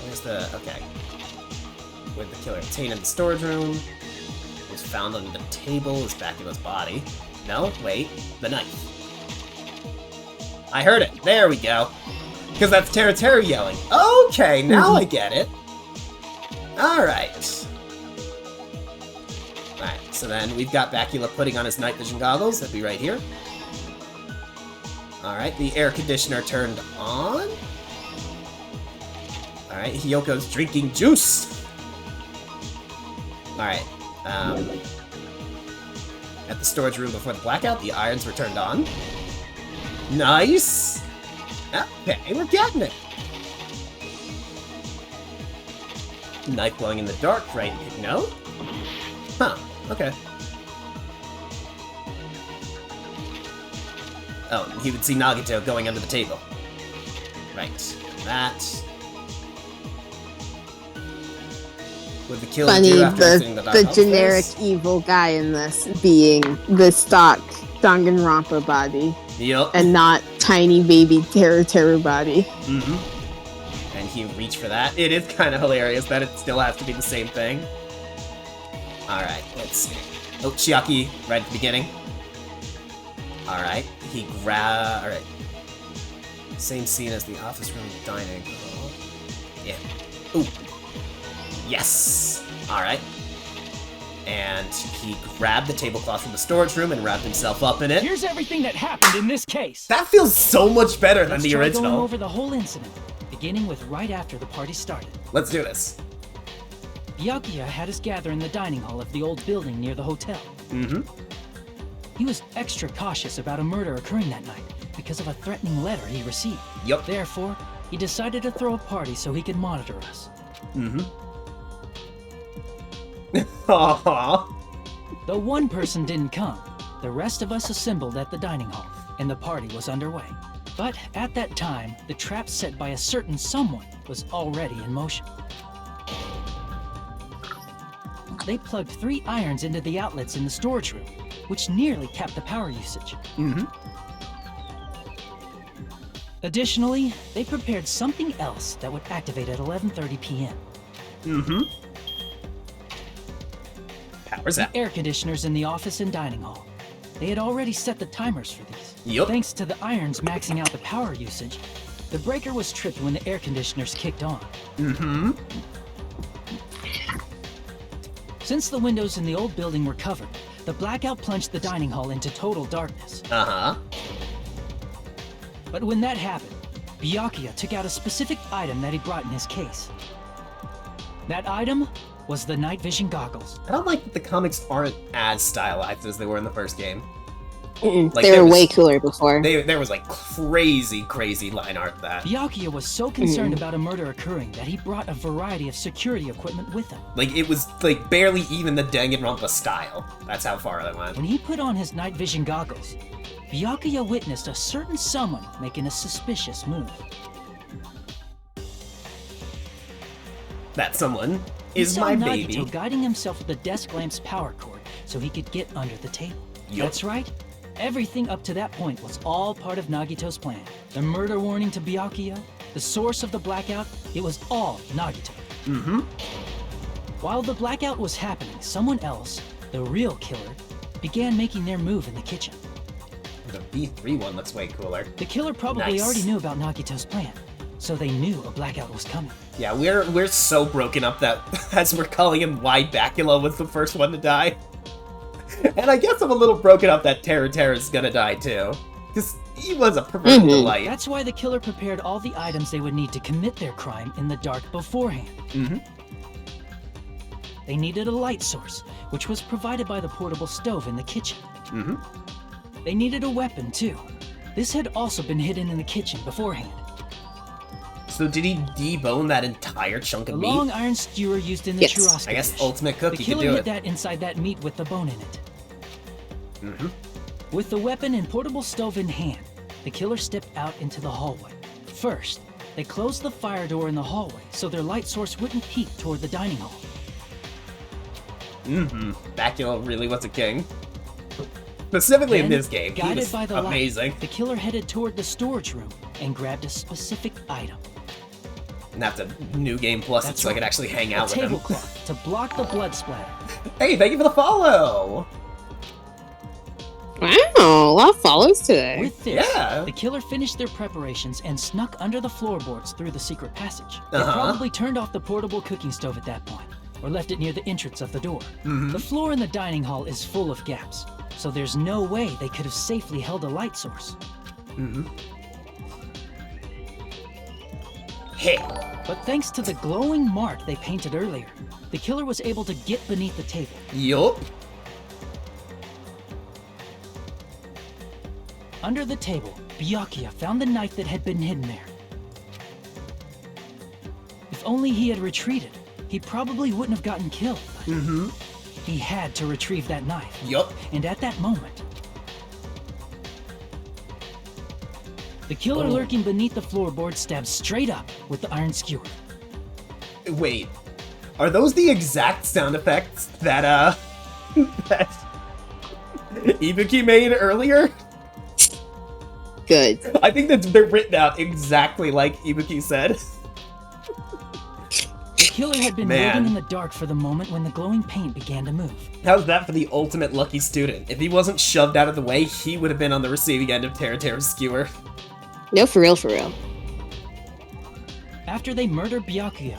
Where's the... okay. What did the killer obtain in the storage room? Was found under the table is Bacula's body. No, wait. The knife. I heard it. There we go. Because that's Teru yelling. Okay, now I get it. Alright. Alright, so then we've got Bacula putting on his night vision goggles. That'd be right here. Alright, the air conditioner turned on. Alright, Hiyoko's drinking juice. Alright, at the storage room before the blackout, the irons were turned on. Nice! Okay, we're getting it! Knife glowing in the dark, right? No? Huh, okay. Oh, he would see Nagito going under the table. Right, that. Would the killer Funny, do after exiting the dark the hall generic stairs? evil guy in this being the stock Danganronpa body. Yup. And not tiny baby Teru body. Mm-hmm. And he reached for that. It is kind of hilarious that it still has to be the same thing. Alright, let's see. Oh, Chiaki, right at the beginning. Alright, he alright. Same scene as the office room dining hall. Yeah. Ooh. Yes! Alright. And he grabbed the tablecloth from the storage room and wrapped himself up in it. Here's everything that happened in this case. That feels so much better than the Let's try original. going over the whole incident, beginning with right after the party started. Let's do this. Byakuya had us gather in the dining hall of the old building near the hotel. Mm-hmm. He was extra cautious about a murder occurring that night because of a threatening letter he received. Yup. Therefore, he decided to throw a party so he could monitor us. Mm-hmm. Aww. Though one person didn't come, the rest of us assembled at the dining hall, and the party was underway. But at that time, the trap set by a certain someone was already in motion. They plugged 3 irons into the outlets in the storage room, which nearly capped the power usage. Mm-hmm. Additionally, they prepared something else that would activate at 11:30 p.m. Mm-hmm. Power's out. The air conditioners in the office and dining hall. They had already set the timers for these. Yup. Thanks to the irons maxing out the power usage, the breaker was tripped when the air conditioners kicked on. Mm-hmm. Since the windows in the old building were covered, the blackout plunged the dining hall into total darkness. Uh-huh. But when that happened, Byakuya took out a specific item that he brought in his case. That item was the night vision goggles. I don't like that the comics aren't as stylized as they were in the first game. Like, they were way cooler before. There was like crazy line art that. Byakuya was so concerned about a murder occurring that he brought a variety of security equipment with him. Like, it was like barely even the Danganronpa style. That's how far they went. When he put on his night vision goggles, Byakuya witnessed a certain someone making a suspicious move. That someone He is saw my Nagito baby. guiding himself with the desk lamp's power cord so he could get under the table. Yup. That's right. Everything up to that point was all part of Nagito's plan. The murder warning to Byakuya, the source of the blackout, it was all Nagito. Mm-hmm. While the blackout was happening, someone else, the real killer, began making their move in the kitchen. The B3 one looks way cooler. The killer probably Nice. already knew about Nagito's plan, so they knew a blackout was coming. Yeah, we're so broken up that, as we're calling him, why Bacula was the first one to die. And I guess I'm a little broken up that Terra's gonna die too. Because he was a perverted delight. That's why the killer prepared all the items they would need to commit their crime in the dark beforehand. Mm-hmm. They needed a light source, which was provided by the portable stove in the kitchen. Mm-hmm. They needed a weapon too. This had also been hidden in the kitchen beforehand. So did he debone that entire chunk The of meat? long iron skewer used in the churrasco I guess dish. Ultimate Cook, The he could killer do hid it. that inside that meat with the bone in it. Mm-hmm. With the weapon and portable stove in hand, the killer stepped out into the hallway. First, they closed the fire door in the hallway so their light source wouldn't peek toward the dining hall. Mm-hmm. Bacula really was a king. Specifically in Then, this game, he guided was by the amazing. light, the killer headed toward the storage room and grabbed a specific item. And that's a new game plus, That's so I right. could actually hang out A with him. tablecloth to block the blood splatter. Hey, thank you for the follow! Wow, a lot of follows today. With this, Yeah. the killer finished their preparations and snuck under the floorboards through the secret passage. They Uh-huh. probably turned off the portable cooking stove at that point, or left it near the entrance of the door. Mhm. The floor in the dining hall is full of gaps, so there's no way they could have safely held a light source. Mm-hmm. Hey. But thanks to the glowing mark they painted earlier, the killer was able to get beneath the table. Yup. Under the table, Byakuya found the knife that had been hidden there. If only he had retreated, he probably wouldn't have gotten killed. But Mm-hmm. he had to retrieve that knife. Yup. And at that moment, the killer Oh. lurking beneath the floorboard stabbed straight up with the iron skewer. Wait. Are those the exact sound effects that, that Ibuki made earlier? Good. I think that they're written out exactly like Ibuki said. The killer had been Man. waiting in the dark for the moment when the glowing paint began to move. How's that for the ultimate lucky student? If he wasn't shoved out of the way, he would have been on the receiving end of Terra's skewer. No, for real, for real. After they murdered Byakuya,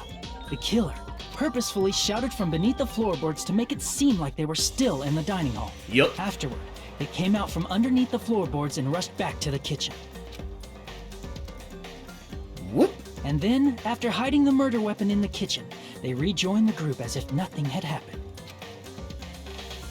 the killer purposefully shouted from beneath the floorboards to make it seem like they were still in the dining hall. Yup. Afterward, they came out from underneath the floorboards and rushed back to the kitchen. Whoop. And then, after hiding the murder weapon in the kitchen, they rejoined the group as if nothing had happened.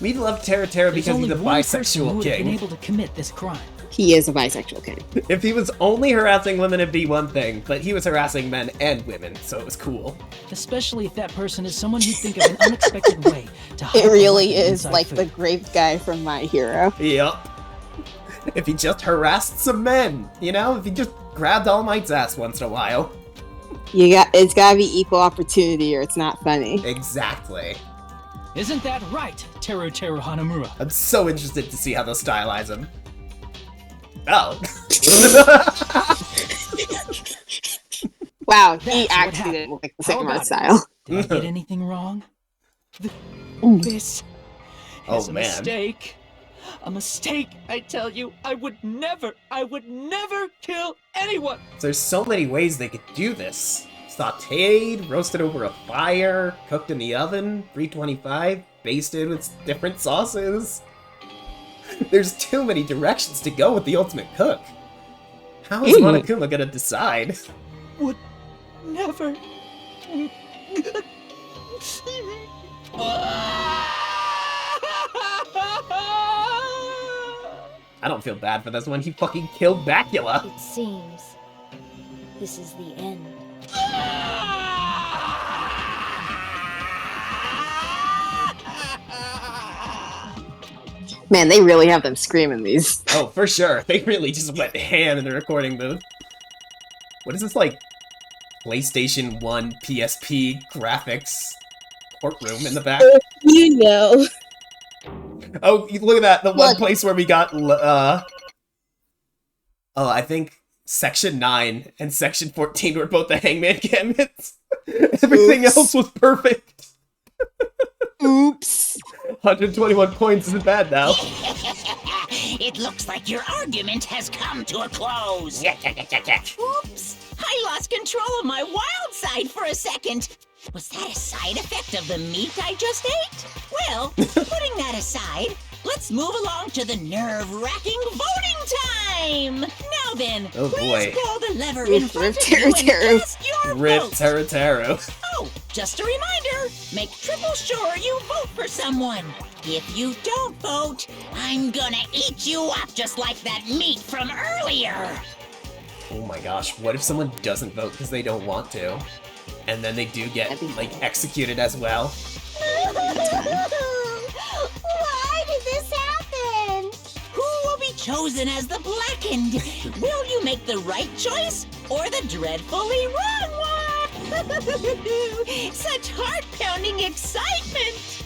We love Terra There's because only he's a one person who bisexual would have been king. able to commit this crime. He is a bisexual king. If he was only harassing women, it'd be one thing, but he was harassing men and women, so it was cool. Especially if that person is someone who'd think of an unexpected way to hide It a really weapon is inside like food. the grape guy from My Hero. Yep. If he just harassed some men, you know? If he just grabbed All Might's ass once in a while. It's gotta be equal opportunity or it's not funny. Exactly. Isn't that right, Teru Hanamura? I'm so interested to see how they'll stylize him. Oh. Wow, That's he what actually happened. didn't look like the How second about art it? style. Did I get anything wrong? This Oh, is a man. mistake. A mistake, I tell you. I would never kill anyone. There's so many ways they could do this. Sauteed, roasted over a fire, cooked in the oven, 325, basted with different sauces. There's too many directions to go with the ultimate cook. How is Monokuma gonna decide? Would never. I don't feel bad for this one. He fucking killed Bacula. It seems this is the end. Man, they really have them screaming these. Oh, for sure. They really just went ham in the recording booth. What is this, like, PlayStation 1 PSP graphics courtroom in the back? You know. Oh, look at that. The one Look. place where we got, I think Section 9 and Section 14 were both the Hangman Gambits. Everything else was perfect. Oops. 121 points isn't bad now. It looks like your argument has come to a close. Oops! I lost control of my wild side for a second. Was that a side effect of the meat I just ate? Well, putting that aside, let's move along to the nerve-wracking voting time! Now then, Oh, please boy. pull the lever Rip, in front rip, of you and teru-teru. cast your Rip vote. Teru. Oh, just a reminder, make triple sure you vote for someone. If you don't vote, I'm gonna eat you up just like that meat from earlier. Oh my gosh, what if someone doesn't vote because they don't want to? And then they do get, like, executed as well? Why did this happen? Who will be chosen as the blackened? Will you make the right choice or the dreadfully wrong one? Such heart-pounding excitement!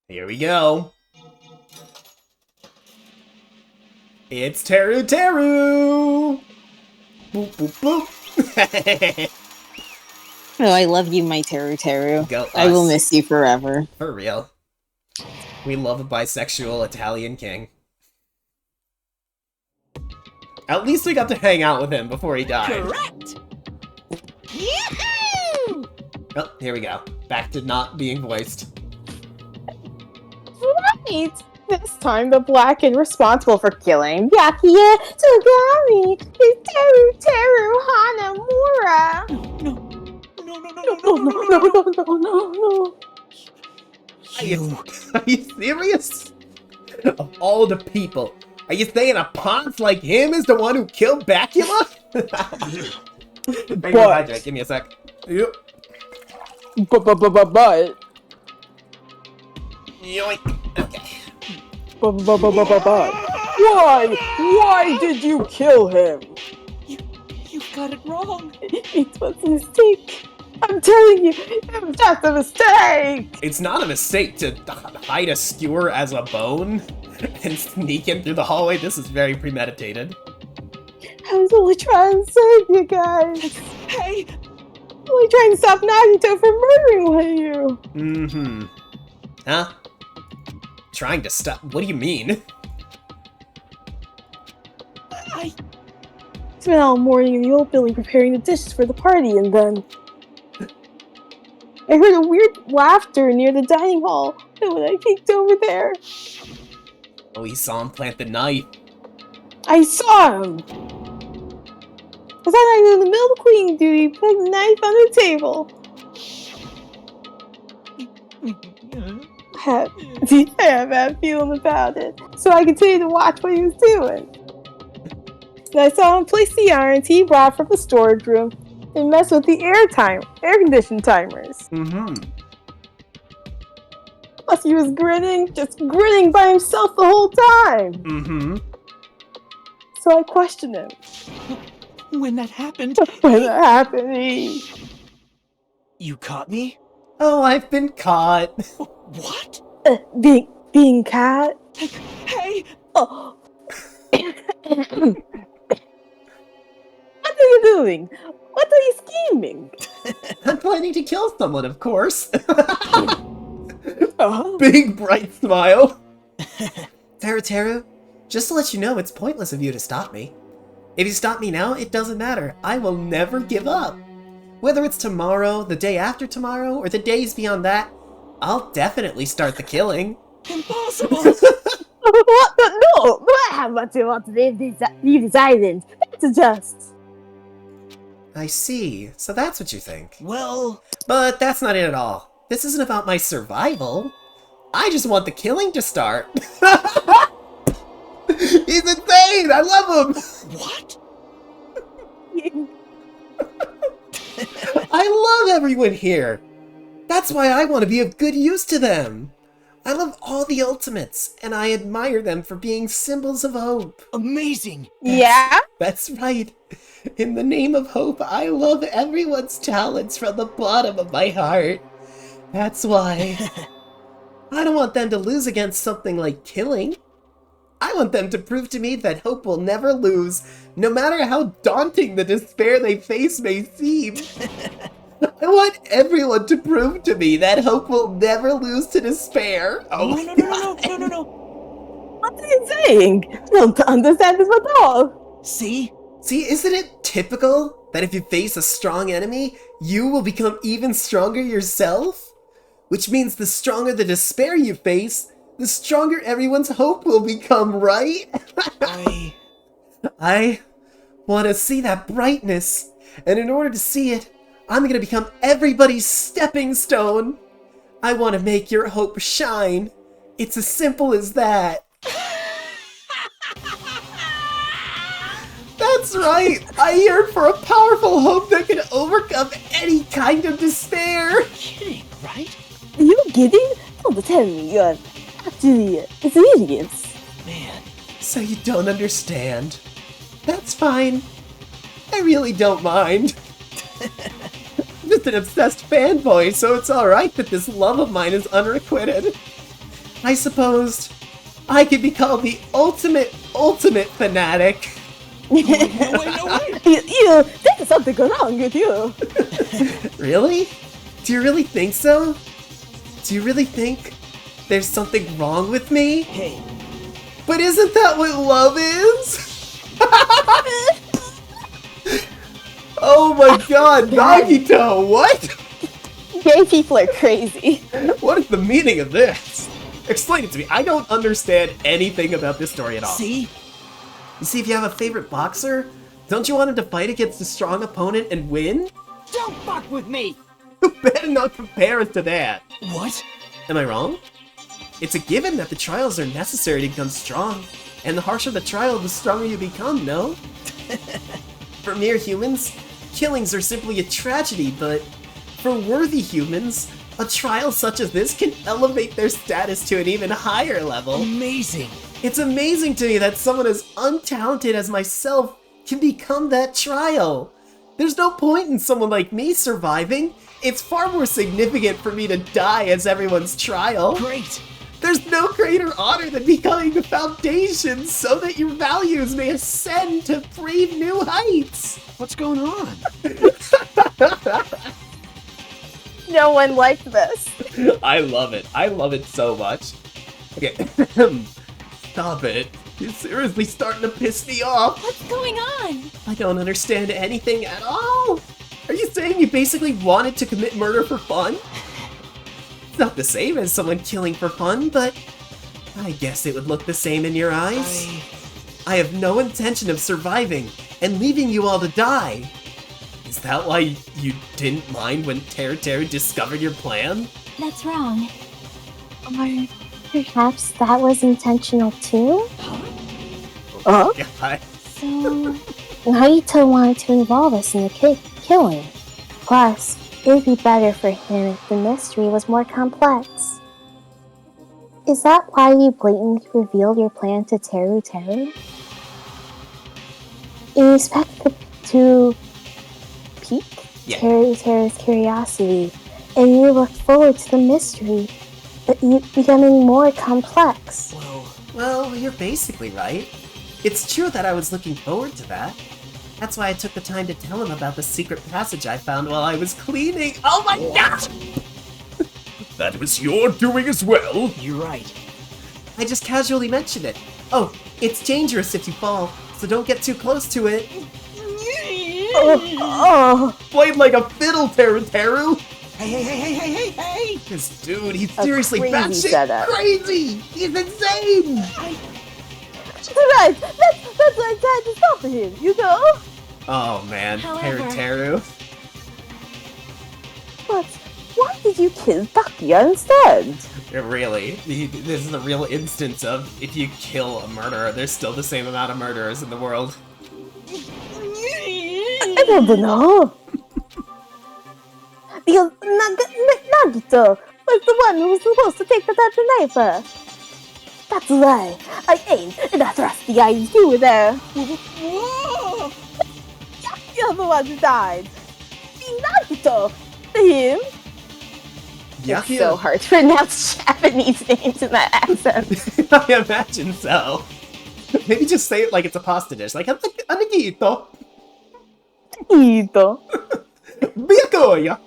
Here we go. It's Teru! Boop, boop, boop. Oh, I love you, my Teru. Go I will us. miss you forever. For real. We love a bisexual Italian king. At least we got to hang out with him before he died. Correct! Yahoo! Oh, here we go. Back to not being voiced. Right! This time, the Blackened responsible for killing Byakuya Togami is Teru Hanamura! No. Are you serious? Of all the people, are you saying a ponce like him is the one who killed Bacula? Bang, hydrate. Give me a sec. Yep. But. Yoink. Okay. But. Why did you kill him? You got it wrong. It was a mistake. I'm telling you, it was just a mistake! It's not a mistake to hide a skewer as a bone and sneak in through the hallway. This is very premeditated. I was only trying to save you guys. Hey! Only trying to stop Nagito from murdering one of you. Mm-hmm. Huh? Trying to stop? What do you mean? I spent all morning in the old building preparing the dishes for the party, and then I heard a weird laughter near the dining hall, and when I peeked over there, Oh, he saw him plant the knife. I saw him! I thought I was in the middle of cleaning duty, putting the knife on the table. I had a bad feeling about it, so I continued to watch what he was doing. And I saw him place the irons he brought from the storage room and mess with the air condition timers. Mm-hmm. Plus he was just grinning by himself the whole time. Mm-hmm. So I questioned him. When that happened... You caught me? Oh, I've been caught. What? Being caught? Hey! Oh. What are you doing? What are you scheming? I'm planning to kill someone, of course. Big bright smile. Teru, just to let you know, it's pointless of you to stop me. If you stop me now, it doesn't matter. I will never give up. Whether it's tomorrow, the day after tomorrow, or the days beyond that, I'll definitely start the killing. Impossible! What? No! How much you want to leave this island? That's just... I see. So that's what you think. Well... But that's not it at all. This isn't about my survival. I just want the killing to start. He's insane! I love him! What? I love everyone here. That's why I want to be of good use to them. I love all the Ultimates, and I admire them for being symbols of hope. Amazing! Yeah? That's right. In the name of hope, I love everyone's talents from the bottom of my heart. That's why. I don't want them to lose against something like killing. I want them to prove to me that hope will never lose, no matter how daunting the despair they face may seem. I want everyone to prove to me that hope will never lose to despair. Oh No. What are you saying? I don't understand this at all. See, isn't it typical that if you face a strong enemy, you will become even stronger yourself? Which means the stronger the despair you face, the stronger everyone's hope will become, right? I want to see that brightness, and in order to see it, I'm gonna become everybody's stepping stone. I want to make your hope shine. It's as simple as that. That's right! I yearn for a powerful hope that can overcome any kind of despair! Kidding, right? Are you kidding? Don't tell me you're actually serious. Man. So you don't understand. That's fine. I really don't mind. I'm just an obsessed fanboy, so it's alright that this love of mine is unrequited. I suppose I could be called the ultimate fanatic. No way. You, there's something wrong with you. Really? Do you really think so? Do you really think there's something wrong with me? Hey. But isn't that what love is? Oh my god, Nagito, what? Gay people are crazy. What is the meaning of this? Explain it to me. I don't understand anything about this story at all. See? You see, if you have a favorite boxer, don't you want him to fight against a strong opponent and win? Don't fuck with me! You better not compare us to that. What? Am I wrong? It's a given that the trials are necessary to become strong, and the harsher the trial, the stronger you become, no? For mere humans, killings are simply a tragedy, but for worthy humans, a trial such as this can elevate their status to an even higher level. Amazing. It's amazing to me that someone as untalented as myself can become that trial. There's no point in someone like me surviving. It's far more significant for me to die as everyone's trial. Great. There's no greater honor than becoming the foundation so that your values may ascend to brave new heights. What's going on? No one liked this. I love it. I love it so much. Okay. Stop it. You're seriously starting to piss me off. What's going on? I don't understand anything at all. Are you saying you basically wanted to commit murder for fun? It's not the same as someone killing for fun, but I guess it would look the same in your eyes. I have no intention of surviving and leaving you all to die. Is that why you didn't mind when Teru discovered your plan? That's wrong. Or perhaps that was intentional too? God. So, Nagito wanted to involve us in the killing. Plus, it would be better for him if the mystery was more complex. Is that why you blatantly revealed your plan to Teru? In respect to pique Teru's curiosity, and you looked forward to the mystery becoming more complex. Well, you're basically right. It's true that I was looking forward to that. That's why I took the time to tell him about the secret passage I found while I was cleaning. Oh my god! That was your doing as well. You're right. I just casually mentioned it. Oh, it's dangerous if you fall, so don't get too close to it. Played like a fiddle, Teru. Hey! This dude, he's seriously crazy batshit setup. crazy! He's insane! Right, that's why I tried to stop him, you know? Oh man, However- Teru. But why did you kill Takia instead? Really, this is a real instance of if you kill a murderer, there's still the same amount of murderers in the world. I don't know. Because Nagito was the one who was supposed to take the sniper. That's why I aimed and I thrust the eyes through there. You're the one who died. See Nagito, him. It's so hard to pronounce Japanese names in that accent. I imagine so. Maybe just say it like it's a pasta dish, like Nagito. Nagito. Byakuya.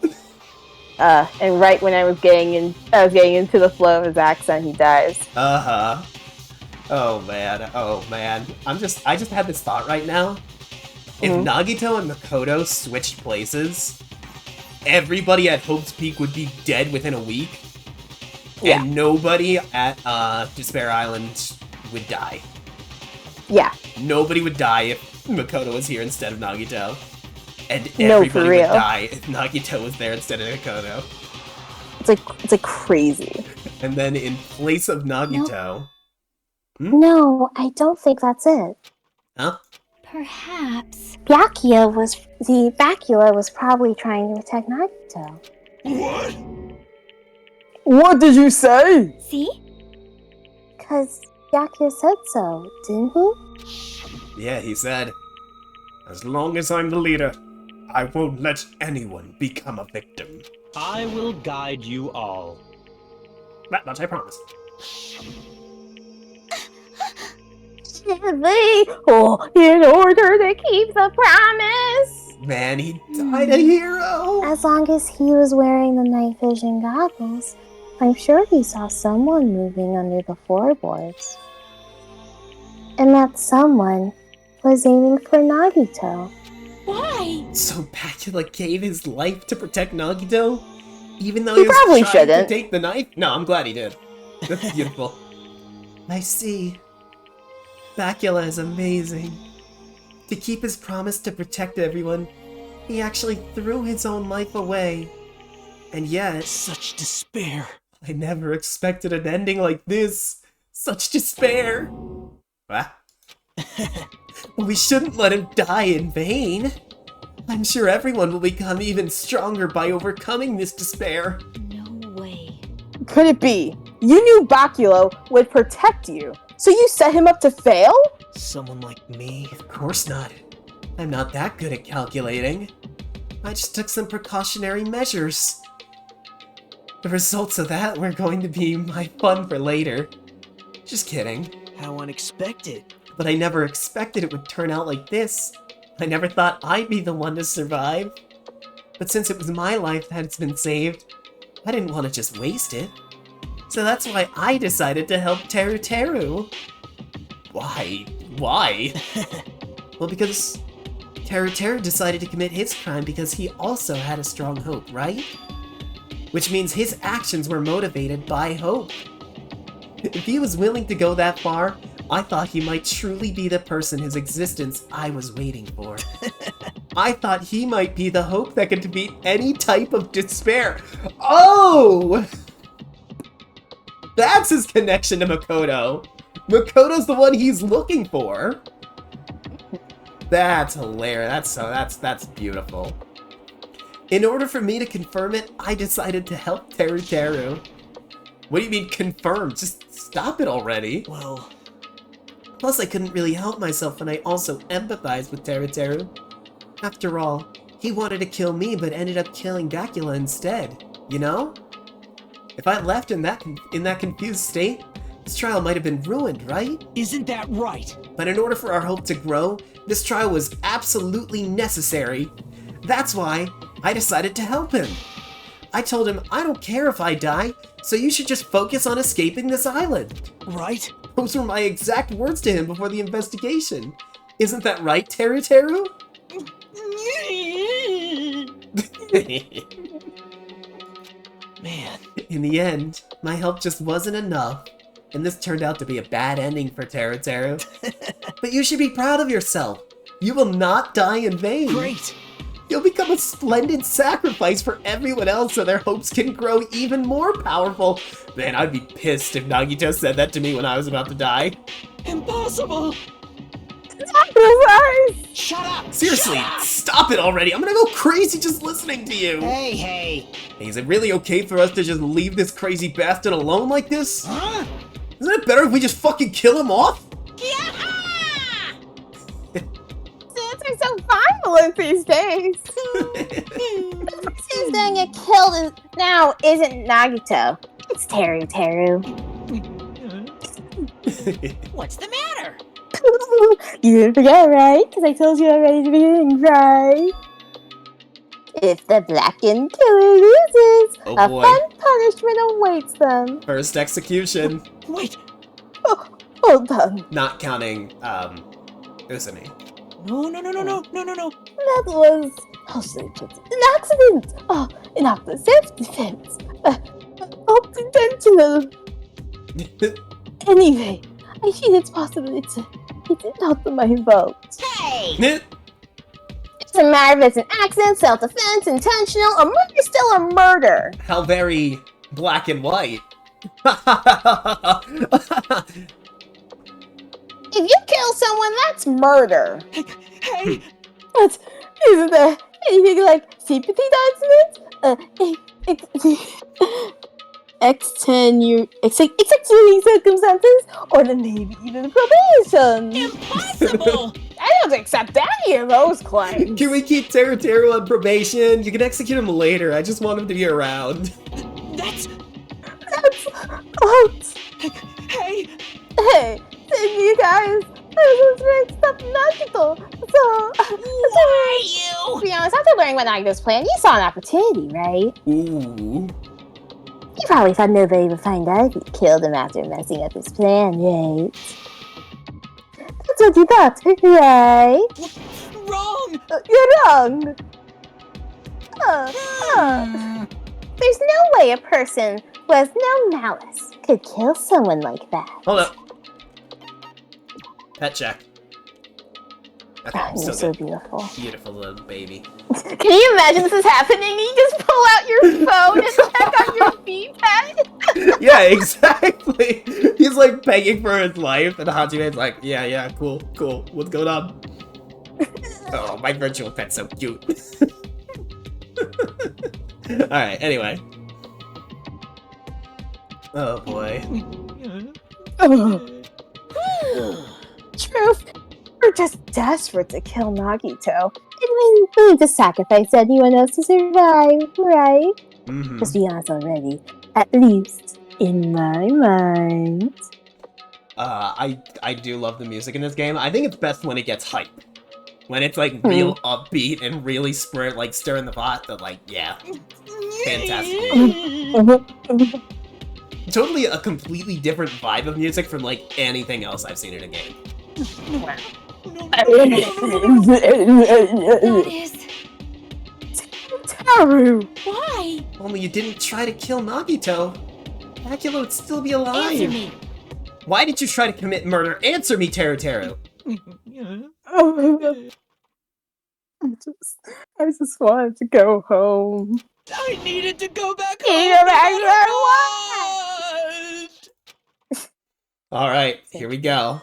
And right when I was getting into the flow of his accent, he dies. Uh-huh. Oh man. I just had this thought right now. If Nagito and Makoto switched places, everybody at Hope's Peak would be dead within a week. Yeah. And nobody at Despair Island would die. Yeah. Nobody would die if Makoto was here instead of Nagito. And No, everybody for would real. die if Nagito was there instead of Makoto. It's like crazy. And then in place of Nagito... No, I don't think that's it. Huh? Perhaps. Byakuya was probably trying to protect Nagito. What? What did you say? See? Because Byakuya said so, didn't he? Yeah, he said, as long as I'm the leader, I won't let anyone become a victim. I will guide you all. That much I promise. In order to keep the promise. Man, he died a hero! As long as he was wearing the night vision goggles, I'm sure he saw someone moving under the floorboards. And that someone was aiming for Nagito. Why? So Byakuya gave his life to protect Nagito? Even though He he was probably trying shouldn't. to take the knife? No, I'm glad he did. That's beautiful. I see. Byakuya is amazing. To keep his promise to protect everyone, he actually threw his own life away. And yet... Such despair. I never expected an ending like this. Such despair. Ah. We shouldn't let him die in vain. I'm sure everyone will become even stronger by overcoming this despair. No way. Could it be? You knew Byakuya would protect you, so you set him up to fail? Someone like me? Of course not. I'm not that good at calculating. I just took some precautionary measures. The results of that were going to be my fun for later. Just kidding. How unexpected. But I never expected it would turn out like this. I never thought I'd be the one to survive. But since it was my life that's been saved, I didn't want to just waste it. So that's why I decided to help Teru Teru. Why? Why? Well, because Teru Teru decided to commit his crime because he also had a strong hope, right? Which means his actions were motivated by hope. If he was willing to go that far, I thought he might truly be the person whose existence I was waiting for. I thought he might be the hope that could defeat any type of despair. Oh! That's his connection to Makoto. Makoto's the one he's looking for. That's hilarious. That's beautiful. In order for me to confirm it, I decided to help Teru Teru. What do you mean confirm? Just stop it already. Well... Plus, I couldn't really help myself when I also empathized with Teru Teru. After all, he wanted to kill me but ended up killing Byakuya instead, you know? If I left in that confused state, this trial might have been ruined, right? Isn't that right? But in order for our hope to grow, this trial was absolutely necessary. That's why I decided to help him. I told him, I don't care if I die, so you should just focus on escaping this island. Right? Those were my exact words to him before the investigation. Isn't that right, Teru Teru? Man. In the end, my help just wasn't enough, and this turned out to be a bad ending for Teru Teru. But you should be proud of yourself. You will not die in vain. Great. You'll become a splendid sacrifice for everyone else so their hopes can grow even more powerful. Man, I'd be pissed if Nagito said that to me when I was about to die. Impossible! Shut up! Seriously, Shut up! stop it already! I'm gonna go crazy just listening to you! Hey. Is it really okay for us to just leave this crazy bastard alone like this? Huh? Isn't it better if we just fucking kill him off? Dads are so violent these days. Who's gonna get killed now isn't Nagito. It's Teru Teru. What's the matter? You didn't forget, right? Because I told you already at the beginning, right? If the blackened killer loses, Oh a boy. fun punishment awaits them. First execution. Wait! Hold on. Not counting, Usami. No. That was... How should I put it? An accident! Oh, an act of self-defense. Unintentional. Anyway, I feel it's possible it's not my fault. Hey! It doesn't matter if it's an accident, self-defense, intentional, or murder, still a murder. How very black and white. If you kill someone, that's murder. Hey! But isn't there anything like sympathy documents? Extenuating circumstances, or then maybe even probation. Impossible! I don't accept any of those claims. Can we keep Teru on probation? You can execute him later. I just want him to be around. That's out. Hey! Hey, you guys. I was supposed to stop Nagito. Why you? To be honest, after learning about Nagito's plan, you saw an opportunity, right? Ooh. You probably thought nobody would find out if you killed him after messing up his plan, right? That's what you thought, right? Wrong! You're wrong! There's no way a person who has no malice could kill someone like that. Hold up. Pet check. Okay, You're so beautiful. Beautiful little baby. Can you imagine this is happening? You just pull out your phone and check on your D-pad? Yeah, exactly. He's like begging for his life, and Hajime's like, yeah, cool. What's going on? Oh, my virtual pet's so cute. Alright, anyway. Oh boy. Truth, we're just desperate to kill Nagito. And we need to sacrifice anyone else to survive, right? Mm-hmm. Just be honest already. At least, in my mind. I do love the music in this game. I think it's best when it gets hype. When it's like real upbeat and really stirring the pot, but like, yeah. Fantastic. Totally a completely different vibe of music from like anything else I've seen in a game. That is... Teru! Why? Only you didn't try to kill Nagito. Dracula would still be alive. Answer me. Why did you try to commit murder? Answer me, Teru. I just wanted to go home. I needed to go back home. Alright, here we go.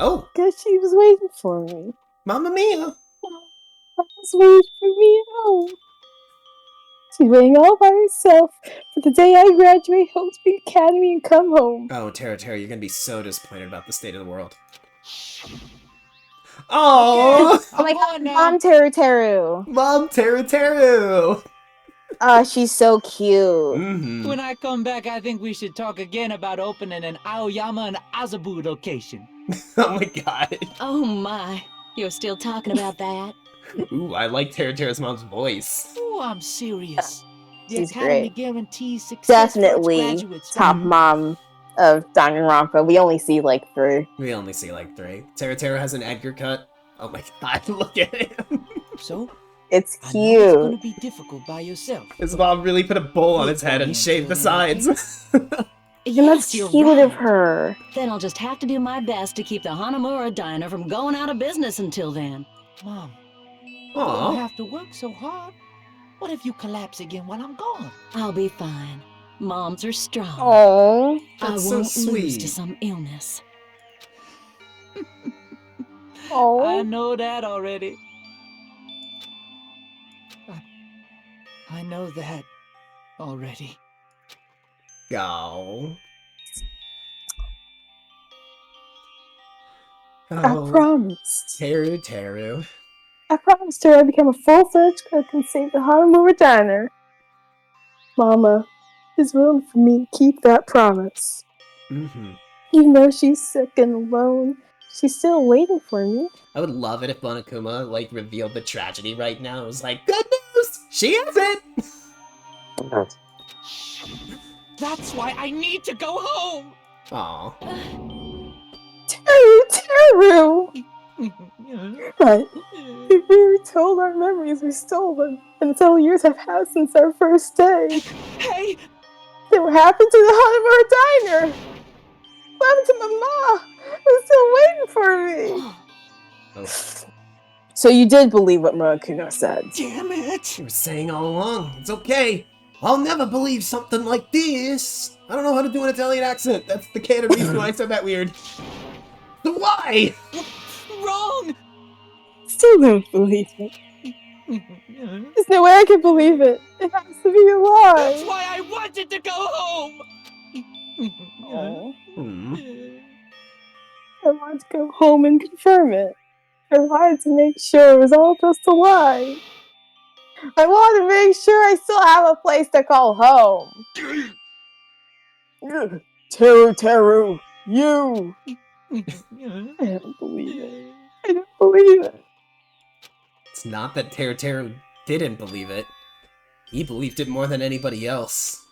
Oh! Guess she was waiting for me. Mamma mia! Mama's waiting for me at home. She's waiting all by herself for the day I graduate Homespeed Academy and come home. Oh, Teru, you're gonna be so disappointed about the state of the world. Oh! Oh my god, Mom Teru. Mom Teru! She's so cute. Mm-hmm. When I come back, I think we should talk again about opening an Aoyama and Azabu location. Oh my god. Oh my. You're still talking about that? Ooh, I like Teru's mom's voice. Oh, I'm serious. The She's Academy great. guarantees success for its Definitely graduates. top mom of Danganronpa. We only see like 3. We only see like 3. Teru has an Edgar cut. Oh my god, look at him. So? It's I know it's gonna cute. be difficult by yourself. His mom really put a bowl on his head and shaved the sides. And that's you're cute right. of her. Then I'll just have to do my best to keep the Hanamura diner from going out of business until then. Mom, you Aw. don't have to work so hard. What if you collapse again while I'm gone? I'll be fine. Moms are strong. Oh, I that's so won't lose sweet. to some illness. I know that already. I know that already. Go. I promised. Teru. I promised her I'd become a full-fledged cook and save the Hanamura diner. Mama is willing for me to keep that promise. Mm-hmm. Even though she's sick and alone, she's still waiting for me. I would love it if Monokuma, like, revealed the tragedy right now. It was like, good news! She has it! That's why I need to go home! Aw. Teru! But if we were told our memories were stolen, and several years have passed since our first day. Hey! Then what happened to the Hanamura diner? What happened to Mama? I'm still waiting for me. Oh. So you did believe what Murakuno said? Damn it! She was saying all along, it's okay. I'll never believe something like this. I don't know how to do an Italian accent. That's the canon reason why I said that weird. So why? Wrong! Still don't believe it. There's no way I can believe it. It has to be a lie. That's why I wanted to go home! Oh. Hmm. I wanted to go home and confirm it. I wanted to make sure it was all just a lie. I wanted to make sure I still have a place to call home. Teru, you! I don't believe it. I don't believe it. It's not that Teru didn't believe it. He believed it more than anybody else.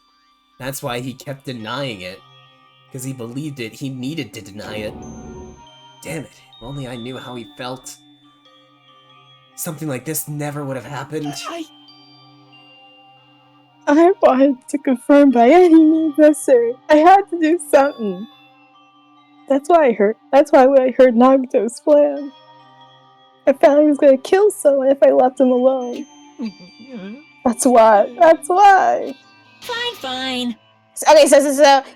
That's why he kept denying it. Because he believed it, he needed to deny it. Damn it, if only I knew how he felt. Something like this never would have happened. I wanted to confirm by any means necessary. I had to do something. That's why I heard Nagito's plan. I found he was gonna kill someone if I left him alone. That's why. Fine. Okay, so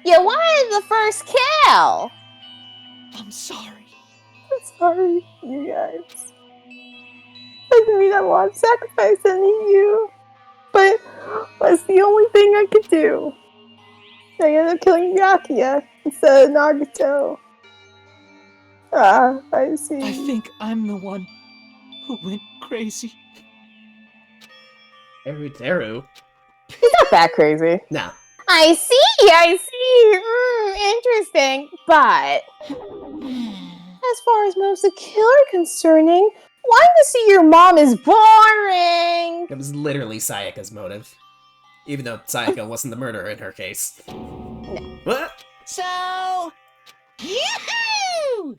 you wanted the first kill. I'm sorry. I'm sorry, you guys. I didn't mean I want to sacrifice any of you. But that's the only thing I could do. I ended up killing Yakuya instead of Nagito. Ah, I see. I think I'm the one who went crazy. Teru. He's not that crazy. Nah. I see. Interesting. But as far as motives to kill are concerning, wanting to see your mom is boring. It was literally Sayaka's motive. Even though Sayaka wasn't the murderer in her case. No. What? So, yahoo!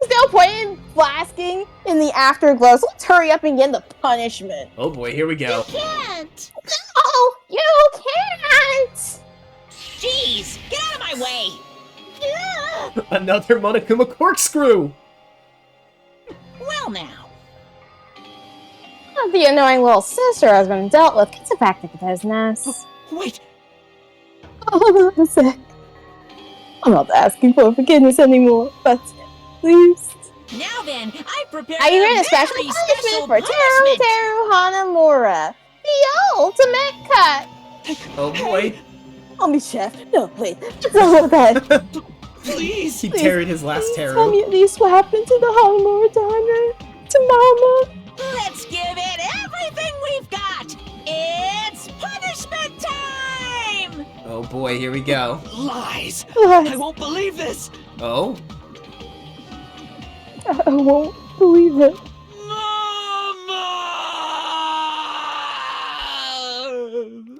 There's no point in blasting in the afterglow, so let's hurry up and get the punishment. Oh boy, here we go. You can't! Oh, you can't! Jeez, get out of my way! Another Monokuma corkscrew! Well now. The annoying little sister has been dealt with. Get back to the business. Wait! Hold on a sec. I'm not asking for forgiveness anymore, but please. Now then, I prepared Are you a ready to special very punishment for Teru Hanamura? The ultimate cut! Oh boy. Call me chef. No, wait. It's not that. Please! He tarried his last Tell Teru. me at least what happened to the Hanamura diner. To Mama. Let's give it everything we've got! It's punishment time! Oh boy, here we go. Lies! Lies. I won't believe this! Oh? I won't believe it.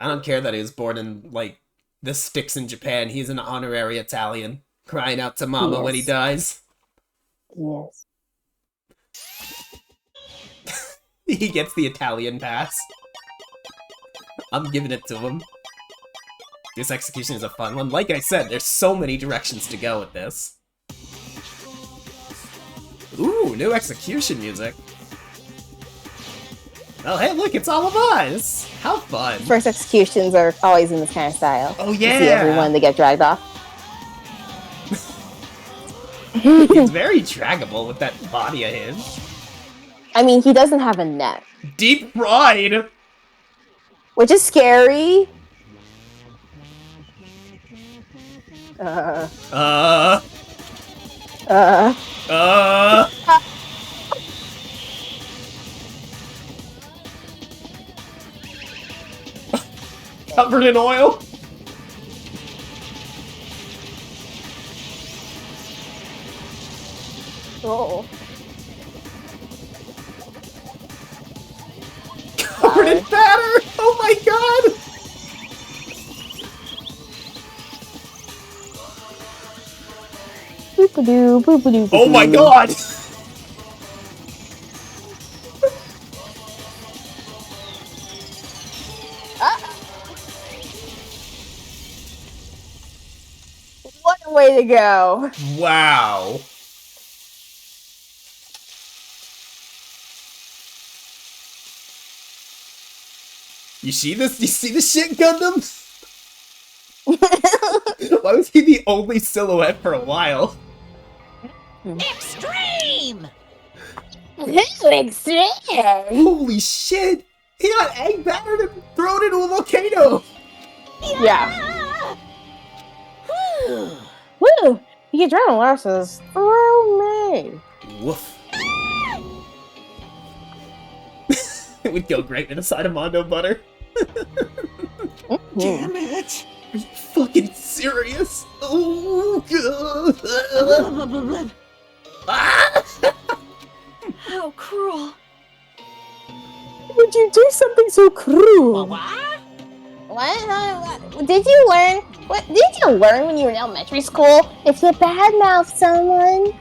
I don't care that he was born in, like, the sticks in Japan. He's an honorary Italian. Crying out to Mama when he dies. Yes. He gets the Italian pass. I'm giving it to him. This execution is a fun one. Like I said, there's so many directions to go with this. Ooh, new execution music. Oh, hey, look, it's all of us! How fun! First executions are always in this kind of style. Oh, You yeah! see everyone, they get dragged off. He's very draggable with that body of his. I mean, he doesn't have a neck. Deep fried! Which is scary. Covered in oil. Oh. Covered in batter! Oh my god! Boop-a-doo, boop-a-doo, Oh my boop-a-doo. god! What a way to go. Wow. You see this? You see the shit, Gundam? Why was he the only silhouette for a while? Extreme! Extreme! Holy shit! He got egg battered and thrown into a volcano! Yeah. Woo! The adrenaline rush is through me. Woof. It would go great with a side of Mondo butter. Damn it! Are you fucking serious? Oh, God. How cruel. Would you do something so cruel? What? Did you learn? What did you learn when you were in elementary school? If you badmouth someone,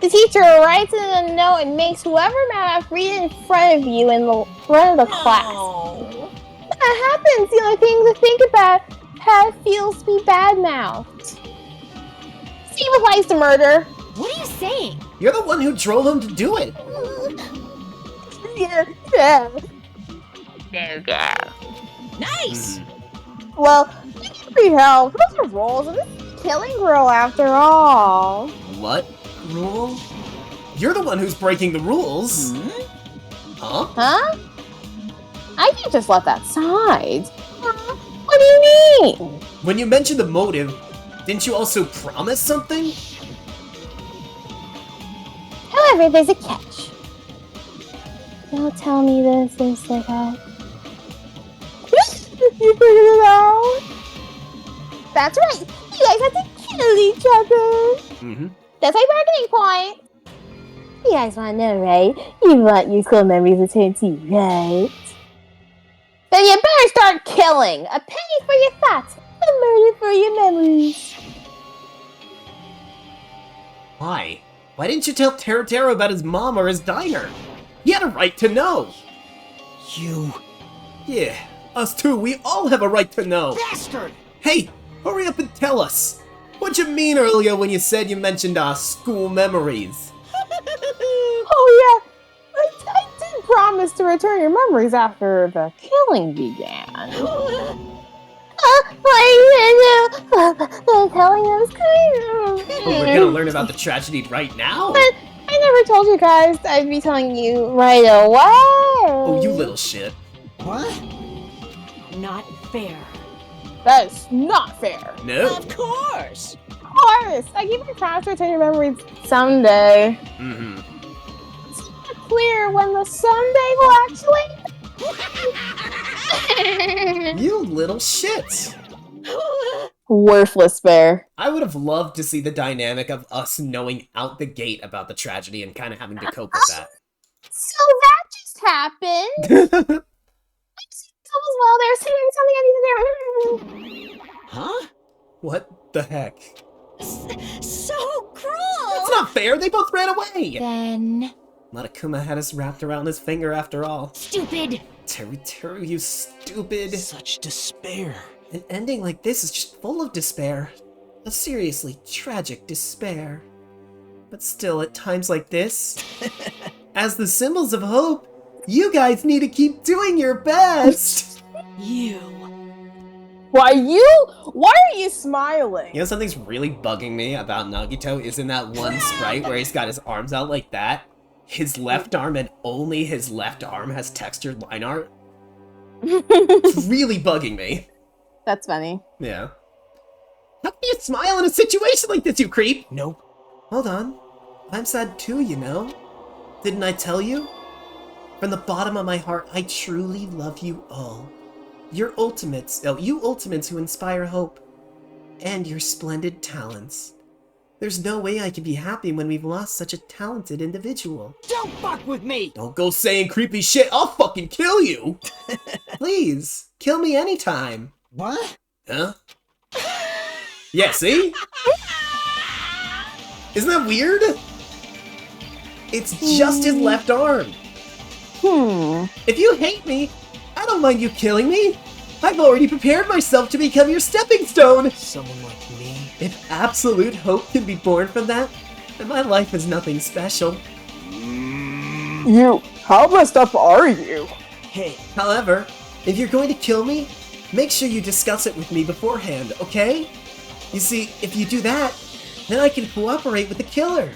the teacher writes it in a note and makes whoever mad read it in front of you in the front of the class. That happens. The only thing to think about how it feels to be badmouthed. Steve applies to murder. What are you saying? You're the one who drove him to do it. Yeah. Nice! Well, you can free help. Those are rules, and this is killing girl after all. What rule? You're the one who's breaking the rules. Huh? Huh? I can't just let that slide. What do you mean? When you mentioned the motive, didn't you also promise something? However, there's a catch. Don't tell me this is the catch. You figured it out? That's right. You guys have to kill each other. Mm-hmm. That's my bargaining point. You guys want to know, right? You want your school memories returned to you, right? Then you better start killing. A penny for your thoughts, a murder for your memories. Why? Why didn't you tell Teru about his mom or his diner? He had a right to know. You... Yeah, us too. We all have a right to know. Bastard! Hey, hurry up and tell us. What'd you mean earlier when you said you mentioned our school memories? Oh yeah, I did promise to return your memories after the killing began. The killing was Oh, we're gonna learn about the tragedy right now? But I never told you guys I'd be telling you right away. Oh, you little shit. What? Not fair. That's not fair. No. Of course! Of course, I keep my promise to return your memories someday. Mm-hmm. It's not clear when the someday will actually. You little shit. Worthless bear. I would have loved to see the dynamic of us knowing out the gate about the tragedy and kind of having to cope with that. So that just happened. Well, there's something I need to do. Huh? What the heck? So cruel! That's not fair, they both ran away! Then... Matakuma had us wrapped around his finger after all. Stupid! Teru, you stupid. Such despair. An ending like this is just full of despair. A seriously tragic despair. But still, at times like this, as the symbols of hope, you guys need to keep doing your best! You. Why are you smiling? You know something's really bugging me about Nagito is in that one sprite where he's got his arms out like that, his left arm and only his left arm has textured line art. It's really bugging me. That's funny. Yeah. How can you smile in a situation like this, you creep? Nope. Hold on. I'm sad too, you know. Didn't I tell you? From the bottom of my heart, I truly love you all. you ultimates who inspire hope, and your splendid talents. There's no way I can be happy when we've lost such a talented individual. Don't fuck with me! Don't go saying creepy shit, I'll fucking kill you! Please, kill me anytime. What? Huh? Yeah, see? Isn't that weird? It's just his left arm. If you hate me, I don't mind you killing me. I've already prepared myself to become your stepping stone. Someone like me? If absolute hope can be born from that, then my life is nothing special. You, how messed up are you? Hey. However, if you're going to kill me, make sure you discuss it with me beforehand, okay? You see, if you do that, then I can cooperate with the killer.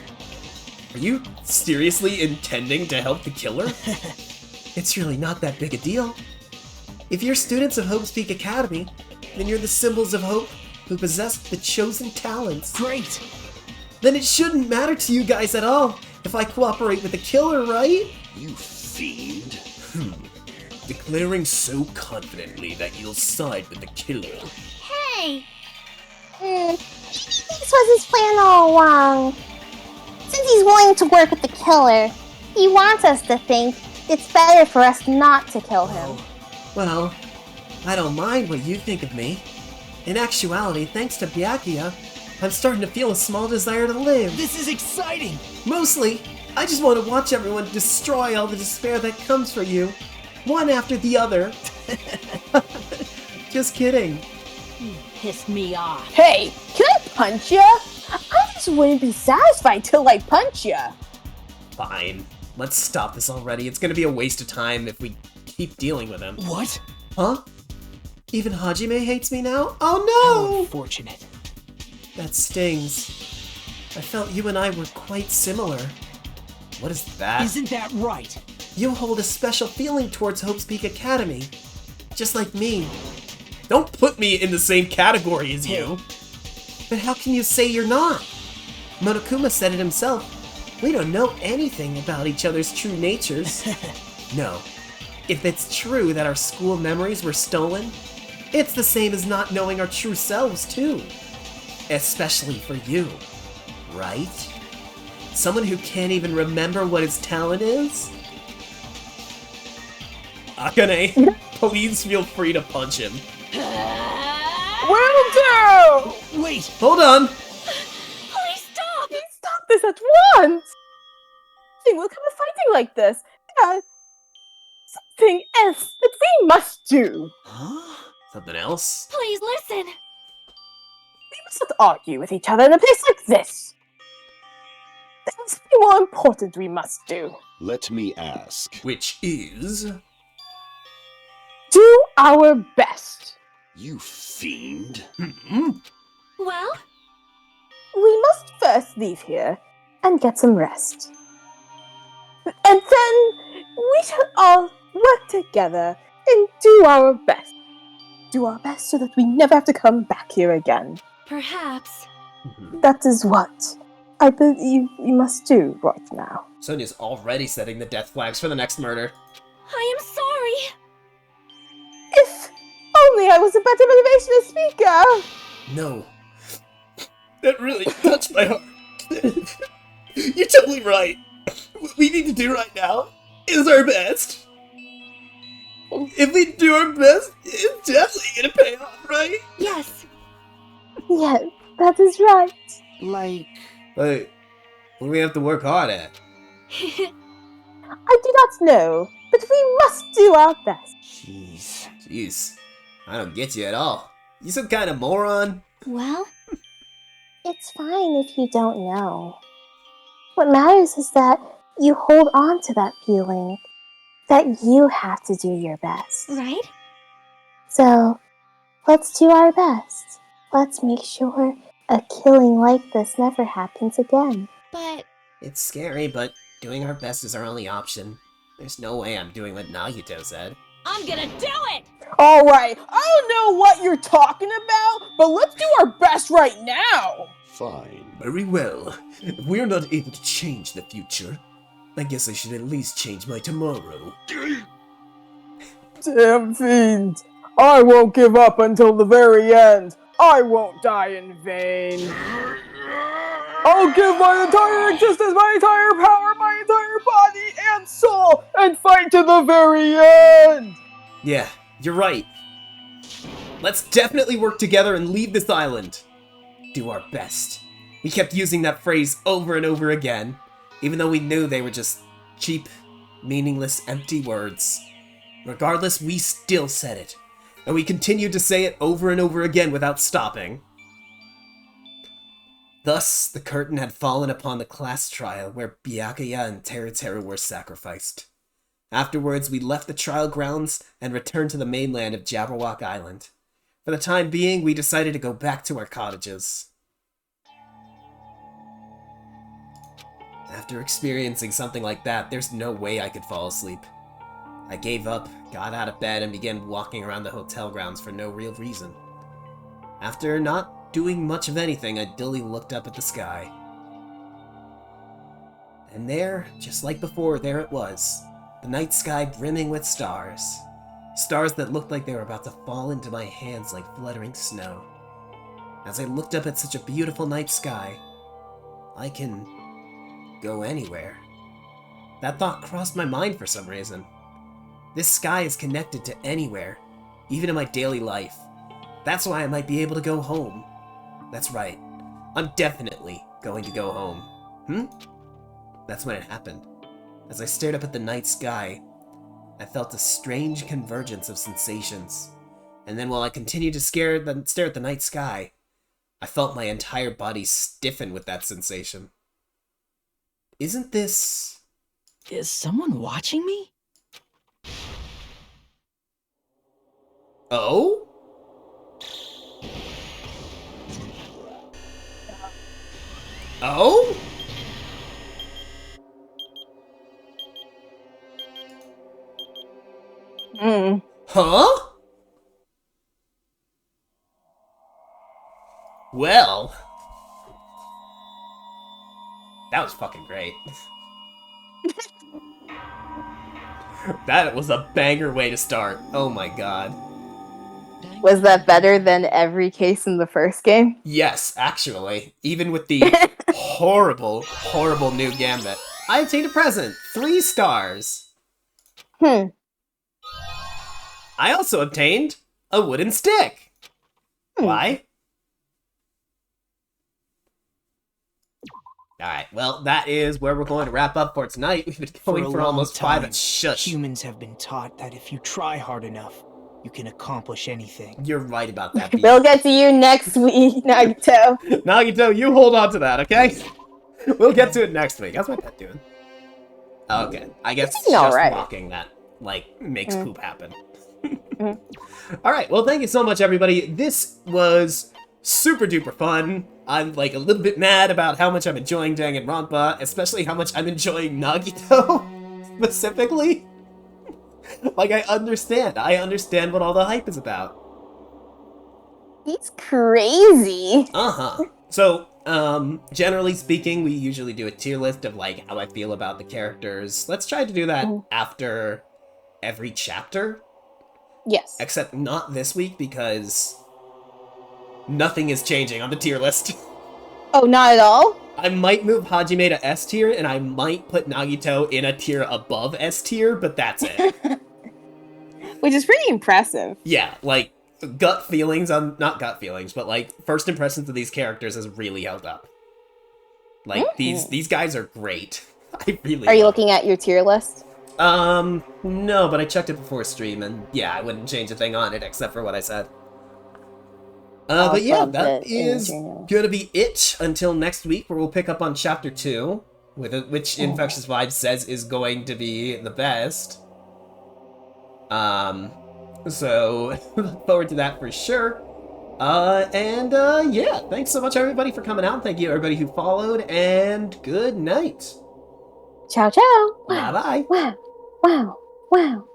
Are you seriously intending to help the killer? It's really not that big a deal. If you're students of Hope's Peak Academy, then you're the symbols of hope who possess the chosen talents. Great! Then it shouldn't matter to you guys at all if I cooperate with the killer, right? You fiend. Declaring so confidently that you'll side with the killer. Hey! This was his plan all along. Since he's willing to work with the killer, he wants us to think it's better for us not to kill him. Well, I don't mind what you think of me. In actuality, thanks to Byakuya, I'm starting to feel a small desire to live. This is exciting! Mostly, I just want to watch everyone destroy all the despair that comes for you, one after the other. Just kidding. You pissed me off. Hey, can I punch ya? I just wouldn't be satisfied till I punch ya. Fine. Let's stop this already. It's gonna be a waste of time if we keep dealing with him. What? Huh? Even Hajime hates me now? Oh no! How unfortunate. That stings. I felt you and I were quite similar. What is that? Isn't that right? You hold a special feeling towards Hope's Peak Academy. Just like me. Don't put me in the same category as you. But how can you say you're not? Monokuma said it himself. We don't know anything about each other's true natures. No. If it's true that our school memories were stolen, it's the same as not knowing our true selves, too. Especially for you, right? Someone who can't even remember what his talent is? Akane, please feel free to punch him. Will do! Wait! Hold on! Please stop! Please stop this at once! Will come to fighting like this. Something else that we must do. Huh? Something else? Please listen! We must not argue with each other in a place like this. There's something more important we must do. Let me ask. Which is... Do our best. You fiend. Well? We must first leave here and get some rest. And then we shall all work together and do our best. Do our best so that we never have to come back here again. Perhaps. That is what I believe we must do right now. Sonia's already setting the death flags for the next murder. I am sorry. If only I was a better motivational speaker! No. That really touched my heart. You're totally right. What we need to do right now is our best. If we do our best, it's definitely gonna pay off, right? Yes. Yeah, that is right. Like... Hey, what do we have to work hard at? I do not know, but we must do our best. Jeez. I don't get you at all. You some kind of moron? Well, it's fine if you don't know. What matters is that you hold on to that feeling that you have to do your best. Right? So, let's do our best. Let's make sure a killing like this never happens again. But... It's scary, but doing our best is our only option. There's no way I'm doing what Nagito said. I'm gonna do it! Alright, I don't know what you're talking about, but let's do our best right now! Fine. Very well. If we're not able to change the future, I guess I should at least change my tomorrow. Damn fiend! I won't give up until the very end. I won't die in vain. I'll give my entire existence, my entire power, my entire body and soul, and fight to the very end! Yeah, you're right. Let's definitely work together and leave this island. Do our best. We kept using that phrase over and over again, even though we knew they were just cheap, meaningless, empty words. Regardless, we still said it, and we continued to say it over and over again without stopping. Thus, the curtain had fallen upon the class trial where Byakuya and Teruteru were sacrificed. Afterwards, we left the trial grounds and returned to the mainland of Jabberwock Island. For the time being, we decided to go back to our cottages. After experiencing something like that, there's no way I could fall asleep. I gave up, got out of bed, and began walking around the hotel grounds for no real reason. After not doing much of anything, I dully looked up at the sky. And there, just like before, there it was. The night sky brimming with stars. Stars that looked like they were about to fall into my hands like fluttering snow. As I looked up at such a beautiful night sky, I can go anywhere. That thought crossed my mind for some reason. This sky is connected to anywhere, even in my daily life. That's why I might be able to go home. That's right. I'm definitely going to go home. That's when it happened. As I stared up at the night sky, I felt a strange convergence of sensations. And then while I continued to stare at the night sky, I felt my entire body stiffen with that sensation. Isn't this... Is someone watching me? Oh? Oh? Huh? Well... That was fucking great. That was a banger way to start. Oh my god. Was that better than every case in the first game? Yes, actually. Even with the horrible, horrible new Gambit. I obtained a present. 3 stars. I also obtained a wooden stick. Why? Alright, well, that is where we're going to wrap up for tonight. We've been going for almost 5 and shush. Humans have been taught that if you try hard enough, you can accomplish anything. You're right about that, Pete. We'll get to you next week, Nagito. Nagito, you hold on to that, okay? We'll get to it next week. How's my pet doing? Okay, I guess it's just walking that, like, makes poop happen. Alright, well, thank you so much, everybody. This was super duper fun. I'm, like, a little bit mad about how much I'm enjoying Danganronpa, especially how much I'm enjoying Nagito, specifically. Like, I understand what all the hype is about. He's crazy. So, generally speaking, we usually do a tier list of, like, how I feel about the characters. Let's try to do that after every chapter. Yes. Except not this week, because nothing is changing on the tier list. Oh, not at all? I might move Hajime to S tier, and I might put Nagito in a tier above S tier, but that's it. Which is pretty impressive. Yeah, like, gut feelings on... Not gut feelings, but, like, first impressions of these characters has really held up. Like, these guys are great. I really Are you looking at your tier list? No, but I checked it before stream, and yeah, I wouldn't change a thing on it except for what I said. But yeah, that is gonna be it until next week, where we'll pick up on Chapter 2, which Infectious Vibes says is going to be the best. So, look forward to that for sure. Yeah, thanks so much everybody for coming out. Thank you everybody who followed, and good night. Ciao, ciao. Bye-bye. Wow, wow, wow.